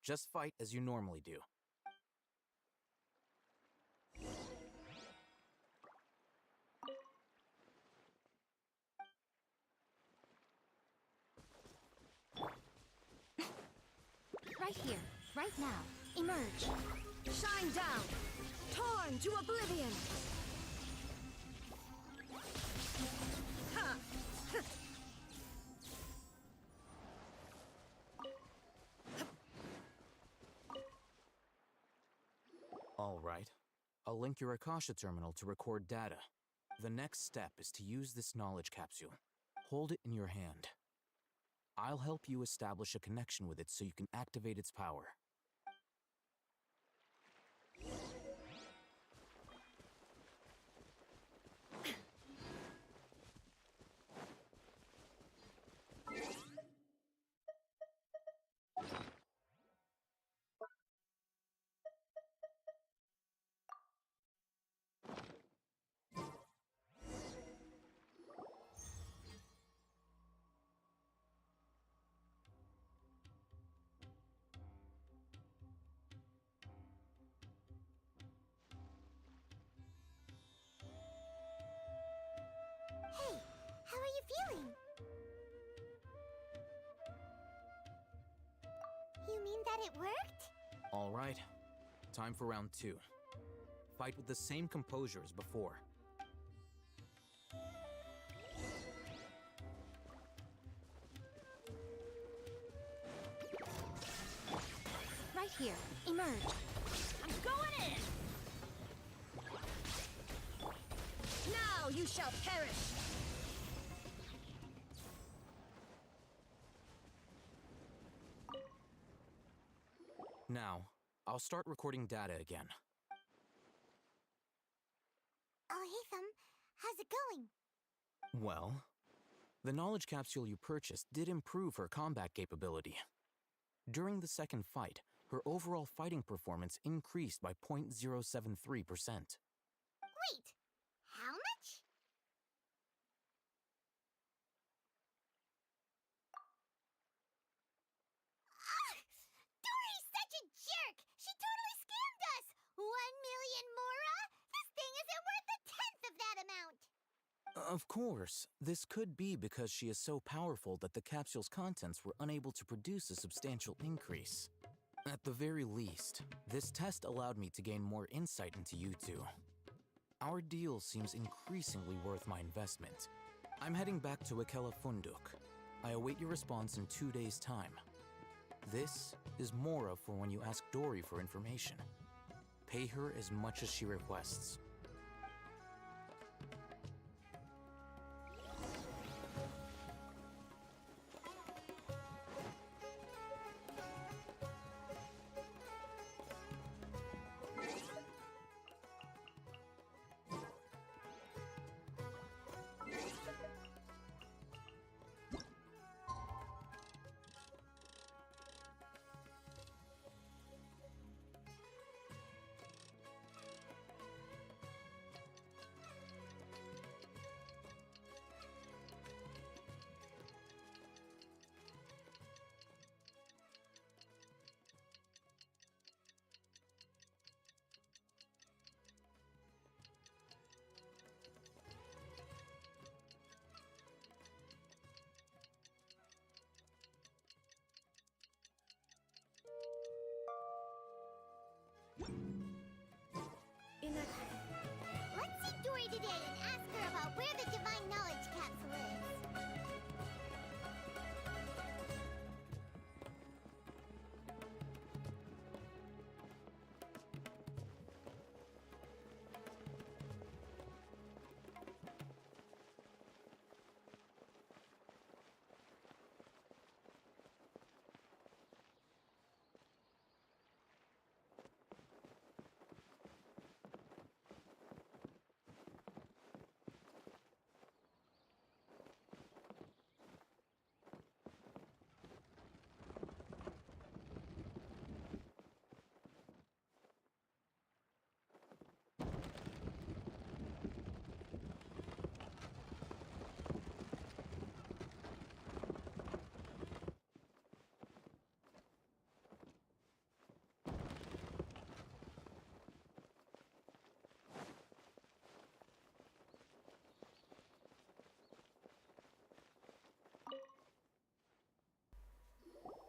Just fight as you normally do. Right here, right now. Emerge. Shine down. Torn to oblivion. Ha! All right. I'll link your Akasha terminal to record data. The next step is to use this knowledge capsule. Hold it in your hand. I'll help you establish a connection with it so you can activate its power. Hey, how are you feeling? You mean that it worked? All right. Time for round 2. Fight with the same composure as before. Right here. Emerge. I'm going in! Now you shall perish! Now, I'll start recording data again. Haytham, how's it going? Well, the knowledge capsule you purchased did improve her combat capability. During the second fight, her overall fighting performance increased by 0.073%. Wait, how much? Dory's such a jerk! She totally scammed us! 1 million mora? This thing isn't worth a tenth of that amount! Of course, this could be because she is so powerful that the capsule's contents were unable to produce a substantial increase. At the very least, this test allowed me to gain more insight into you two. Our deal seems increasingly worth my investment. I'm heading back to Akela Funduk. I await your response in 2 days' time. This is Mora for when you ask Dory for information. Pay her as much as she requests. Dory today and ask her about where the Divine Knowledge Capsule is.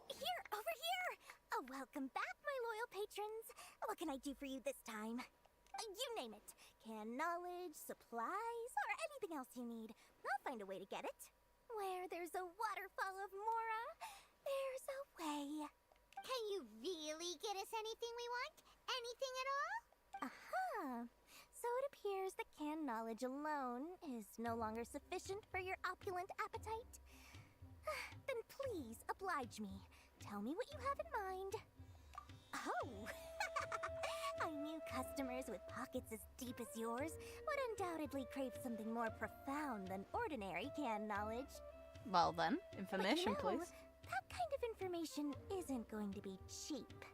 Here, over here! Oh, welcome back, my loyal patrons. What can I do for you this time? You name it. Can knowledge, supplies, or anything else you need. I'll find a way to get it. Where there's a waterfall of Mora, there's a way. Can you really get us anything we want? Anything at all? Aha! So it appears that canned knowledge alone is no longer sufficient for your opulent appetite. Then please, oblige me. Tell me what you have in mind. Oh! I knew customers with pockets as deep as yours would undoubtedly crave something more profound than ordinary canned knowledge. Well then, information, but you know, please. That kind of information isn't going to be cheap.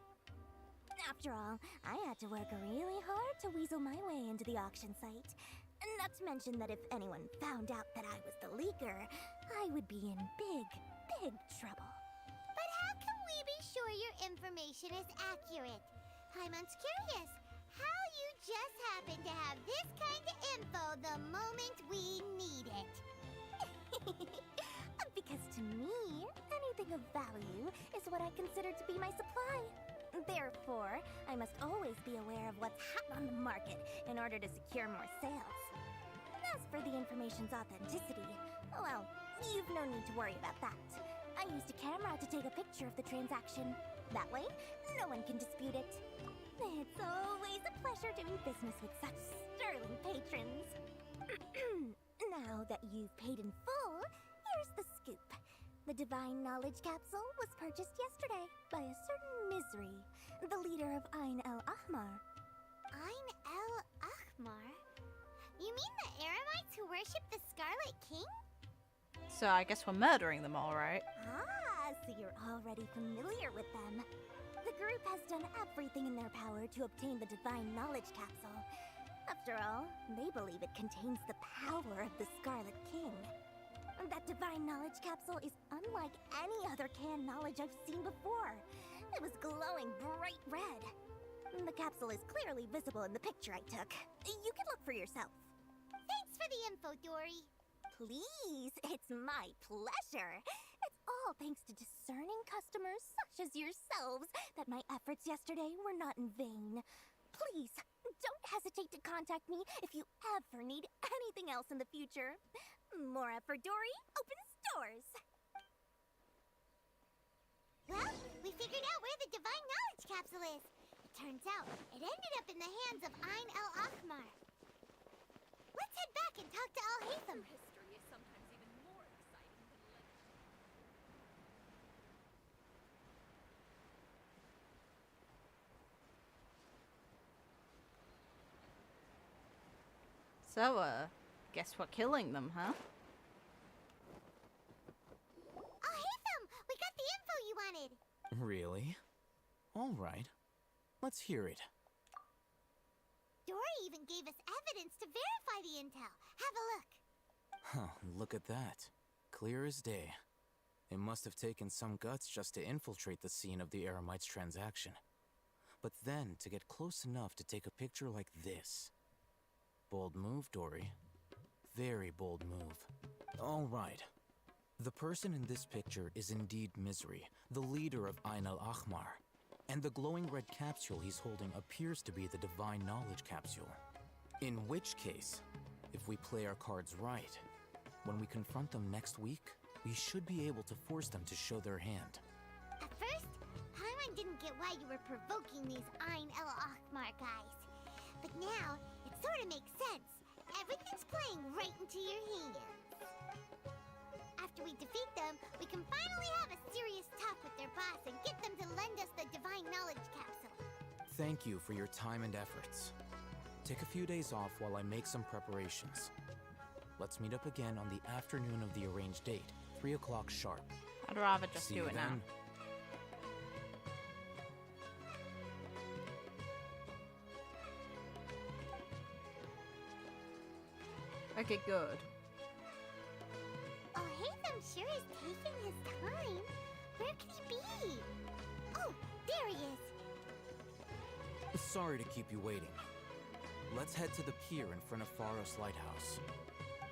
After all, I had to work really hard to weasel my way into the auction site. Not to mention that if anyone found out that I was the leaker, I would be in big, big trouble. But how can we be sure your information is accurate? Hyman's curious how you just happen to have this kind of info the moment we need it. Because to me, anything of value is what I consider to be my supply. Therefore, I must always be aware of what's hot on the market in order to secure more sales. As for the information's authenticity, well, you've no need to worry about that. I used a camera to take a picture of the transaction. That way, no one can dispute it. It's always a pleasure doing business with such sterling patrons. Now that you've paid in full, here's the scoop. The Divine Knowledge Capsule was purchased yesterday by a certain Misery, the leader of Ain el-Ahmar. Ain el-Ahmar? You mean the Eremites who worship the Scarlet King? So I guess we're murdering them all, right? Ah, so you're already familiar with them. The group has done everything in their power to obtain the Divine Knowledge Capsule. After all, they believe it contains the power of the Scarlet King. That Divine Knowledge Capsule is unlike any other canned knowledge I've seen before. It was glowing bright red. The capsule is clearly visible in the picture I took. You can look for yourself. Thanks for the info, Dory. Please, it's my pleasure. It's all thanks to discerning customers such as yourselves that my efforts yesterday were not in vain. Please, don't hesitate to contact me if you ever need anything else in the future. Mora for Dory opens doors. Well, we figured out where the Divine Knowledge Capsule is. It turns out it ended up in the hands of Ain el-Ahmar. Let's head back and talk to Al-Haytham. History is sometimes even more exciting than legend. So, guess we're killing them, huh? Al-Haytham, we got the info you wanted. Really? All right. Let's hear it. Dory even gave us evidence to verify the intel. Have a look. Huh, look at that. Clear as day. It must have taken some guts just to infiltrate the scene of the Eremites transaction. But then to get close enough to take a picture like this. Bold move, Dory. Very bold move. All right. The person in this picture is indeed Misery, the leader of Ain el-Ahmar. And the glowing red capsule he's holding appears to be the Divine Knowledge Capsule. In which case, If we play our cards right, when we confront them next week, we should be able to force them to show their hand. At first, Paimon didn't get why you were provoking these Ain El Akhmar guys. But now, it sort of makes sense. Everything's playing right into your hands. After we defeat them, we can finally have a serious talk with their boss and get them to lend us the Divine Knowledge Capsule. Thank you for your time and efforts. Take a few days off while I make some preparations. Let's meet up again on the afternoon of the arranged date, 3 o'clock sharp. I'd rather just See do you it now. then. Okay, good. Oh, Haytham sure is taking his time. Where could he be? Oh, there he is. Sorry to keep you waiting. Let's head to the pier in front of Pharos Lighthouse.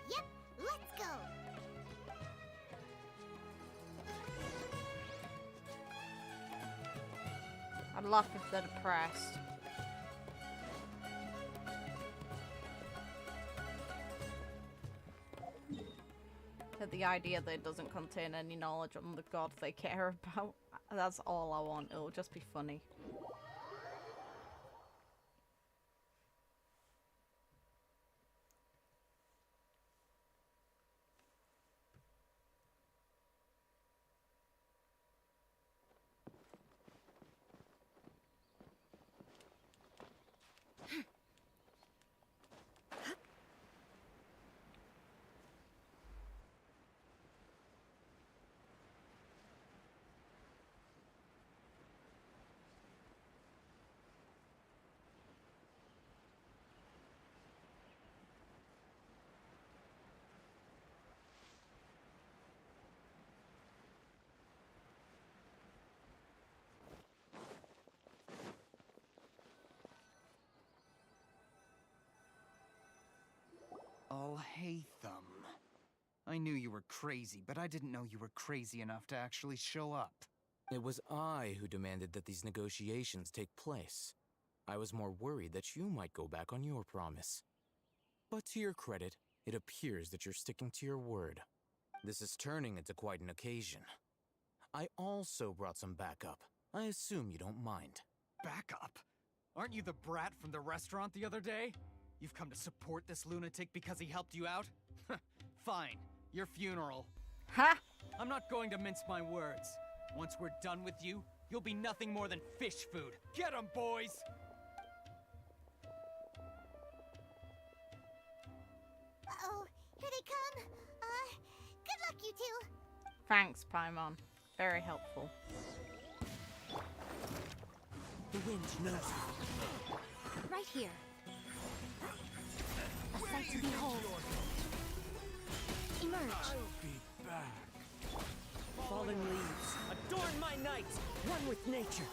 Yep, let's go. I'd laugh if they're depressed. At the idea that it doesn't contain any knowledge on the god they care about. That's all I want. It'll just be funny. Oh, Haytham. I knew you were crazy, but I didn't know you were crazy enough to actually show up. It was I who demanded that these negotiations take place. I was more worried that you might go back on your promise. But to your credit, it appears that you're sticking to your word. This is turning into quite an occasion. I also brought some backup. I assume you don't mind. Backup? Aren't you the brat from the restaurant the other day? You've come to support this lunatic because he helped you out? Fine. Your funeral. Ha! I'm not going to mince my words. Once we're done with you, you'll be nothing more than fish food. Get 'em, boys! Uh-oh, here they come. Good luck, you two. Thanks, Paimon. Very helpful. The wind knows. Right here. A sight to behold. Emerge. I'll be back. Fallen leaves, adorn my night, one with nature.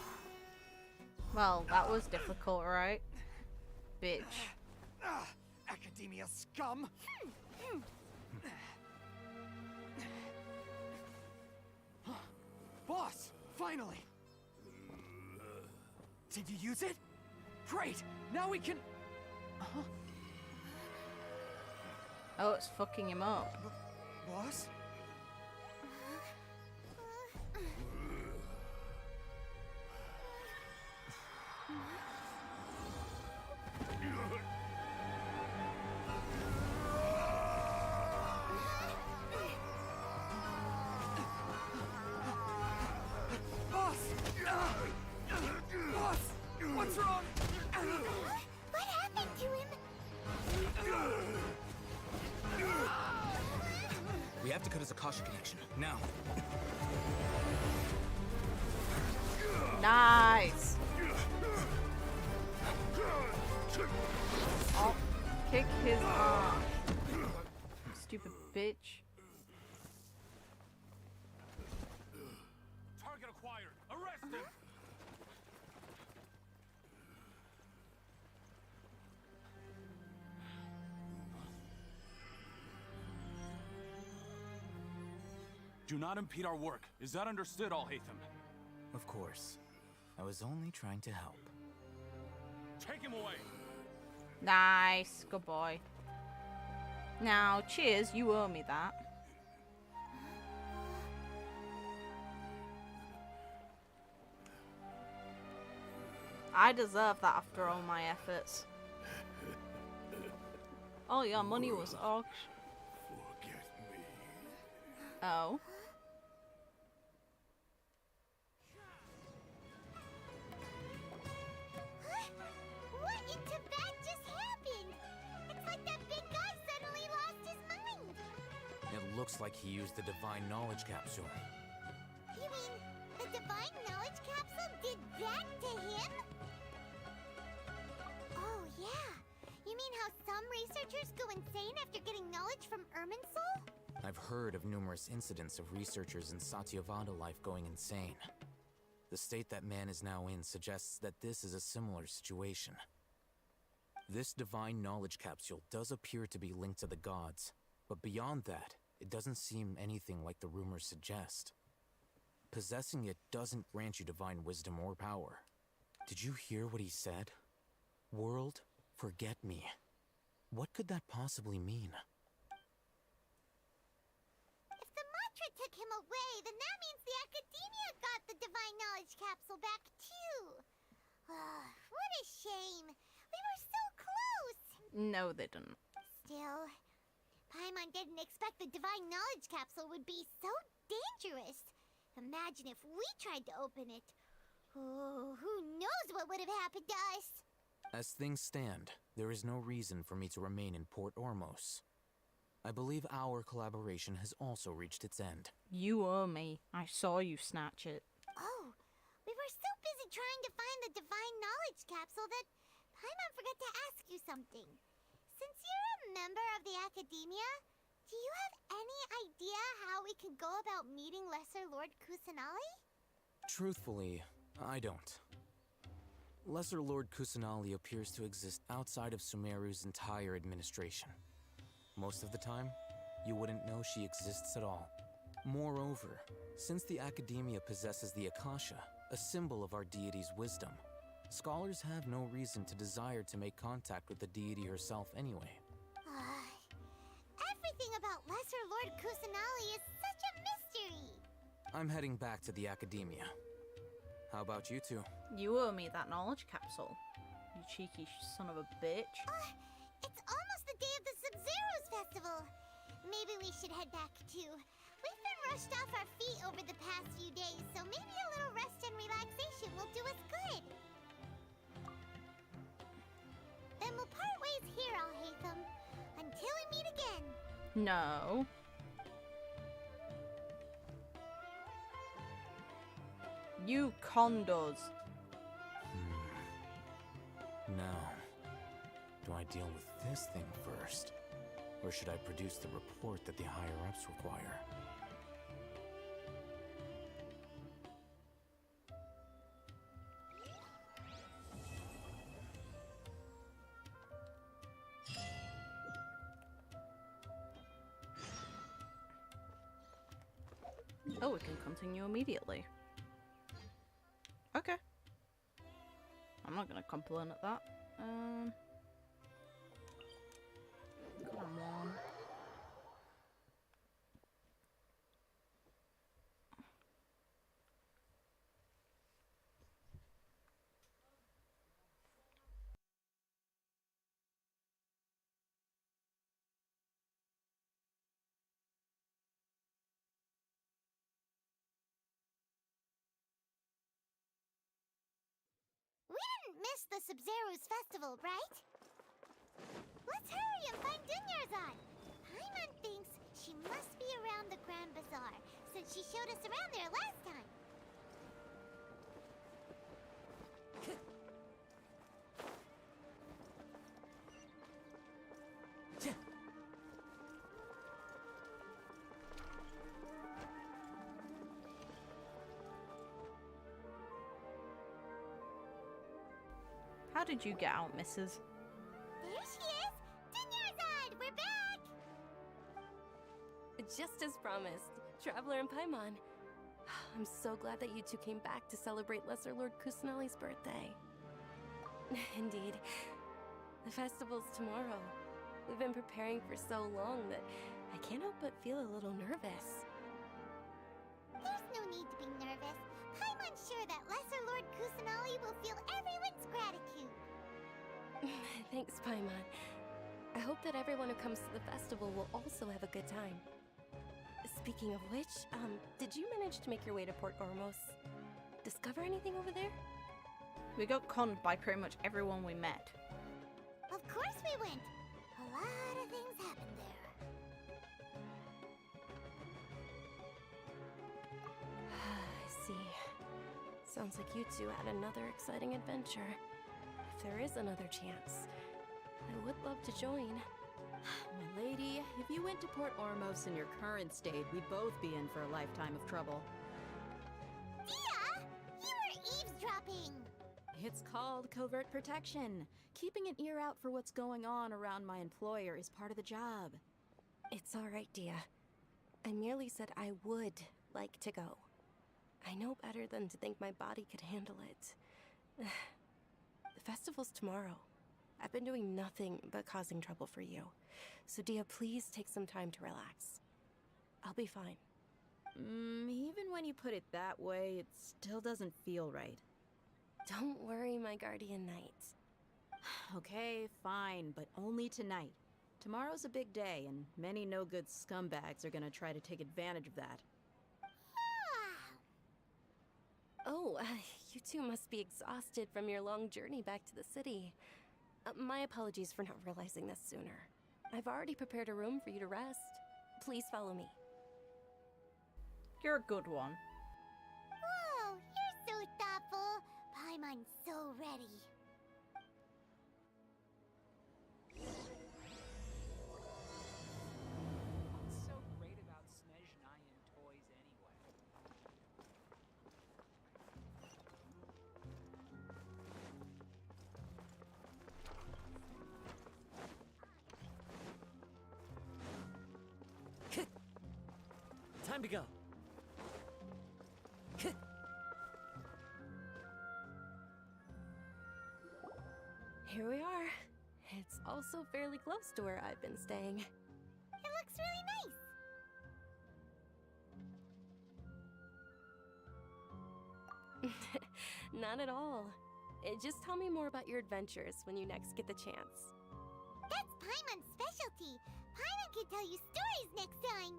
Well, that was difficult, right? Bitch. Academia scum! Boss! Finally! Did you use it? Great! Now we can... Oh, it's fucking him up. Boss? Boss! Boss! What's wrong? What happened to him? We have to cut his Akasha connection, now. Nice! Oh, kick his ass. Stupid bitch. Target acquired. Arrest him. Do not impede our work. Is that understood, Al-Haytham? Of course. I was only trying to help. Take him away. Nice. Good boy. Now, cheers, you owe me that. I deserve that after all my efforts. Oh, your money was auction. Oh. What in Tibet just happened? It's like that big guy suddenly lost his mind. It looks like he used the divine knowledge capsule. You mean the divine knowledge capsule did that to him? Oh, yeah. You mean how some researchers go insane after getting knowledge from Irminsul? I've heard of numerous incidents of researchers in Satyavada life going insane. The state that man is now in suggests that this is a similar situation. This divine knowledge capsule does appear to be linked to the gods, but beyond that, it doesn't seem anything like the rumors suggest. Possessing it doesn't grant you divine wisdom or power. Did you hear what he said? World, forget me. What could that possibly mean? If the mantra took him away, then that means the Academia got the divine knowledge capsule back too. What a shame. We were so close. No, they didn't. Still, Paimon didn't expect the divine knowledge capsule would be so dangerous. Imagine if we tried to open it. Oh, who knows what would have happened to us? As things stand, there is no reason for me to remain in Port Ormos. I believe our collaboration has also reached its end. You owe me. I saw you snatch it. Oh, we were so busy trying to find the divine knowledge capsule that Paimon forgot to ask you something. Since you're a member of the Academia, do you have any idea how we can go about meeting Lesser Lord Kusanali? Truthfully, I don't. Lesser Lord Kusanali appears to exist outside of Sumeru's entire administration. Most of the time, you wouldn't know she exists at all. Moreover, since the Academia possesses the Akasha, a symbol of our deity's wisdom, scholars have no reason to desire to make contact with the deity herself anyway. Everything about Lesser Lord Kusanali is such a mystery. I'm heading back to the Academia. How about you two? You owe me that knowledge capsule. You cheeky son of a bitch. It's almost the day of the Sub-Zero's festival. Maybe we should head back too. We've been rushed off our feet over the past few days, so maybe a little rest and relaxation will do us good. Then we'll part ways here, Alhaitham, until we meet again. No. You condos. Now, do I deal with this thing first? Or should I produce the report that the higher-ups require? Oh, we can continue immediately. Okay. I'm not gonna complain at that. Come on. We didn't miss the Sub-Zero's festival, right? Let's hurry and find Dunyarzad. Paimon thinks she must be around the Grand Bazaar, since she showed us around there last time. How did you get out, missus? There she is! Dunyarzad, we're back! Just as promised, Traveler and Paimon. I'm so glad that you two came back to celebrate Lesser Lord Kusanali's birthday. Indeed. The festival's tomorrow. We've been preparing for so long that I can't help but feel a little nervous. There's no need to be nervous. Paimon's sure that Lesser Lord Kusanali will feel everyone's gratitude. Thanks, Paimon. I hope that everyone who comes to the festival will also have a good time. Speaking of which, did you manage to make your way to Port Ormos? Discover anything over there? We got conned by pretty much everyone we met. Of course we went. A lot of things happened there. I see. Sounds like you two had another exciting adventure. If there is another chance, I would love to join. My lady, if you went to Port Ormos in your current state, we'd both be in for a lifetime of trouble. Dia! You were eavesdropping! It's called covert protection. Keeping an ear out for what's going on around my employer is part of the job. It's all right, Dia. I merely said I would like to go. I know better than to think my body could handle it. The festival's tomorrow. I've been doing nothing but causing trouble for you. So Dia, please take some time to relax. I'll be fine. Even when you put it that way, it still doesn't feel right. Don't worry, my guardian knight. Okay, fine, but only tonight. Tomorrow's a big day, and many no-good scumbags are gonna try to take advantage of that. Oh, you two must be exhausted from your long journey back to the city. My apologies for not realizing this sooner. I've already prepared a room for you to rest. Please follow me. You're a good one. Whoa, you're so thoughtful. Paimon's so ready. What's so great about Snezhnayan toys anyway? Time to go. Here we are. It's also fairly close to where I've been staying. It looks really nice. Not at all. Just tell me more about your adventures when you next get the chance. That's Paimon's specialty. Paimon can tell you stories next time.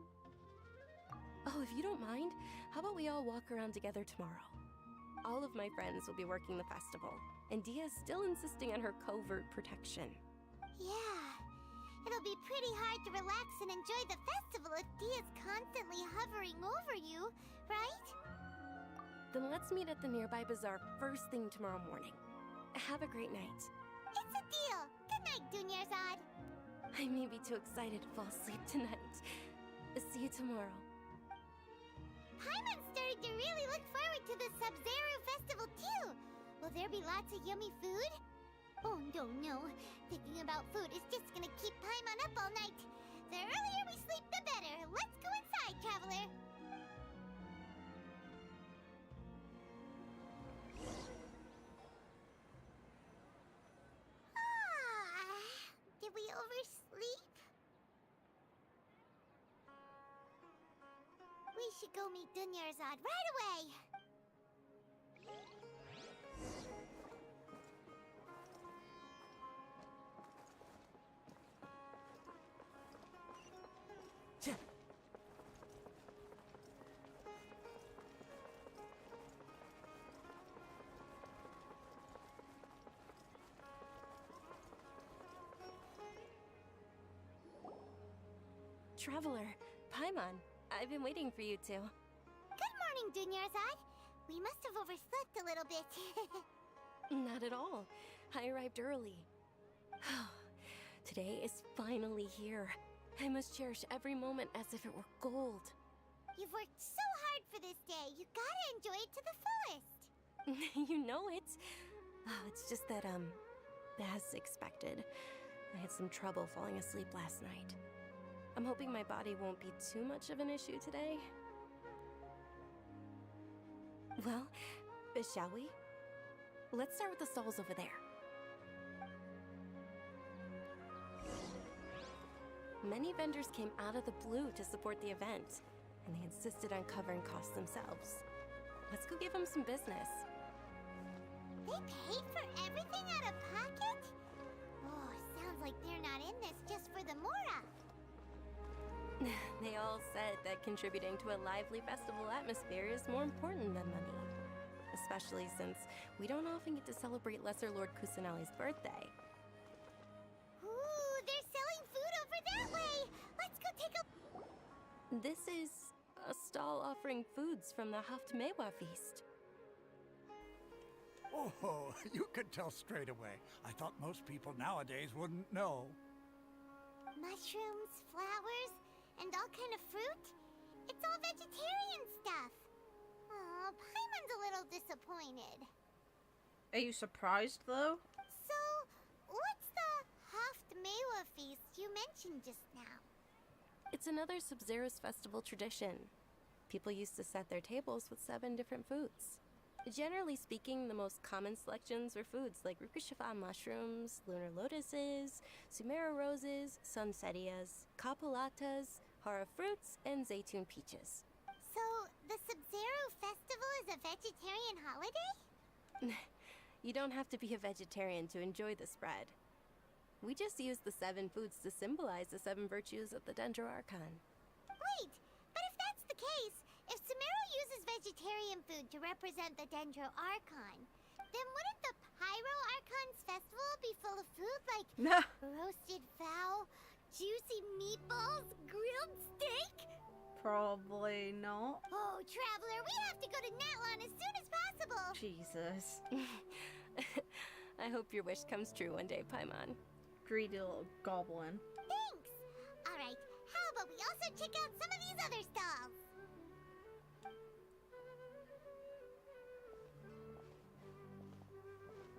Oh, if you don't mind, how about we all walk around together tomorrow? All of my friends will be working the festival, and Dia's still insisting on her covert protection. Yeah, it'll be pretty hard to relax and enjoy the festival if Dia's constantly hovering over you, right? Then let's meet at the nearby bazaar first thing tomorrow morning. Have a great night. It's a deal. Good night, Dunyarzad. I may be too excited to fall asleep tonight. See you tomorrow. Paimon's starting to really look forward to the Sub-Zero festival too. Will there be lots of yummy food? Oh no. Thinking about food is just gonna keep Paimon up all night. The earlier we sleep, the better. Let's go inside, traveler. Did we oversleep? We should go meet Dunyarzad right away! Traveler, Paimon, I've been waiting for you two. Good morning, Dunyarzad. We must have overslept a little bit. Not at all. I arrived early. Today is finally here. I must cherish every moment as if it were gold. You've worked so hard for this day. You gotta enjoy it to the fullest. You know it. It's just that, as expected, I had some trouble falling asleep last night. I'm hoping my body won't be too much of an issue today. Well, shall we? Let's start with the stalls over there. Many vendors came out of the blue to support the event, and they insisted on covering costs themselves. Let's go give them some business. They paid for everything out of pocket? Oh, sounds like they're not in this just for the Mora. They all said that contributing to a lively festival atmosphere is more important than money. Especially since we don't often get to celebrate Lesser Lord Kusanali's birthday. Ooh, they're selling food over that way! Let's go take a... This is a stall offering foods from the Haftmewa feast. Oh, you could tell straight away. I thought most people nowadays wouldn't know. Mushrooms, flowers, and all kind of fruit? It's all vegetarian stuff. Oh, Paimon's a little disappointed. Are you surprised, though? So, what's the Haftmewa feast you mentioned just now? It's another Sub-Zero's festival tradition. People used to set their tables with 7 different foods. Generally speaking, the most common selections were foods like Rukashifa mushrooms, lunar lotuses, Sumeru roses, sunsetias, capulatas, hara fruits, and zaytun peaches. So, the Sub-Zero festival is a vegetarian holiday? You don't have to be a vegetarian to enjoy the spread. We just use the 7 foods to symbolize the 7 virtues of the Dendro Archon. Wait, but if that's the case, if Sumeru uses vegetarian food to represent the Dendro Archon, then wouldn't the Pyro Archon's festival be full of food like roasted fowl, juicy meatballs, grilled steak? Probably not. Oh, Traveler, we have to go to Natlon as soon as possible! Jesus. I hope your wish comes true one day, Paimon. Greedy little goblin. Thanks! Alright, how about we also check out some of these other stalls?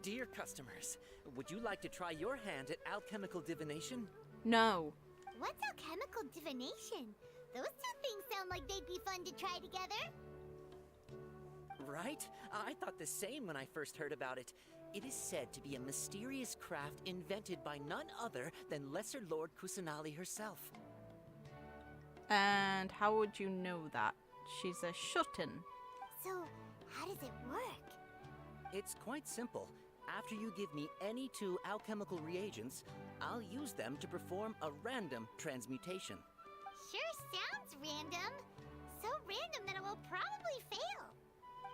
Dear customers, would you like to try your hand at alchemical divination? No. What's alchemical divination? Those two things sound like they'd be fun to try together. Right? I thought the same when I first heard about it. It is said to be a mysterious craft invented by none other than Lesser Lord Kusanali herself. And how would you know that? She's a shut-in. So, how does it work? It's quite simple. After you give me any 2 alchemical reagents, I'll use them to perform a random transmutation. Sure sounds random. So random that it will probably fail.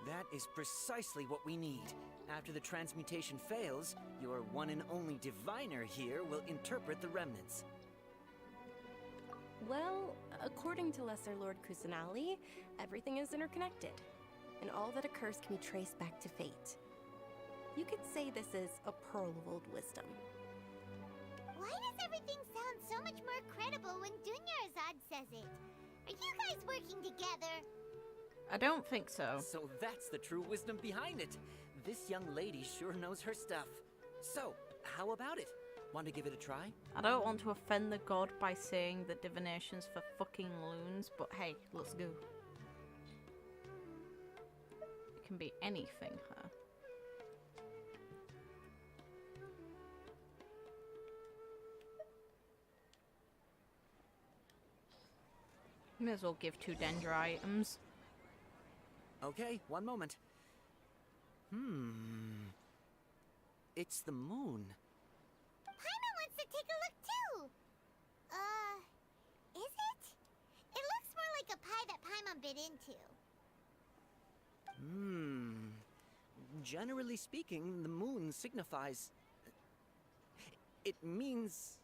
That is precisely what we need. After the transmutation fails, your one and only diviner here will interpret the remnants. Well, according to Lesser Lord Kusanali, everything is interconnected, and all that occurs can be traced back to fate. You could say this is a pearl of old wisdom. Why does everything sound so much more credible when Dunyarzad says it? Are you guys working together? I don't think so. So that's the true wisdom behind it. This young lady sure knows her stuff. So, how about it? Want to give it a try? I don't want to offend the god by saying that divination's for fucking loons, but hey, let's go. It can be anything, huh? May as well give 2 dendro items. Okay, one moment. It's the moon. Paimon wants to take a look too! Is it? It looks more like a pie that Paimon bit into. Generally speaking, the moon signifies... It means...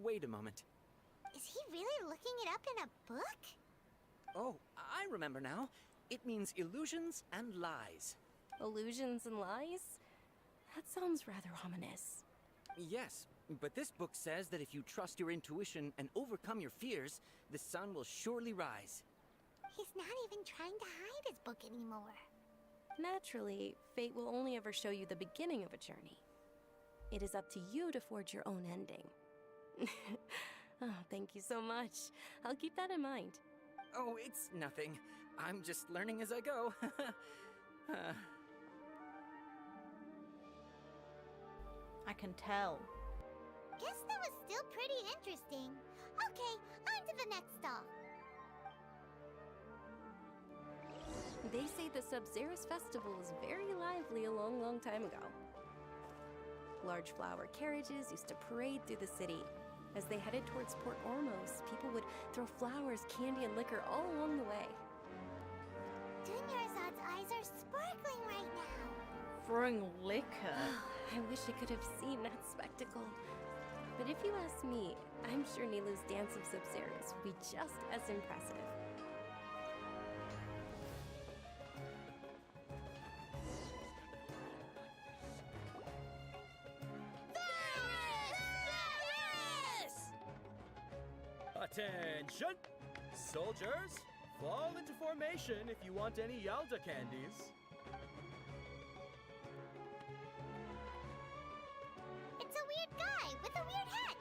Wait a moment. Is he really looking it up in a book? Oh, I remember now. It means illusions and lies. Illusions and lies? That sounds rather ominous. Yes, but this book says that if you trust your intuition and overcome your fears, the sun will surely rise. He's not even trying to hide his book anymore. Naturally, fate will only ever show you the beginning of a journey. It is up to you to forge your own ending. Oh, thank you so much. I'll keep that in mind. Oh, it's nothing. I'm just learning as I go. I can tell. guess that was still pretty interesting. Okay, on to the next stall. They say the Sub-Zerus festival was very lively a long, long time ago. Large flower carriages used to parade through the city. As they headed towards Port Ormos, people would throw flowers, candy, and liquor all along the way. Dunyarzad's eyes are sparkling right now. Throwing liquor. I wish I could have seen that spectacle. But if you ask me, I'm sure Nilu's dance of Sub-Zerus would be just as impressive. Attention! Soldiers, fall into formation if you want any Yalda candies. It's a weird guy with a weird hat.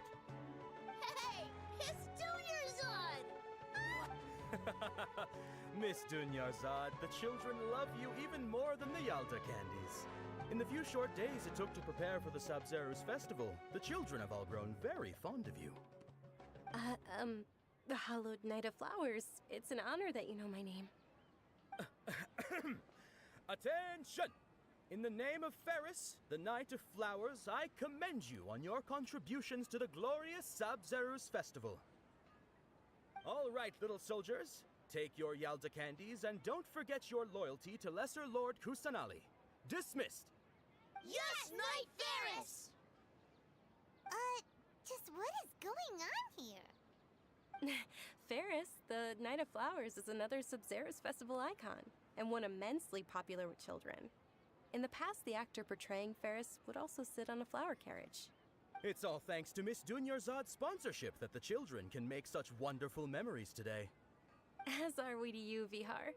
Hey, it's Dunyarzad! Miss Dunyarzad, the children love you even more than the Yalda candies. In the few short days it took to prepare for the Sub-Zerus festival, the children have all grown very fond of you. The Hallowed Knight of Flowers. It's an honor that you know my name. Attention! In the name of Ferris, the Knight of Flowers, I commend you on your contributions to the glorious Sub-Zerus festival. All right, little soldiers, take your Yalda candies and don't forget your loyalty to Lesser Lord Kusanali. Dismissed! Yes, Knight Ferris! Just what is going on here? Ferris, the Knight of Flowers, is another Sub-Zerus festival icon, and one immensely popular with children. In the past, the actor portraying Ferris would also sit on a flower carriage. It's all thanks to Miss Dunyarzad's sponsorship that the children can make such wonderful memories today. As are we to you, Vihar.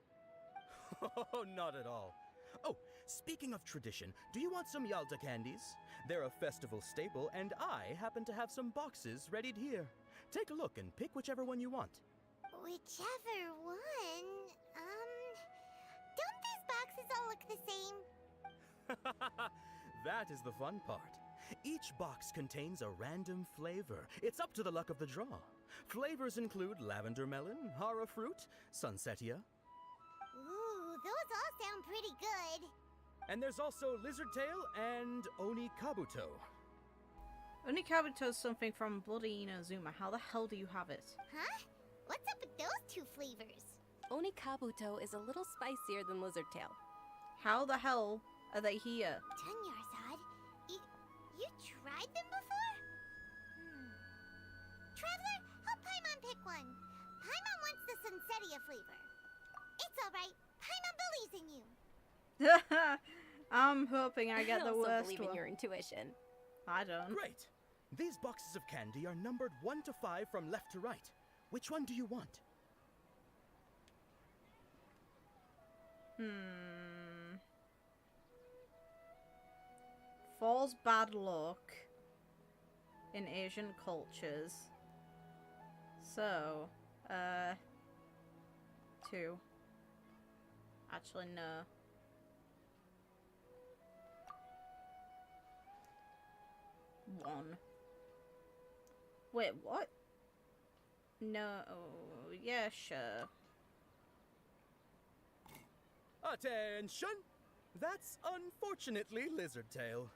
Oh, not at all. Oh, speaking of tradition, do you want some Yalda candies? They're a festival staple, and I happen to have some boxes readied here. Take a look and pick whichever one you want. Whichever one? Don't these boxes all look the same? That is the fun part. Each box contains a random flavor. It's up to the luck of the draw. Flavors include lavender melon, hara fruit, sunsetia. Ooh, those all sound pretty good. And there's also lizard tail and oni kabuto. Oni kabuto is something from Bloody Inazuma. How the hell do you have it? Huh? What's up with those two flavors? Oni kabuto is a little spicier than lizard tail. How the hell are they here? Dunyarzad, you tried them before? Traveler, help Paimon pick one. Paimon wants the sunsetia flavor. It's alright. Paimon believes in you. I'm hoping I get the also worst believe one. in your intuition. I don't. Great. These boxes of candy are numbered 1 to 5 from left to right. Which one do you want? Falls bad luck in Asian cultures. So, 2. Actually, no. One. Wait, what? No. Yeah, sure. Attention! That's unfortunately lizard tail.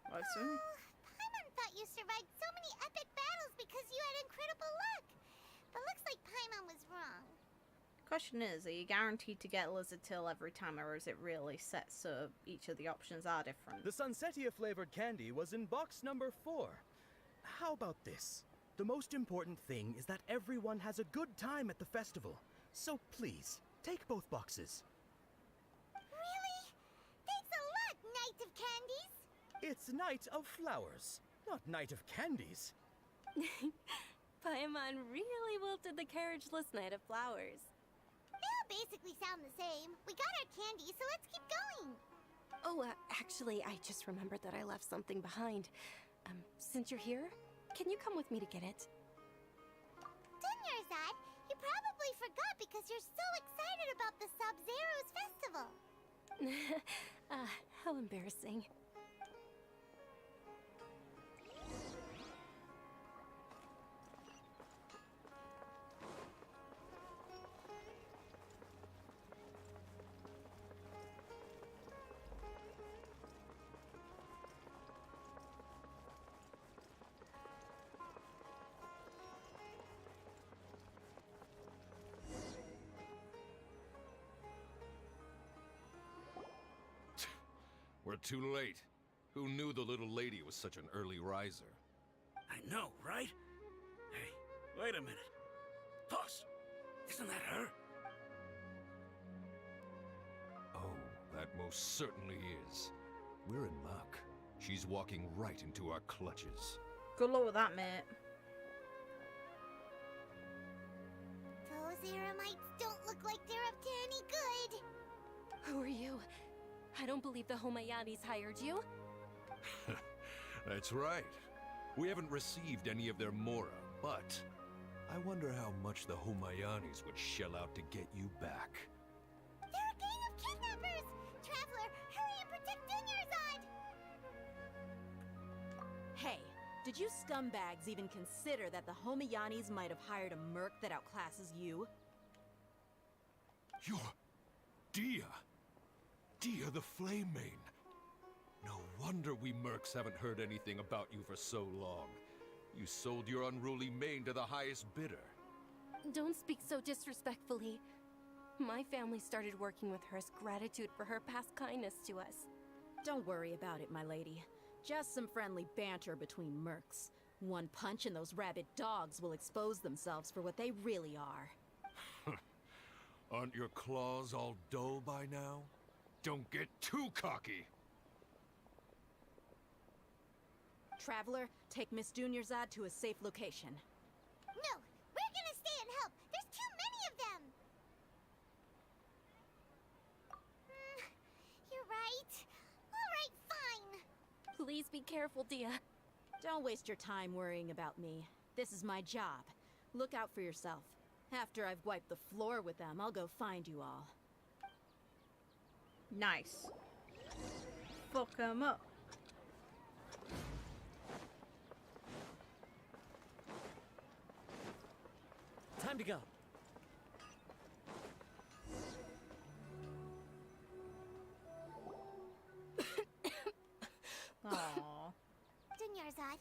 What's it? Paimon thought you survived so many epic battles because you had incredible luck. But looks like Paimon was wrong. Question is, are you guaranteed to get lizard tail every time, or is it really set so each of the options are different? The sunsetia flavored candy was in box number 4. How about this? The most important thing is that everyone has a good time at the festival. So please, take both boxes. Really? Thanks a lot, Knight of Candies. It's Knight of Flowers, not Knight of Candies. Paimon really wilted the carriageless Knight of Flowers. They all basically sound the same. We got our candy, so let's keep going. Oh, actually, I just remembered that I left something behind. Since you're here, can you come with me to get it? Dunyarzad, you probably forgot because you're so excited about the Sub-Zerus festival. How embarrassing. We're too late. Who knew the little lady was such an early riser? I know, right? Hey, wait a minute. Pause. Isn't that her? Oh, that most certainly is. We're in luck. She's walking right into our clutches. Good luck with that, mate. Those Eremites don't look like they're up to any good. Who are you? I don't believe the Homayanis hired you. That's right. We haven't received any of their mora, but I wonder how much the Homayanis would shell out to get you back. They're a gang of kidnappers! Traveler, hurry and protect Dunyarzad! Hey, did you scumbags even consider that the Homayanis might have hired a merc that outclasses you? You're... Dia! Dia the Flame Mane! No wonder we mercs haven't heard anything about you for so long. You sold your unruly mane to the highest bidder. Don't speak so disrespectfully. My family started working with her as gratitude for her past kindness to us. Don't worry about it, my lady. Just some friendly banter between mercs. One punch and those rabid dogs will expose themselves for what they really are. Aren't your claws all dull by now? Don't get too cocky! Traveler, take Miss Dunyarzad to a safe location. No! We're gonna stay and help! There's too many of them! You're right. Alright, fine. Please be careful, Dia. Don't waste your time worrying about me. This is my job. Look out for yourself. After I've wiped the floor with them, I'll go find you all. Nice. Fuck 'em up. Time to go. Aww. Dunyarzad,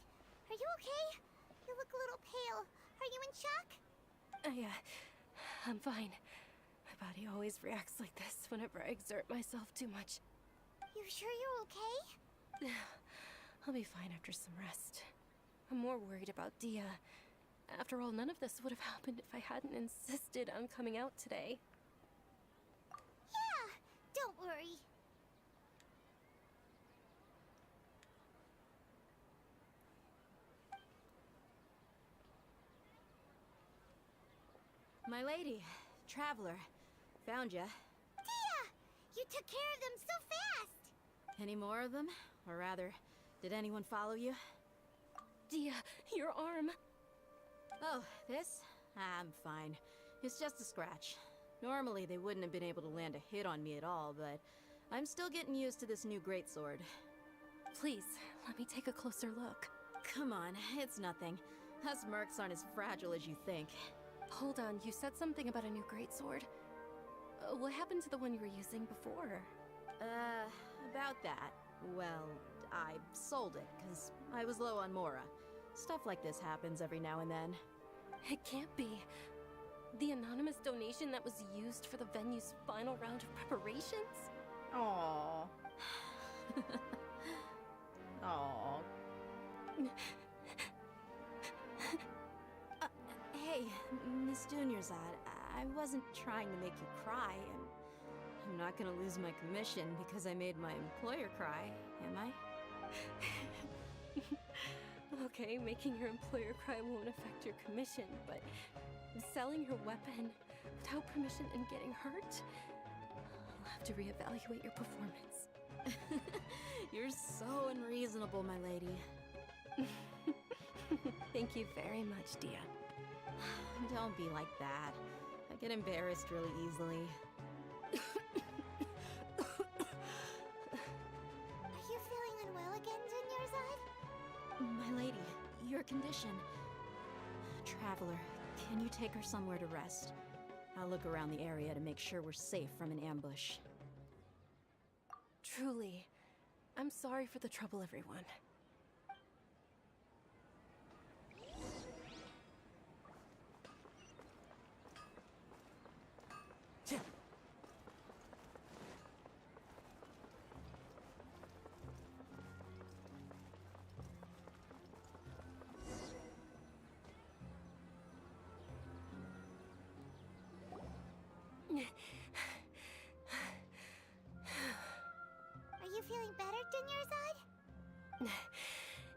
are you okay? You look a little pale. Are you in shock? I'm fine. My body always reacts like this whenever I exert myself too much. You sure you're okay? I'll be fine after some rest. I'm more worried about Dia. After all, none of this would have happened if I hadn't insisted on coming out today. Yeah, don't worry. My lady, Traveler, found ya. Dia! You took care of them so fast! Any more of them? Or rather, did anyone follow you? Dia, your arm! Oh, this? I'm fine. It's just a scratch. Normally, they wouldn't have been able to land a hit on me at all, but I'm still getting used to this new greatsword. Please, let me take a closer look. Come on, it's nothing. Us mercs aren't as fragile as you think. Hold on, you said something about a new greatsword. What happened to the one you were using before? About that. Well, I sold it, because I was low on mora. Stuff like this happens every now and then. It can't be. The anonymous donation that was used for the venue's final round of preparations? Aww. Aww. Hey, Miss Dunyarzad, I wasn't trying to make you cry, and I'm not gonna lose my commission because I made my employer cry, am I? Okay, making your employer cry won't affect your commission, but selling your weapon without permission and getting hurt? I'll have to reevaluate your performance. You're so unreasonable, my lady. Thank you very much, Dia. Don't be like that. I get embarrassed really easily. Are you feeling unwell again, Dunyarzad? My lady, your condition. Traveler, can you take her somewhere to rest? I'll look around the area to make sure we're safe from an ambush. Truly, I'm sorry for the trouble, everyone.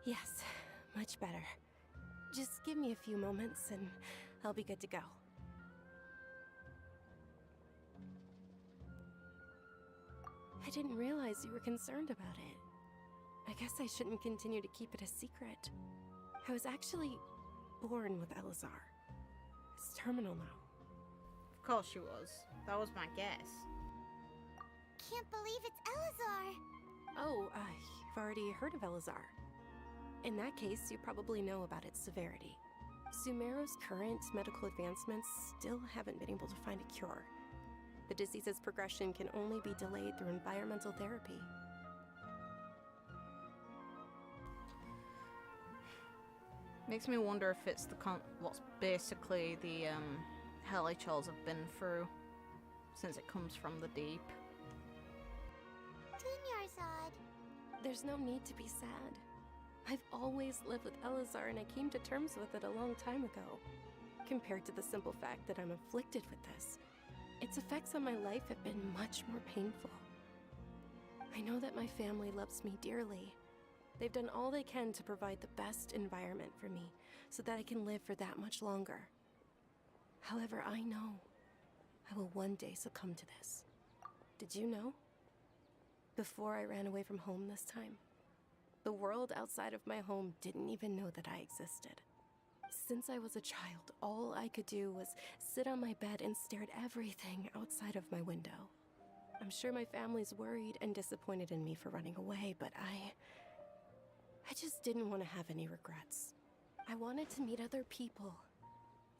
Yes, much better. Just give me a few moments and I'll be good to go. I didn't realize you were concerned about it. I guess I shouldn't continue to keep it a secret. I was actually born with Elazar. It's terminal now. Of course she was. That was my guess. Can't believe it's Elazar. Oh, you've already heard of Elazar. In that case, you probably know about its severity. Sumeru's current medical advancements still haven't been able to find a cure. The disease's progression can only be delayed through environmental therapy. Makes me wonder if it's what's basically the hell HLs have been through, since it comes from the deep. Dunyarzad. There's no need to be sad. I've always lived with Elazar and I came to terms with it a long time ago. Compared to the simple fact that I'm afflicted with this, its effects on my life have been much more painful. I know that my family loves me dearly. They've done all they can to provide the best environment for me so that I can live for that much longer. However, I know I will one day succumb to this. Did you know? Before I ran away from home this time, the world outside of my home didn't even know that I existed. Since I was a child, all I could do was sit on my bed and stare at everything outside of my window. I'm sure my family's worried and disappointed in me for running away, but I just didn't want to have any regrets. I wanted to meet other people.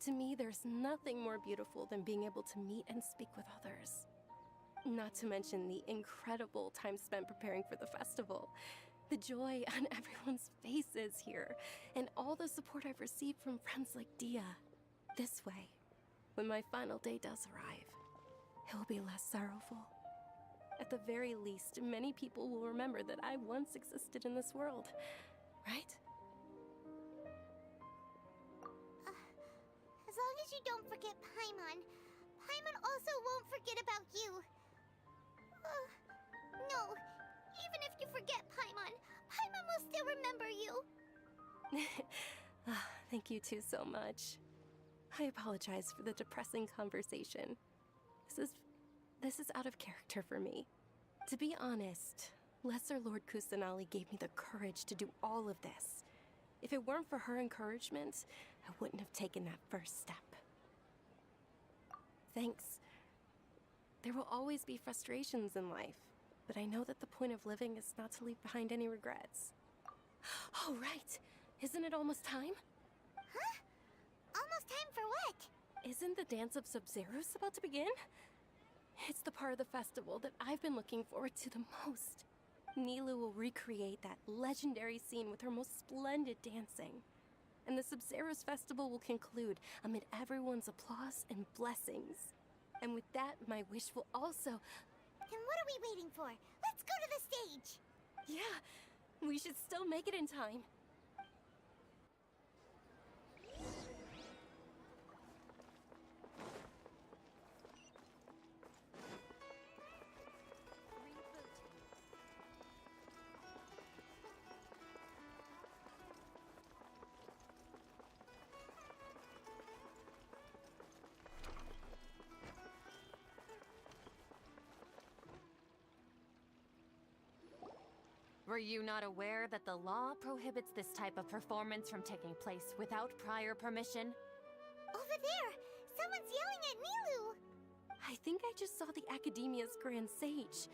To me, there's nothing more beautiful than being able to meet and speak with others. Not to mention the incredible time spent preparing for the festival. The joy on everyone's faces here, and all the support I've received from friends like Dia. This way, when my final day does arrive, it will be less sorrowful. At the very least, many people will remember that I once existed in this world, right? As long as you don't forget Paimon, Paimon also won't forget about you. No. Even if you forget Paimon, Paimon will still remember you. Thank you two so much. I apologize for the depressing conversation. This is out of character for me. To be honest, Lesser Lord Kusanali gave me the courage to do all of this. If it weren't for her encouragement, I wouldn't have taken that first step. Thanks. There will always be frustrations in life. But I know that the point of living is not to leave behind any regrets. Oh, right. Isn't it almost time? Huh? Almost time for what? Isn't the Dance of Sub-Zeros about to begin? It's the part of the festival that I've been looking forward to the most. Nilou will recreate that legendary scene with her most splendid dancing. And the Sub-Zeros festival will conclude amid everyone's applause and blessings. And with that, my wish will also... Then what are we waiting for? Let's go to the stage! Yeah, we should still make it in time. Were you not aware that the law prohibits this type of performance from taking place without prior permission? Over there! Someone's yelling at Nilou! I think I just saw the Academia's Grand Sage.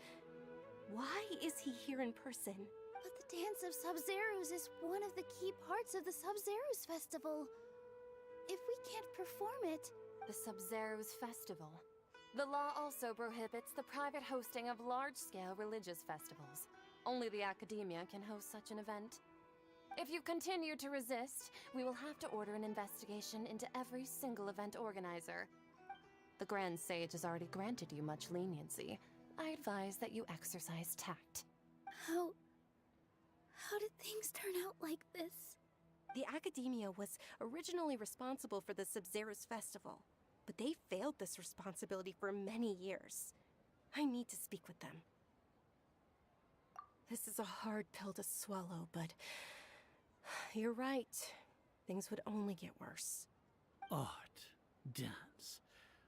Why is he here in person? But the Dance of Sub-Zeros is one of the key parts of the Sub-Zeros Festival. If we can't perform it... The Sub-Zeros Festival. The law also prohibits the private hosting of large-scale religious festivals. Only the Academia can host such an event. If you continue to resist, we will have to order an investigation into every single event organizer. The Grand Sage has already granted you much leniency. I advise that you exercise tact. How did things turn out like this? The Academia was originally responsible for the Sub-Zeros Festival, but they failed this responsibility for many years. I need to speak with them. This is a hard pill to swallow, but you're right. Things would only get worse. Art, dance.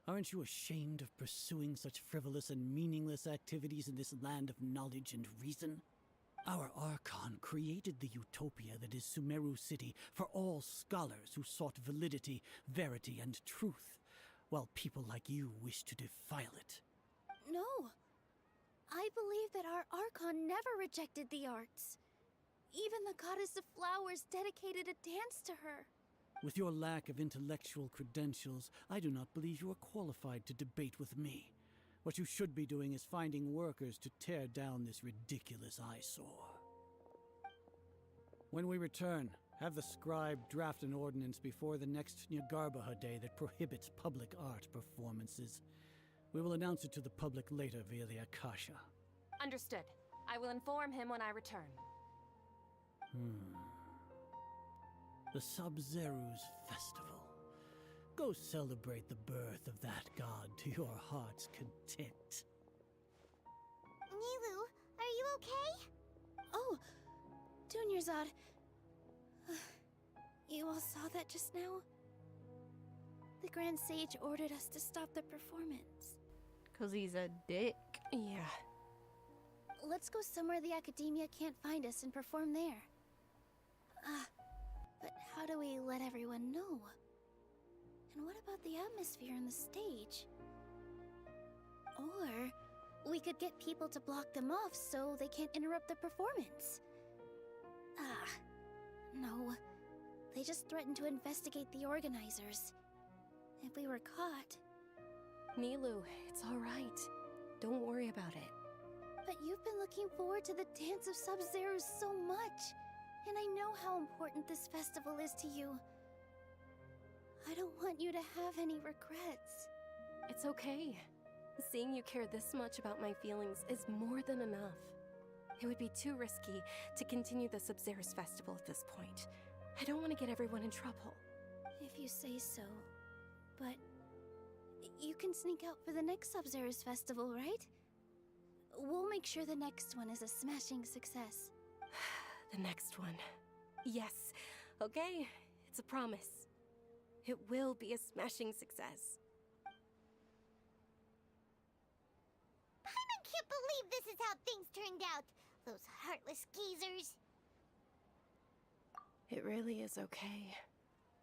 Aren't you ashamed of pursuing such frivolous and meaningless activities in this land of knowledge and reason? Our Archon created the utopia that is Sumeru City for all scholars who sought validity, verity, and truth, while people like you wish to defile it. No. I believe that our Archon never rejected the arts. Even the goddess of flowers dedicated a dance to her. With your lack of intellectual credentials, I do not believe you are qualified to debate with me. What you should be doing is finding workers to tear down this ridiculous eyesore. When we return, have the scribe draft an ordinance before the next Nyagarbha Day that prohibits public art performances. We will announce it to the public later via the Akasha. Understood. I will inform him when I return. The Sub-Zeru's festival. Go celebrate the birth of that god to your heart's content. Nilou, are you okay? Oh, Dunyarzad. You all saw that just now? The Grand Sage ordered us to stop the performance. 'Cause he's a dick. Yeah. Let's go somewhere the Academia can't find us and perform there. But how do we let everyone know? And what about the atmosphere on the stage? Or we could get people to block them off so they can't interrupt the performance. No. They just threatened to investigate the organizers. If we were caught... Nilou, it's alright. Don't worry about it. But you've been looking forward to the Dance of Sub-Zero so much. And I know how important this festival is to you. I don't want you to have any regrets. It's okay. Seeing you care this much about my feelings is more than enough. It would be too risky to continue the Sub-Zero's festival at this point. I don't want to get everyone in trouble. If you say so. But you can sneak out for the next Sub-Zero's festival, right? We'll make sure the next one is a smashing success. The next one. Yes. Okay, it's a promise. It will be a smashing success. Paimon can't believe this is how things turned out. Those heartless geezers. It really is okay.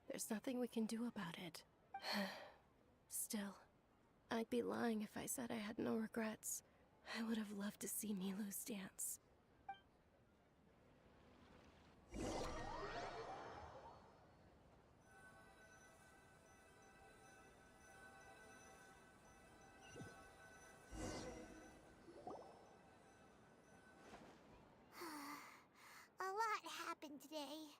There's nothing we can do about it. Still, I'd be lying if I said I had no regrets. I would have loved to see Nilou's dance. A lot happened today.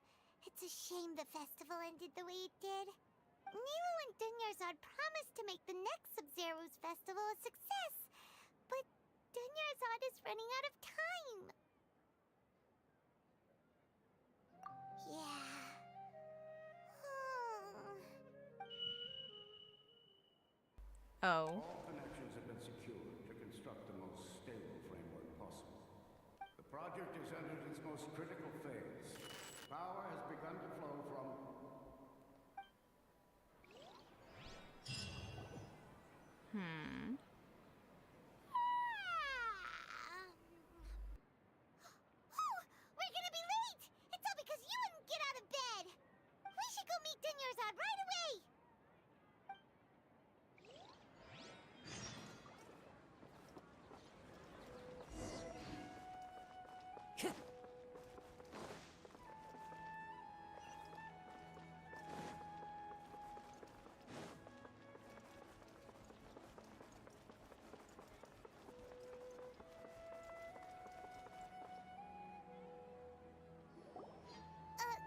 It's a shame the festival ended the way it did. Nilou and Dunyarzad promised to make the next Sub-Zero's festival a success, but Dunyarzad is running out of time. Yeah. Oh. All connections have been secured to construct the most stable framework possible. The project has entered its most critical phase. Power has begun to flow from... We're gonna be late! It's all because you wouldn't get out of bed! We should go meet Dunyarzad right away!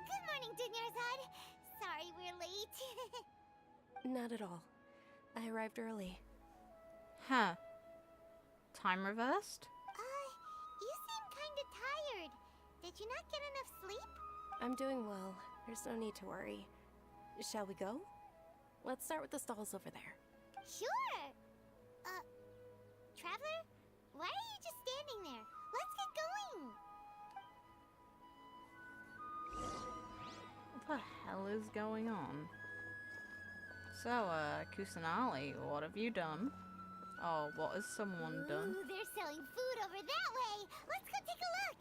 Good morning, Dunyarzad. Sorry we're late. Not at all. I arrived early. Huh. Time reversed? You seem kinda tired. Did you not get enough sleep? I'm doing well. There's no need to worry. Shall we go? Let's start with the stalls over there. Sure! Traveler? Why are you just standing there? Let's get going! hell is going on? So, Kusanali, what have you done? Oh, what has someone done? Ooh, they're selling food over that way. Let's go take a look.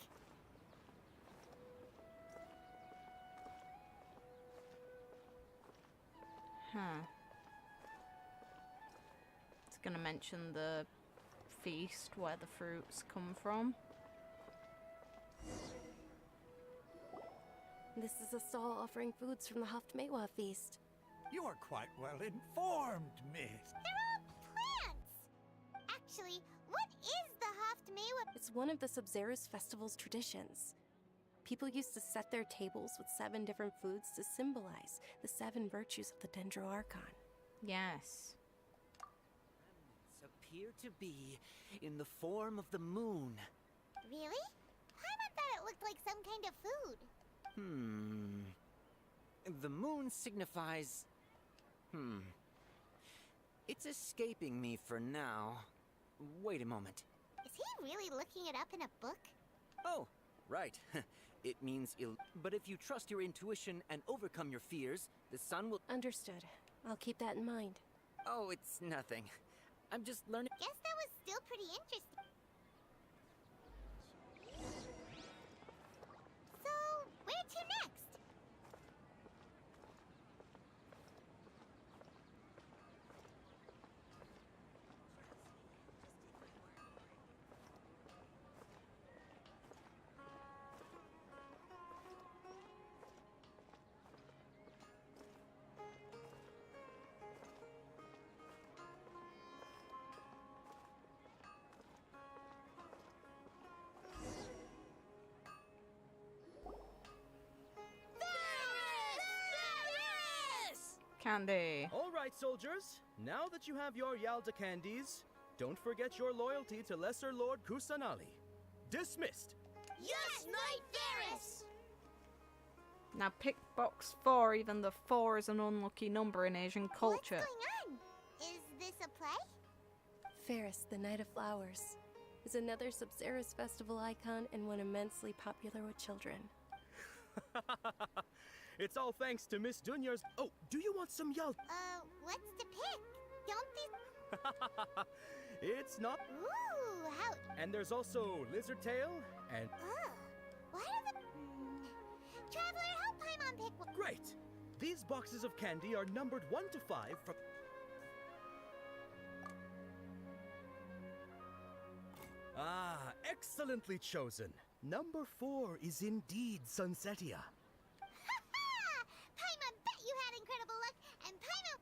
Huh. It's gonna mention the feast where the fruits come from. This is a stall offering foods from the Haftmewa feast. You are quite well informed, miss. They're all plants. Actually, what is the Haftmewa? It's one of the Sabzerus festival's traditions. People used to set their tables with 7 different foods to symbolize the 7 virtues of the Dendroarchon. Yes. Appear to be in the form of the moon. Really? Paimon thought it looked like some kind of food. The moon signifies... It's escaping me for now. Wait a moment. Is he really looking it up in a book? Oh, right. It means but if you trust your intuition and overcome your fears, the sun will... Understood. I'll keep that in mind. Oh, it's nothing. I'm just learning... Guess that was still pretty interesting. So, where to next? Candy. All right, soldiers. Now that you have your Yalda candies, don't forget your loyalty to Lesser Lord Kusanali. Dismissed. Yes, Knight Varus! Now pick box 4, even though 4 is an unlucky number in Asian culture. What's going on? Is this a play? Ferris, the Knight of Flowers, is another Sabzerus festival icon and one immensely popular with children. It's all thanks to Miss Dunyarzad. Oh, do you want some Yalda? What's to pick? Don't these... It's not... Ooh, how... And there's also Lizard Tail and... Oh, why do the... Traveler, help Paimon pick one. Great! These boxes of candy are numbered 1 to 5 from... Ah, excellently chosen. Number 4 is indeed Sunsetia. Paimon bet you had incredible luck, and Paimon...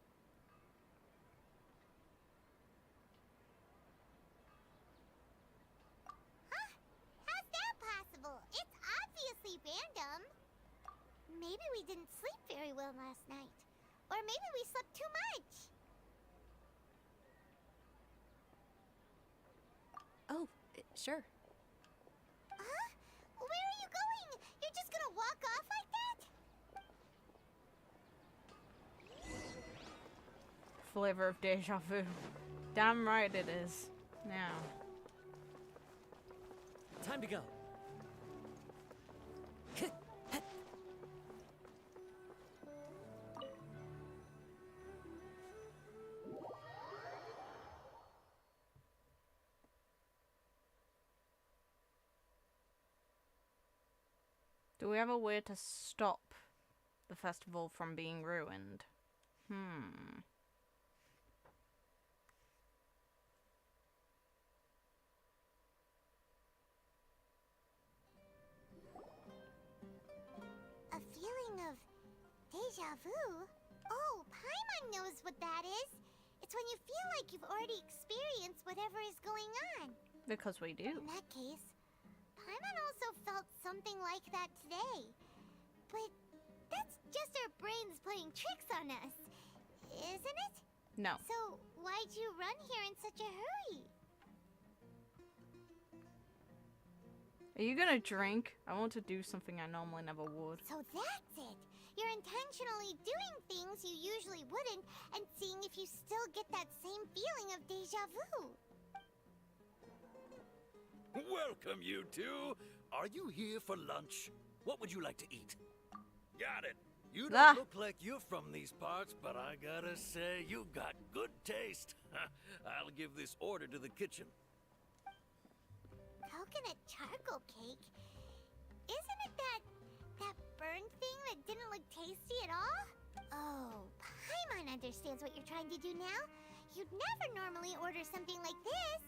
Huh? How's that possible? It's obviously random. Maybe we didn't sleep very well last night. Or maybe we slept too much. Oh, sure. Huh? Where are you going? You're just gonna walk off like that? Flavor of deja vu. Damn right it is. Now. Time to go. Do we have a way to stop the festival from being ruined? A feeling of deja vu? Oh, Paimon knows what that is. It's when you feel like you've already experienced whatever is going on. Because we do. In that case, Paimon also felt something like that today. But that's just our brains playing tricks on us, isn't it? No. So, why'd you run here in such a hurry? Are you gonna drink? I want to do something I normally never would. So that's it. You're intentionally doing things you usually wouldn't and seeing if you still get that same feeling of deja vu. Welcome, you two. Are you here for lunch? What would you like to eat? Got it. You Ah. don't look like you're from these parts, but I gotta say, you got good taste. I'll give this order to the kitchen. Coconut charcoal cake? Isn't it that burned thing that didn't look tasty at all? Oh, Paimon understands what you're trying to do now. You'd never normally order something like this.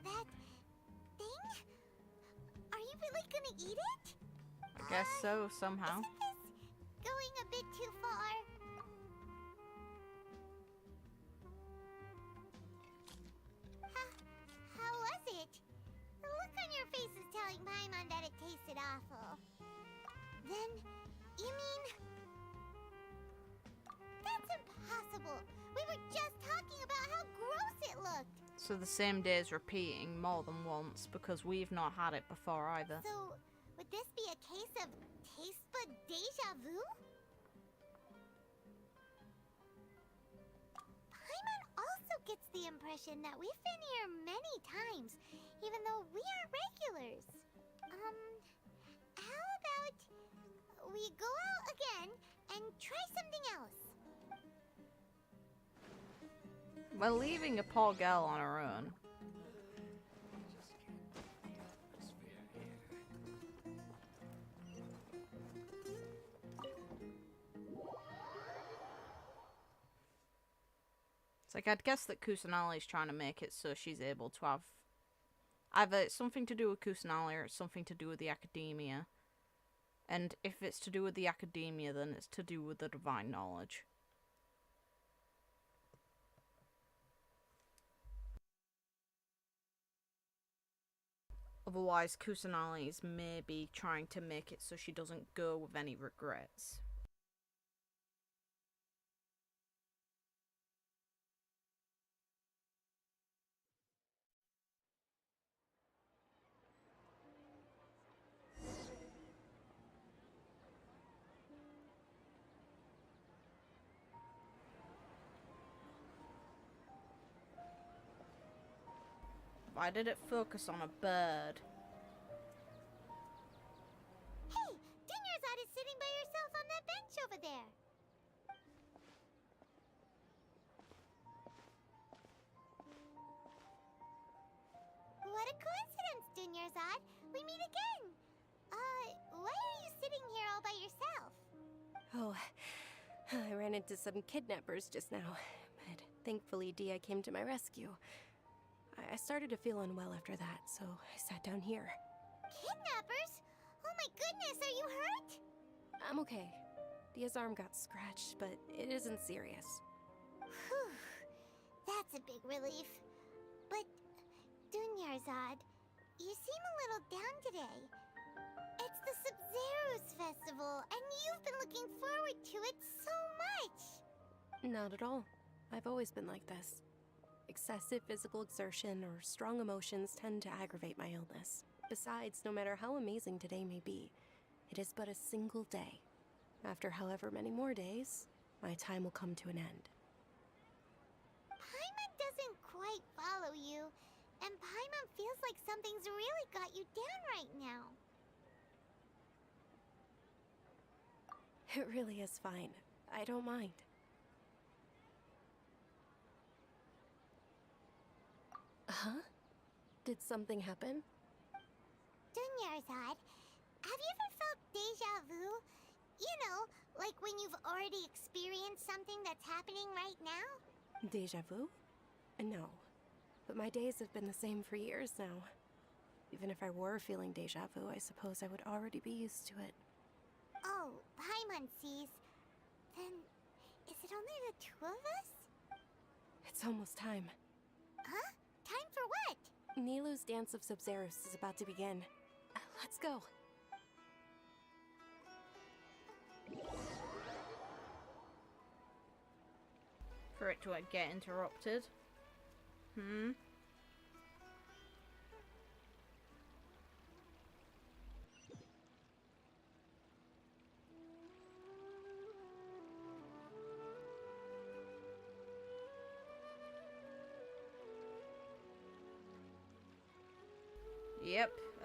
That thing? Are you really gonna eat it? I guess so, somehow. Isn't this going a bit too far? How was it? The look on your face is telling Paimon that it tasted awful. Then, you mean... That's impossible! We were just talking about how gross it looked! So the same day is repeating more than once because we've not had it before either. So, would this be a case of taste bud deja vu? Paimon also gets the impression that we've been here many times, even though we aren't regulars. How about we go out again and try something else? We're leaving a poor girl on her own. It's like, I'd guess that Kusanali's trying to make it so she's able to have either it's something to do with Kusanali or it's something to do with the academia. And if it's to do with the academia, then it's to do with the divine knowledge. Otherwise, Kusanali is maybe trying to make it so she doesn't go with any regrets. Why did it focus on a bird? Hey! Dunyarzad is sitting by herself on that bench over there! What a coincidence, Dunyarzad! We meet again! Why are you sitting here all by yourself? Oh, I ran into some kidnappers just now, but thankfully Dia came to my rescue. I started to feel unwell after that, so I sat down here. Kidnappers? Oh my goodness, are you hurt? I'm okay. Dia's arm got scratched, but it isn't serious. Whew, that's a big relief. But, Dunyarzad, you seem a little down today. It's the Sub-Zero's festival, and you've been looking forward to it so much! Not at all. I've always been like this. Excessive physical exertion or strong emotions tend to aggravate my illness. Besides, no matter how amazing today may be, it is but a single day. After however many more days, my time will come to an end. Paimon doesn't quite follow you, and Paimon feels like something's really got you down right now. It really is fine. I don't mind. Huh? Did something happen? Dunyarzad, have you ever felt deja vu? You know, like when you've already experienced something that's happening right now? Deja vu? No. But my days have been the same for years now. Even if I were feeling deja vu, I suppose I would already be used to it. Oh, Paimon sees. Then, is it only the two of us? It's almost time. Huh? Time for what? Nilou's Dance of Sub-Zeros is about to begin. Let's go. For it to get interrupted.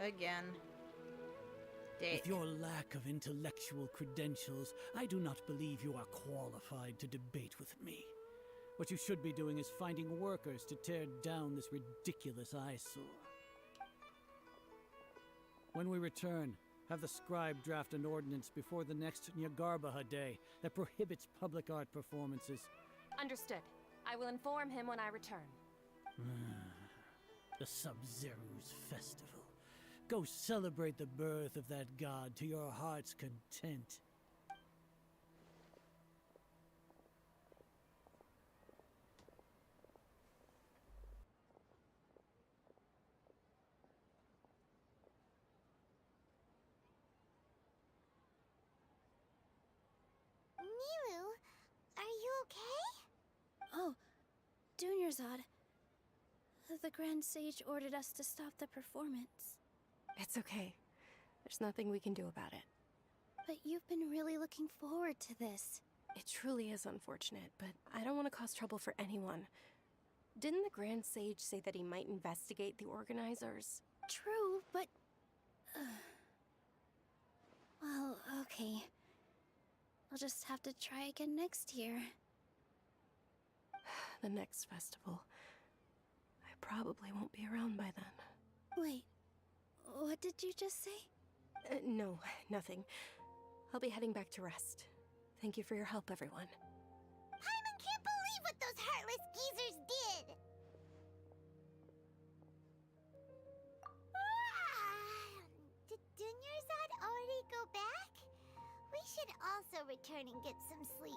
Again. Dick. With your lack of intellectual credentials, I do not believe you are qualified to debate with me. What you should be doing is finding workers to tear down this ridiculous eyesore. When we return, have the scribe draft an ordinance before the next Nyagarbha Day that prohibits public art performances. Understood. I will inform him when I return. The Sub-Zeru's festival. Go celebrate the birth of that god to your heart's content. Miru, are you okay? Oh, Dunyarzad. The Grand Sage ordered us to stop the performance. It's okay. There's nothing we can do about it. But you've been really looking forward to this. It truly is unfortunate, but I don't want to cause trouble for anyone. Didn't the Grand Sage say that he might investigate the organizers? True, but... well, okay. I'll just have to try again next year. The next festival. I probably won't be around by then. Wait, what did you just say? No, nothing. I'll be heading back to rest. Thank you for your help, everyone. Paimon can't believe what those heartless geezers did! Did Dunyarzad already go back? We should also return and get some sleep.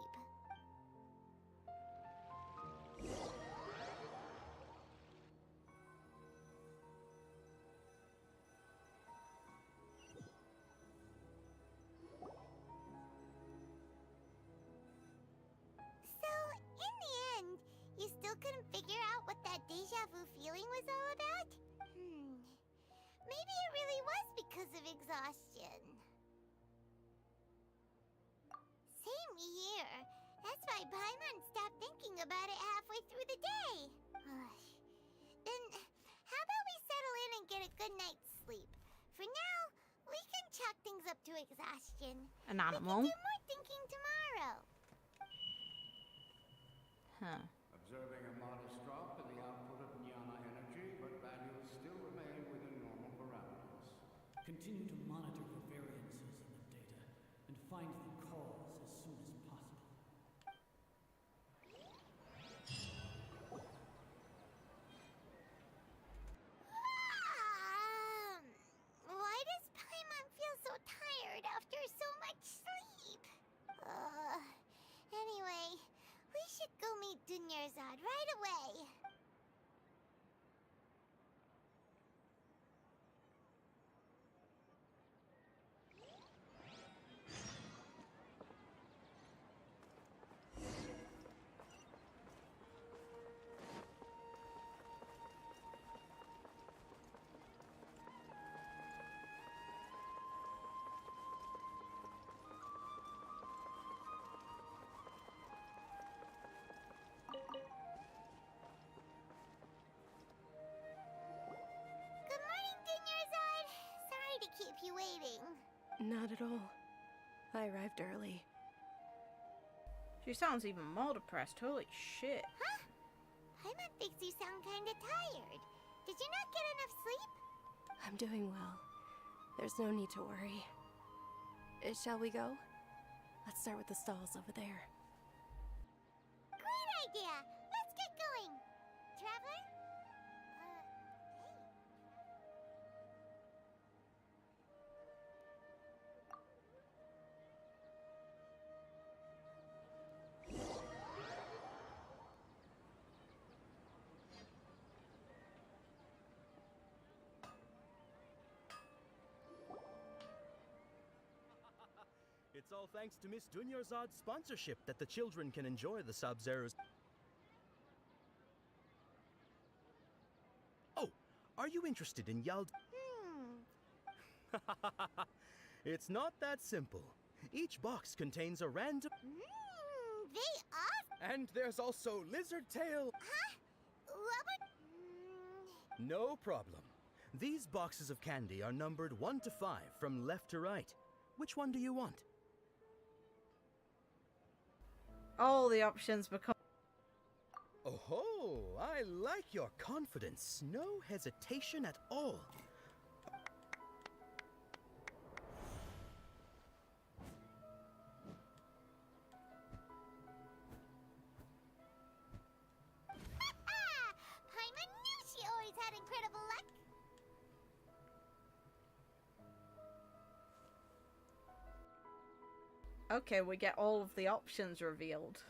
So, in the end, you still couldn't figure out what that deja vu feeling was all about? Maybe it really was because of exhaustion. Same here. That's why Paimon stopped thinking about it halfway through the day. Then, how about we settle in and get a good night's sleep? For now, we can chalk things up to exhaustion. An animal? We can do more thinking tomorrow. Huh. Observing a modest drop in the output of Jnana energy, but values still remain within normal parameters. Continue to monitor for variances in the data and find the cause as soon as possible. Why does Paimon feel so tired after so much sleep? Anyway, we should go meet Dunyarzad right away. Good morning, Dunyarzad. Sorry to keep you waiting. Not at all. I arrived early. She sounds even more depressed. Holy shit. Huh? Paimon thinks you sound kinda tired. Did you not get enough sleep? I'm doing well. There's no need to worry. Shall we go? Let's start with the stalls over there. Great idea! Let's get going! Traveler? It's all thanks to Miss Dunyarzad's sponsorship that the children can enjoy the Sub-Zeros. Oh, are you interested in Yald? It's not that simple. Each box contains a random... They are... And there's also lizard tail... Huh? What would... No problem. These boxes of candy are numbered 1 to 5 from left to right. Which one do you want? All the options become... Oh ho! I like your confidence. No hesitation at all. Paimon knew she always had incredible luck. Okay, we get all of the options revealed.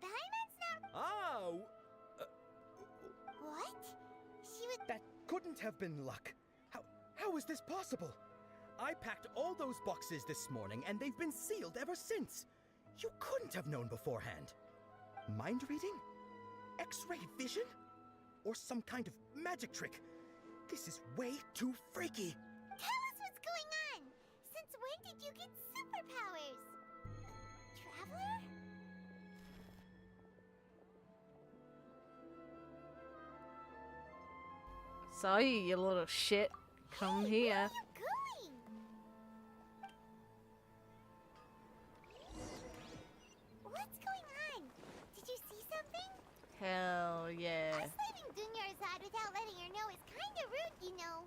Paimon's not... Oh! What? She was... That couldn't have been luck. How is this possible? I packed all those boxes this morning, and they've been sealed ever since. You couldn't have known beforehand. Mind reading? X-ray vision? Or some kind of magic trick? This is way too freaky. Tell us what's going on. Since when did you get superpowers? Traveler? Saw you little shit. Come here. Where are you going? What's going on? Did you see something? Hell yeah. Us leaving Dunyarzad without letting her know is kinda rude, you know.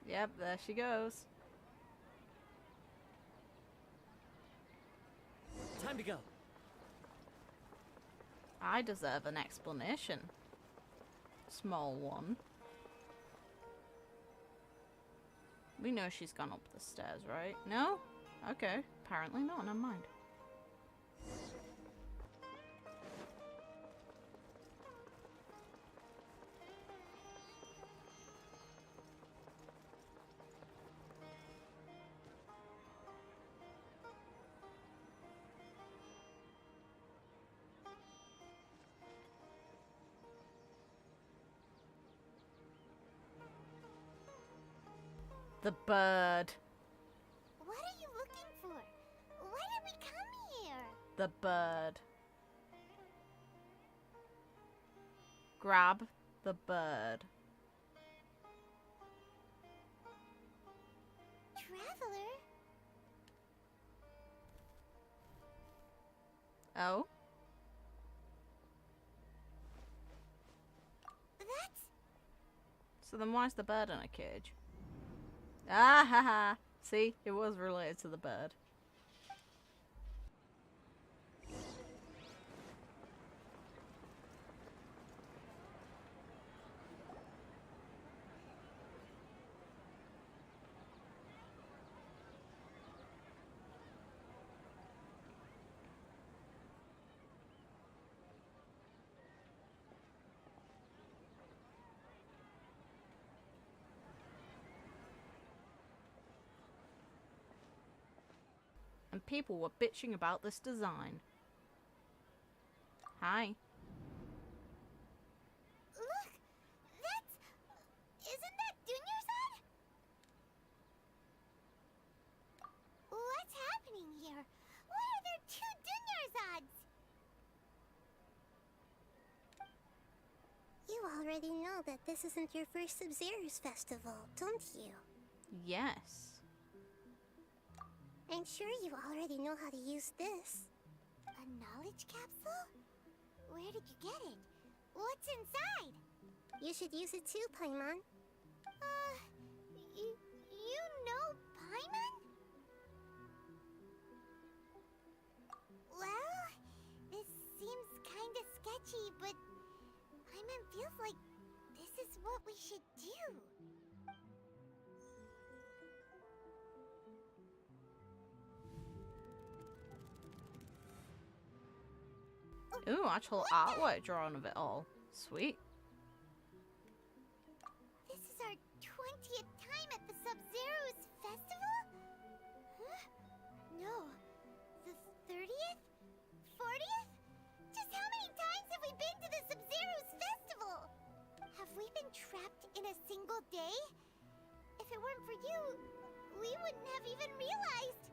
Yep, there she goes. Time to go. I deserve an explanation. Small one. We know she's gone up the stairs, right? No? Okay. Apparently not. Never mind. The bird. What are you looking for? Why did we come here? The bird. Grab the bird. Traveler? Oh? That's... So then why's the bird in a cage? Ah ha ha! See, it was related to the bird. And people were bitching about this design. Hi. Look! That's... Isn't that Dunyarzad? What's happening here? Why are there 2 Dunyarzads? You already know that this isn't your first Sub-Zero's festival, don't you? Yes. I'm sure you already know how to use this. A knowledge capsule? Where did you get it? What's inside? You should use it too, Paimon. You know Paimon? Well, this seems kinda sketchy, but Paimon feels like this is what we should do. Ooh, actual artwork drawn of it all. Sweet. This is our 20th time at the Sub-Zero's festival? Huh? No. The 30th? 40th? Just how many times have we been to the Sub-Zero's festival? Have we been trapped in a single day? If it weren't for you, we wouldn't have even realized.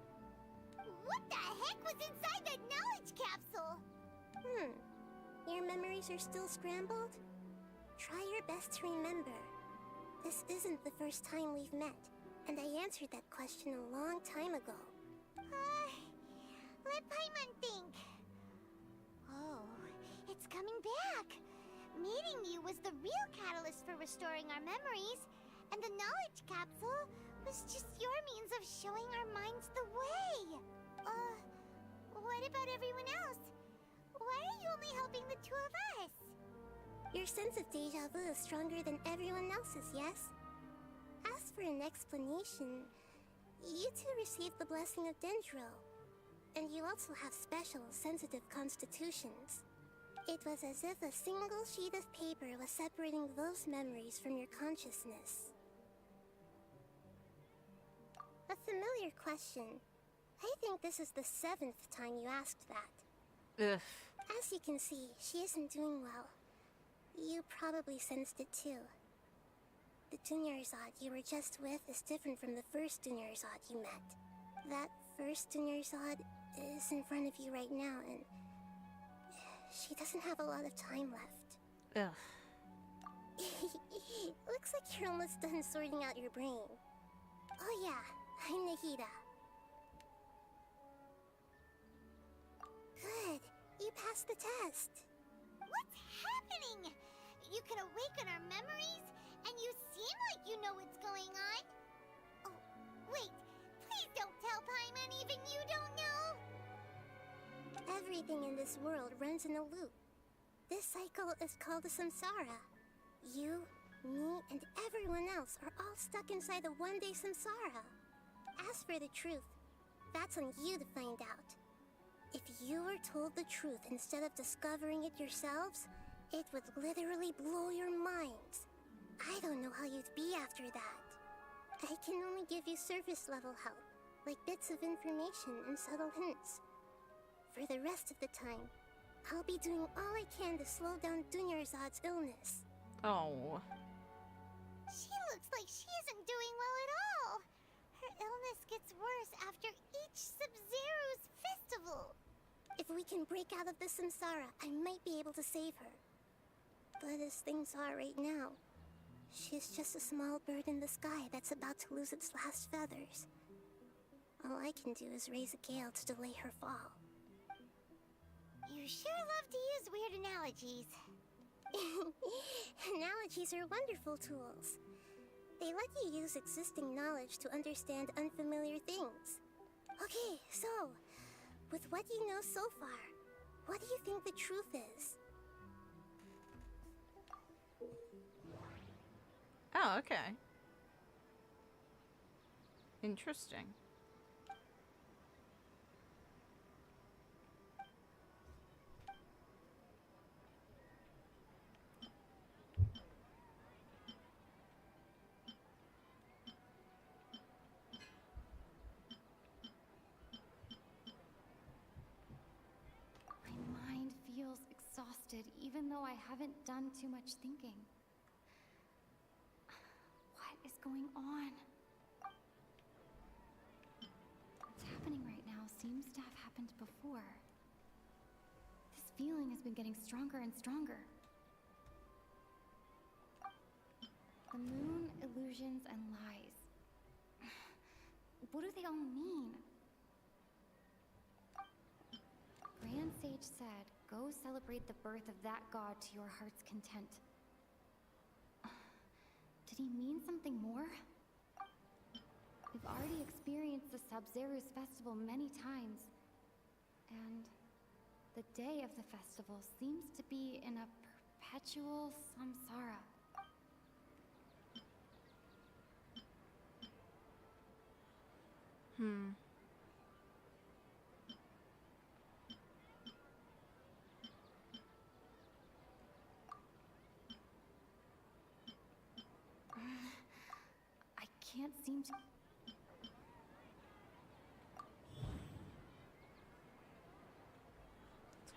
What the heck was inside that knowledge capsule? Your memories are still scrambled? Try your best to remember. This isn't the first time we've met, and I answered that question a long time ago. Let Paimon think. Oh, it's coming back. Meeting you was the real catalyst for restoring our memories, and the knowledge capsule was just your means of showing our minds the way. What about everyone else? Why are you only helping the two of us? Your sense of deja vu is stronger than everyone else's, yes? As for an explanation, you two received the blessing of Dendro, and you also have special, sensitive constitutions. It was as if a single sheet of paper was separating those memories from your consciousness. A familiar question. I think this is the 7th time you asked that. Ugh. As you can see, she isn't doing well. You probably sensed it too. The Dunyarzad you were just with is different from the first Dunyarzad you met. That first Dunyarzad is in front of you right now, and she doesn't have a lot of time left. Ugh. Looks like you're almost done sorting out your brain. Oh yeah, I'm Nahida. Good, you passed the test. What's happening? You can awaken our memories, and you seem like you know what's going on. Oh, wait, please don't tell Paimon even you don't know. Everything in this world runs in a loop. This cycle is called a samsara. You, me, and everyone else are all stuck inside a one-day samsara. As for the truth, that's on you to find out. If you were told the truth instead of discovering it yourselves, it would literally blow your minds. I don't know how you'd be after that. I can only give you surface-level help, like bits of information and subtle hints. For the rest of the time, I'll be doing all I can to slow down Dunyarzad's illness. Oh. She looks like she isn't doing well at all. Her illness gets worse after each Sub-Zero's festival. If we can break out of the samsara, I might be able to save her. But as things are right now, she's just a small bird in the sky that's about to lose its last feathers. All I can do is raise a gale to delay her fall. You sure love to use weird analogies. Analogies are wonderful tools. They let you use existing knowledge to understand unfamiliar things. Okay, so, with what you know so far, what do you think the truth is? Oh, okay. Interesting. My mind feels exhausted, even though I haven't done too much thinking. What is going on? What's happening right now seems to have happened before. This feeling has been getting stronger and stronger. The moon, illusions, and lies. What do they all mean? Grand Sage said, go celebrate the birth of that god to your heart's content. Did he mean something more? We've already experienced the Sub-Zero's festival many times, and the day of the festival seems to be in a perpetual samsara. I can't seem to...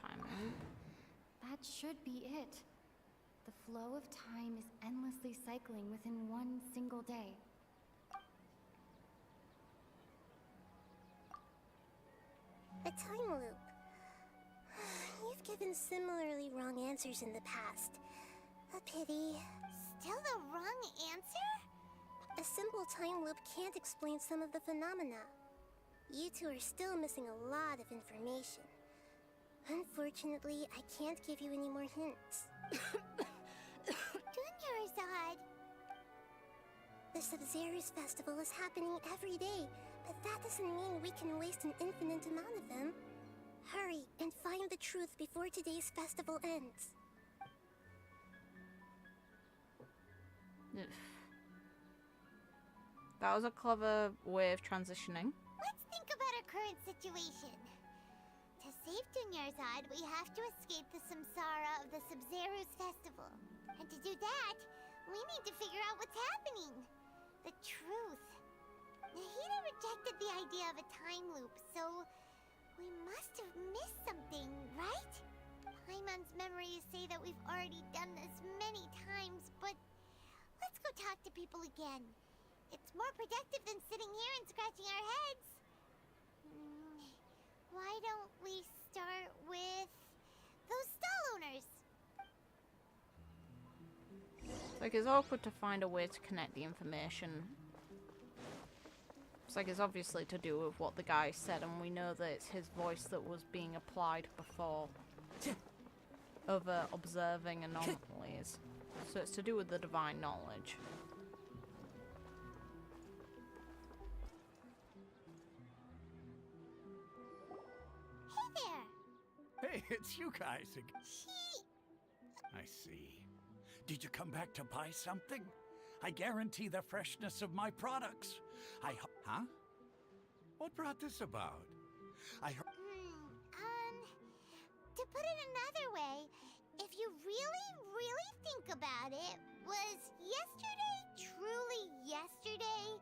Timing. That should be it. The flow of time is endlessly cycling within one single day. A time loop. You've given similarly wrong answers in the past. A pity. Still the wrong answer? A simple time loop can't explain some of the phenomena. You two are still missing a lot of information. Unfortunately, I can't give you any more hints. Dunyarzad! The Sabzeruz festival is happening every day, but that doesn't mean we can waste an infinite amount of them. Hurry and find the truth before today's festival ends. That was a clever way of transitioning. Let's think about our current situation. To save Dunyarzad, we have to escape the samsara of the Sabzeruz festival. And to do that, we need to figure out what's happening. The truth. Nahida rejected the idea of a time loop, so we must have missed something, right? Paimon's memories say that we've already done this many times, but let's go talk to people again. It's more productive than sitting here and scratching our heads. Why don't we start with those stall owners? Like, it's awkward to find a way to connect the information. It's like it's obviously to do with what the guy said, and we know that it's his voice that was being applied before over observing anomalies. So it's to do with the divine knowledge. Hey, it's you guys again. I see. Did you come back to buy something? I guarantee the freshness of my products. Huh? What brought this about? To put it another way, if you really think about it, was yesterday truly yesterday?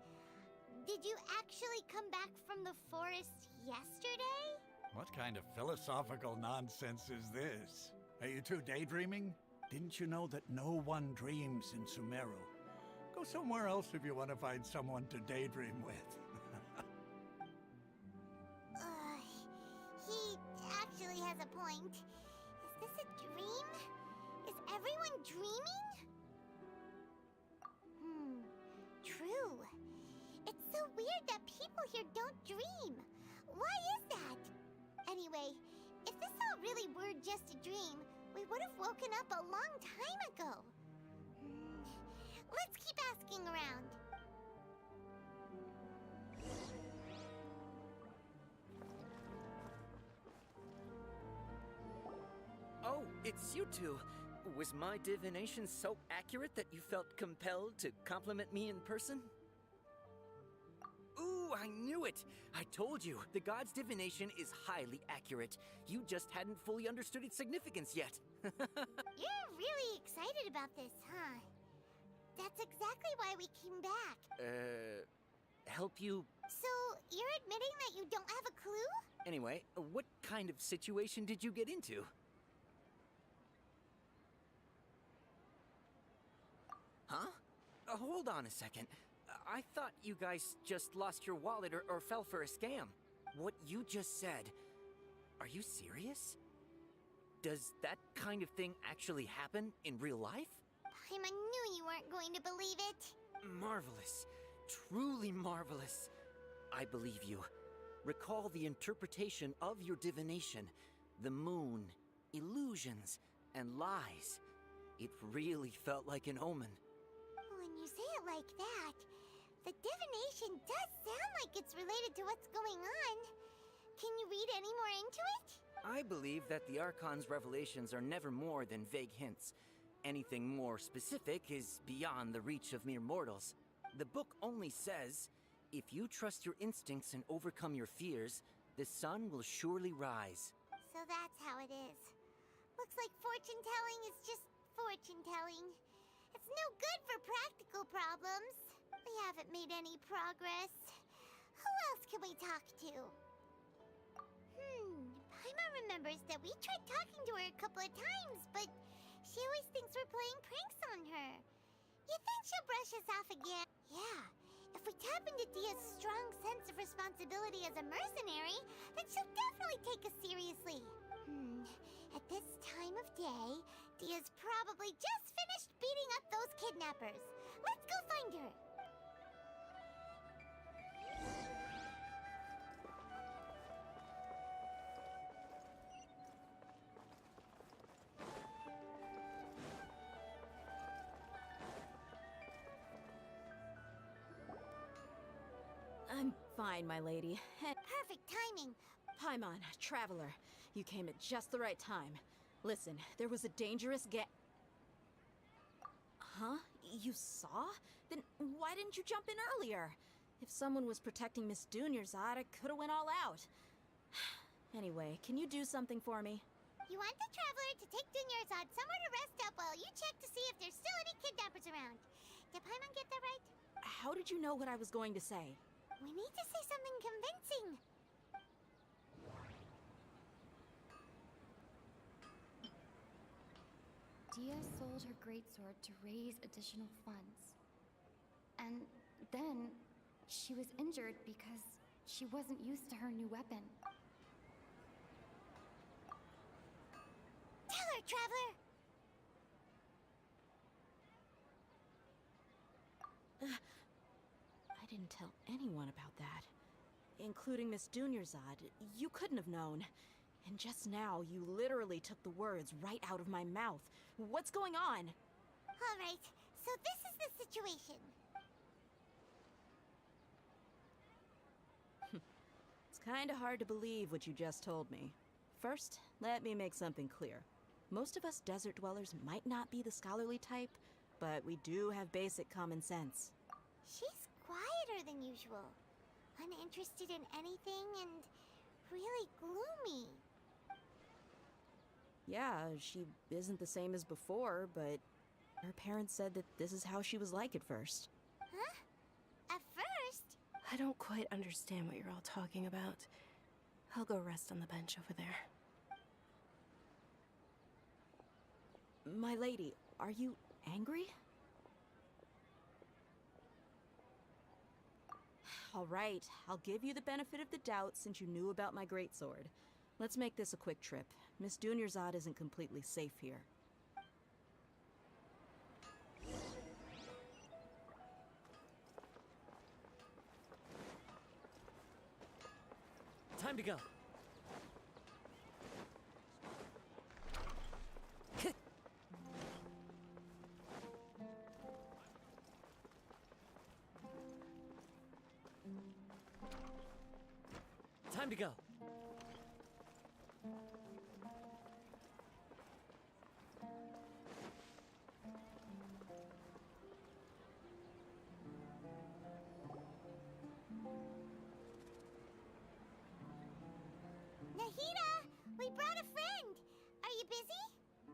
Did you actually come back from the forest yesterday? What kind of philosophical nonsense is this? Are you two daydreaming? Didn't you know that no one dreams in Sumeru? Go somewhere else if you want to find someone to daydream with. He actually has a point. Is this a dream? Is everyone dreaming? True. It's so weird that people here don't dream. Why is that? Anyway, if this all really were just a dream, we would have woken up a long time ago. Let's keep asking around. Oh, it's you two. Was my divination so accurate that you felt compelled to compliment me in person? Ooh, I knew it! I told you, the god's divination is highly accurate. You just hadn't fully understood its significance yet. You're really excited about this, huh? That's exactly why we came back. Help you? So, you're admitting that you don't have a clue? Anyway, what kind of situation did you get into? Huh? Hold on a second. I thought you guys just lost your wallet or fell for a scam. What you just said, are you serious? Does that kind of thing actually happen in real life? I knew you weren't going to believe it. Marvelous. Truly marvelous. I believe you. Recall the interpretation of your divination. The moon, illusions, and lies. It really felt like an omen. When you say it like that, the divination does sound like it's related to what's going on. Can you read any more into it? I believe that the Archon's revelations are never more than vague hints. Anything more specific is beyond the reach of mere mortals. The book only says, if you trust your instincts and overcome your fears, the sun will surely rise. So that's how it is. Looks like fortune-telling is just fortune-telling. It's no good for practical problems. We haven't made any progress. Who else can we talk to? Paimon remembers that we tried talking to her a couple of times, but she always thinks we're playing pranks on her. You think she'll brush us off again? Yeah, if we tap into Dia's strong sense of responsibility as a mercenary, then she'll definitely take us seriously. At this time of day, Dia's probably just finished beating up those kidnappers. Let's go find her. I'm fine, my lady. Perfect timing. Paimon, Traveler, you came at just the right time. Listen, there was a dangerous Huh? You saw? Then why didn't you jump in earlier? If someone was protecting Miss Dunyarzad, I could have went all out. Anyway, can you do something for me? You want the Traveler to take Dunyarzad somewhere to rest up while you check to see if there's still any kidnappers around. Did Paimon get that right? How did you know what I was going to say? We need to say something convincing. Dia sold her greatsword to raise additional funds. And then she was injured because she wasn't used to her new weapon. Tell her, Traveler! I didn't tell anyone about that. Including Miss Dunyarzad. You couldn't have known. And just now, you literally took the words right out of my mouth. What's going on? All right, so this is the situation. It's kinda hard to believe what you just told me. First, let me make something clear. Most of us desert dwellers might not be the scholarly type, but we do have basic common sense. She's quieter than usual. Uninterested in anything and really gloomy. Yeah, she isn't the same as before, but her parents said that this is how she was like at first. Huh? At first? I don't quite understand what you're all talking about. I'll go rest on the bench over there. My lady, are you angry? All right, I'll give you the benefit of the doubt since you knew about my greatsword. Let's make this a quick trip. Miss Dunyarzad isn't completely safe here. Time to go. Time to go. Nahida, we brought a friend. Are you busy?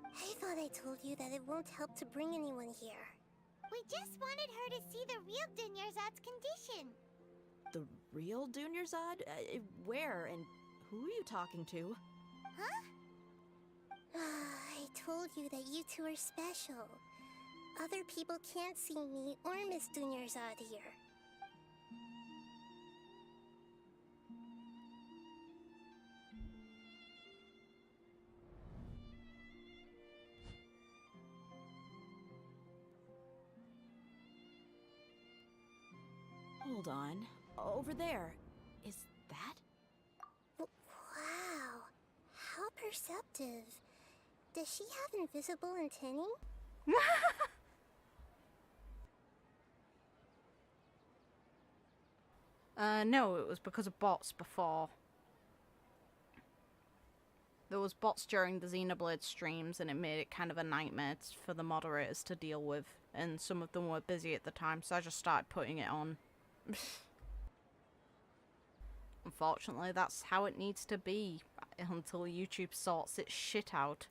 I thought I told you that it won't help to bring anyone here. We just wanted her to see the real Dunyarzad's condition. The real Dunyarzad? Where and who are you talking to? Huh? I told you that you two are special. Other people can't see me or Miss Dunyarzad here. Hold on. Over there. Is that? Wow. How perceptive. Does she have invisible antennae? No, it was because of bots before. There was bots during the Xenoblade streams, and it made it kind of a nightmare for the moderators to deal with, and some of them were busy at the time, so I just started putting it on. Unfortunately, that's how it needs to be until YouTube sorts its shit out.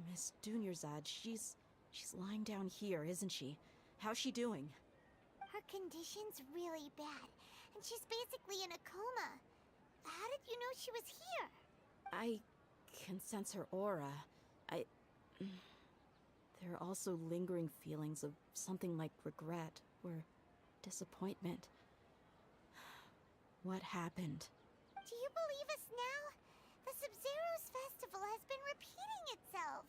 Miss Dunyarzad, she's lying down here, isn't she? How's she doing? Her condition's really bad, and she's basically in a coma. How did you know she was here? I can sense her aura. There are also lingering feelings of something like regret, or disappointment. What happened? Do you believe us now? The Sub-Zero's festival has been repeating itself.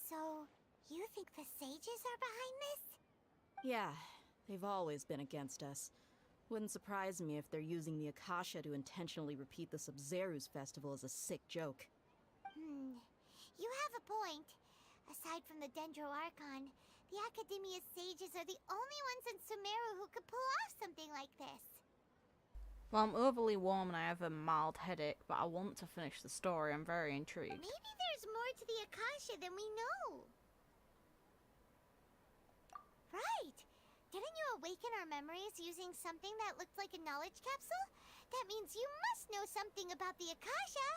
So, you think the sages are behind this? Yeah, they've always been against us. Wouldn't surprise me if they're using the Akasha to intentionally repeat the Sub-Zero's festival as a sick joke. You have a point. Aside from the Dendro Archon, the Academia's sages are the only ones in Sumeru who could pull off something like this. Well, I'm overly warm and I have a mild headache, but I want to finish the story. I'm very intrigued. Maybe there's more to the Akasha than we know. Right! Didn't you awaken our memories using something that looked like a knowledge capsule? That means you must know something about the Akasha!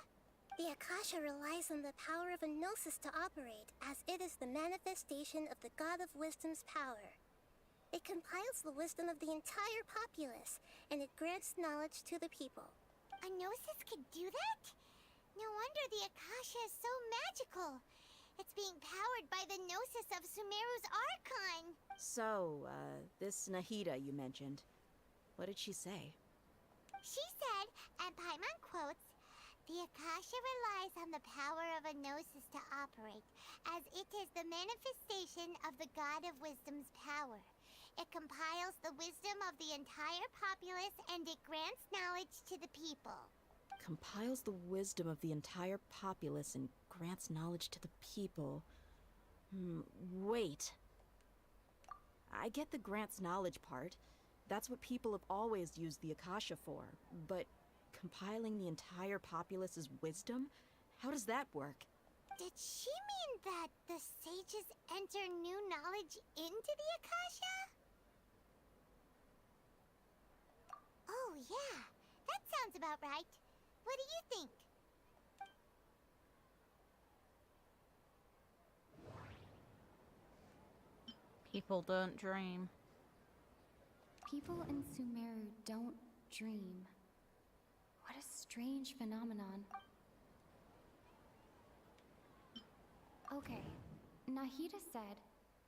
The Akasha relies on the power of a gnosis to operate, as it is the manifestation of the God of Wisdom's power. It compiles the wisdom of the entire populace, and it grants knowledge to the people. A gnosis could do that? No wonder the Akasha is so magical. It's being powered by the gnosis of Sumeru's Archon. So, this Nahida you mentioned, what did she say? She said, and Paimon quotes, "The Akasha relies on the power of a gnosis to operate, as it is the manifestation of the God of Wisdom's power. It compiles the wisdom of the entire populace and it grants knowledge to the people." Compiles the wisdom of the entire populace and grants knowledge to the people. Wait. I get the grants knowledge part. That's what people have always used the Akasha for. But compiling the entire populace's wisdom? How does that work? Did she mean that the sages enter new knowledge into the Akasha? Oh yeah, that sounds about right. What do you think? People don't dream. People in Sumeru don't dream. What a strange phenomenon. Okay, Nahida said,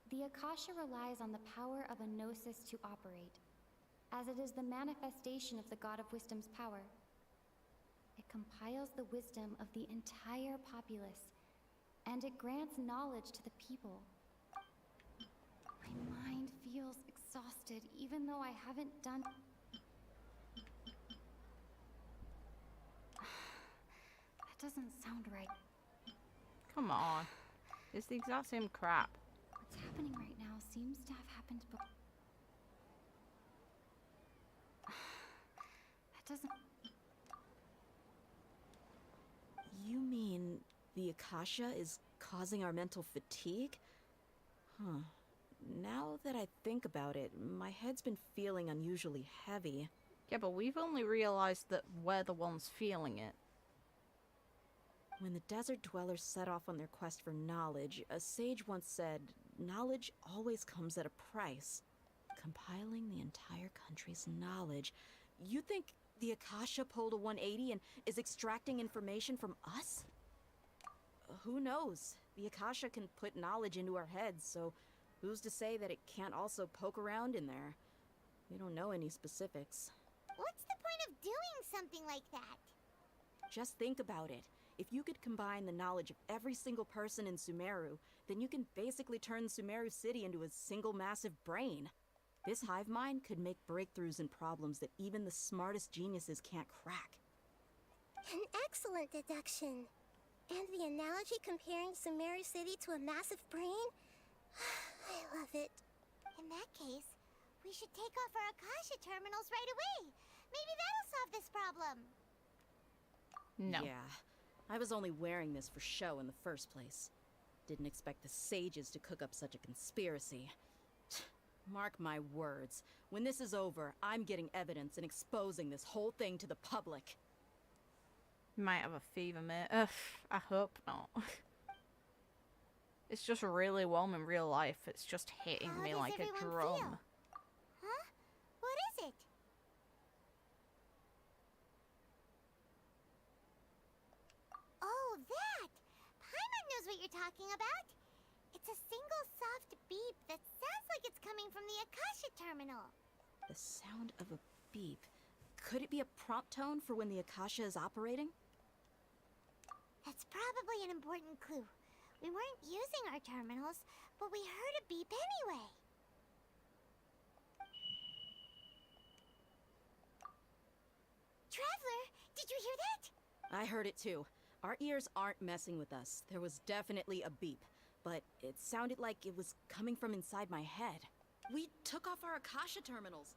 the Akasha relies on the power of a gnosis to operate, as it is the manifestation of the God of Wisdom's power. It compiles the wisdom of the entire populace, and it grants knowledge to the people. My mind feels exhausted, even though I haven't done... That doesn't sound right. Come on. It's the exact same crap. What's happening right now seems to have happened before. That doesn't... You mean the Akasha is causing our mental fatigue? Huh. Now that I think about it, my head's been feeling unusually heavy. Yeah, but we've only realized that we're the ones feeling it. When the desert dwellers set off on their quest for knowledge, a sage once said, knowledge always comes at a price. Compiling the entire country's knowledge. You think the Akasha pulled a 180 and is extracting information from us? Who knows? The Akasha can put knowledge into our heads, so who's to say that it can't also poke around in there? We don't know any specifics. What's the point of doing something like that? Just think about it. If you could combine the knowledge of every single person in Sumeru, then you can basically turn Sumeru City into a single massive brain. This hive mind could make breakthroughs in problems that even the smartest geniuses can't crack. An excellent deduction. And the analogy comparing Sumeru City to a massive brain? I love it. In that case, we should take off our Akasha terminals right away. Maybe that'll solve this problem. No. Yeah. I was only wearing this for show in the first place. Didn't expect the sages to cook up such a conspiracy. Mark my words. When this is over, I'm getting evidence and exposing this whole thing to the public. You might have a fever, mate. Ugh, I hope not. It's just really warm in real life. It's just hitting me like a drum. Feel? Huh? What is it? Oh, that! Paimon knows what you're talking about. It's a single soft beep terminal. The sound of a beep. Could it be a prompt tone for when the Akasha is operating? That's probably an important clue. We weren't using our terminals, but we heard a beep anyway. Traveler, did you hear that? I heard it too. Our ears aren't messing with us. There was definitely a beep, but it sounded like it was coming from inside my head. We took off our Akasha terminals.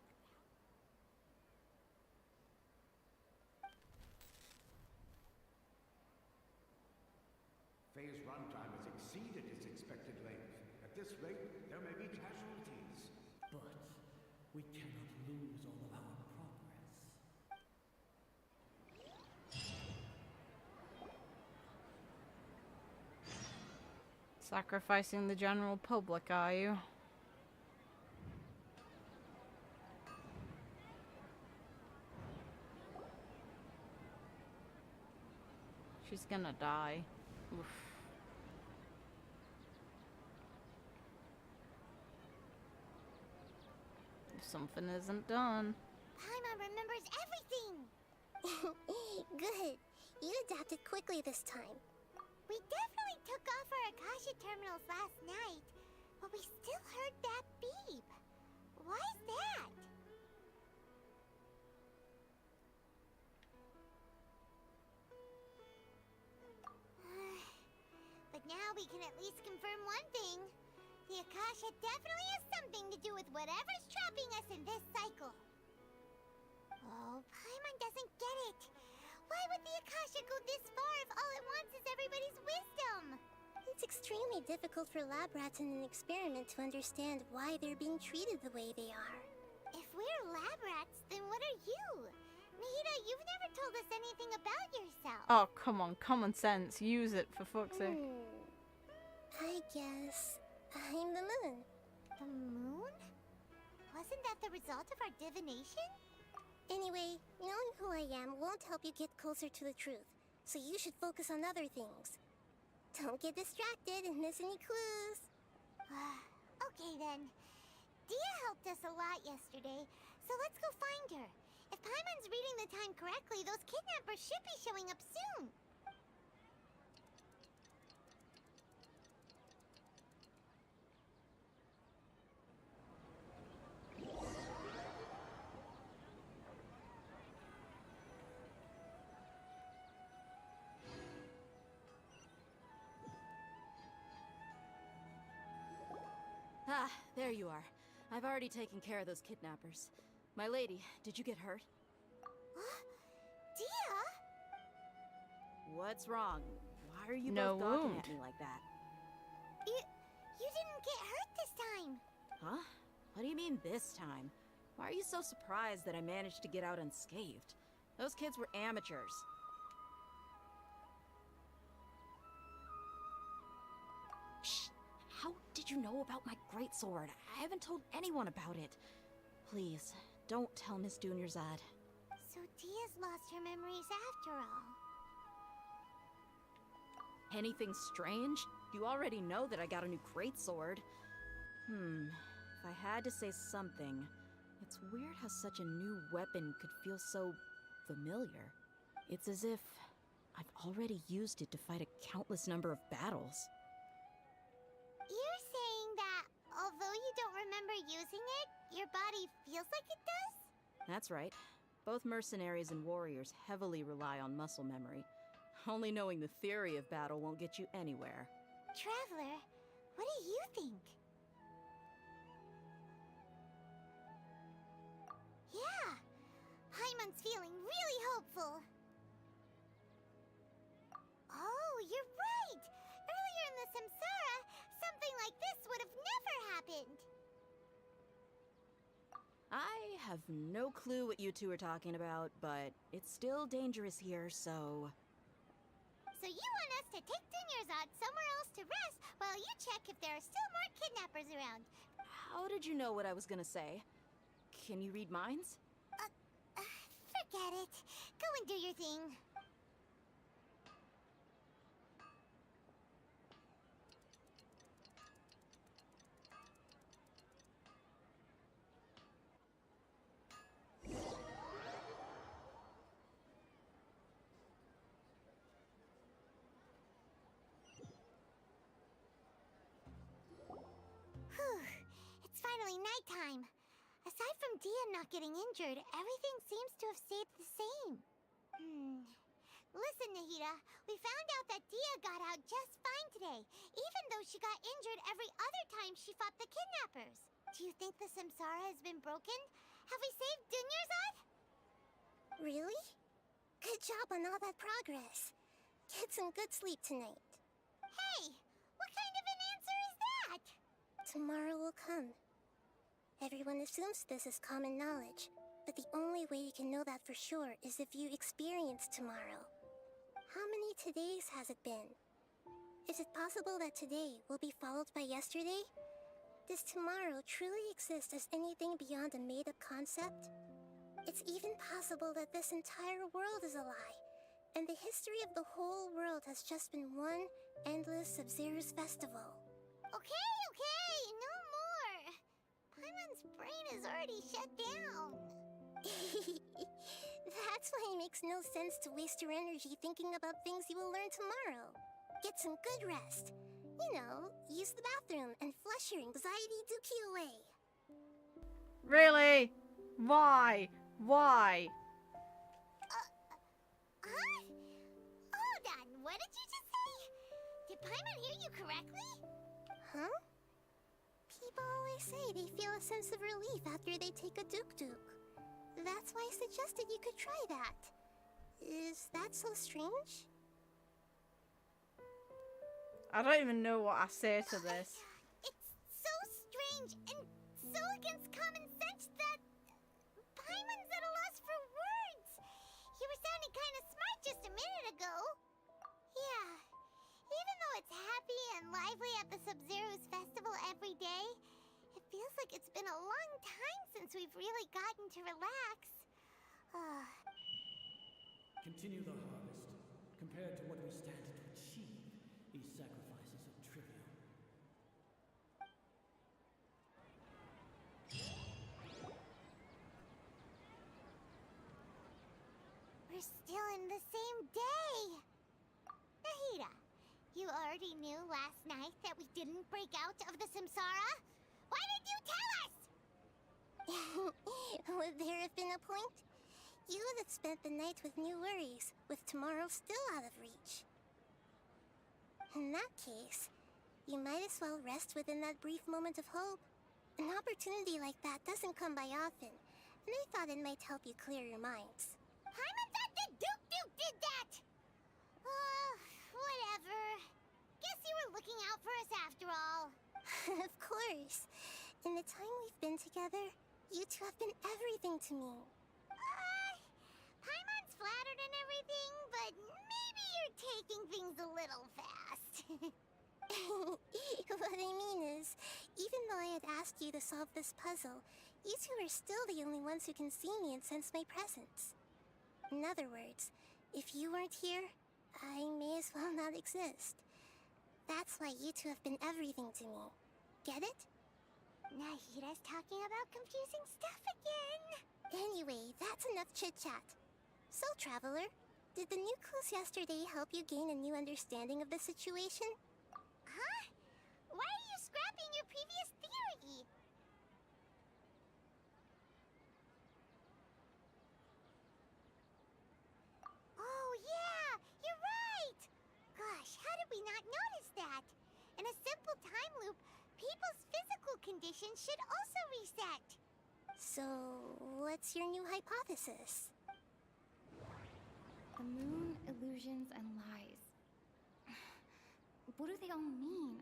Phase runtime has exceeded its expected length. At this rate, there may be casualties. But we cannot lose all of our progress. Sacrificing the general public, are you? She's gonna die. Oof. If something isn't done. Paimon remembers everything! Good. You adapted quickly this time. We definitely took off our Akasha terminals last night, but we still heard that beep. Why is that? But now we can at least confirm one thing. The Akasha definitely has something to do with whatever's trapping us in this cycle. Oh, Paimon doesn't get it. Why would the Akasha go this far if all it wants is everybody's wisdom? It's extremely difficult for lab rats in an experiment to understand why they're being treated the way they are. If we're lab rats, then what are you? Mahita, you've never told us anything about yourself. Oh, come on. Common sense. Use it, for fuck's sake. I guess I'm the moon. The moon? Wasn't that the result of our divination? Anyway, knowing who I am won't help you get closer to the truth, so you should focus on other things. Don't get distracted and miss any clues. Okay then. Dia helped us a lot yesterday, so let's go find her. If Paimon's reading the time correctly, those kidnappers should be showing up soon. Ah, there you are. I've already taken care of those kidnappers. My lady, did you get hurt? Dia? What's wrong? Why are you No both gawking wound. at me like that? You didn't get hurt this time. Huh? What do you mean this time? Why are you so surprised that I managed to get out unscathed? Those kids were amateurs. Shh! How did you know about my greatsword? I haven't told anyone about it. Please, don't tell Miss Dunyarzad. So Dia's lost her memories after all. Anything strange? You already know that I got a new greatsword. If I had to say something, it's weird how such a new weapon could feel so familiar. It's as if I've already used it to fight a countless number of battles. You're saying that although you don't remember using it, your body feels like it does? That's right. Both mercenaries and warriors heavily rely on muscle memory. Only knowing the theory of battle won't get you anywhere. Traveler, what do you think? Yeah, Hyman's feeling really hopeful. Oh, you're right! Earlier in the samsara, something like this would have never happened. I have no clue what you two are talking about, but it's still dangerous here, so... So you want us to take Dunyarzad somewhere else to rest while you check if there are still more kidnappers around. How did you know what I was gonna say? Can you read minds? Forget it. Go and do your thing. Aside from Dia not getting injured, everything seems to have stayed the same. Listen, Nahida, we found out that Dia got out just fine today, even though she got injured every other time she fought the kidnappers. Do you think the samsara has been broken? Have we saved Dunyarzad? Really? Good job on all that progress. Get some good sleep tonight. Hey, what kind of an answer is that? Tomorrow will come. Everyone assumes this is common knowledge, but the only way you can know that for sure is if you experience tomorrow. How many todays has it been? Is it possible that today will be followed by yesterday? Does tomorrow truly exist as anything beyond a made-up concept? It's even possible that this entire world is a lie, and the history of the whole world has just been one endless Sub-Zero's festival. Okay, no more. Paimon's brain is already shut down. That's why it makes no sense to waste your energy thinking about things you will learn tomorrow. Get some good rest. You know, use the bathroom and flush your anxiety dookie away. Really? Why? Why? Huh? Hold on, what did you just say? Did Paimon hear you correctly? Huh? People always say they feel a sense of relief after they take a duk-duk. That's why I suggested you could try that. Is that so strange? I don't even know what I say to this. It's so strange and so against common sense that Paimon's at a loss for words. You were sounding kind of smart just a minute ago. Yeah, even though it's happy and lively at the Sub-Zero's festival every day, it feels like it's been a long time since we've really gotten to relax. Continue the harvest. Compared to what we stand to achieve, these sacrifices are trivial. We're still in the same day. Nahida, you already knew last night that we didn't break out of the samsara? Why did you tell us? Would there have been a point? You would have spent the night with new worries, with tomorrow still out of reach. In that case, you might as well rest within that brief moment of hope. An opportunity like that doesn't come by often, and I thought it might help you clear your minds. Paimon thought that Duke did that! Whatever. Guess you were looking out for us after all. Of course. In the time we've been together, you two have been everything to me. Paimon's flattered and everything, but maybe you're taking things a little fast. What I mean is, even though I had asked you to solve this puzzle, you two are still the only ones who can see me and sense my presence. In other words, if you weren't here, I may as well not exist. That's why you two have been everything to me. Get it? Nahida's talking about confusing stuff again. Anyway, that's enough chit-chat. So, Traveler, did the new clues yesterday help you gain a new understanding of the situation? Huh? Why are you scrapping your previous theory? Oh yeah, you're right! Gosh, how did we not notice that? In a simple time loop, people's physical conditions should also reset. So, what's your new hypothesis? The moon, illusions, and lies. What do they all mean?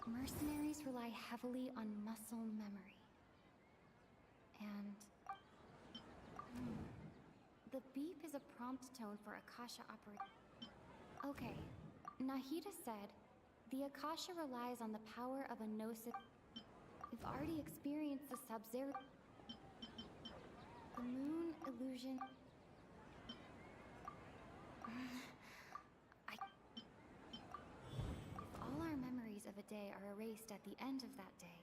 Mercenaries rely heavily on muscle memory. And... the beep is a prompt tone for Akasha Okay, Nahida said, the Akasha relies on the power of a gnosis. We've already experienced the Sub-Zero... The moon, illusion... If all our memories of a day are erased at the end of that day,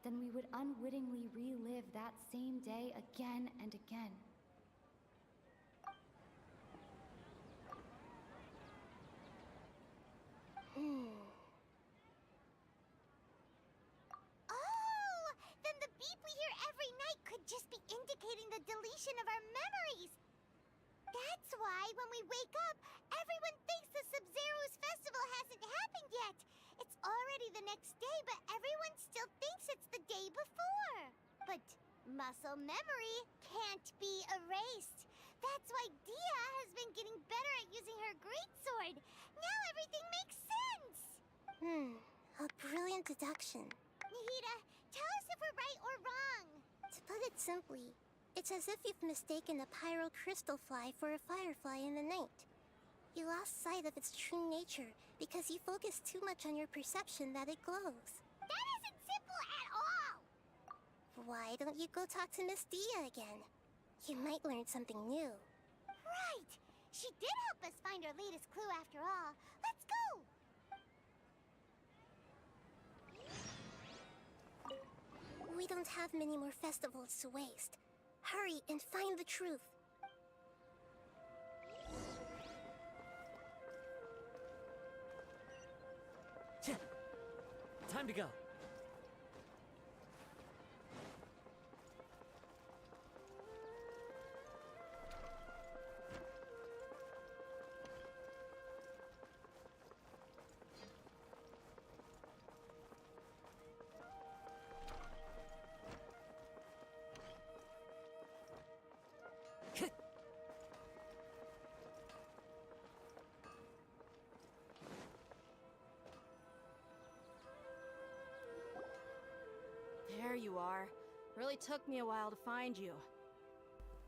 then we would unwittingly relive that same day again and again. Oh! beep we hear every night could just be indicating the deletion of our memories. That's why when we wake up, everyone thinks the Sub-Zero's festival hasn't happened yet. It's already the next day, but everyone still thinks it's the day before. But muscle memory can't be erased. That's why Dia has been getting better at using her greatsword. Now everything makes sense. A brilliant deduction. Nahida, tell us if we're right or wrong. To put it simply, it's as if you've mistaken a pyro crystal fly for a firefly in the night. You lost sight of its true nature because you focused too much on your perception that it glows. That isn't simple at all! Why don't you go talk to Miss Dia again? You might learn something new. Right! She did help us find our latest clue after all. Let's go! We don't have many more festivals to waste. Hurry and find the truth. Time to go. There you are. Really took me a while to find you.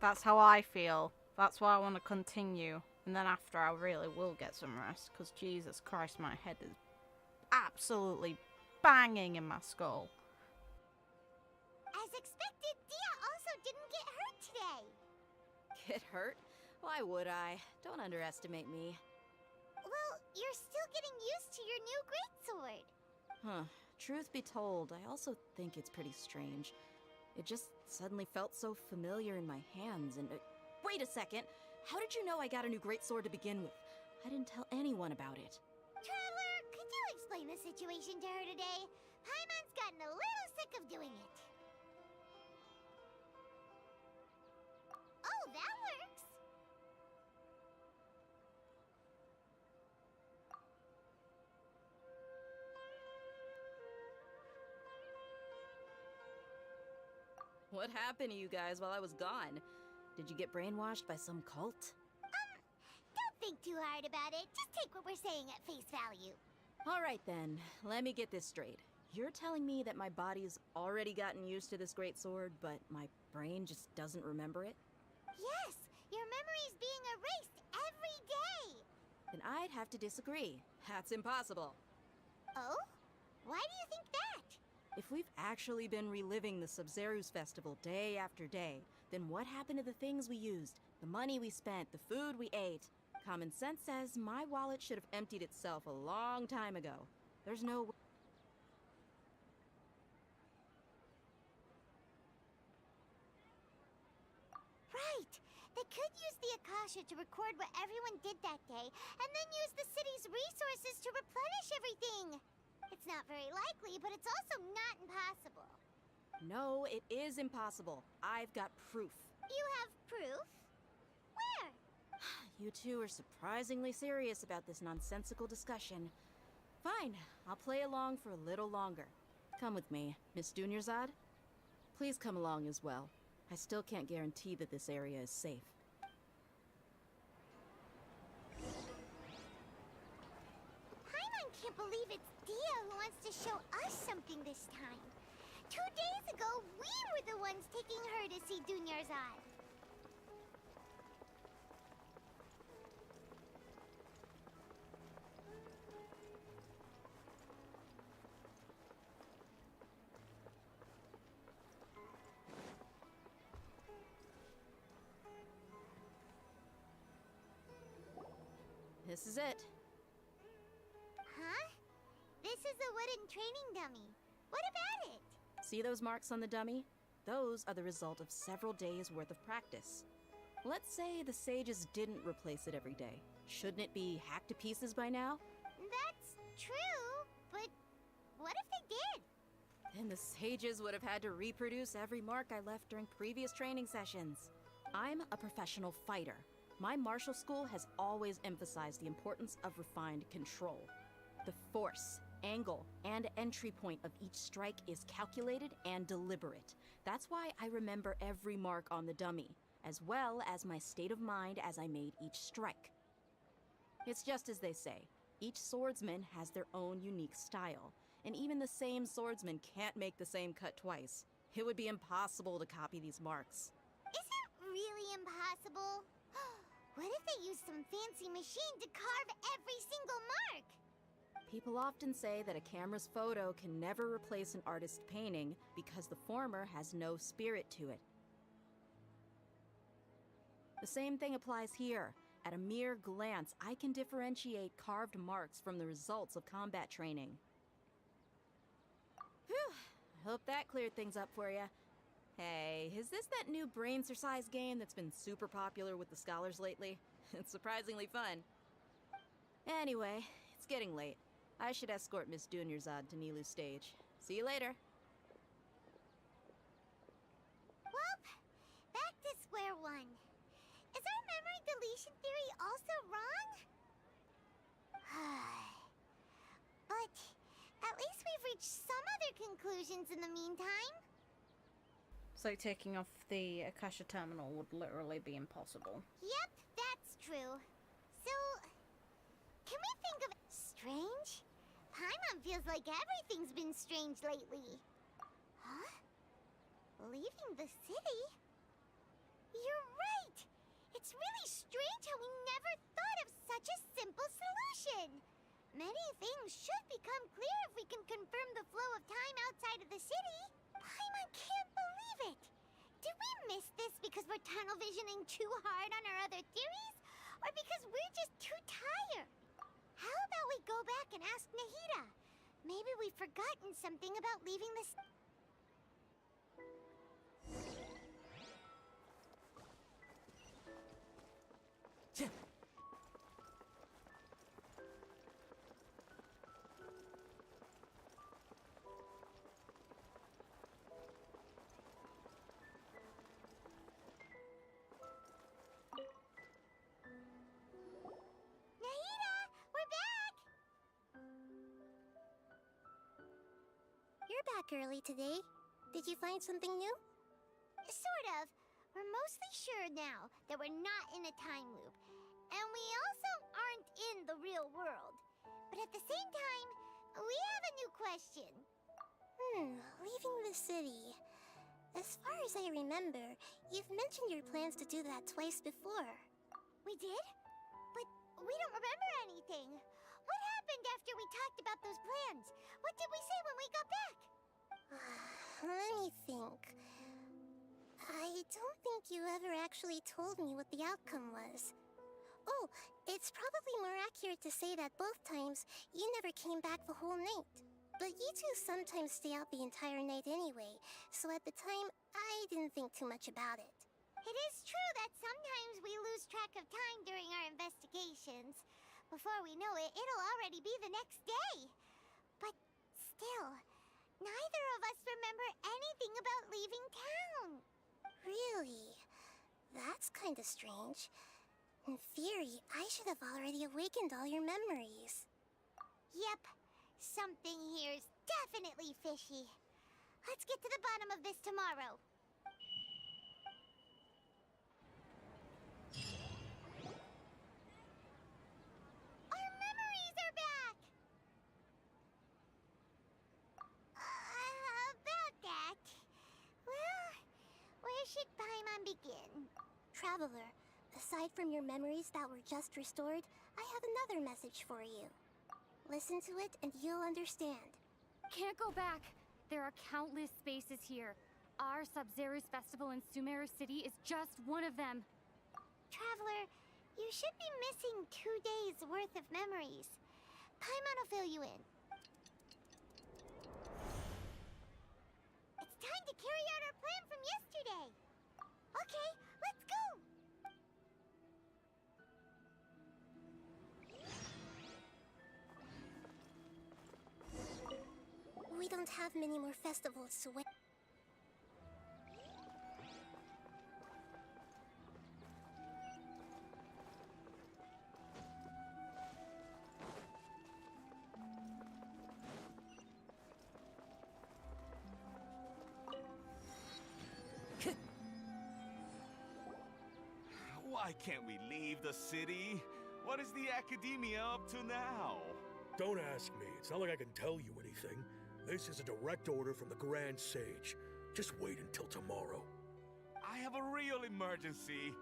That's how I feel. That's why I want to continue. And then after I really will get some rest. Because Jesus Christ, my head is absolutely banging in my skull. As expected, Dia also didn't get hurt today. Get hurt? Why would I? Don't underestimate me. Well, you're still getting used to your new greatsword. Huh. Truth be told, I also think it's pretty strange. It just suddenly felt so familiar in my hands and... wait a second! How did you know I got a new greatsword to begin with? I didn't tell anyone about it. Traveler, could you explain the situation to her today? Paimon's gotten a little sick of doing it. Oh, that works! What happened to you guys while I was gone? Did you get brainwashed by some cult? Don't think too hard about it. Just take what we're saying at face value. Alright then, let me get this straight. You're telling me that my body's already gotten used to this greatsword, but my brain just doesn't remember it? Yes, your memory's being erased every day. Then I'd have to disagree. That's impossible. Oh? Why do you think that? If we've actually been reliving the Sub-Zeru's festival day after day, then what happened to the things we used, the money we spent, the food we ate? Common sense says my wallet should have emptied itself a long time ago. There's no way. Right! They could use the Akasha to record what everyone did that day, and then use the city's resources to replenish everything! It's not very likely, but it's also not impossible. No, it is impossible. I've got proof. You have proof? Where? You two are surprisingly serious about this nonsensical discussion. Fine, I'll play along for a little longer. Come with me, Miss Dunyarzad. Please come along as well. I still can't guarantee that this area is safe. Paimon can't believe it's Dia who wants to show us something this time. 2 days ago, we were the ones taking her to see Dunyarzad. This is it. Huh? This is a wooden training dummy. What about it? See those marks on the dummy? Those are the result of several days' worth of practice. Let's say the sages didn't replace it every day. Shouldn't it be hacked to pieces by now? That's true, but what if they did? then the sages would have had to reproduce every mark I left during previous training sessions. I'm a professional fighter. My martial school has always emphasized the importance of refined control. The force, angle, and entry point of each strike is calculated and deliberate. That's why I remember every mark on the dummy, as well as my state of mind as I made each strike. It's just as they say, each swordsman has their own unique style, and even the same swordsman can't make the same cut twice. It would be impossible to copy these marks. Is it really impossible? What if they use some fancy machine to carve every single mark? People often say that a camera's photo can never replace an artist's painting because the former has no spirit to it. The same thing applies here. At a mere glance, I can differentiate carved marks from the results of combat training. Whew, I hope that cleared things up for you. Hey, is this that new brain exercise game that's been super popular with the scholars lately? It's surprisingly fun. Anyway, it's getting late. I should escort Miss Dunyarzad to Nilu's stage. See you later. Well, back to square one. Is our memory deletion theory also wrong? But at least we've reached some other conclusions in the meantime. So taking off the Akasha terminal would literally be impossible. Yep, that's true. So, can we think of strange? Paimon feels like everything's been strange lately. Huh? Leaving the city? You're right! It's really strange how we never thought of such a simple solution. Many things should become clear if we can confirm the flow of time outside of the city. Paimon can't believe it! Did we miss this because we're tunnel visioning too hard on our other theories? Or because we're just too tired? How about we go back and ask Nahida? Maybe we've forgotten something about leaving the... You're back early today. Did you find something new? Sort of. We're mostly sure now that we're not in a time loop. And we also aren't in the real world. But at the same time, we have a new question. Leaving the city. As far as I remember, you've mentioned your plans to do that twice before. We did? But we don't remember anything. What happened after we talked about those plans? What did we say when we got back? Let me think. I don't think you ever actually told me what the outcome was. Oh, it's probably more accurate to say that both times you never came back the whole night. But you two sometimes stay out the entire night anyway, so at the time, I didn't think too much about it. It is true that sometimes we lose track of time during our investigations. Before we know it, it'll already be the next day. But still, neither of us remember anything about leaving town. Really? That's kinda strange. In theory, I should have already awakened all your memories. Yep. Something here's definitely fishy. Let's get to the bottom of this tomorrow. Our memories are back! About that... Well, where should Paimon begin? Traveler, aside from your memories that were just restored, I have another message for you. Listen to it and you'll understand. Can't go back. There are countless spaces here. Our Sub-Zero's festival in Sumeru City is just one of them. Traveler, you should be missing 2 days worth of memories. Paimon will fill you in. It's time to carry out our plan from yesterday. Okay, let's go! We don't have many more festivals to wait. Why can't we leave the city? What is the Academia up to now? Don't ask me. It's not like I can tell you anything. This is a direct order from the Grand Sage. Just wait until tomorrow. I have a real emergency.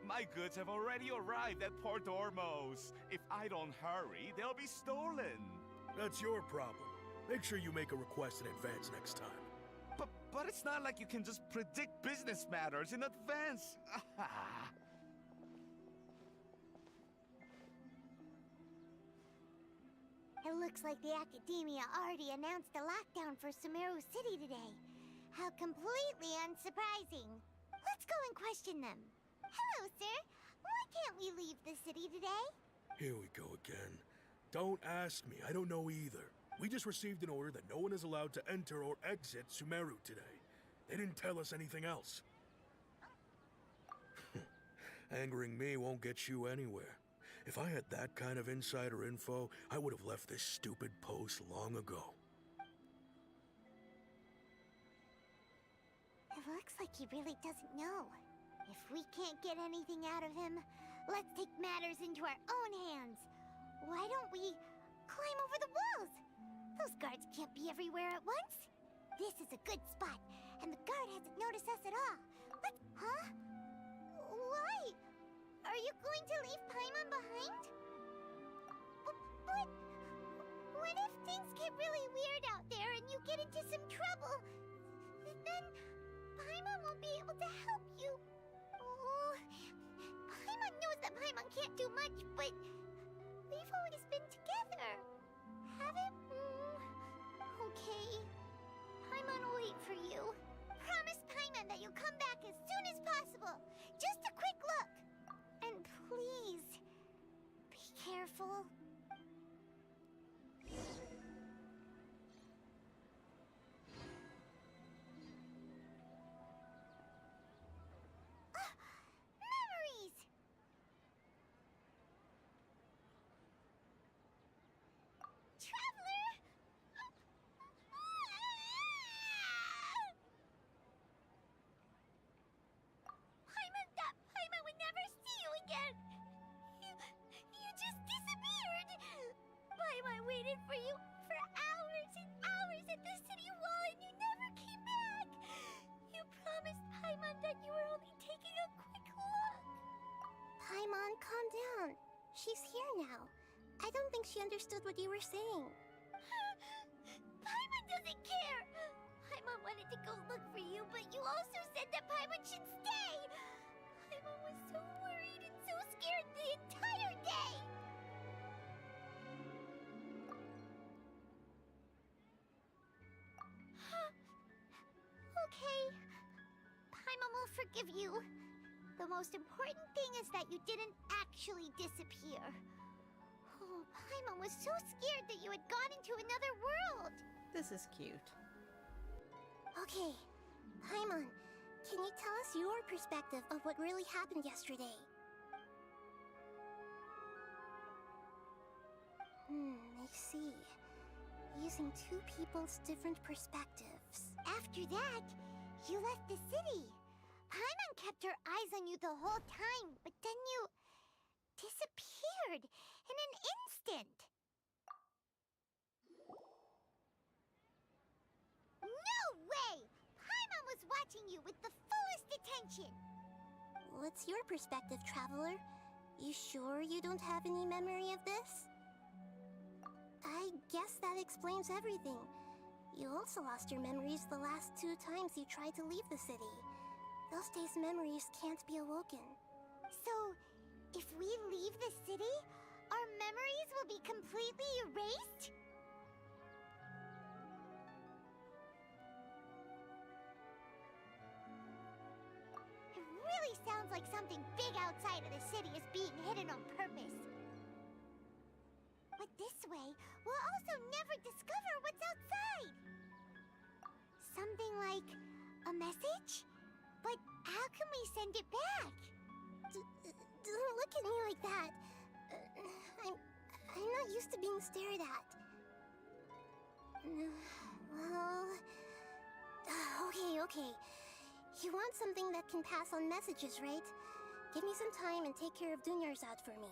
My goods have already arrived at Port Ormos. If I don't hurry, they'll be stolen. That's your problem. Make sure you make a request in advance next time. But it's not like you can just predict business matters in advance. It looks like the Academia already announced a lockdown for Sumeru City today. How completely unsurprising. Let's go and question them. Hello, sir. Why can't we leave the city today? Here we go again. Don't ask me. I don't know either. We just received an order that no one is allowed to enter or exit Sumeru today. They didn't tell us anything else. Angering me won't get you anywhere. If I had that kind of insider info, I would have left this stupid post long ago. It looks like he really doesn't know. If we can't get anything out of him, let's take matters into our own hands. Why don't we climb over the walls? Those guards can't be everywhere at once. This is a good spot, and the guard hasn't noticed us at all. Let's... Huh? Why? Are you going to leave Paimon behind? But... What if things get really weird out there and you get into some trouble? Then Paimon won't be able to help you. Oh, Paimon knows that Paimon can't do much, but we've always been together. Haven't... Okay. Paimon will wait for you. Promise Paimon that you'll come back as soon as possible. Just a quick look. And please, be careful. Memories! Traveler! Paimon would never see you again! You just disappeared! Paimon waited for you for hours and hours at the city wall and you never came back! You promised Paimon that you were only taking a quick look! Paimon, calm down. She's here now. I don't think she understood what you were saying. Paimon doesn't care! Paimon wanted to go look for you, but you also said that Paimon should stay! Paimon was so worried and so scared the entire day! Okay. Paimon will forgive you. The most important thing is that you didn't actually disappear. Oh, Paimon was so scared that you had gone into another world! This is cute. Okay, Paimon, can you tell us your perspective of what really happened yesterday? I see. Using two people's different perspectives. After that, you left the city. Paimon kept her eyes on you the whole time, but then you disappeared in an instant. No way! Paimon was watching you with the fullest attention. What's your perspective, Traveler? You sure you don't have any memory of this? I guess that explains everything. You also lost your memories the last 2 times you tried to leave the city. Those days' memories can't be awoken. So, if we leave the city, our memories will be completely erased? It really sounds like something big outside of the city is being hidden on purpose. But this way, we'll also never discover what's outside. A message? But how can we send it back? Don't look at me like that. I'm not used to being stared at. Well... Okay. You want something that can pass on messages, right? Give me some time and take care of Dunyarzad for me.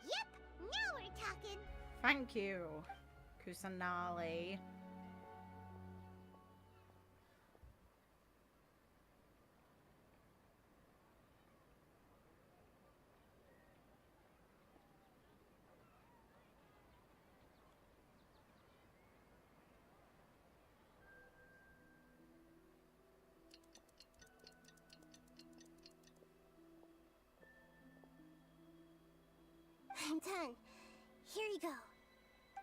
Yep! Now we're talking! Thank you, Kusanali. I'm done. Here you go.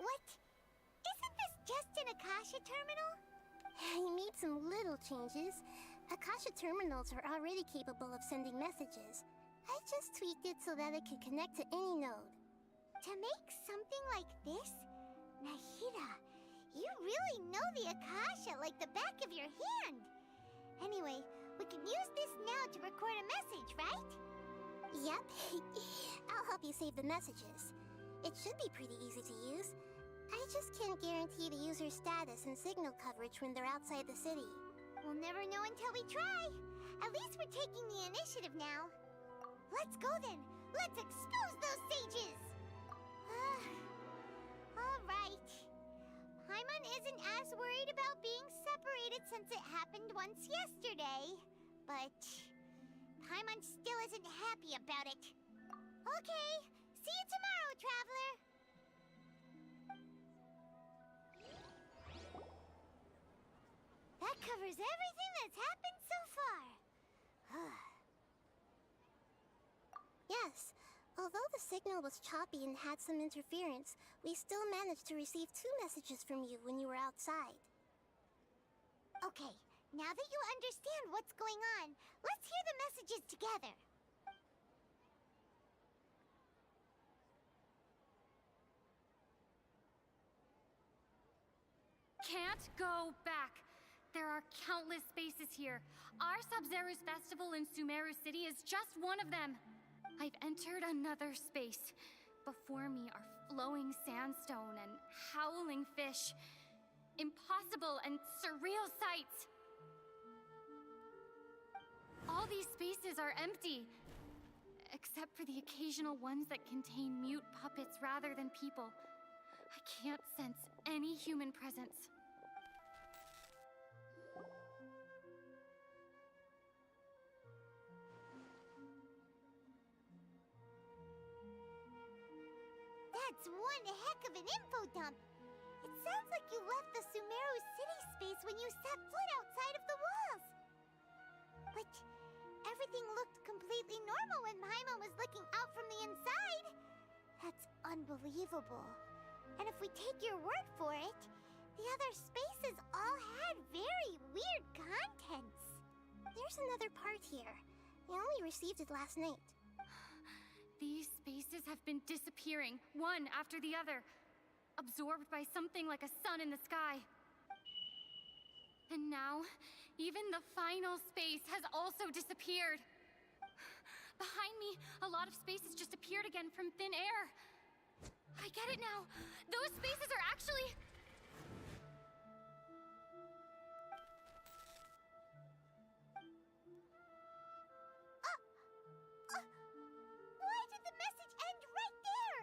What? Isn't this just an Akasha terminal? You made some little changes. Akasha terminals are already capable of sending messages. I just tweaked it so that it could connect to any node. To make something like this? Nahida, you really know the Akasha like the back of your hand. Anyway, we can use this now to record a message, right? Yep. I'll help you save the messages. It should be pretty easy to use. I just can't guarantee the user's status and signal coverage when they're outside the city. We'll never know until we try. At least we're taking the initiative now. Let's go then. Let's expose those sages. All right. Paimon isn't as worried about being separated since it happened once yesterday. But Paimon still isn't happy about it. Okay. See you tomorrow, Traveler. That covers everything that's happened so far. Yes. Although the signal was choppy and had some interference, we still managed to receive 2 messages from you when you were outside. Okay, now that you understand what's going on, let's hear the messages together. Can't go back. There are countless spaces here. Our Sub-Zero's festival in Sumeru City is just one of them. I've entered another space. Before me are flowing sandstone and howling fish. Impossible and surreal sights. All these spaces are empty, except for the occasional ones that contain mute puppets rather than people. I can't sense any human presence. That's one heck of an info dump. It sounds like you left the Sumeru city space when you set foot outside of the walls. But everything looked completely normal when Paimon was looking out from the inside. That's unbelievable. And if we take your word for it, the other spaces all had very weird contents. There's another part here. I only received it last night. These spaces have been disappearing, one after the other, absorbed by something like a sun in the sky. And now, even the final space has also disappeared. Behind me, a lot of spaces just appeared again from thin air. I get it now. Those spaces are actually... Why did the message end right there?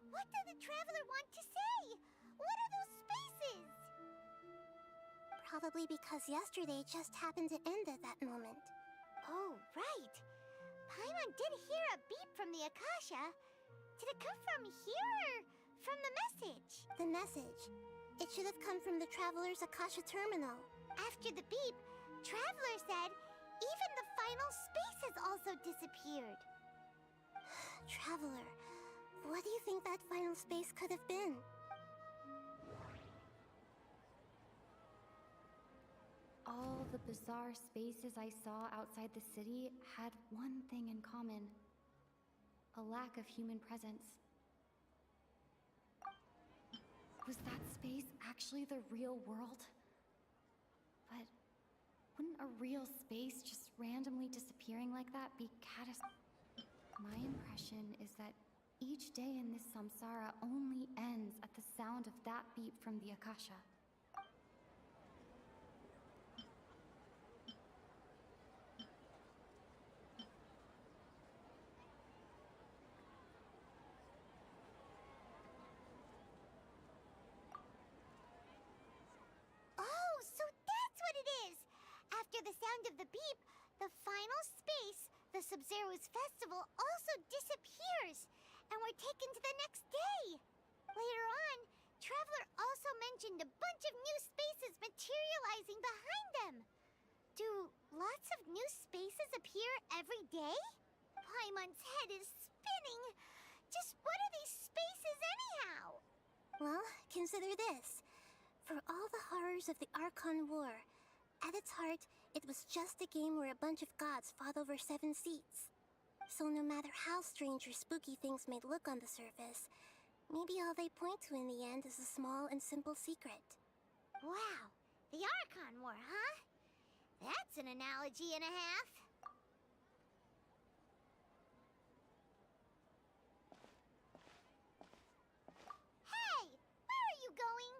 What did the Traveler want to say? What are those spaces? Probably because yesterday just happened to end at that moment. Oh, right. Paimon did hear a beep from the Akasha. Did it come from here or from the message? The message. It should have come from the Traveler's Akasha terminal. After the beep, Traveler said even the final spaces also disappeared. Traveler, what do you think that final space could have been? All the bizarre spaces I saw outside the city had one thing in common. A lack of human presence. Was that space actually the real world? But wouldn't a real space just randomly disappearing like that be catastrophic? My impression is that each day in this samsara only ends at the sound of that beep from the Akasha. Oh, so that's what it is! After the sound of the beep, the final space, the Sub-Zero's festival, also disappears, and we're taken to the next day. Later on, Traveler also mentioned a bunch of new spaces materializing behind them. Do lots of new spaces appear every day? Paimon's head is spinning. Just what are these spaces anyhow? Well, consider this. For all the horrors of the Archon War, at its heart, it was just a game where a bunch of gods fought over 7 seats. So no matter how strange or spooky things may look on the surface, maybe all they point to in the end is a small and simple secret. Wow, the Archon War, huh? That's an analogy and a half. Hey, where are you going?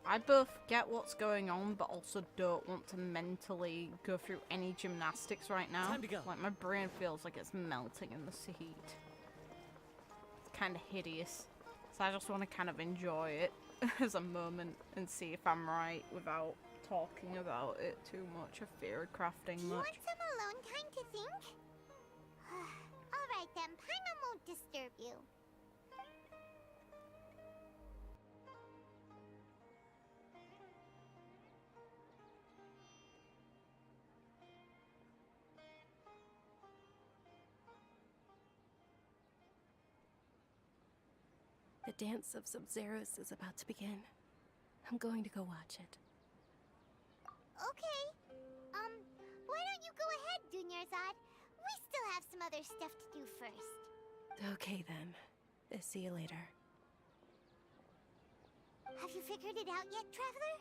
I both get what's going on, but also don't want to mentally go through any gymnastics right now. Time to go. Like, my brain feels like it's melting in the heat. It's kind of hideous. So I just want to kind of enjoy it as a moment and see if I'm right without talking about it too much or fear crafting Do you much. want some alone time to think? Alright then, Paimon won't disturb you. The dance of Sub-Zeros is about to begin. I'm going to go watch it. Okay. Why don't you go ahead, Dunyarzad? We still have some other stuff to do first. Okay then. See you later. Have you figured it out yet, Traveler?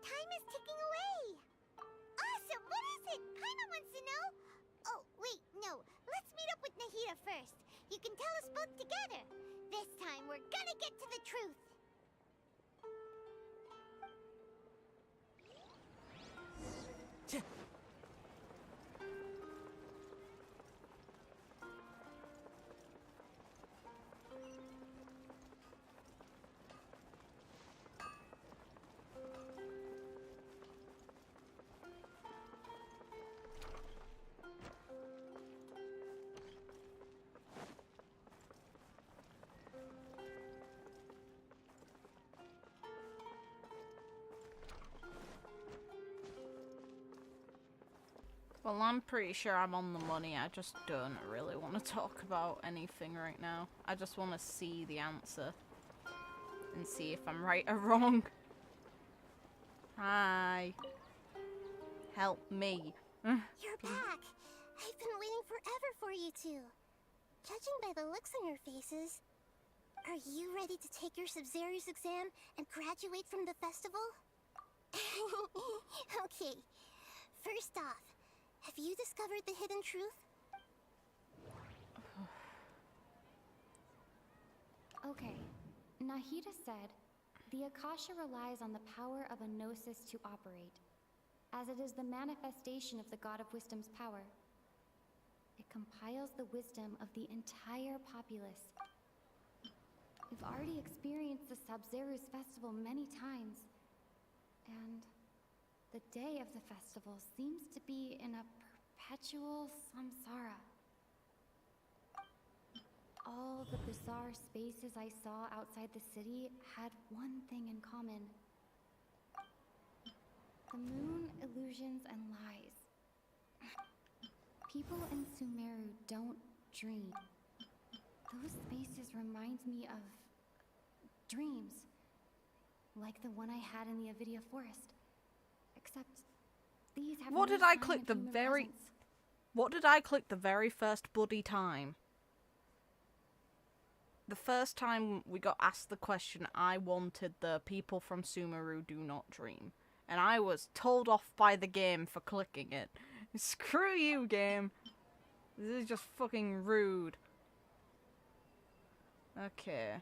Time is ticking away. Awesome! What is it? Paimon wants to know. Oh, wait, no. Let's meet up with Nahida first. You can tell us both together. This time, we're gonna get to the truth. Well, I'm pretty sure I'm on the money. I just don't really want to talk about anything right now. I just want to see the answer and see if I'm right or wrong. Hi. Help me. You're back! I've been waiting forever for you two. Judging by the looks on your faces, are you ready to take your Sub-Zero's exam and graduate from the festival? Okay, first off, have you discovered the hidden truth? Okay, Nahida said, the Akasha relies on the power of a gnosis to operate, as it is the manifestation of the God of Wisdom's power. It compiles the wisdom of the entire populace. We've already experienced the Sub-Zero's festival many times, and the day of the festival seems to be in a perpetual samsara. All the bizarre spaces I saw outside the city had one thing in common. The moon, illusions, and lies. People in Sumeru don't dream. Those spaces remind me of dreams. Like the one I had in the Avidia forest. Except these have What no did I sign click of the human very... presence. What did I click the very first bloody time? The first time we got asked the question, I wanted the people from Sumeru do not dream. And I was told off by the game for clicking it. Screw you, game. This is just fucking rude. Okay.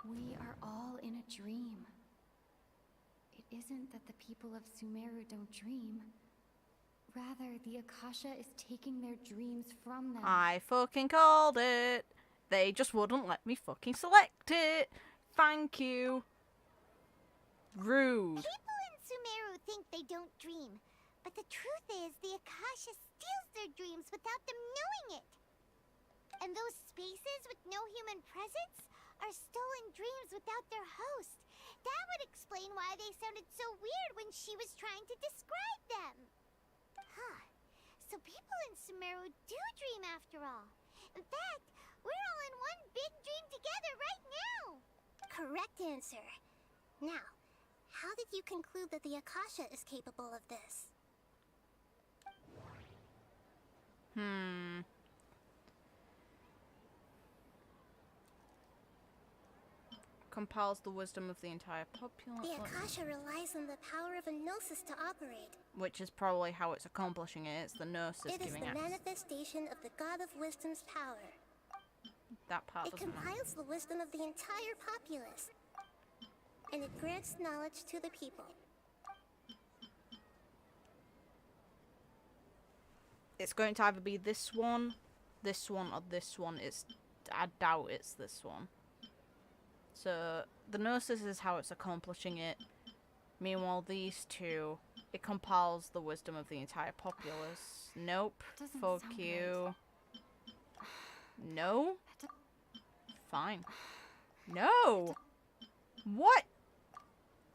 We are all in a dream. It isn't that the people of Sumeru don't dream. Rather, the Akasha is taking their dreams from them. I fucking called it. They just wouldn't let me fucking select it. Thank you. Rude. People in Sumeru think they don't dream, but the truth is the Akasha steals their dreams without them knowing it. And those spaces with no human presence are stolen dreams without their host. That would explain why they sounded so weird when she was trying to describe them. Huh. So people in Sumeru do dream after all. In fact, we're all in one big dream together right now. Correct answer. Now, how did you conclude that the Akasha is capable of this? Compiles the wisdom of the entire populace. The Akasha relies on the power of a gnosis to operate. Which is probably how it's accomplishing it. It's the gnosis It is giving the access. manifestation of the God of Wisdom's power. That part It doesn't matter. compiles the wisdom of the entire populace. And it grants knowledge to the people. It's going to either be this one, or this one. I doubt it's this one. So, the Gnosis is how it's accomplishing it. Meanwhile, these two, it compiles the wisdom of the entire populace. Nope. Doesn't Fuck sound you. No? Fine. No! What?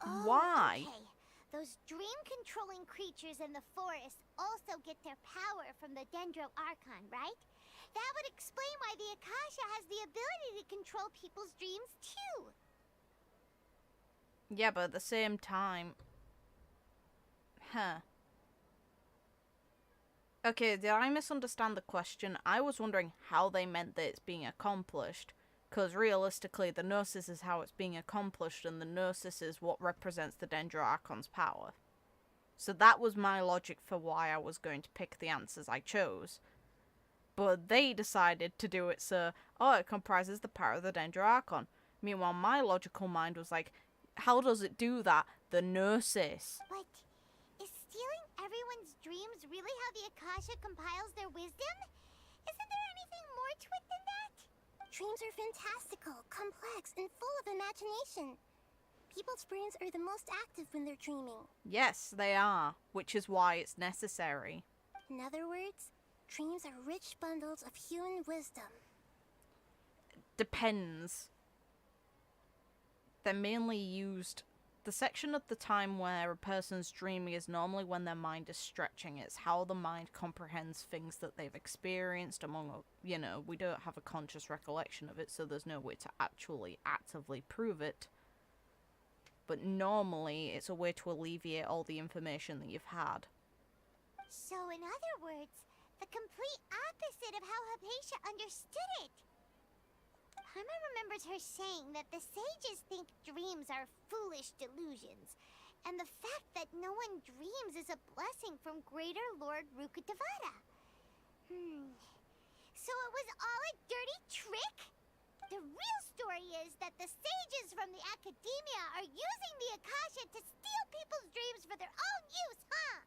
Oh, Why? Okay. Those dream-controlling creatures in the forest also get their power from the Dendro Archon, right? That would explain why the Akasha has the ability to control people's dreams, too. Yeah, but at the same time... Huh. Okay, did I misunderstand the question? I was wondering how they meant that it's being accomplished. Because realistically, the Gnosis is how it's being accomplished, and the Gnosis is what represents the Dendro Archon's power. So that was my logic for why I was going to pick the answers I chose. But they decided to do it so, oh, it comprises the power of the Dendro Archon. Meanwhile, my logical mind was like, how does it do that? The Gnosis. But is stealing everyone's dreams really how the Akasha compiles their wisdom? Isn't there anything more to it than that? Dreams are fantastical, complex, and full of imagination. People's brains are the most active when they're dreaming. Yes, they are, which is why it's necessary. In other words, dreams are rich bundles of human wisdom. Depends. They're mainly used... The section of the time where a person's dreaming is normally when their mind is stretching. It's how the mind comprehends things that they've experienced among, you know, we don't have a conscious recollection of it, so there's no way to actually actively prove it. But normally, it's a way to alleviate all the information that you've had. So in other words, the complete opposite of how Hypasia understood it. Paimon remembers her saying that the sages think dreams are foolish delusions, and the fact that no one dreams is a blessing from Greater Lord Rukkhadevata. So it was all a dirty trick? The real story is that the sages from the Academia are using the Akasha to steal people's dreams for their own use, huh?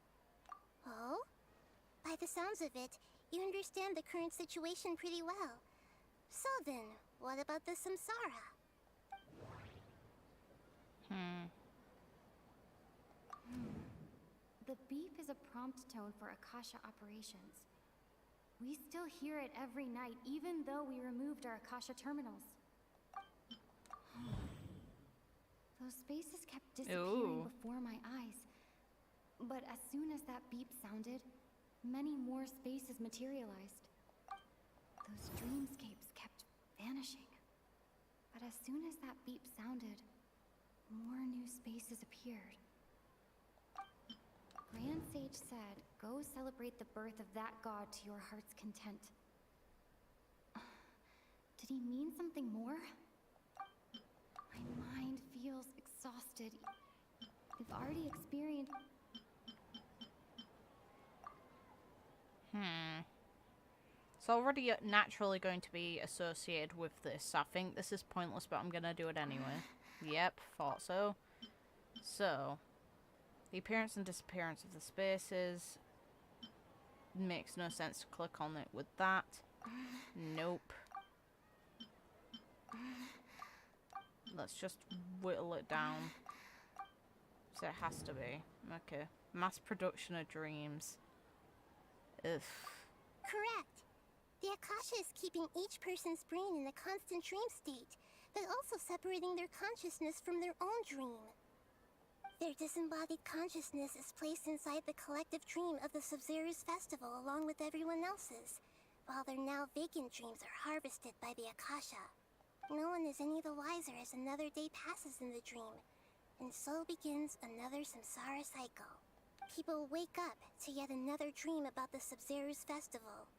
Oh? By the sounds of it, you understand the current situation pretty well. So then, what about the samsara? The beep is a prompt tone for Akasha operations. We still hear it every night, even though we removed our Akasha terminals. Those spaces kept disappearing before my eyes. But as soon as that beep sounded, many more spaces materialized. Those dreamscapes kept vanishing. But as soon as that beep sounded, more new spaces appeared. Grand Sage said, go celebrate the birth of that god to your heart's content. Did he mean something more? My mind feels exhausted. We've already experienced... It's already naturally going to be associated with this. I think this is pointless, but I'm gonna do it anyway. Yep, thought so. So, the appearance and disappearance of the spaces. Makes no sense to click on it with that. Nope. Let's just whittle it down. So it has to be. Okay. Mass production of dreams. Ugh. Correct. The Akasha is keeping each person's brain in a constant dream state, but also separating their consciousness from their own dream. Their disembodied consciousness is placed inside the collective dream of the Sub-Zero's festival along with everyone else's, while their now vacant dreams are harvested by the Akasha. No one is any the wiser as another day passes in the dream, and so begins another samsara cycle. People wake up to yet another dream about the Sub-Zero's festival.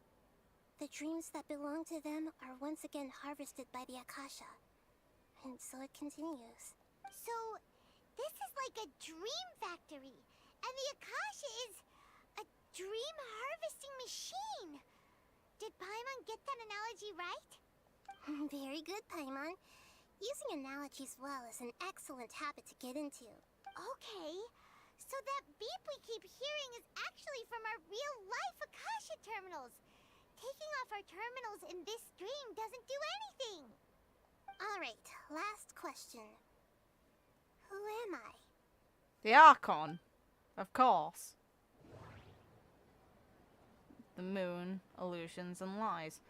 The dreams that belong to them are once again harvested by the Akasha, and so it continues. So, this is like a dream factory, and the Akasha is a dream harvesting machine. Did Paimon get that analogy right? Very good, Paimon. Using analogies well is an excellent habit to get into. Okay, so that beep we keep hearing is actually from our real-life Akasha terminals. Taking off our terminals in this dream doesn't do anything. Alright, last question. Who am I? The Archon. Of course. The moon, illusions, and lies.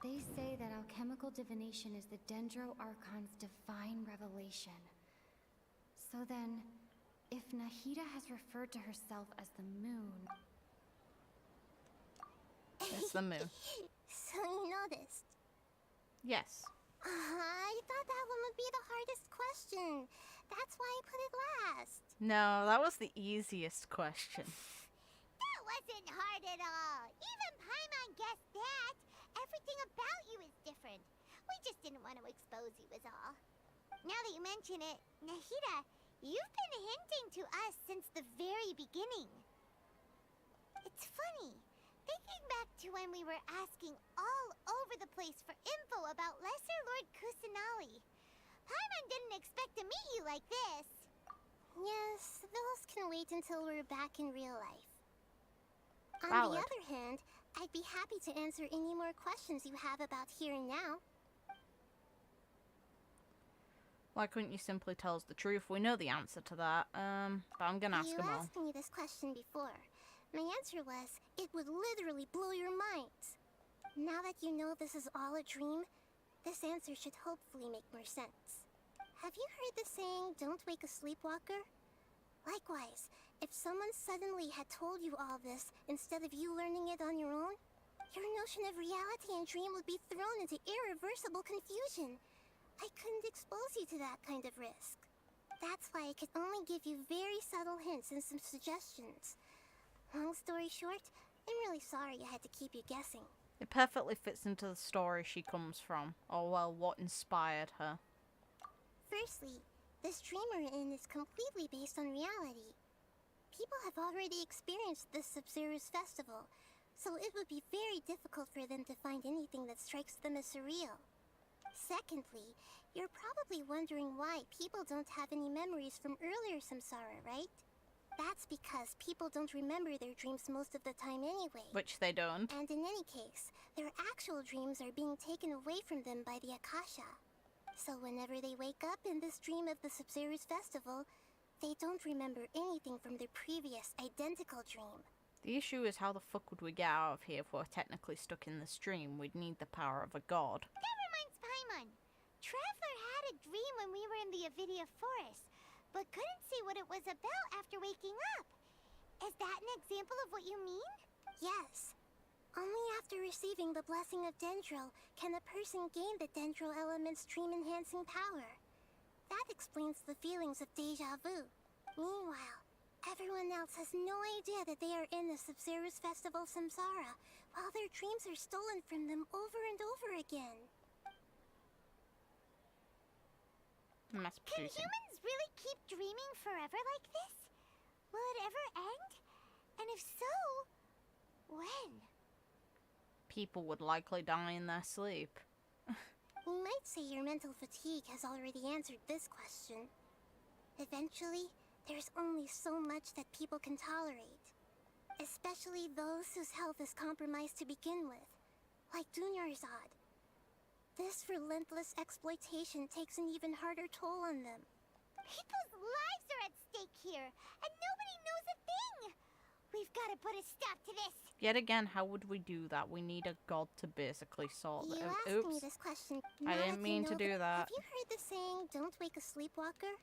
They say that alchemical divination is the Dendro Archon's divine revelation. So then, if Nahida has referred to herself as the moon... It's the moon. So you noticed? Yes. I thought that one would be the hardest question. That's why I put it last. No, that was the easiest question. That wasn't hard at all. Even Paimon guessed that. Everything about you is different. We just didn't want to expose you is all. Now that you mention it, Nahida, you've been hinting to us since the very beginning. It's funny. Thinking back to when we were asking all over the place for info about Lesser Lord Kusanali. Paimon didn't expect to meet you like this. Yes, those can wait until we're back in real life. On Valid. the other hand, I'd be happy to answer any more questions you have about here and now. Why couldn't you simply tell us the truth? We know the answer to that. But I'm gonna ask them You all. asked me this question before. My answer was, it would literally blow your minds. Now that you know this is all a dream, this answer should hopefully make more sense. Have you heard the saying, don't wake a sleepwalker? Likewise, if someone suddenly had told you all this instead of you learning it on your own, your notion of reality and dream would be thrown into irreversible confusion. I couldn't expose you to that kind of risk. That's why I could only give you very subtle hints and some suggestions. Long story short, I'm really sorry I had to keep you guessing. It perfectly fits into the story she comes from, or well, what inspired her. Firstly, this dream we're in is completely based on reality. People have already experienced this Sub-Zero's festival, so it would be very difficult for them to find anything that strikes them as surreal. Secondly, you're probably wondering why people don't have any memories from earlier samsara, right? That's because people don't remember their dreams most of the time anyway. Which they don't. And in any case, their actual dreams are being taken away from them by the Akasha. So whenever they wake up in this dream of the Sub-Zero's festival, they don't remember anything from their previous identical dream. The issue is how the fuck would we get out of here if we're technically stuck in this dream? We'd need the power of a god. That reminds Paimon. Traveler had a dream when we were in the Avidia forest, but couldn't see what it was about after waking up. Is that an example of what you mean? Yes. Only after receiving the blessing of Dendro can a person gain the Dendro element's dream-enhancing power. That explains the feelings of deja vu. Meanwhile, everyone else has no idea that they are in the Sub-Zero's festival Samsara, while their dreams are stolen from them over and over again. Can humans really keep dreaming forever like this? Will it ever end? And if so, when? People would likely die in their sleep. We might say your mental fatigue has already answered this question. Eventually, there's only so much that people can tolerate. Especially those whose health is compromised to begin with, like Dunyarzad. This relentless exploitation takes an even harder toll on them. People's lives are at stake here, and nobody knows a thing! We've got to put a stop to this! Yet again, how would we do that? We need a god to basically sort You it. asked Oops. me this question. I didn't mean to do that. Have you heard the saying, don't wake a sleepwalker?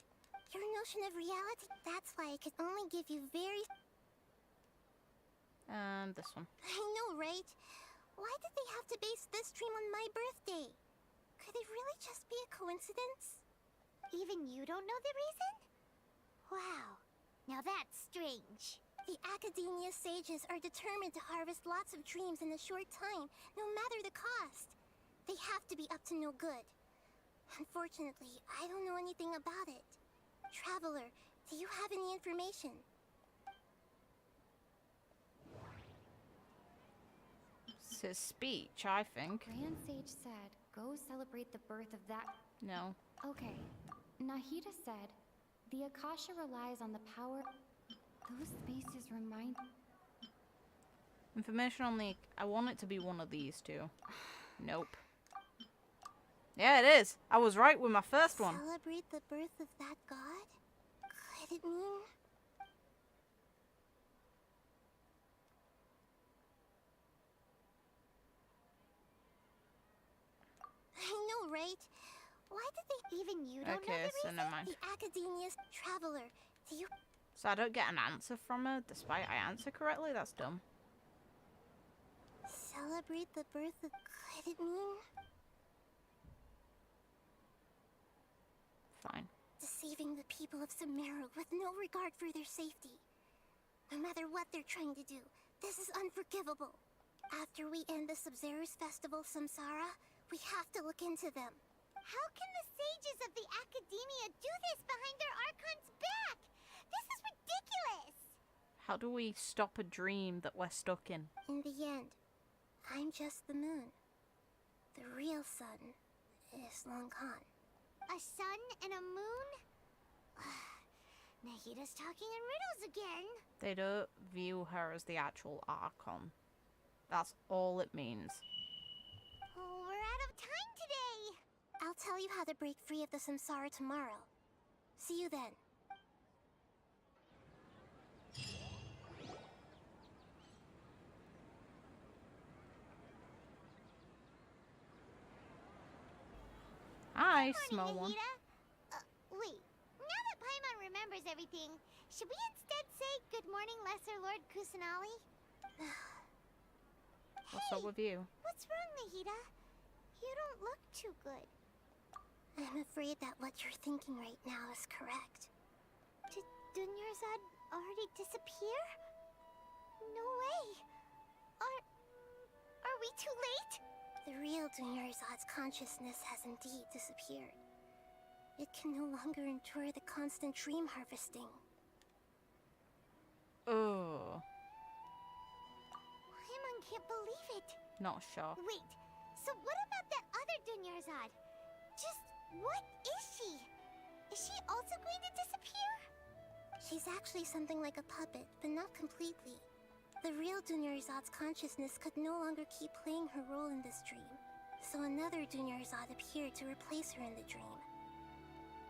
Your notion of reality, that's why I could only give you very... This one. I know, right? Why did they have to base this dream on my birthday? Could it really just be a coincidence? Even you don't know the reason? Wow, now that's strange. The Academia sages are determined to harvest lots of dreams in a short time, no matter the cost. They have to be up to no good. Unfortunately, I don't know anything about it. Traveler, do you have any information? It's his speech, I think. Grand Sage said, go celebrate the birth of that... No. Okay. Nahida said, the Akasha relies on the power... Those spaces remind... Information on the... I want it to be one of these two. Nope. Yeah, it is. I was right with my first one. Celebrate the birth of that god? Could it mean... I know, right? Why did they... Even you don't know the Okay, so reason? never mind. The Academia's traveler, do you... So I don't get an answer from her, despite I answer correctly? That's dumb. Celebrate the birth of... Could it mean... Fine. Deceiving the people of Sumeru with no regard for their safety. No matter what they're trying to do, this is unforgivable. After we end the Sub-Zero's festival Samsara, we have to look into them. How can the sages of the Academia do this behind their Archon's back? This is ridiculous! How do we stop a dream that we're stuck in? In the end, I'm just the moon. The real sun is long gone. A sun and a moon? Nahida's talking in riddles again. They don't view her as the actual Archon. That's all it means. Oh, we're out of time today! I'll tell you how to break free of the Samsara tomorrow. See you then. Hi, small one. Wait, now that Paimon remembers everything, should we instead say good morning, Lesser Lord Kusanali? What's up with you? What's wrong, Nahida? You don't look too good. I'm afraid that what you're thinking right now is correct. Did Dunyarzad already disappear? No way. Are we too late? The real Dunyarzad's consciousness has indeed disappeared. It can no longer endure the constant dream harvesting. Oh. Paimon can't believe it. Not sure. Wait, so what about that other Dunyarzad? Just what is she? Is she also going to disappear? She's actually something like a puppet, but not completely. The real Dunyarzad's consciousness could no longer keep playing her role in this dream, so another Dunyarzad appeared to replace her in the dream.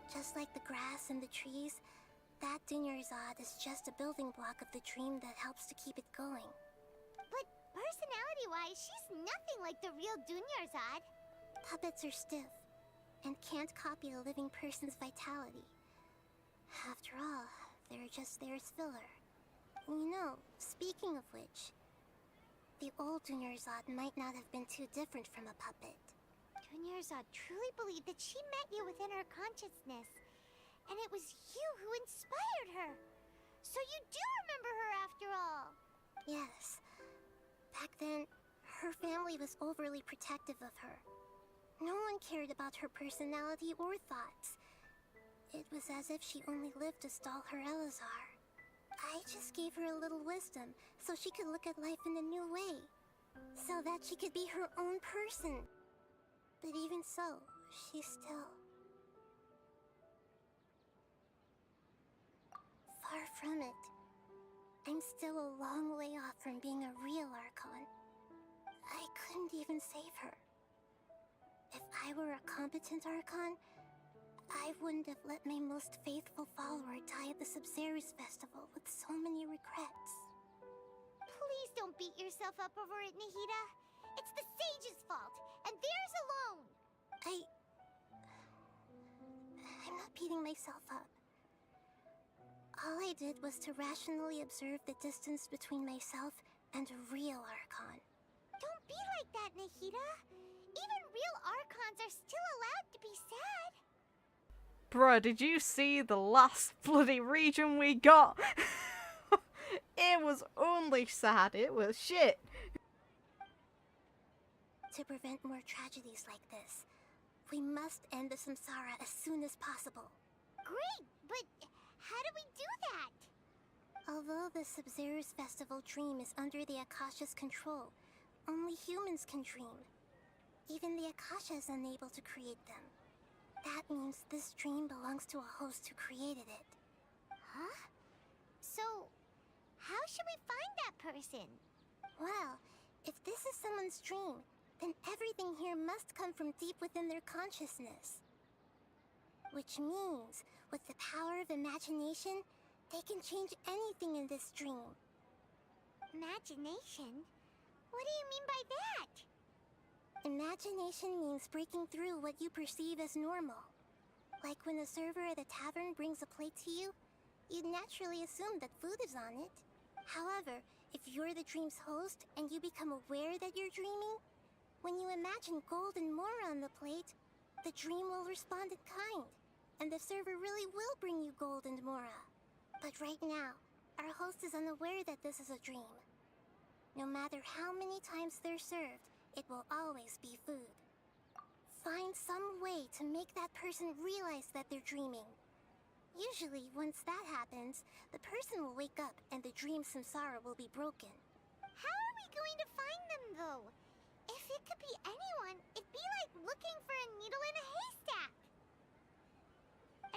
Just like the grass and the trees, that Dunyarzad is just a building block of the dream that helps to keep it going. But personality-wise, she's nothing like the real Dunyarzad. Puppets are stiff, and can't copy a living person's vitality. After all, they're just there as filler. You know, speaking of which, the old Dunyarzad might not have been too different from a puppet. Dunyarzad truly believed that she met you within her consciousness, and it was you who inspired her. So you do remember her after all. Yes. Back then, her family was overly protective of her. No one cared about her personality or thoughts. It was as if she only lived to stall her Elazar. I just gave her a little wisdom so she could look at life in a new way. So that she could be her own person. But even so, she's still... far from it. I'm still a long way off from being a real Archon. I couldn't even save her. If I were a competent Archon, I wouldn't have let my most faithful follower die at the Sabzeruz festival with so many regrets. Please don't beat yourself up over it, Nahida. It's the sage's fault, and theirs alone. I'm not beating myself up. All I did was to rationally observe the distance between myself and a real Archon. Don't be like that, Nahida. Even real Archons are still allowed to be sad. Bruh, did you see the last bloody region we got? It was only sad, it was shit. To prevent more tragedies like this, we must end the samsara as soon as possible. Great, but how do we do that? Although the Sabzeruz festival dream is under the Akasha's control, only humans can dream. Even the Akasha is unable to create them. That means this dream belongs to a host who created it. Huh? So, how should we find that person? Well, if this is someone's dream, then everything here must come from deep within their consciousness. Which means, with the power of imagination, they can change anything in this dream. Imagination? What do you mean by that? Imagination means breaking through what you perceive as normal. Like when a server at a tavern brings a plate to you, you'd naturally assume that food is on it. However, if you're the dream's host and you become aware that you're dreaming, when you imagine gold and more on the plate, the dream will respond in kind, and the server really will bring you gold and mora. But right now, our host is unaware that this is a dream. No matter how many times they're served, it will always be food. Find some way to make that person realize that they're dreaming. Usually, once that happens, the person will wake up and the dream samsara will be broken. How are we going to find them, though? If it could be anyone, it'd be like looking for a needle in a haystack.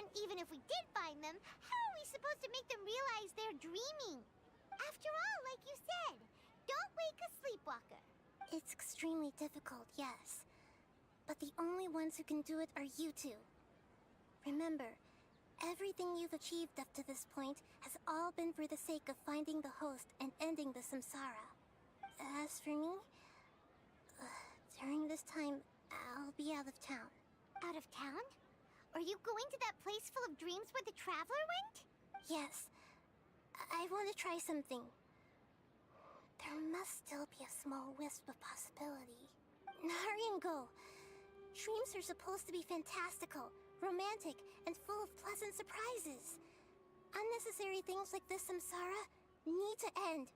And even if we did find them, how are we supposed to make them realize they're dreaming? After all, like you said, don't wake a sleepwalker. It's extremely difficult, yes. But the only ones who can do it are you two. Remember, everything you've achieved up to this point has all been for the sake of finding the host and ending the samsara. As for me, during this time, I'll be out of town. Out of town? Are you going to that place full of dreams where the traveler went? Yes. I want to try something. There must still be a small wisp of possibility. Hurry and go. Dreams are supposed to be fantastical, romantic, and full of pleasant surprises. Unnecessary things like this samsara need to end.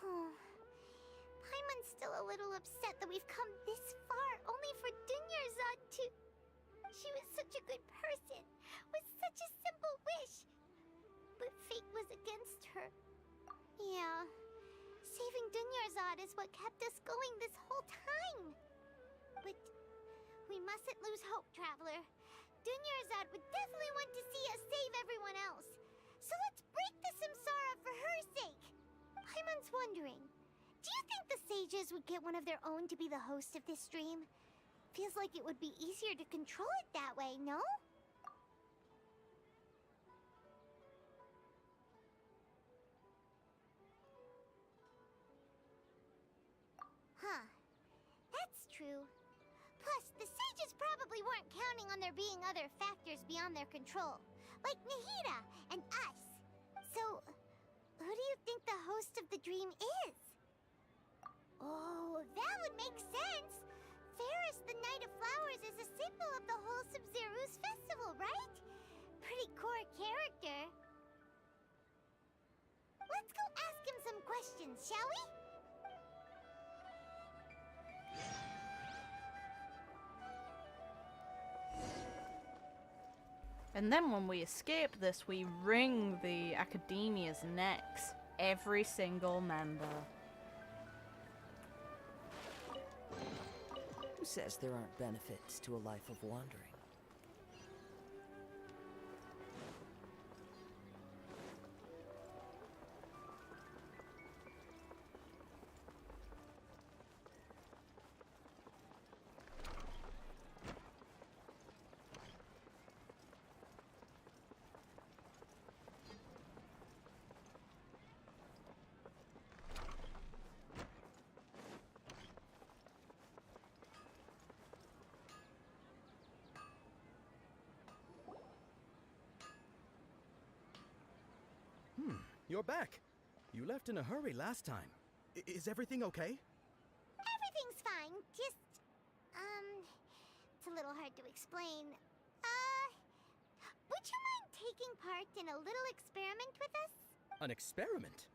Paimon's still a little upset that we've come this far only for Dunyarzad to... She was such a good person, with such a simple wish. But fate was against her. Yeah, saving Dunyarzad is what kept us going this whole time. But we mustn't lose hope, Traveler. Dunyarzad would definitely want to see us save everyone else. So let's break the samsara for her sake. Paimon's wondering, do you think the sages would get one of their own to be the host of this stream? Feels like it would be easier to control it that way, no? Huh. That's true. Plus, the sages probably weren't counting on there being other factors beyond their control, like Nahida and us. So, who do you think the host of the dream is? Oh, that would make sense. Faris, the Knight of Flowers, is a symbol of the whole Sub-Zeru's festival, right? Pretty core character. Let's go ask him some questions, shall we? And then when we escape this, we wring the Academia's necks. Every single member. Who says there aren't benefits to a life of wandering? You're back. You left in a hurry last time. Is everything okay? Everything's fine. Just, it's a little hard to explain. Would you mind taking part in a little experiment with us? An experiment?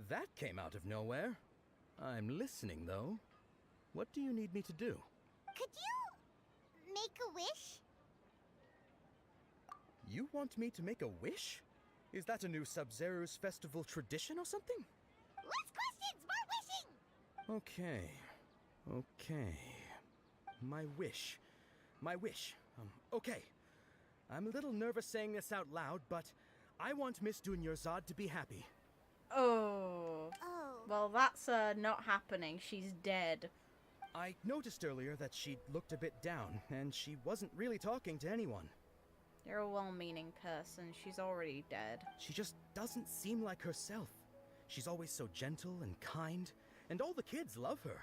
That came out of nowhere. I'm listening, though. What do you need me to do? Could you make a wish? You want me to make a wish? Is that a new Sub-Zeru's festival tradition or something? Less questions, more wishing! Okay. My wish. Okay. I'm a little nervous saying this out loud, but I want Miss Dunyarzad to be happy. Oh. Well, that's not happening. She's dead. I noticed earlier that she looked a bit down, and she wasn't really talking to anyone. You're a well-meaning person. She's already dead. She just doesn't seem like herself. She's always so gentle and kind, and all the kids love her.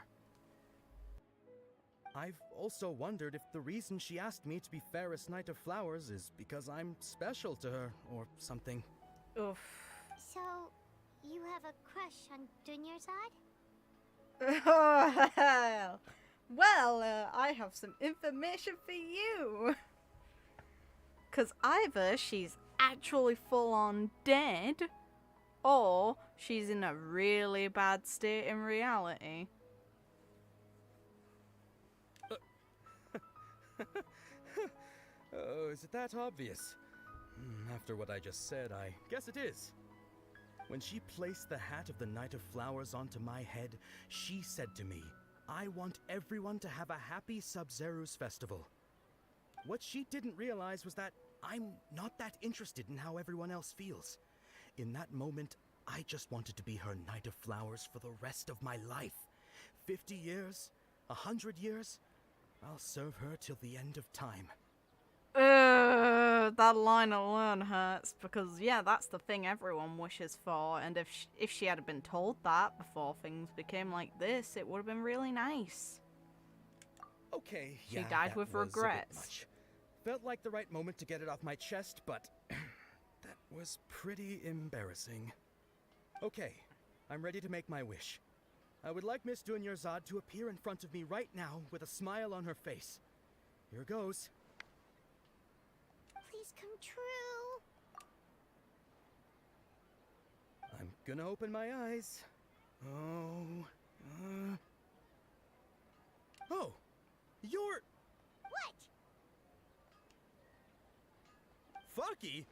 I've also wondered if the reason she asked me to be Fairest Knight of Flowers is because I'm special to her, or something. Oof. So, you have a crush on Dunyarzad? Well, I have some information for you. Because either she's actually full-on dead, or she's in a really bad state in reality. Oh, is it that obvious? After what I just said, I guess it is. When she placed the hat of the Knight of Flowers onto my head, she said to me, I want everyone to have a happy Sub-Zeru's festival. What she didn't realize was that I'm not that interested in how everyone else feels. In that moment, I just wanted to be her Knight of Flowers for the rest of my life. 50 years? 100 years? I'll serve her till the end of time. That line alone hurts, because yeah, that's the thing everyone wishes for, and if she had been told that before things became like this, it would have been really nice. Okay, she died with regrets. A bit much. Felt like the right moment to get it off my chest, but that was pretty embarrassing. Okay, I'm ready to make my wish. I would like Miss Dunyarzad to appear in front of me right now with a smile on her face. Here goes. Please come true. I'm gonna open my eyes. Oh, you're... What? Fucky?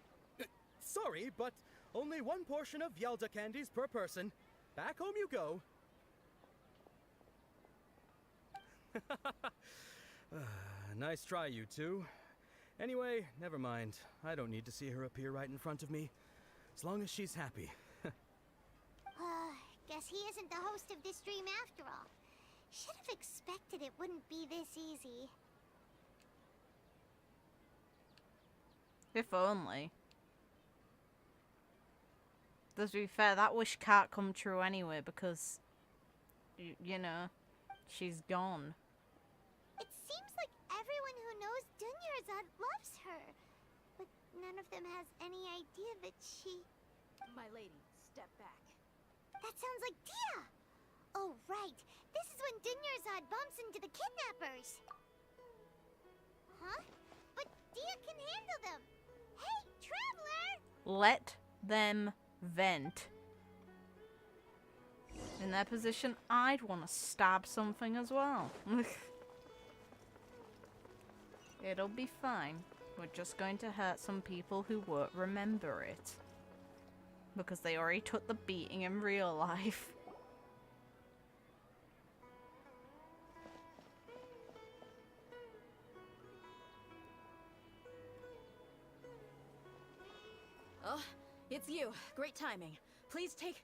Sorry, but only one portion of Yelda candies per person. Back home you go. Nice try, you two. Anyway, never mind. I don't need to see her appear right in front of me. As long as she's happy. Guess he isn't the host of this dream after all. Should have expected it wouldn't be this easy. If only. To be fair, that wish can't come true anyway because, you know, she's gone. It seems like everyone who knows Dunyarzad loves her. But none of them has any idea that she... My lady, step back. That sounds like Dia! Oh, right. This is when Dunyarzad bumps into the kidnappers. Huh? But Dia can handle them. Hey, Traveler! Let them vent. In their position, I'd want to stab something as well. It'll be fine. We're just going to hurt some people who won't remember it. Because they already took the beating in real life. Oh, it's you. Great timing. Please take...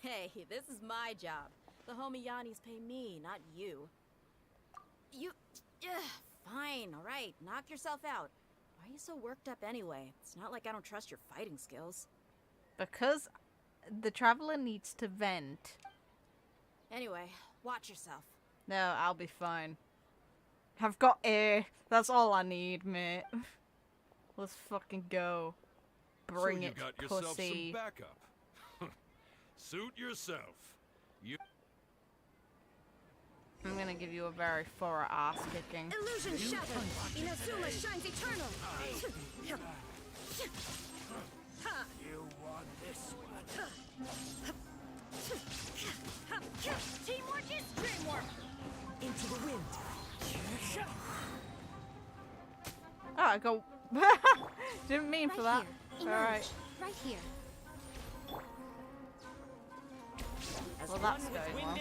Hey, this is my job. The homie Yannis pay me, not you. You... fine, alright. Knock yourself out. Why are you so worked up anyway? It's not like I don't trust your fighting skills. Because the Traveler needs to vent. Anyway, watch yourself. No, I'll be fine. I've got air. That's all I need, mate. Let's fucking go. Bring so it, you got yourself pussy. some backup. Suit yourself. You. I'm gonna give you a very thorough ass kicking. Illusion shattered. Inazuma shines eternal. You want this one? Teamwork is dreamwork. Into the wind. Oh, I go. Didn't mean for that. Alright. Right here. Well, that's going well.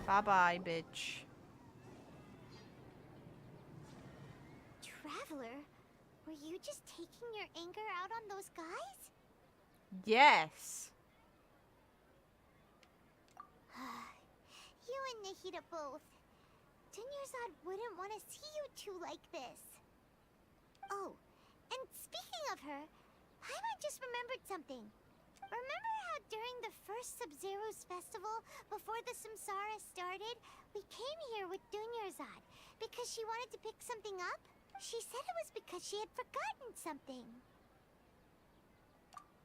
Bye-bye, bitch. Traveler, were you just taking your anger out on those guys? Yes. You and Nahida both. Dunyarzad wouldn't want to see you two like this. Oh, and speaking of her, Paimon just remembered something. Remember how during the first Sub-Zero's festival, before the samsara started, we came here with Dunyarzad because she wanted to pick something up? She said it was because she had forgotten something.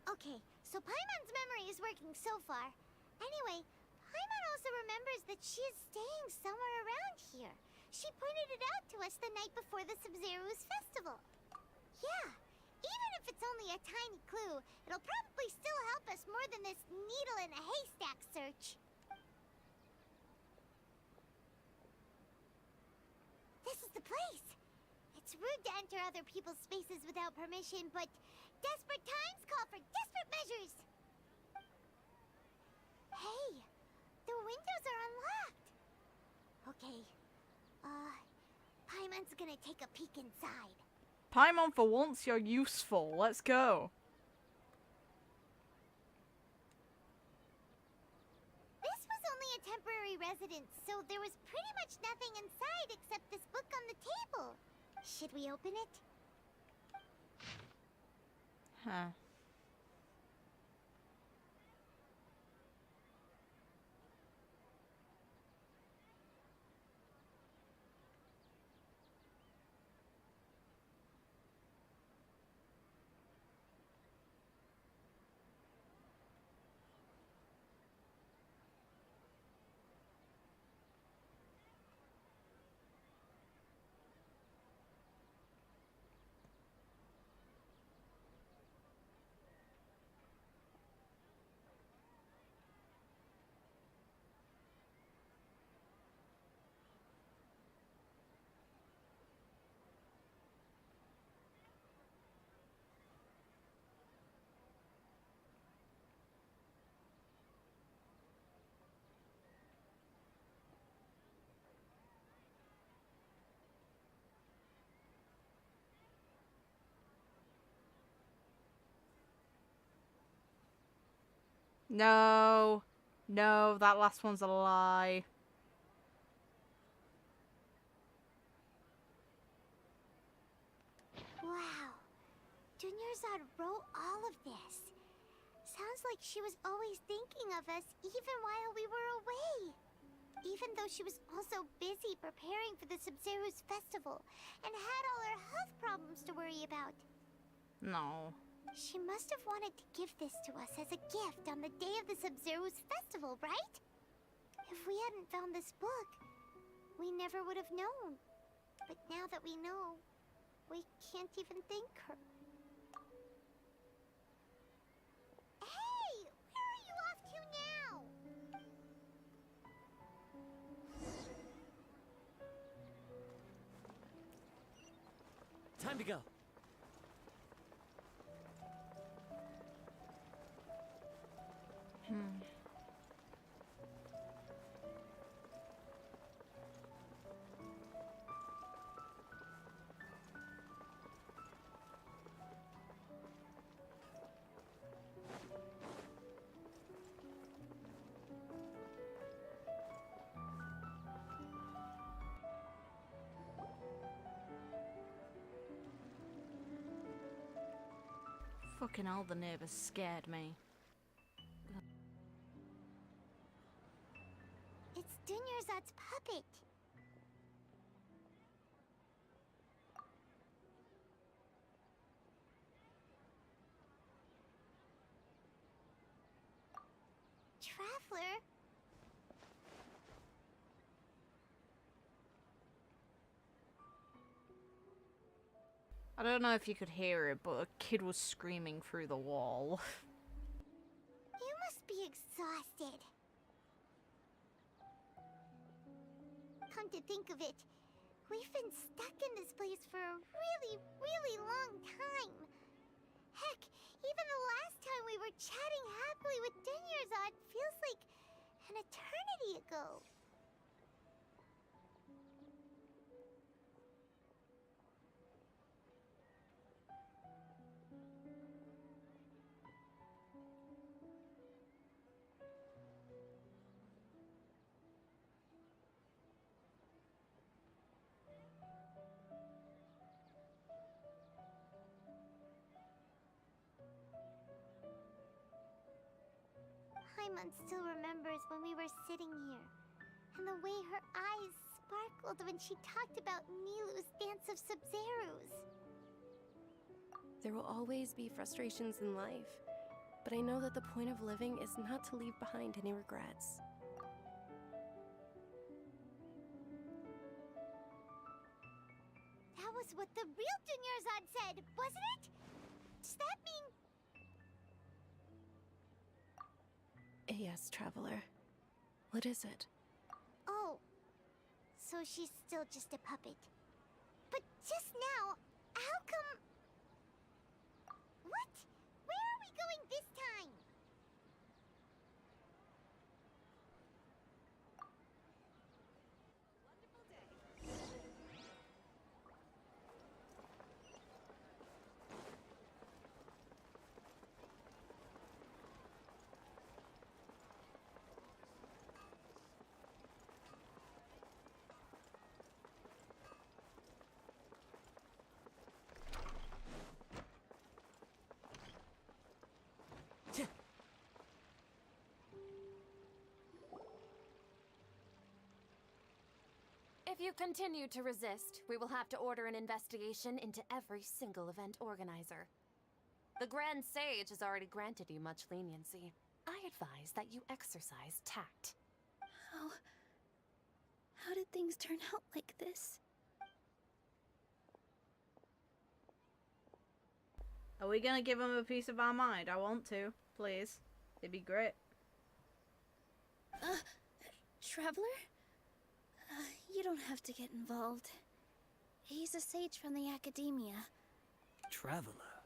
Okay, so Paimon's memory is working so far. Anyway, Paimon also remembers that she is staying somewhere around here. She pointed it out to us the night before the Sub-Zero's festival. Yeah, even if it's only a tiny clue, it'll probably still help us more than this needle in a haystack search. This is the place. It's rude to enter other people's spaces without permission, but desperate times call for desperate measures. Hey, the windows are unlocked. Okay, Paimon's gonna take a peek inside. Paimon, for once, you're useful. Let's go. This was only a temporary residence, so there was pretty much nothing inside except this book on the table. Should we open it? Huh. No. No, that last one's a lie. Wow. Dunyarzad wrote all of this. Sounds like she was always thinking of us even while we were away. Even though she was also busy preparing for the Sub-Zero's festival and had all her health problems to worry about. No. She must have wanted to give this to us as a gift on the day of the Sub-Zero's festival, right? If we hadn't found this book, we never would have known. But now that we know, we can't even thank her. Hey! Where are you off to now? Time to go. Fucking hell, the neighbours scared me. It's Dunyarzad's puppet. Traveler? I don't know if you could hear it, but a kid was screaming through the wall. You must be exhausted. Come to think of it, we've been stuck in this place for a really, really long time. Heck, even the last time we were chatting happily with Dunyarzad feels like an eternity ago. Paimon still remembers when we were sitting here, and the way her eyes sparkled when she talked about Nilou's dance of Sub-Zerus. There will always be frustrations in life, but I know that the point of living is not to leave behind any regrets. That was what the real Dunyarzad said, wasn't it? Does that mean... Yes, Traveler. What is it? Oh, so she's still just a puppet. But just now, how come... What? Where are we going this time? If you continue to resist, we will have to order an investigation into every single event organizer. The Grand Sage has already granted you much leniency. I advise that you exercise tact. How did things turn out like this? Are we gonna give him a piece of our mind? I want to, please. It'd be great. Traveler? You don't have to get involved. He's a sage from the academia. Traveler.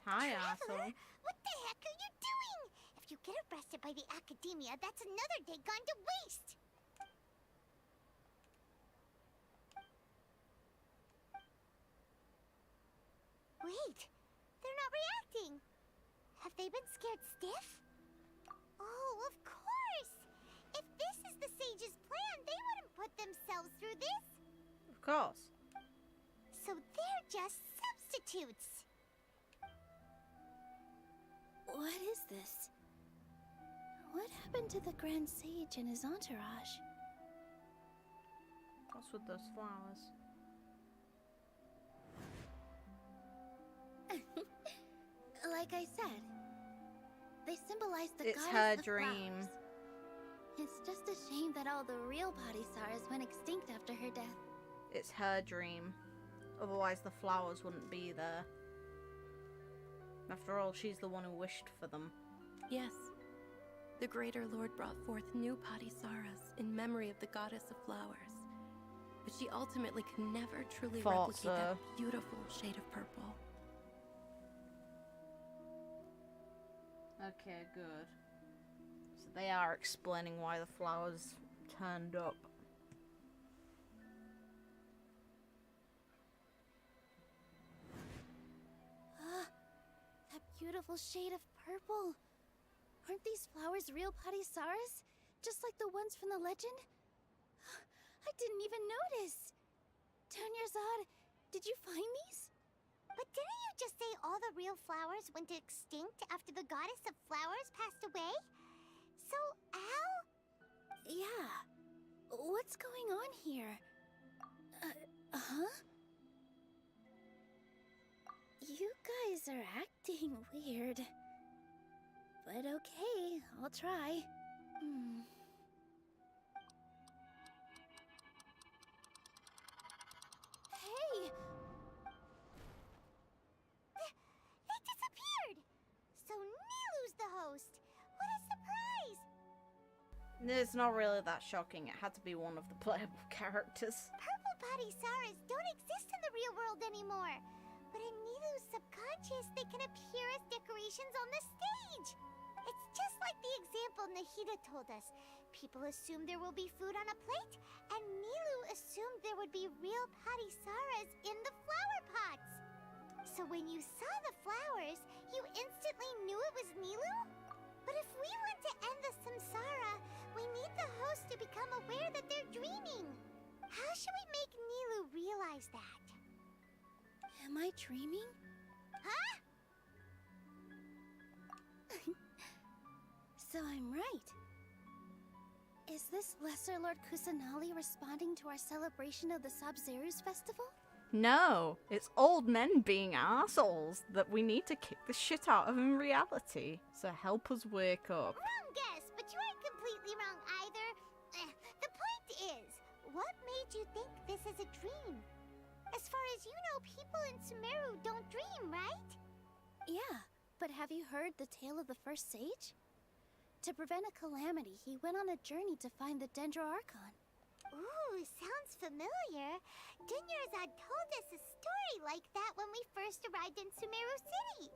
Hi, Traveler? asshole. What the heck are you doing? If you get arrested by the academia, that's another day gone to waste. Wait, they're not reacting. Have they been scared stiff? Oh, of course! If this is the sage's plan, they wouldn't put themselves through this. Of course. So they're just substitutes. What is this? What happened to the Grand Sage and his entourage? What's with those flowers? Like I said, they symbolize the It's goddess her of dream. flowers. It's just a shame that all the real Padisaras went extinct after her death. It's her dream. Otherwise the flowers wouldn't be there. After all, she's the one who wished for them. Yes. The Greater Lord brought forth new Padisaras in memory of the goddess of flowers. But she ultimately could never truly Thought replicate so. that beautiful shade of purple. Okay, good. So they are explaining why the flowers turned up. That beautiful shade of purple. Aren't these flowers real Padisaras? Just like the ones from the legend? I didn't even notice. Dunyarzad, did you find these? But didn't you just say all the real flowers went extinct after the goddess of flowers passed away? So, Al? Yeah. What's going on here? Huh? You guys are acting weird. But okay, I'll try. Hey! They disappeared! So Nilu's the host. What a surprise! It's not really that shocking. It had to be one of the playable characters. Purple Padisaras don't exist in the real world anymore. But in Nilu's subconscious, they can appear as decorations on the stage. It's just like the example Nahida told us. People assumed there will be food on a plate, and Nilu assumed there would be real Padisaras in the flower pots. So when you saw the flowers, you instantly knew it was Nilu? But if we want to end the samsara, we need the host to become aware that they're dreaming. How should we make Nilu realize that? Am I dreaming? Huh? So I'm right. Is this Lesser Lord Kusanali responding to our celebration of the Sabzeruz festival? No, it's old men being assholes that we need to kick the shit out of in reality. So help us wake up. Wrong guess, but you aren't completely wrong either. The point is, what made you think this is a dream? As far as you know, people in Sumeru don't dream, right? Yeah, but have you heard the tale of the first sage? To prevent a calamity, he went on a journey to find the Dendro Archon. Ooh, sounds familiar. Dunyarzad told us a story like that when we first arrived in Sumeru City.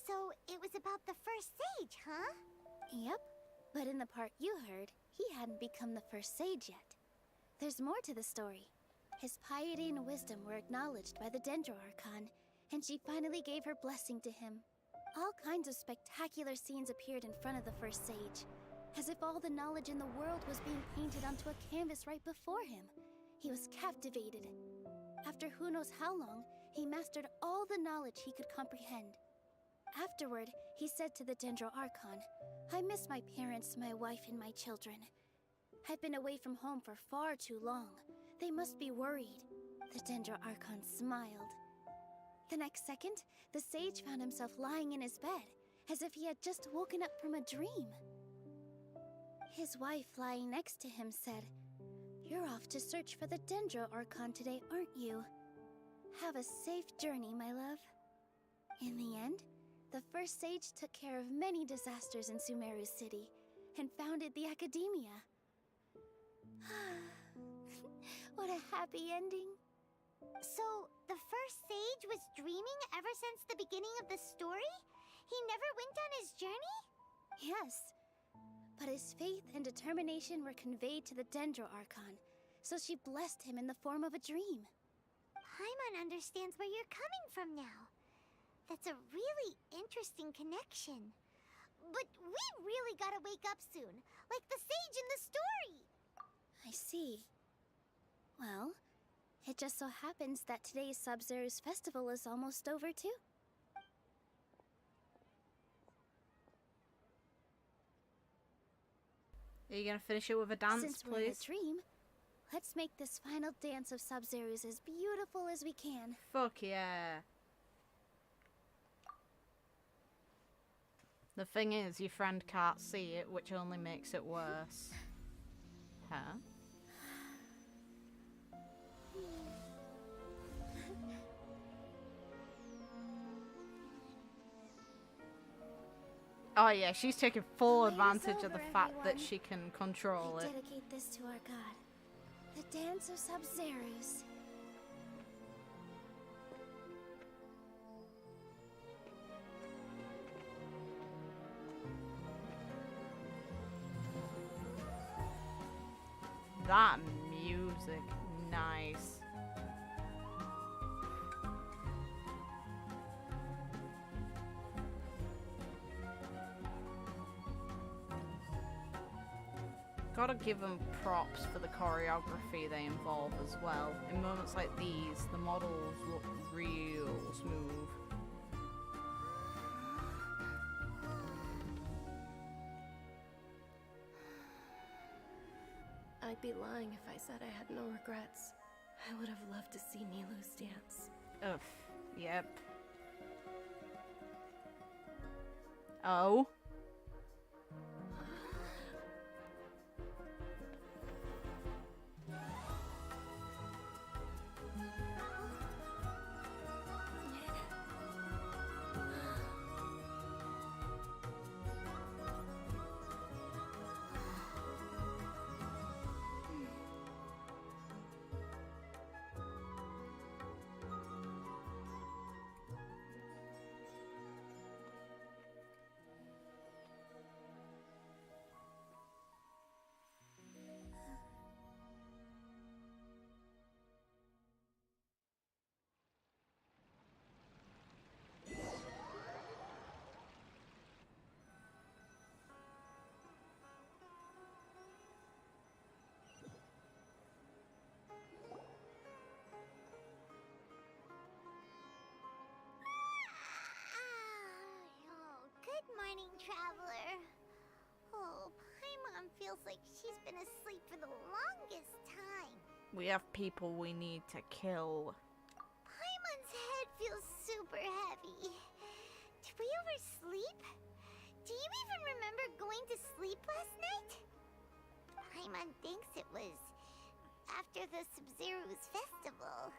So it was about the first sage, huh? Yep, but in the part you heard, he hadn't become the first sage yet. There's more to the story. His piety and wisdom were acknowledged by the Dendro Archon, and she finally gave her blessing to him. All kinds of spectacular scenes appeared in front of the first sage, as if all the knowledge in the world was being painted onto a canvas right before him. He was captivated. After who knows how long, he mastered all the knowledge he could comprehend. Afterward, he said to the Dendro Archon, "I miss my parents, my wife, and my children. I've been away from home for far too long. They must be worried." The Dendro Archon smiled. The next second, the sage found himself lying in his bed, as if he had just woken up from a dream. His wife, lying next to him, said, "You're off to search for the Dendro Archon today, aren't you? Have a safe journey, my love." In the end, the first sage took care of many disasters in Sumeru City, and founded the Academia. What a happy ending. So, the first sage was dreaming ever since the beginning of the story? He never went on his journey? Yes, but his faith and determination were conveyed to the Dendro Archon, so she blessed him in the form of a dream. Paimon understands where you're coming from now. That's a really interesting connection. But we really gotta wake up soon, like the sage in the story! I see. Well, it just so happens that today's Sabzeruz festival is almost over too. Are you gonna finish it with a dance, Since we're in please? a dream, let's make this final dance of Sub-Zerus as beautiful as we can. Fuck yeah. The thing is, your friend can't see it, which only makes it worse. Huh? Oh yeah, she's taking full advantage of the fact that she can control I it. dedicate this to our god, the dance of Sub-Zerus. That music, nice. Gotta give them props for the choreography they involve as well. In moments like these, the models look real smooth. I'd be lying if I said I had no regrets. I would have loved to see Nilu's dance. Ugh, yep. Oh? Good morning, traveler. Oh, Paimon feels like she's been asleep for the longest time. We have people we need to kill. Paimon's head feels super heavy. Did we oversleep? Do you even remember going to sleep last night? Paimon thinks it was after the Sub-Zero's festival.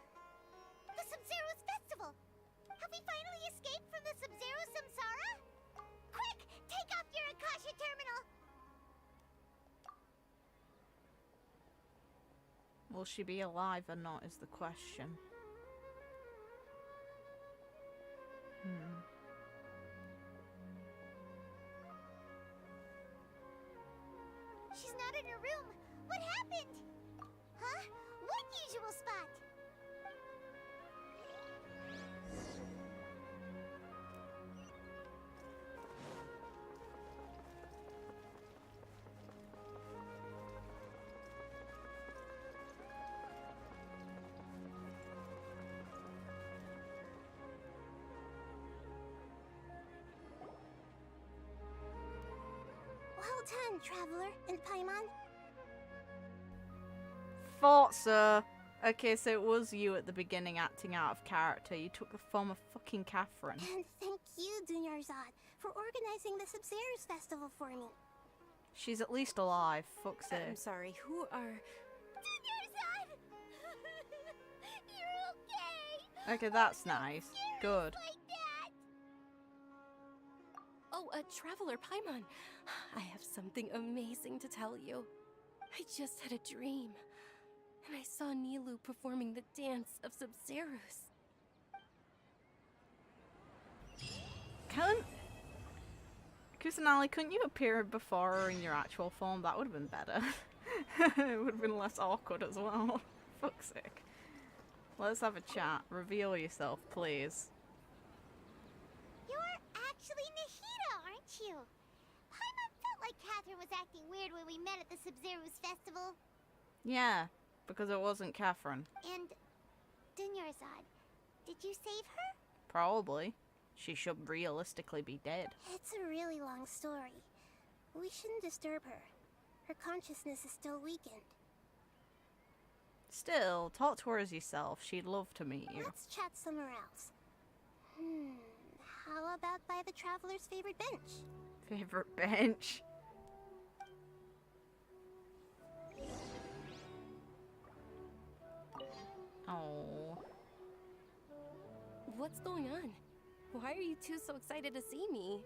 The Sub-Zero's festival! Have we finally escaped from the Sub-Zero samsara? Quick! Take off your Akasha terminal! Will she be alive or not is the question. She's not in her room. What happened? Huh? What usual spot? Well done, traveler and Paimon. Thought so. Okay, so it was you at the beginning acting out of character. You took the form of fucking Catherine. And thank you, Dunyarzad, for organizing the Sub-Zerus festival for me. She's at least alive, fuck's sake. I'm sorry, who are... Dunyarzad! You're okay! Okay, that's nice. Good. Oh, Traveler Paimon, I have something amazing to tell you. I just had a dream, and I saw Nilu performing the dance of Sub-Zerus. Kusanali, couldn't you appear before her in your actual form? That would have been better. It would have been less awkward as well. Fuck's sake. Let's have a chat. Reveal yourself, please. You're actually Nahida, aren't you? Paimon felt like Catherine was acting weird when we met at the Sub-Zero's festival. Yeah, because it wasn't Catherine. And Dunyarzad, did you save her? Probably. She should realistically be dead. It's a really long story. We shouldn't disturb her. Her consciousness is still weakened. Still, talk to her as yourself. She'd love to meet you. Let's chat somewhere else. How about by the traveler's favorite bench? Favorite bench? Oh. What's going on? Why are you two so excited to see me?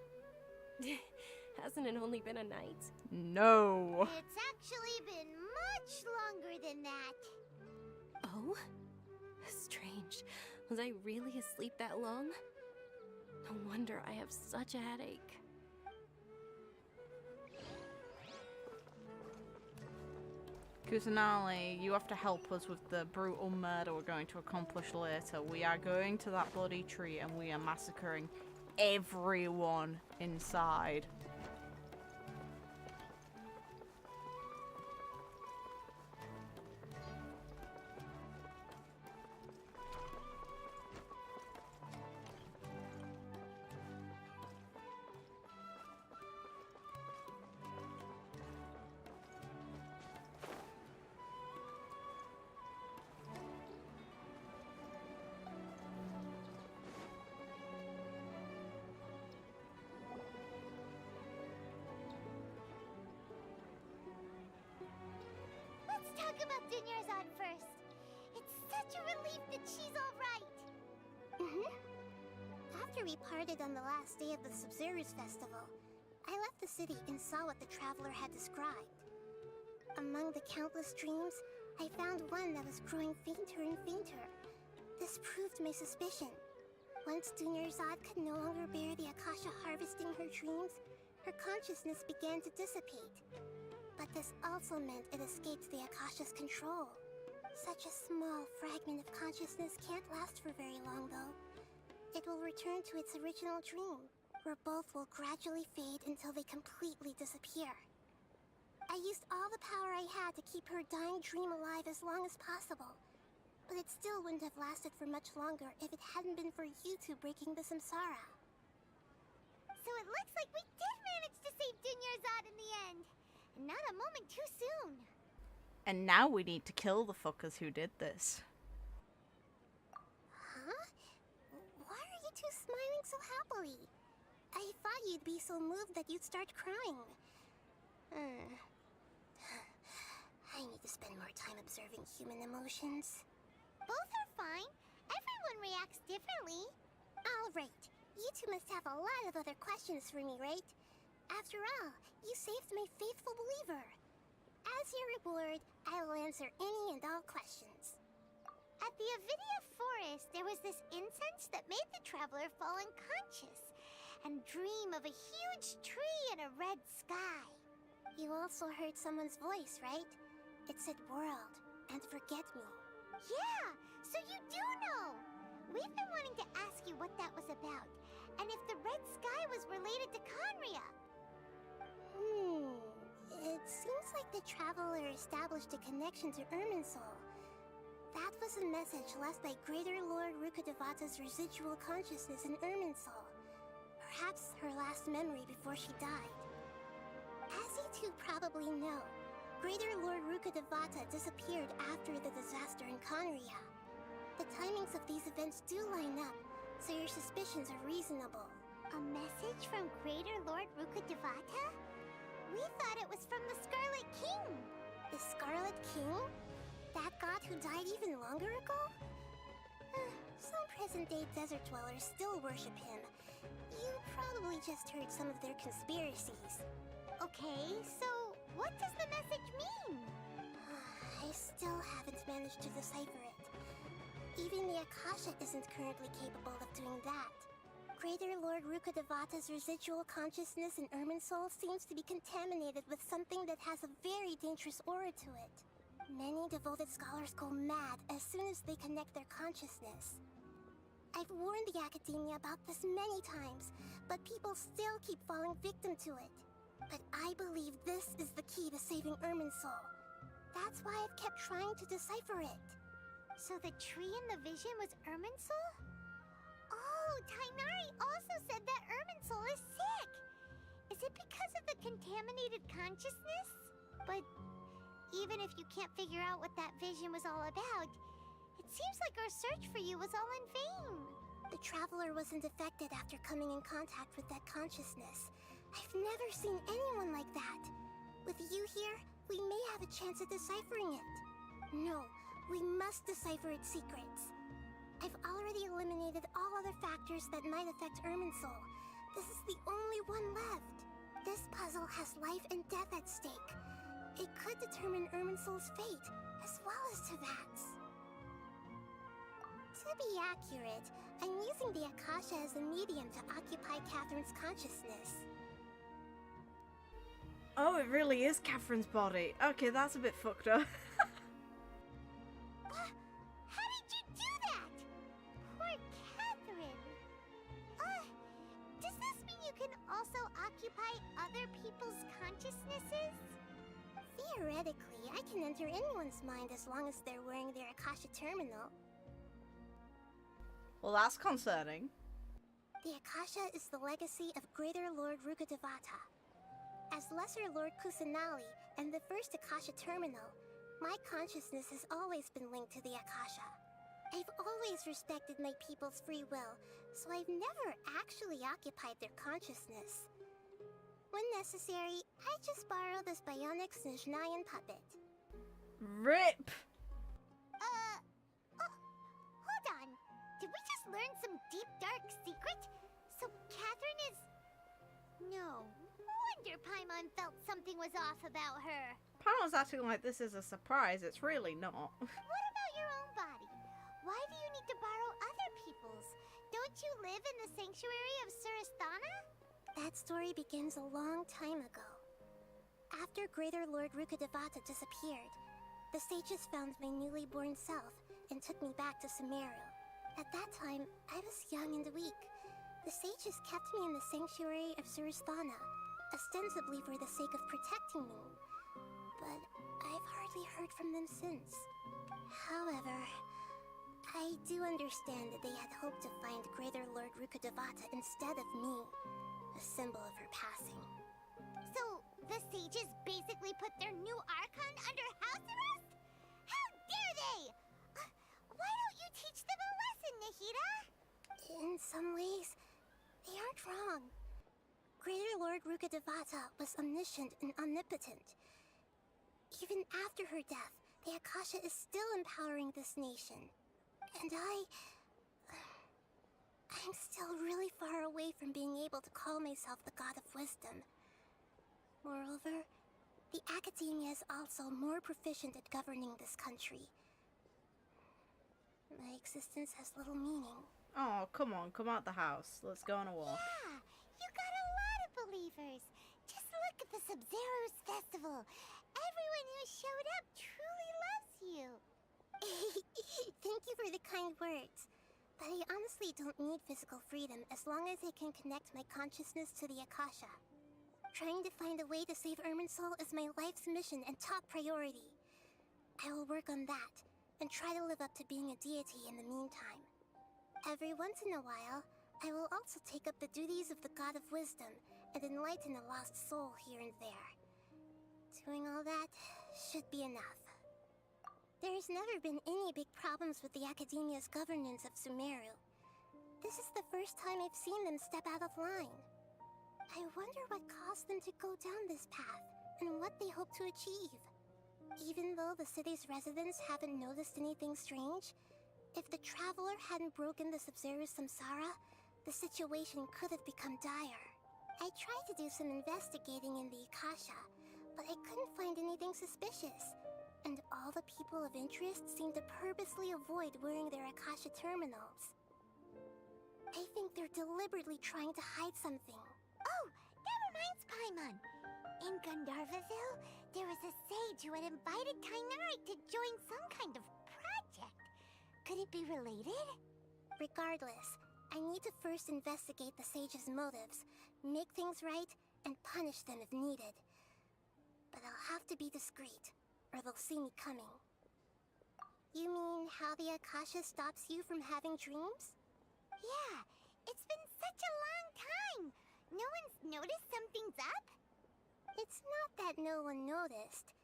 Hasn't it only been a night? No. It's actually been much longer than that. Oh? Strange. Was I really asleep that long? No wonder I have such a headache. Kusanali, you have to help us with the brutal murder we're going to accomplish later. We are going to that bloody tree and we are massacring everyone inside. Let's talk about Dunyarzad first. It's such a relief that she's alright. After we parted on the last day of the Sumeru's festival, I left the city and saw what the traveler had described. Among the countless dreams, I found one that was growing fainter and fainter. This proved my suspicion. Once Dunyarzad could no longer bear the Akasha harvesting her dreams, her consciousness began to dissipate. But this also meant it escaped the Akasha's control. Such a small fragment of consciousness can't last for very long, though. It will return to its original dream, where both will gradually fade until they completely disappear. I used all the power I had to keep her dying dream alive as long as possible. But it still wouldn't have lasted for much longer if it hadn't been for you two breaking the samsara. So it looks like we did manage to save Dunyarzad in the end. And not a moment too soon. And now we need to kill the fuckers who did this. Huh? Why are you two smiling so happily? I thought you'd be so moved that you'd start crying. I need to spend more time observing human emotions. Both are fine. Everyone reacts differently. All right. You two must have a lot of other questions for me, right? After all, you saved my faithful believer. As your reward, I will answer any and all questions. At the Avidia forest, there was this incense that made the traveler fall unconscious and dream of a huge tree and a red sky. You also heard someone's voice, right? It said world and forget me. Yeah, so you do know. We've been wanting to ask you what that was about, and if the red sky was related to Conria. It seems like the traveler established a connection to Irminsul. That was a message left by Greater Lord Rukkhadevata's residual consciousness in Irminsul. Perhaps her last memory before she died. As you two probably know, Greater Lord Rukkhadevata disappeared after the disaster in Conria. The timings of these events do line up, so your suspicions are reasonable. A message from Greater Lord Rukkhadevata? We thought it was from the Scarlet King. The Scarlet King? That god who died even longer ago? Some present-day desert dwellers still worship him. You probably just heard some of their conspiracies. Okay, so what does the message mean? I still haven't managed to decipher it. Even the Akasha isn't currently capable of doing that. Greater Lord Rukkhadevata's residual consciousness in Irminsul seems to be contaminated with something that has a very dangerous aura to it. Many devoted scholars go mad as soon as they connect their consciousness. I've warned the Academia about this many times, but people still keep falling victim to it. But I believe this is the key to saving Irminsul. That's why I've kept trying to decipher it. So the tree in the vision was Irminsul? Oh, Tighnari also said that Irminsul is sick! Is it because of the contaminated consciousness? But even if you can't figure out what that vision was all about, it seems like our search for you was all in vain. The Traveler wasn't affected after coming in contact with that consciousness. I've never seen anyone like that. With you here, we may have a chance at deciphering it. No, we must decipher its secrets. I've already eliminated all other factors that might affect Irminsul. This is the only one left. This puzzle has life and death at stake. It could determine Irminsul's fate, as well as Tevat's. To be accurate, I'm using the Akasha as a medium to occupy Catherine's consciousness. Oh, it really is Catherine's body. Okay, that's a bit fucked up. How did you do that? Poor Catherine. Does this mean you can also occupy other people's consciousnesses? Theoretically, I can enter anyone's mind as long as they're wearing their Akasha terminal. Well, that's concerning. The Akasha is the legacy of Greater Lord Rukkhadevata. As Lesser Lord Kusanali and the first Akasha terminal, my consciousness has always been linked to the Akasha. I've always respected my people's free will, so I've never actually occupied their consciousness. When necessary, I just borrow this bionic Snezhnayan puppet. RIP! Hold on. Did we just learn some deep, dark secret? So Catherine is... No wonder Paimon felt something was off about her. Paimon's acting like this is a surprise. It's really not. What about your own body? Why do you need to borrow other people's? Don't you live in the sanctuary of Surasthana? That story begins a long time ago. After Greater Lord Rukkhadevata disappeared, the sages found my newly born self and took me back to Sumeru. At that time, I was young and weak. The sages kept me in the sanctuary of Surasthana, ostensibly for the sake of protecting me. But I've hardly heard from them since. However, I do understand that they had hoped to find Greater Lord Rukkhadevata instead of me, a symbol of her passing. So, the sages basically put their new Archon under house arrest? How dare they! Why don't you teach them a lesson, Nahida? In some ways, they aren't wrong. Greater Lord Rukkhadevata was omniscient and omnipotent. Even after her death, the Akasha is still empowering this nation. And I'm still really far away from being able to call myself the God of Wisdom. Moreover, the Academia is also more proficient at governing this country. My existence has little meaning. Oh, come on, come out the house. Let's go on a walk. Yeah, you got a lot of believers. Just look at the Sub-Zero's festival. Everyone who showed up truly loves you. Thank you for the kind words. But I honestly don't need physical freedom as long as I can connect my consciousness to the Akasha. Trying to find a way to save Irminsul is my life's mission and top priority. I will work on that, and try to live up to being a deity in the meantime. Every once in a while, I will also take up the duties of the God of Wisdom and enlighten a lost soul here and there. Doing all that should be enough. There's never been any big problems with the Academia's governance of Sumeru. This is the first time I've seen them step out of line. I wonder what caused them to go down this path, and what they hope to achieve. Even though the city's residents haven't noticed anything strange, if the Traveler hadn't broken the Sub-Zero's samsara, the situation could have become dire. I tried to do some investigating in the Akasha, but I couldn't find anything suspicious. And all the people of interest seem to purposely avoid wearing their Akasha terminals. I think they're deliberately trying to hide something. Oh, that reminds Paimon. In Gandarvaville, there was a sage who had invited Kainari to join some kind of project. Could it be related? Regardless, I need to first investigate the sage's motives, make things right, and punish them if needed. But I'll have to be discreet, or they'll see me coming. You mean how the Akasha stops you from having dreams? Yeah, it's been such a long time. No one's noticed something's up? It's not that no one noticed.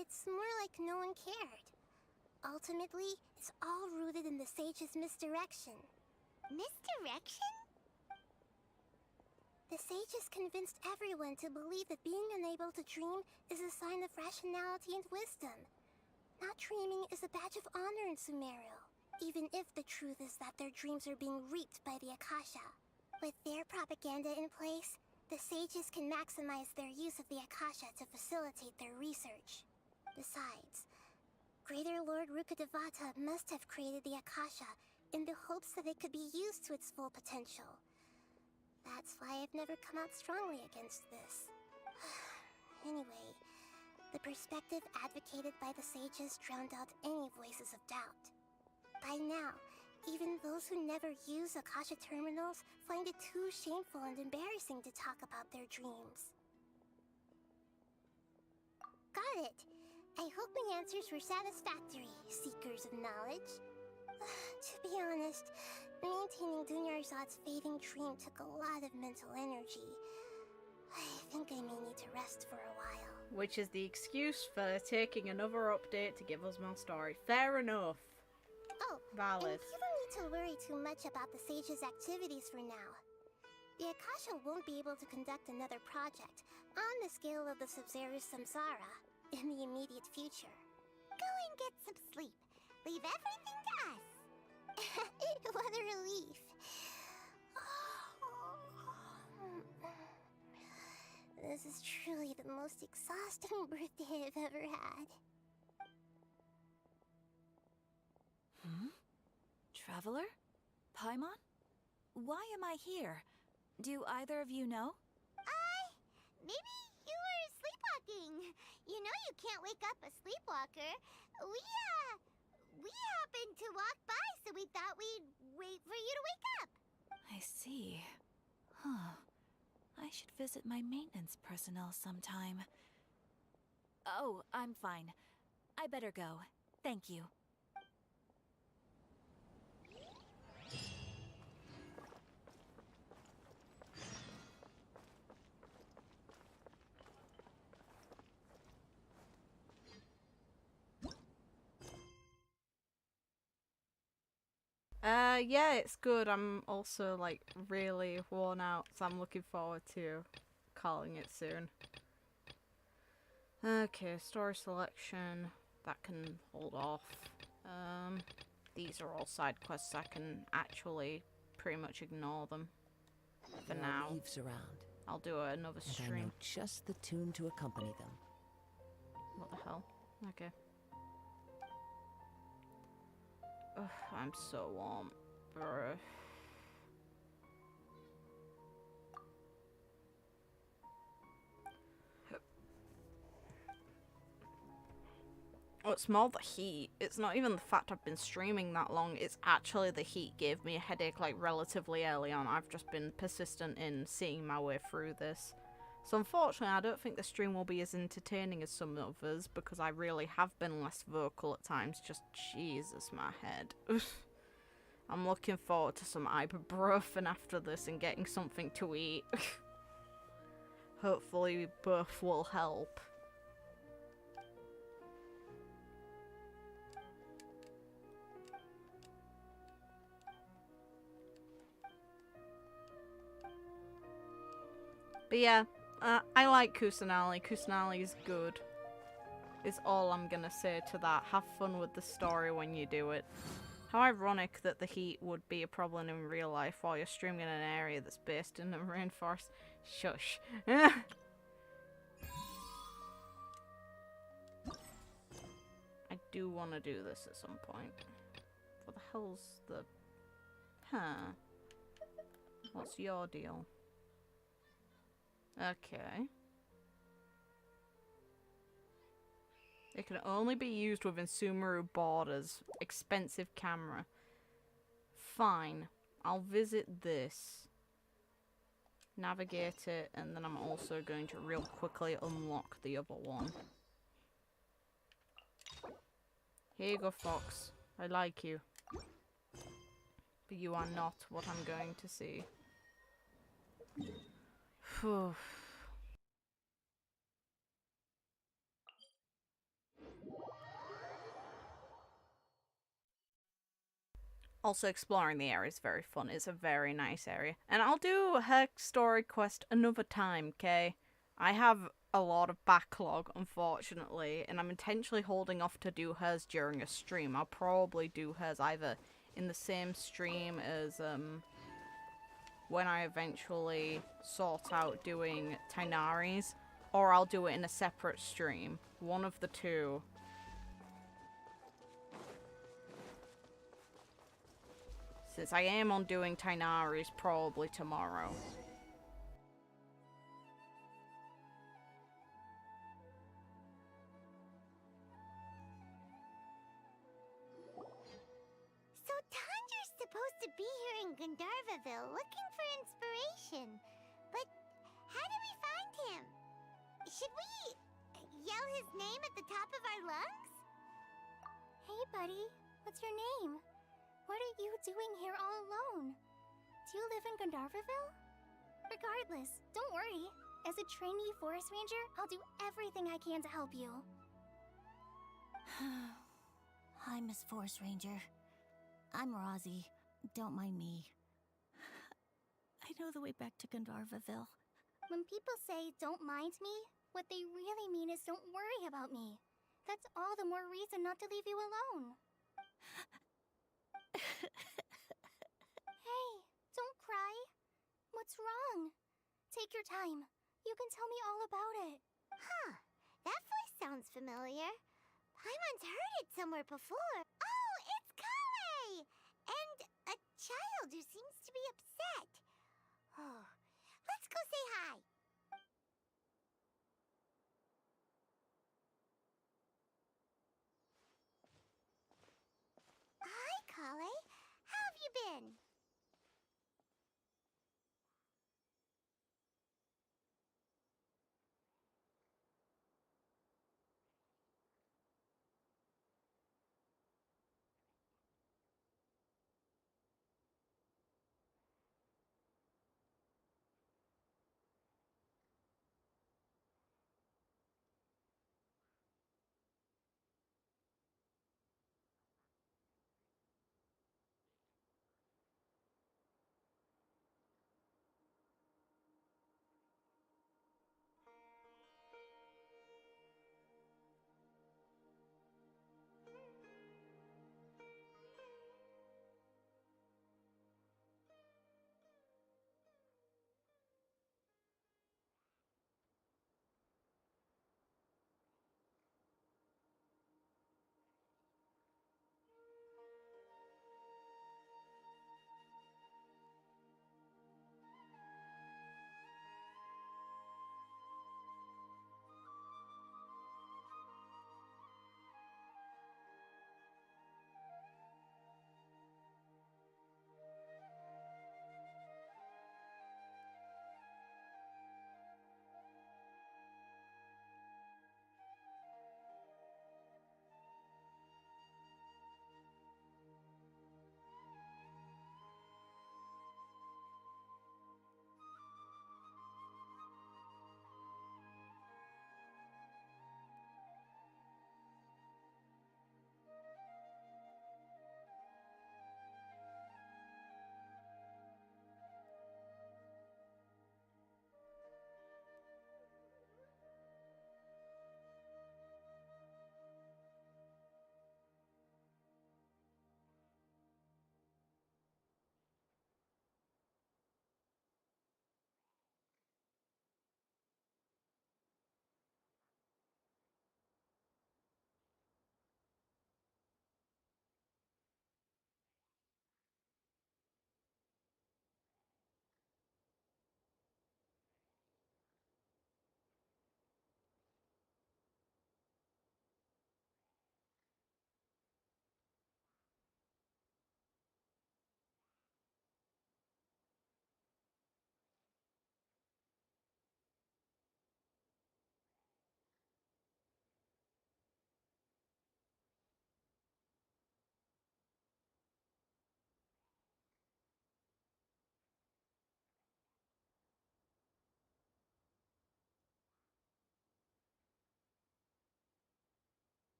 it's more like no one cared. Ultimately, it's all rooted in the sage's misdirection. Misdirection? The sages convinced everyone to believe that being unable to dream is a sign of rationality and wisdom. Not dreaming is a badge of honor in Sumeru, even if the truth is that their dreams are being reaped by the Akasha. With their propaganda in place, the sages can maximize their use of the Akasha to facilitate their research. Besides, Greater Lord Rukkhadevata must have created the Akasha in the hopes that it could be used to its full potential. That's why I've never come out strongly against this. Anyway, the perspective advocated by the sages drowned out any voices of doubt. By now, even those who never use Akasha terminals find it too shameful and embarrassing to talk about their dreams. Got it. I hope my answers were satisfactory, seekers of knowledge. To be honest, maintaining Dunyarzad's fading dream took a lot of mental energy. I think I may need to rest for a while. Which is the excuse for taking another update to give us more story. Fair enough. Oh, valid. And you don't need to worry too much about the sage's activities for now. The Akasha won't be able to conduct another project on the scale of the Sub-Zero's samsara in the immediate future. Go and get some sleep. Leave everything to us. What a relief. This is truly the most exhausting birthday I've ever had. Traveler? Paimon? Why am I here? Do either of you know? Maybe you were sleepwalking. You know you can't wake up a sleepwalker. We happened to walk by, so we thought we'd wait for you to wake up. I see. Huh. I should visit my maintenance personnel sometime. Oh, I'm fine. I better go. Thank you. Yeah, it's good. I'm also, like, really worn out, so I'm looking forward to calling it soon. Okay, story selection. That can hold off. These are all side quests. I can actually pretty much ignore them for now. Leaves around. I'll do another And I know stream. just the tune to accompany them. What the hell? Okay. Ugh, I'm so warm. Bruh. Oh, it's more the heat. It's not even the fact I've been streaming that long. It's actually the heat gave me a headache, like, relatively early on. I've just been persistent in seeing my way through this. So unfortunately, I don't think the stream will be as entertaining as some others, because I really have been less vocal at times. Just, Jesus, my head. I'm looking forward to some ibuprofen after this and getting something to eat. Hopefully both will help. But yeah, I like Kusanali. Kusanali is good. Is all I'm gonna say to that. Have fun with the story when you do it. How ironic that the heat would be a problem in real life while you're streaming in an area that's based in a rainforest. Shush. I do want to do this at some point. What the hell's the... Huh. What's your deal? Okay. It can only be used within Sumeru borders. Expensive camera. Fine. I'll visit this. Navigate it, and then I'm also going to real quickly unlock the other one. Here you go, Fox. I like you. But you are not what I'm going to see. Phew. Also, exploring the area is very fun. It's a very nice area. And I'll do her story quest another time, okay? I have a lot of backlog, unfortunately, and I'm intentionally holding off to do hers during a stream. I'll probably do hers either in the same stream as, when I eventually sort out doing Tighnari's, or I'll do it in a separate stream. One of the two. Since I am on doing Tighnari's probably tomorrow. So Tandra's supposed to be here in Gandarvaville looking for inspiration. But how do we find him? Should we yell his name at the top of our lungs? Hey, buddy. What's your name? What are you doing here all alone? Do you live in Gandarvaville? Regardless, don't worry. As a trainee forest ranger, I'll do everything I can to help you. Hi, Miss Forest Ranger. I'm Rozzy. Don't mind me. I know the way back to Gandarvaville. When people say, don't mind me, what they really mean is don't worry about me. That's all the more reason not to leave you alone. Hey, don't cry. What's wrong? Take your time. You can tell me all about it. Huh. That voice sounds familiar. Paimon's heard it somewhere before. Oh, it's Collei! And a child who seems to be upset. Oh, let's go say hi. Hi, Collei. How have you been?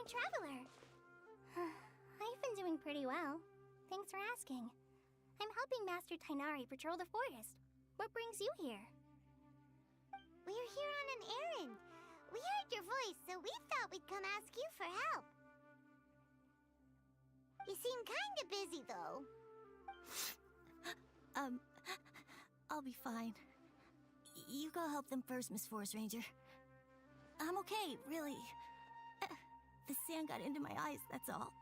traveler. I've been doing pretty well. Thanks for asking. I'm helping Master Tighnari patrol the forest. What brings you here? We're here on an errand. We heard your voice, so we thought we'd come ask you for help. You seem kinda busy, though. I'll be fine. You go help them first, Miss Forest Ranger. I'm okay, really. The sand got into my eyes, that's all.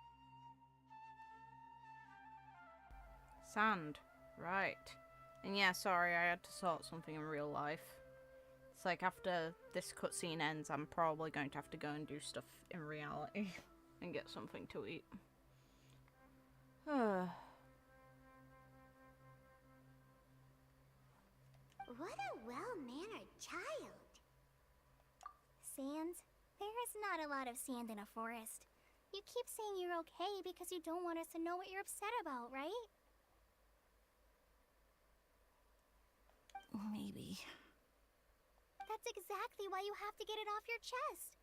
Sand. Right. And yeah, sorry, I had to sort something in real life. It's like after this cutscene ends, I'm probably going to have to go and do stuff in reality and get something to eat. What a well-mannered child. Sans, there is not a lot of sand in a forest. You keep saying you're okay because you don't want us to know what you're upset about, right? Maybe. That's exactly why you have to get it off your chest.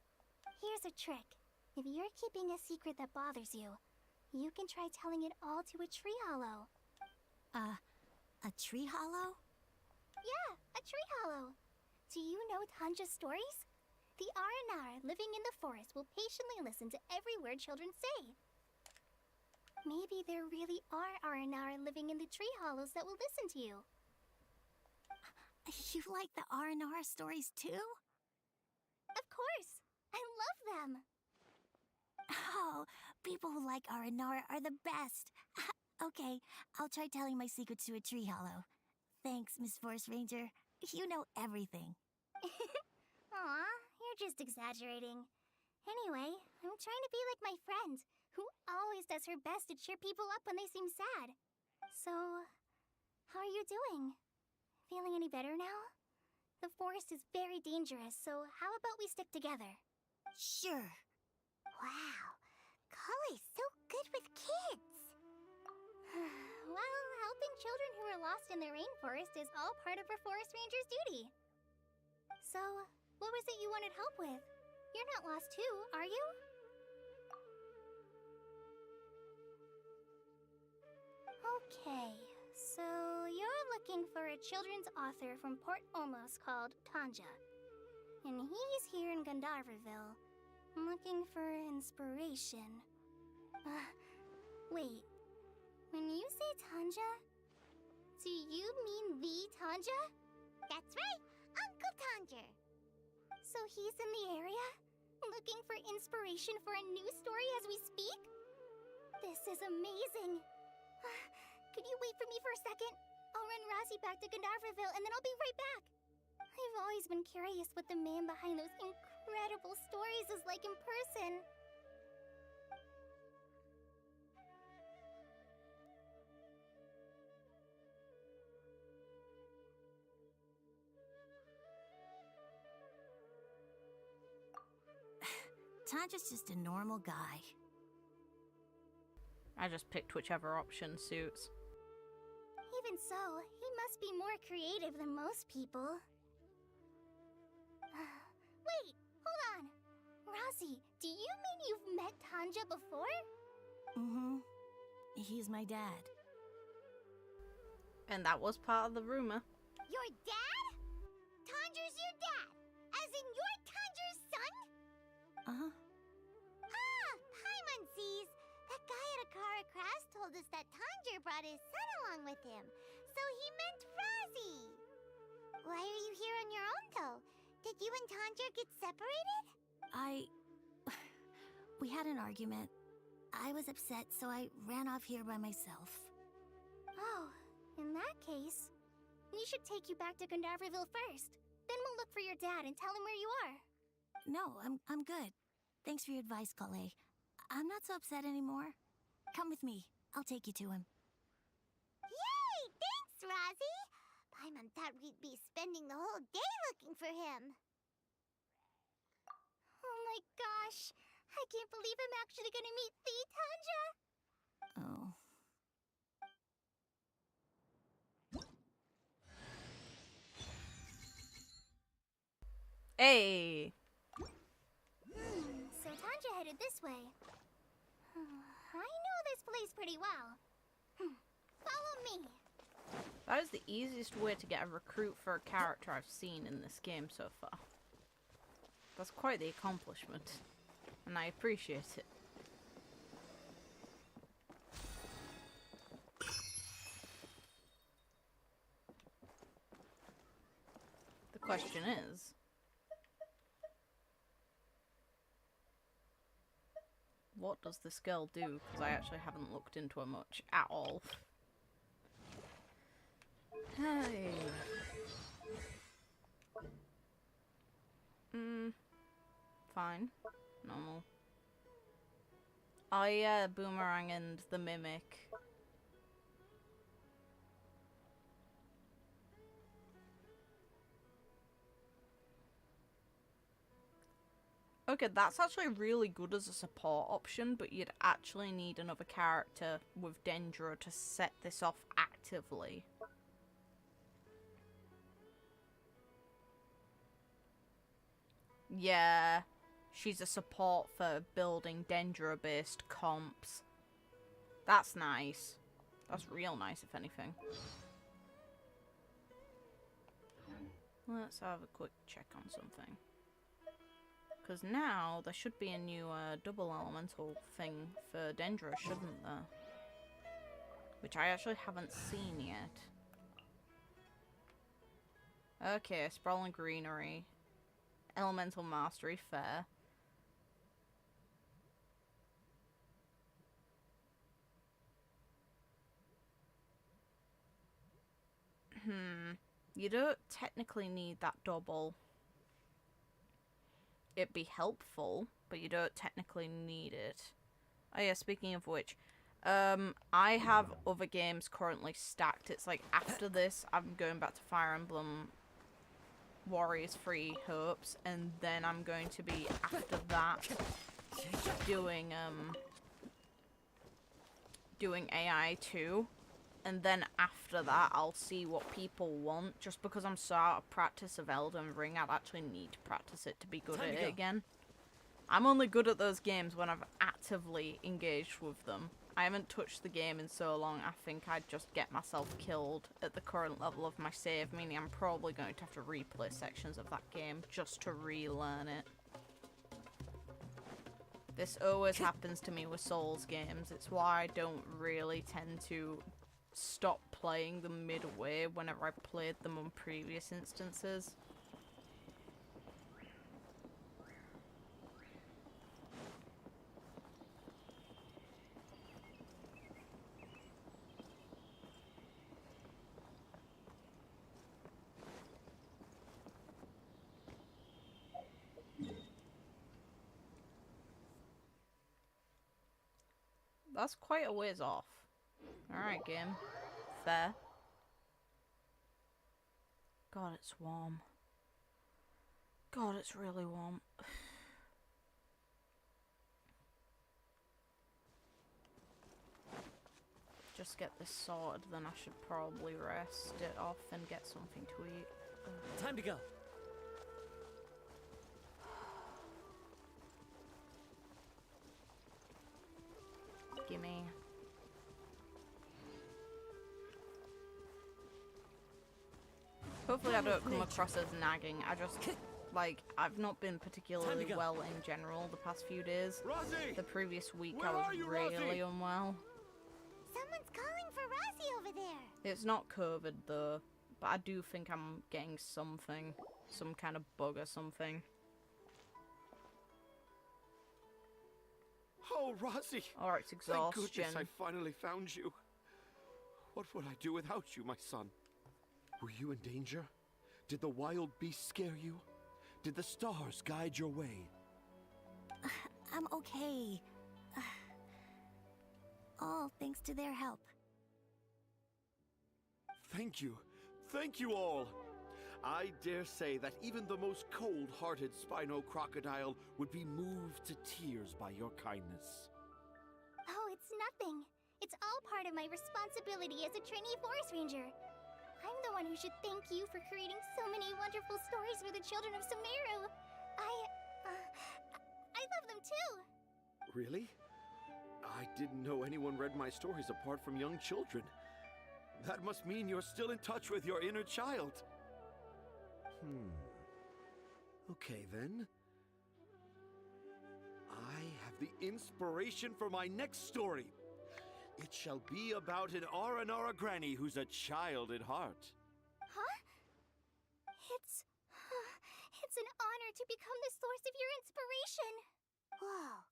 Here's a trick. If you're keeping a secret that bothers you, you can try telling it all to a tree hollow. A tree hollow? Yeah, a tree hollow. Do you know Tanja's stories? The Aranara living in the forest will patiently listen to every word children say. Maybe there really are Aranara living in the tree hollows that will listen to you. You like the Aranara stories too? Of course! I love them! Oh, people who like Aranara are the best. Okay, I'll try telling my secrets to a tree hollow. Thanks, Miss Forest Ranger. You know everything. Aw, you're just exaggerating. Anyway, I'm trying to be like my friend, who always does her best to cheer people up when they seem sad. So, how are you doing? Feeling any better now? The forest is very dangerous, so how about we stick together? Sure. Wow, Collei's so good with kids. Well, helping children who are lost in the rainforest is all part of a forest ranger's duty. So, what was it you wanted help with? You're not lost too, are you? Okay, so you're looking for a children's author from Port Olmos called Tanja. And he's here in Gandarvaville, looking for inspiration. Wait. When you say Tanja, do you mean the Tanja? That's right, Uncle Tanger. So he's in the area, looking for inspiration for a new story as we speak? This is amazing. Could you wait for me for a second? I'll run Razi back to Gandarvaville and then I'll be right back. I've always been curious what the man behind those incredible stories is like in person. Tanja's just a normal guy. I just picked whichever option suits. Even so, he must be more creative than most people. Wait, hold on. Razi, do you mean you've met Tanja before? Mm-hmm. He's my dad. And that was part of the rumor. Your dad? Tanger's your dad? As in you're Tanger's son? Uh-huh. Ah, Hymunsees. That guy at Akara Kras told us that Tanger brought his son along with him. So he meant Razi. Why are you here on your own, though? Did you and Tanger get separated? We had an argument. I was upset, so I ran off here by myself. Oh, in that case, we should take you back to Gandarvaville first. Then we'll look for your dad and tell him where you are. No, I'm good. Thanks for your advice, Collei. I'm not so upset anymore. Come with me. I'll take you to him. Yay! Thanks, Razi! Paimon thought we'd be spending the whole day looking for him. Oh my gosh! I can't believe I'm actually gonna meet the Tanja! Oh. Hey! So Tanja headed this way. I know this place pretty well. Follow me. That is the easiest way to get a recruit for a character I've seen in this game so far. That's quite the accomplishment, and I appreciate it. The question is, what does this girl do? Because I actually haven't looked into her much at all. Hey. Fine. Normal. Oh yeah, Boomerang and the Mimic. Okay, that's actually really good as a support option, but you'd actually need another character with Dendro to set this off actively. Yeah, she's a support for building Dendro-based comps. That's nice. That's real nice, if anything. Let's have a quick check on something. Because now there should be a new double elemental thing for Dendro, shouldn't there? Which I actually haven't seen yet. Okay, Sprawling Greenery. Elemental Mastery, fair. You don't technically need that double. It'd be helpful, but you don't technically need it. Oh yeah, speaking of which, I have other games currently stacked. It's like after this, I'm going back to Fire Emblem Warriors Free Hopes, and then I'm going to be after that doing AI 2, and then after that I'll see what people want. Just because I'm so out of practice of Elden Ring, I'd actually need to practice it to be good at it again. I'm only good at those games when I've actively engaged with them. I haven't touched the game in so long, I think I'd just get myself killed at the current level of my save, meaning I'm probably going to have to replay sections of that game just to relearn it. This always happens to me with Souls games. It's why I don't really tend to stop playing them midway whenever I've played them on previous instances. That's quite a ways off. Alright, game. Fair. God, it's warm. God, it's really warm. Just get this sorted, then I should probably rest it off and get something to eat. Time to go. Gimme. Hopefully I don't come across as nagging. I just, like, I've not been particularly well in general the past few days. Rossi! The previous week Where I was are you, really Rossi? unwell. Someone's calling for Rossi over there. It's not COVID though, but I do think I'm getting something. Some kind of bug or something. Oh, Rossi! Or it's exhaustion. Thank goodness I finally found you. What would I do without you, my son? Were you in danger? Did the wild beasts scare you? Did the stars guide your way? I'm okay. All thanks to their help. Thank you. Thank you all. I dare say that even the most cold-hearted Spino crocodile would be moved to tears by your kindness. Oh, it's nothing. It's all part of my responsibility as a trainee forest ranger. I'm the one who should thank you for creating so many wonderful stories for the children of Sumeru. I love them too. Really? I didn't know anyone read my stories apart from young children. That must mean you're still in touch with your inner child. Okay, then. I have the inspiration for my next story. It shall be about an Aranara granny who's a child at heart. Huh? It's an honor to become the source of your inspiration. Whoa.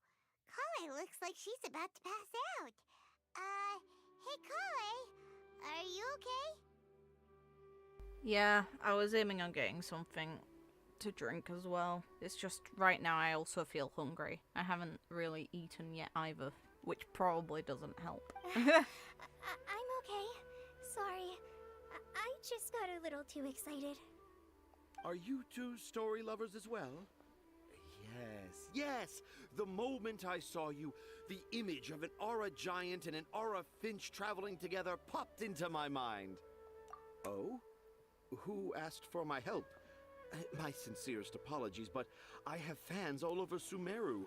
Collei looks like she's about to pass out. Hey Collei, are you okay? Yeah, I was aiming on getting something to drink as well. It's just right now I also feel hungry. I haven't really eaten yet either, which probably doesn't help. I'm okay. Sorry. I just got a little too excited. Are you two story lovers as well? Yes. The moment I saw you, the image of an aura giant and an aura finch traveling together popped into my mind. Oh? Who asked for my help? My sincerest apologies, but I have fans all over Sumeru.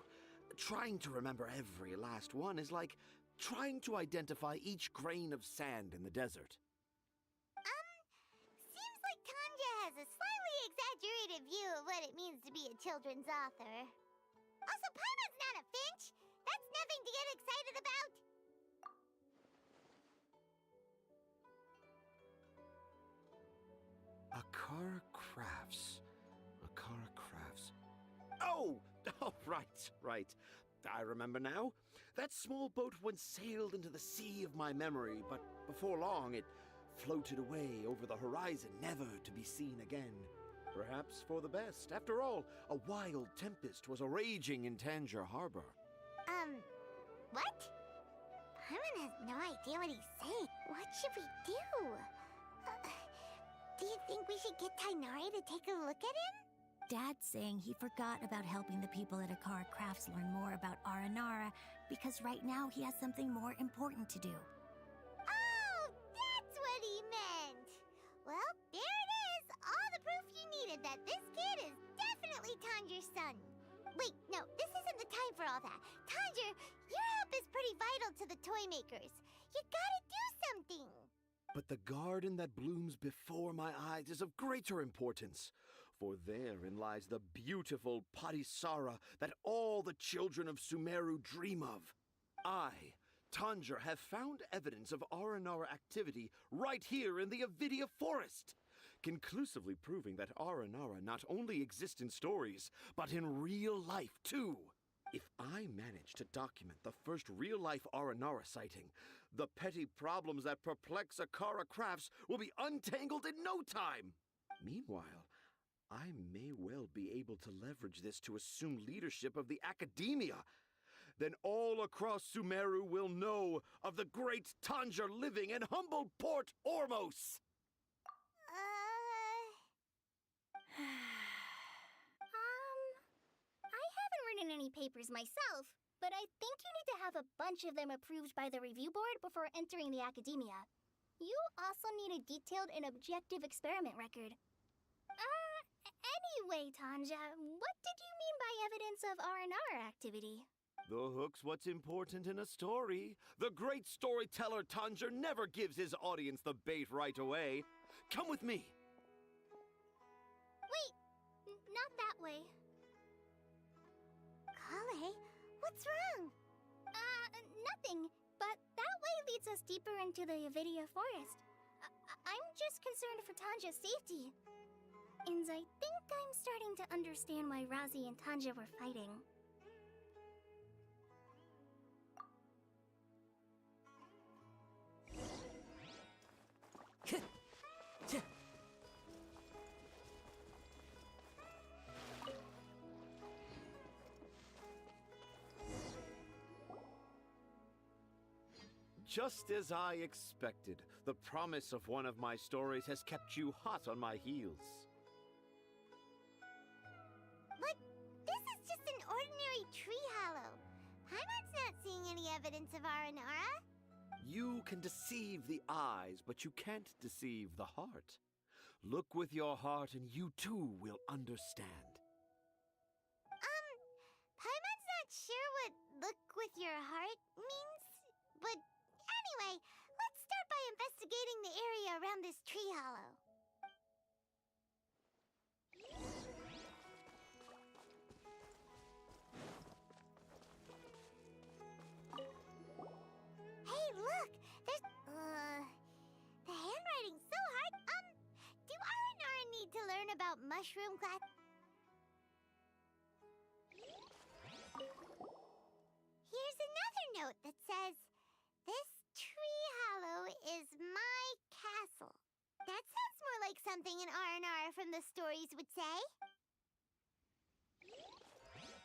Trying to remember every last one is like trying to identify each grain of sand in the desert. Seems like Tanja has a slightly exaggerated view of what it means to be a children's author. Also, Paimon's not a finch. That's nothing to get excited about. Akara Crafts. Akara Crafts. Oh, right. I remember now. That small boat once sailed into the sea of my memory, but before long it floated away over the horizon, never to be seen again. Perhaps for the best. After all, a wild tempest was raging in Tanger Harbor. What? Paimon has no idea what he's saying. What should we do? Do you think we should get Tighnari to take a look at him? Dad's saying he forgot about helping the people at Akara Crafts learn more about Aranara because right now he has something more important to do. Oh, that's what he meant! Well, there it is! All the proof you needed that this kid is definitely Tanger's son. Wait, no, this isn't the time for all that. Tanger, your help is pretty vital to the toy makers. You gotta do something! But the garden that blooms before my eyes is of greater importance. For therein lies the beautiful Patisara that all the children of Sumeru dream of. I, Tanger, have found evidence of Aranara activity right here in the Avidia forest, conclusively proving that Aranara not only exist in stories, but in real life too. If I manage to document the first real-life Aranara sighting, the petty problems that perplex Akara Crafts will be untangled in no time. Meanwhile, I may well be able to leverage this to assume leadership of the academia. Then all across Sumeru will know of the great Tanger living in humble Port Ormos. I haven't written any papers myself, but I think you need to have a bunch of them approved by the review board before entering the academia. You also need a detailed and objective experiment record. Anyway, Tanja, what did you mean by evidence of Aranara activity? The hook's what's important in a story. The great storyteller Tanger never gives his audience the bait right away. Come with me. Wait, not that way. Collei, what's wrong? Nothing, but that way leads us deeper into the Avidia forest. I'm just concerned for Tanja's safety. And I think I'm starting to understand why Razi and Tanja were fighting. Just as I expected, the promise of one of my stories has kept you hot on my heels. But this is just an ordinary tree hollow. Paimon's not seeing any evidence of Aranara. You can deceive the eyes, but you can't deceive the heart. Look with your heart and you too will understand. Paimon's not sure what look with your heart means? But anyway, let's start by investigating the area around this tree hollow. Hey, look! There's... the handwriting's so hard. Do Aranara need to learn about mushroom class? Here's another note that says, "This tree hollow is my castle." That sounds more like something an Aranara from the stories would say.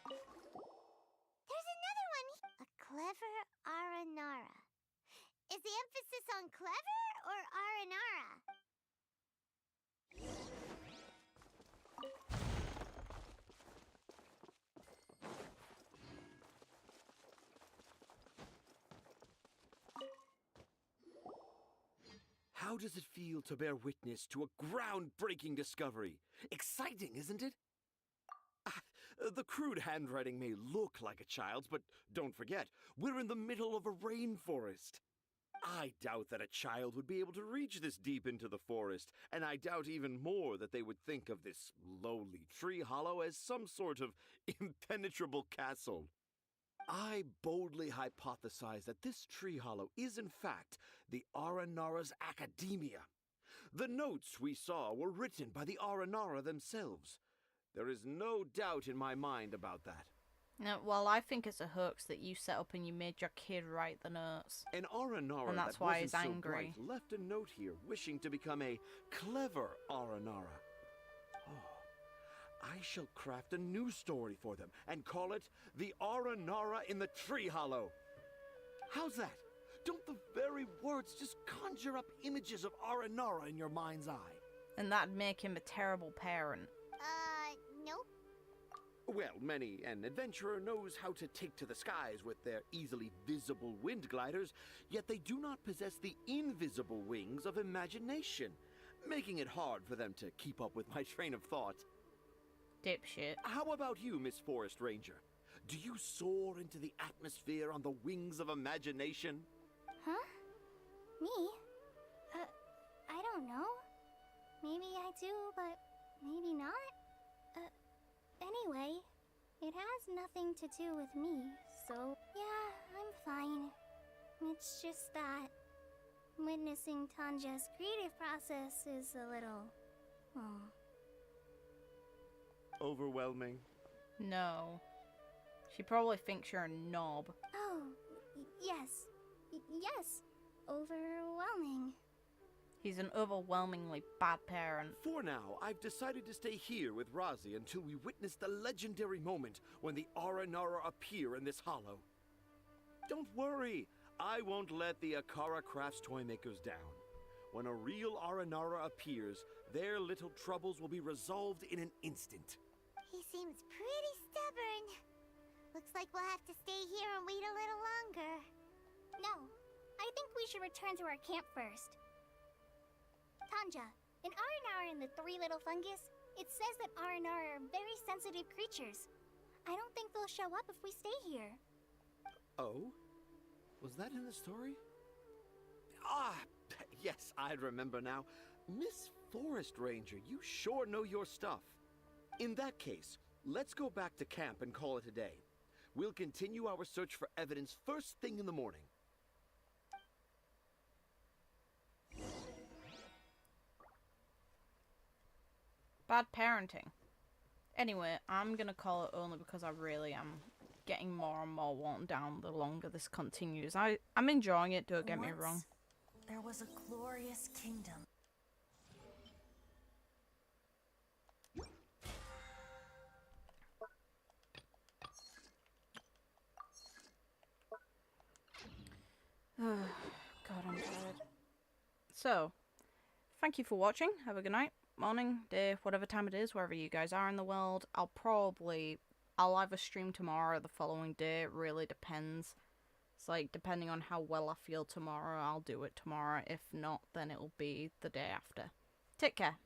There's another one. A clever Aranara. Is the emphasis on clever or Aranara? How does it feel to bear witness to a groundbreaking discovery? Exciting, isn't it? The crude handwriting may look like a child's, but don't forget, we're in the middle of a rainforest. I doubt that a child would be able to reach this deep into the forest, and I doubt even more that they would think of this lowly tree hollow as some sort of impenetrable castle. I boldly hypothesize that this tree hollow is in fact the Aranara's academia. The notes we saw were written by the Aranara themselves. There is no doubt in my mind about that. No, well, I think it's a hoax that you set up and you made your kid write the notes. An Aranara and that's that why wasn't he's so angry. bright left a note here wishing to become a clever Aranara. I shall craft a new story for them and call it The Aranara in the Tree Hollow. How's that? Don't the very words just conjure up images of Aranara in your mind's eye? And that'd make him a terrible parent. Nope. Well, many an adventurer knows how to take to the skies with their easily visible wind gliders, yet they do not possess the invisible wings of imagination, making it hard for them to keep up with my train of thought. Dipshit. How about you, Miss Forest Ranger? Do you soar into the atmosphere on the wings of imagination? Huh? Me? I don't know. Maybe I do, but maybe not. Anyway, it has nothing to do with me, so yeah, I'm fine. It's just that witnessing Tanja's creative process is a little... Overwhelming? No. She probably thinks you're a knob. Oh, yes. Yes. Overwhelming. He's an overwhelmingly bad parent. For now, I've decided to stay here with Razi until we witness the legendary moment when the Aranara appear in this hollow. Don't worry, I won't let the Akara Crafts toymakers down. When a real Aranara appears, their little troubles will be resolved in an instant. He seems pretty stubborn. Looks like we'll have to stay here and wait a little longer. No, I think we should return to our camp first. Tanja, in Aranara and the Three Little Fungus, it says that Aranara are very sensitive creatures. I don't think they'll show up if we stay here. Oh? Was that in the story? Ah, yes, I remember now. Miss Forest Ranger, you sure know your stuff. In that case, let's go back to camp and call it a day. We'll continue our search for evidence first thing in the morning. Bad parenting. Anyway, I'm gonna call it only because I really am getting more and more worn down the longer this continues. I'm enjoying it, don't get me wrong. There was a glorious kingdom. God, I'm tired. So, thank you for watching. Have a good night, morning, day, whatever time it is, wherever you guys are in the world. I'll either stream tomorrow or the following day. It really depends. It's like, depending on how well I feel tomorrow, I'll do it tomorrow. If not, then it'll be the day after. Take care.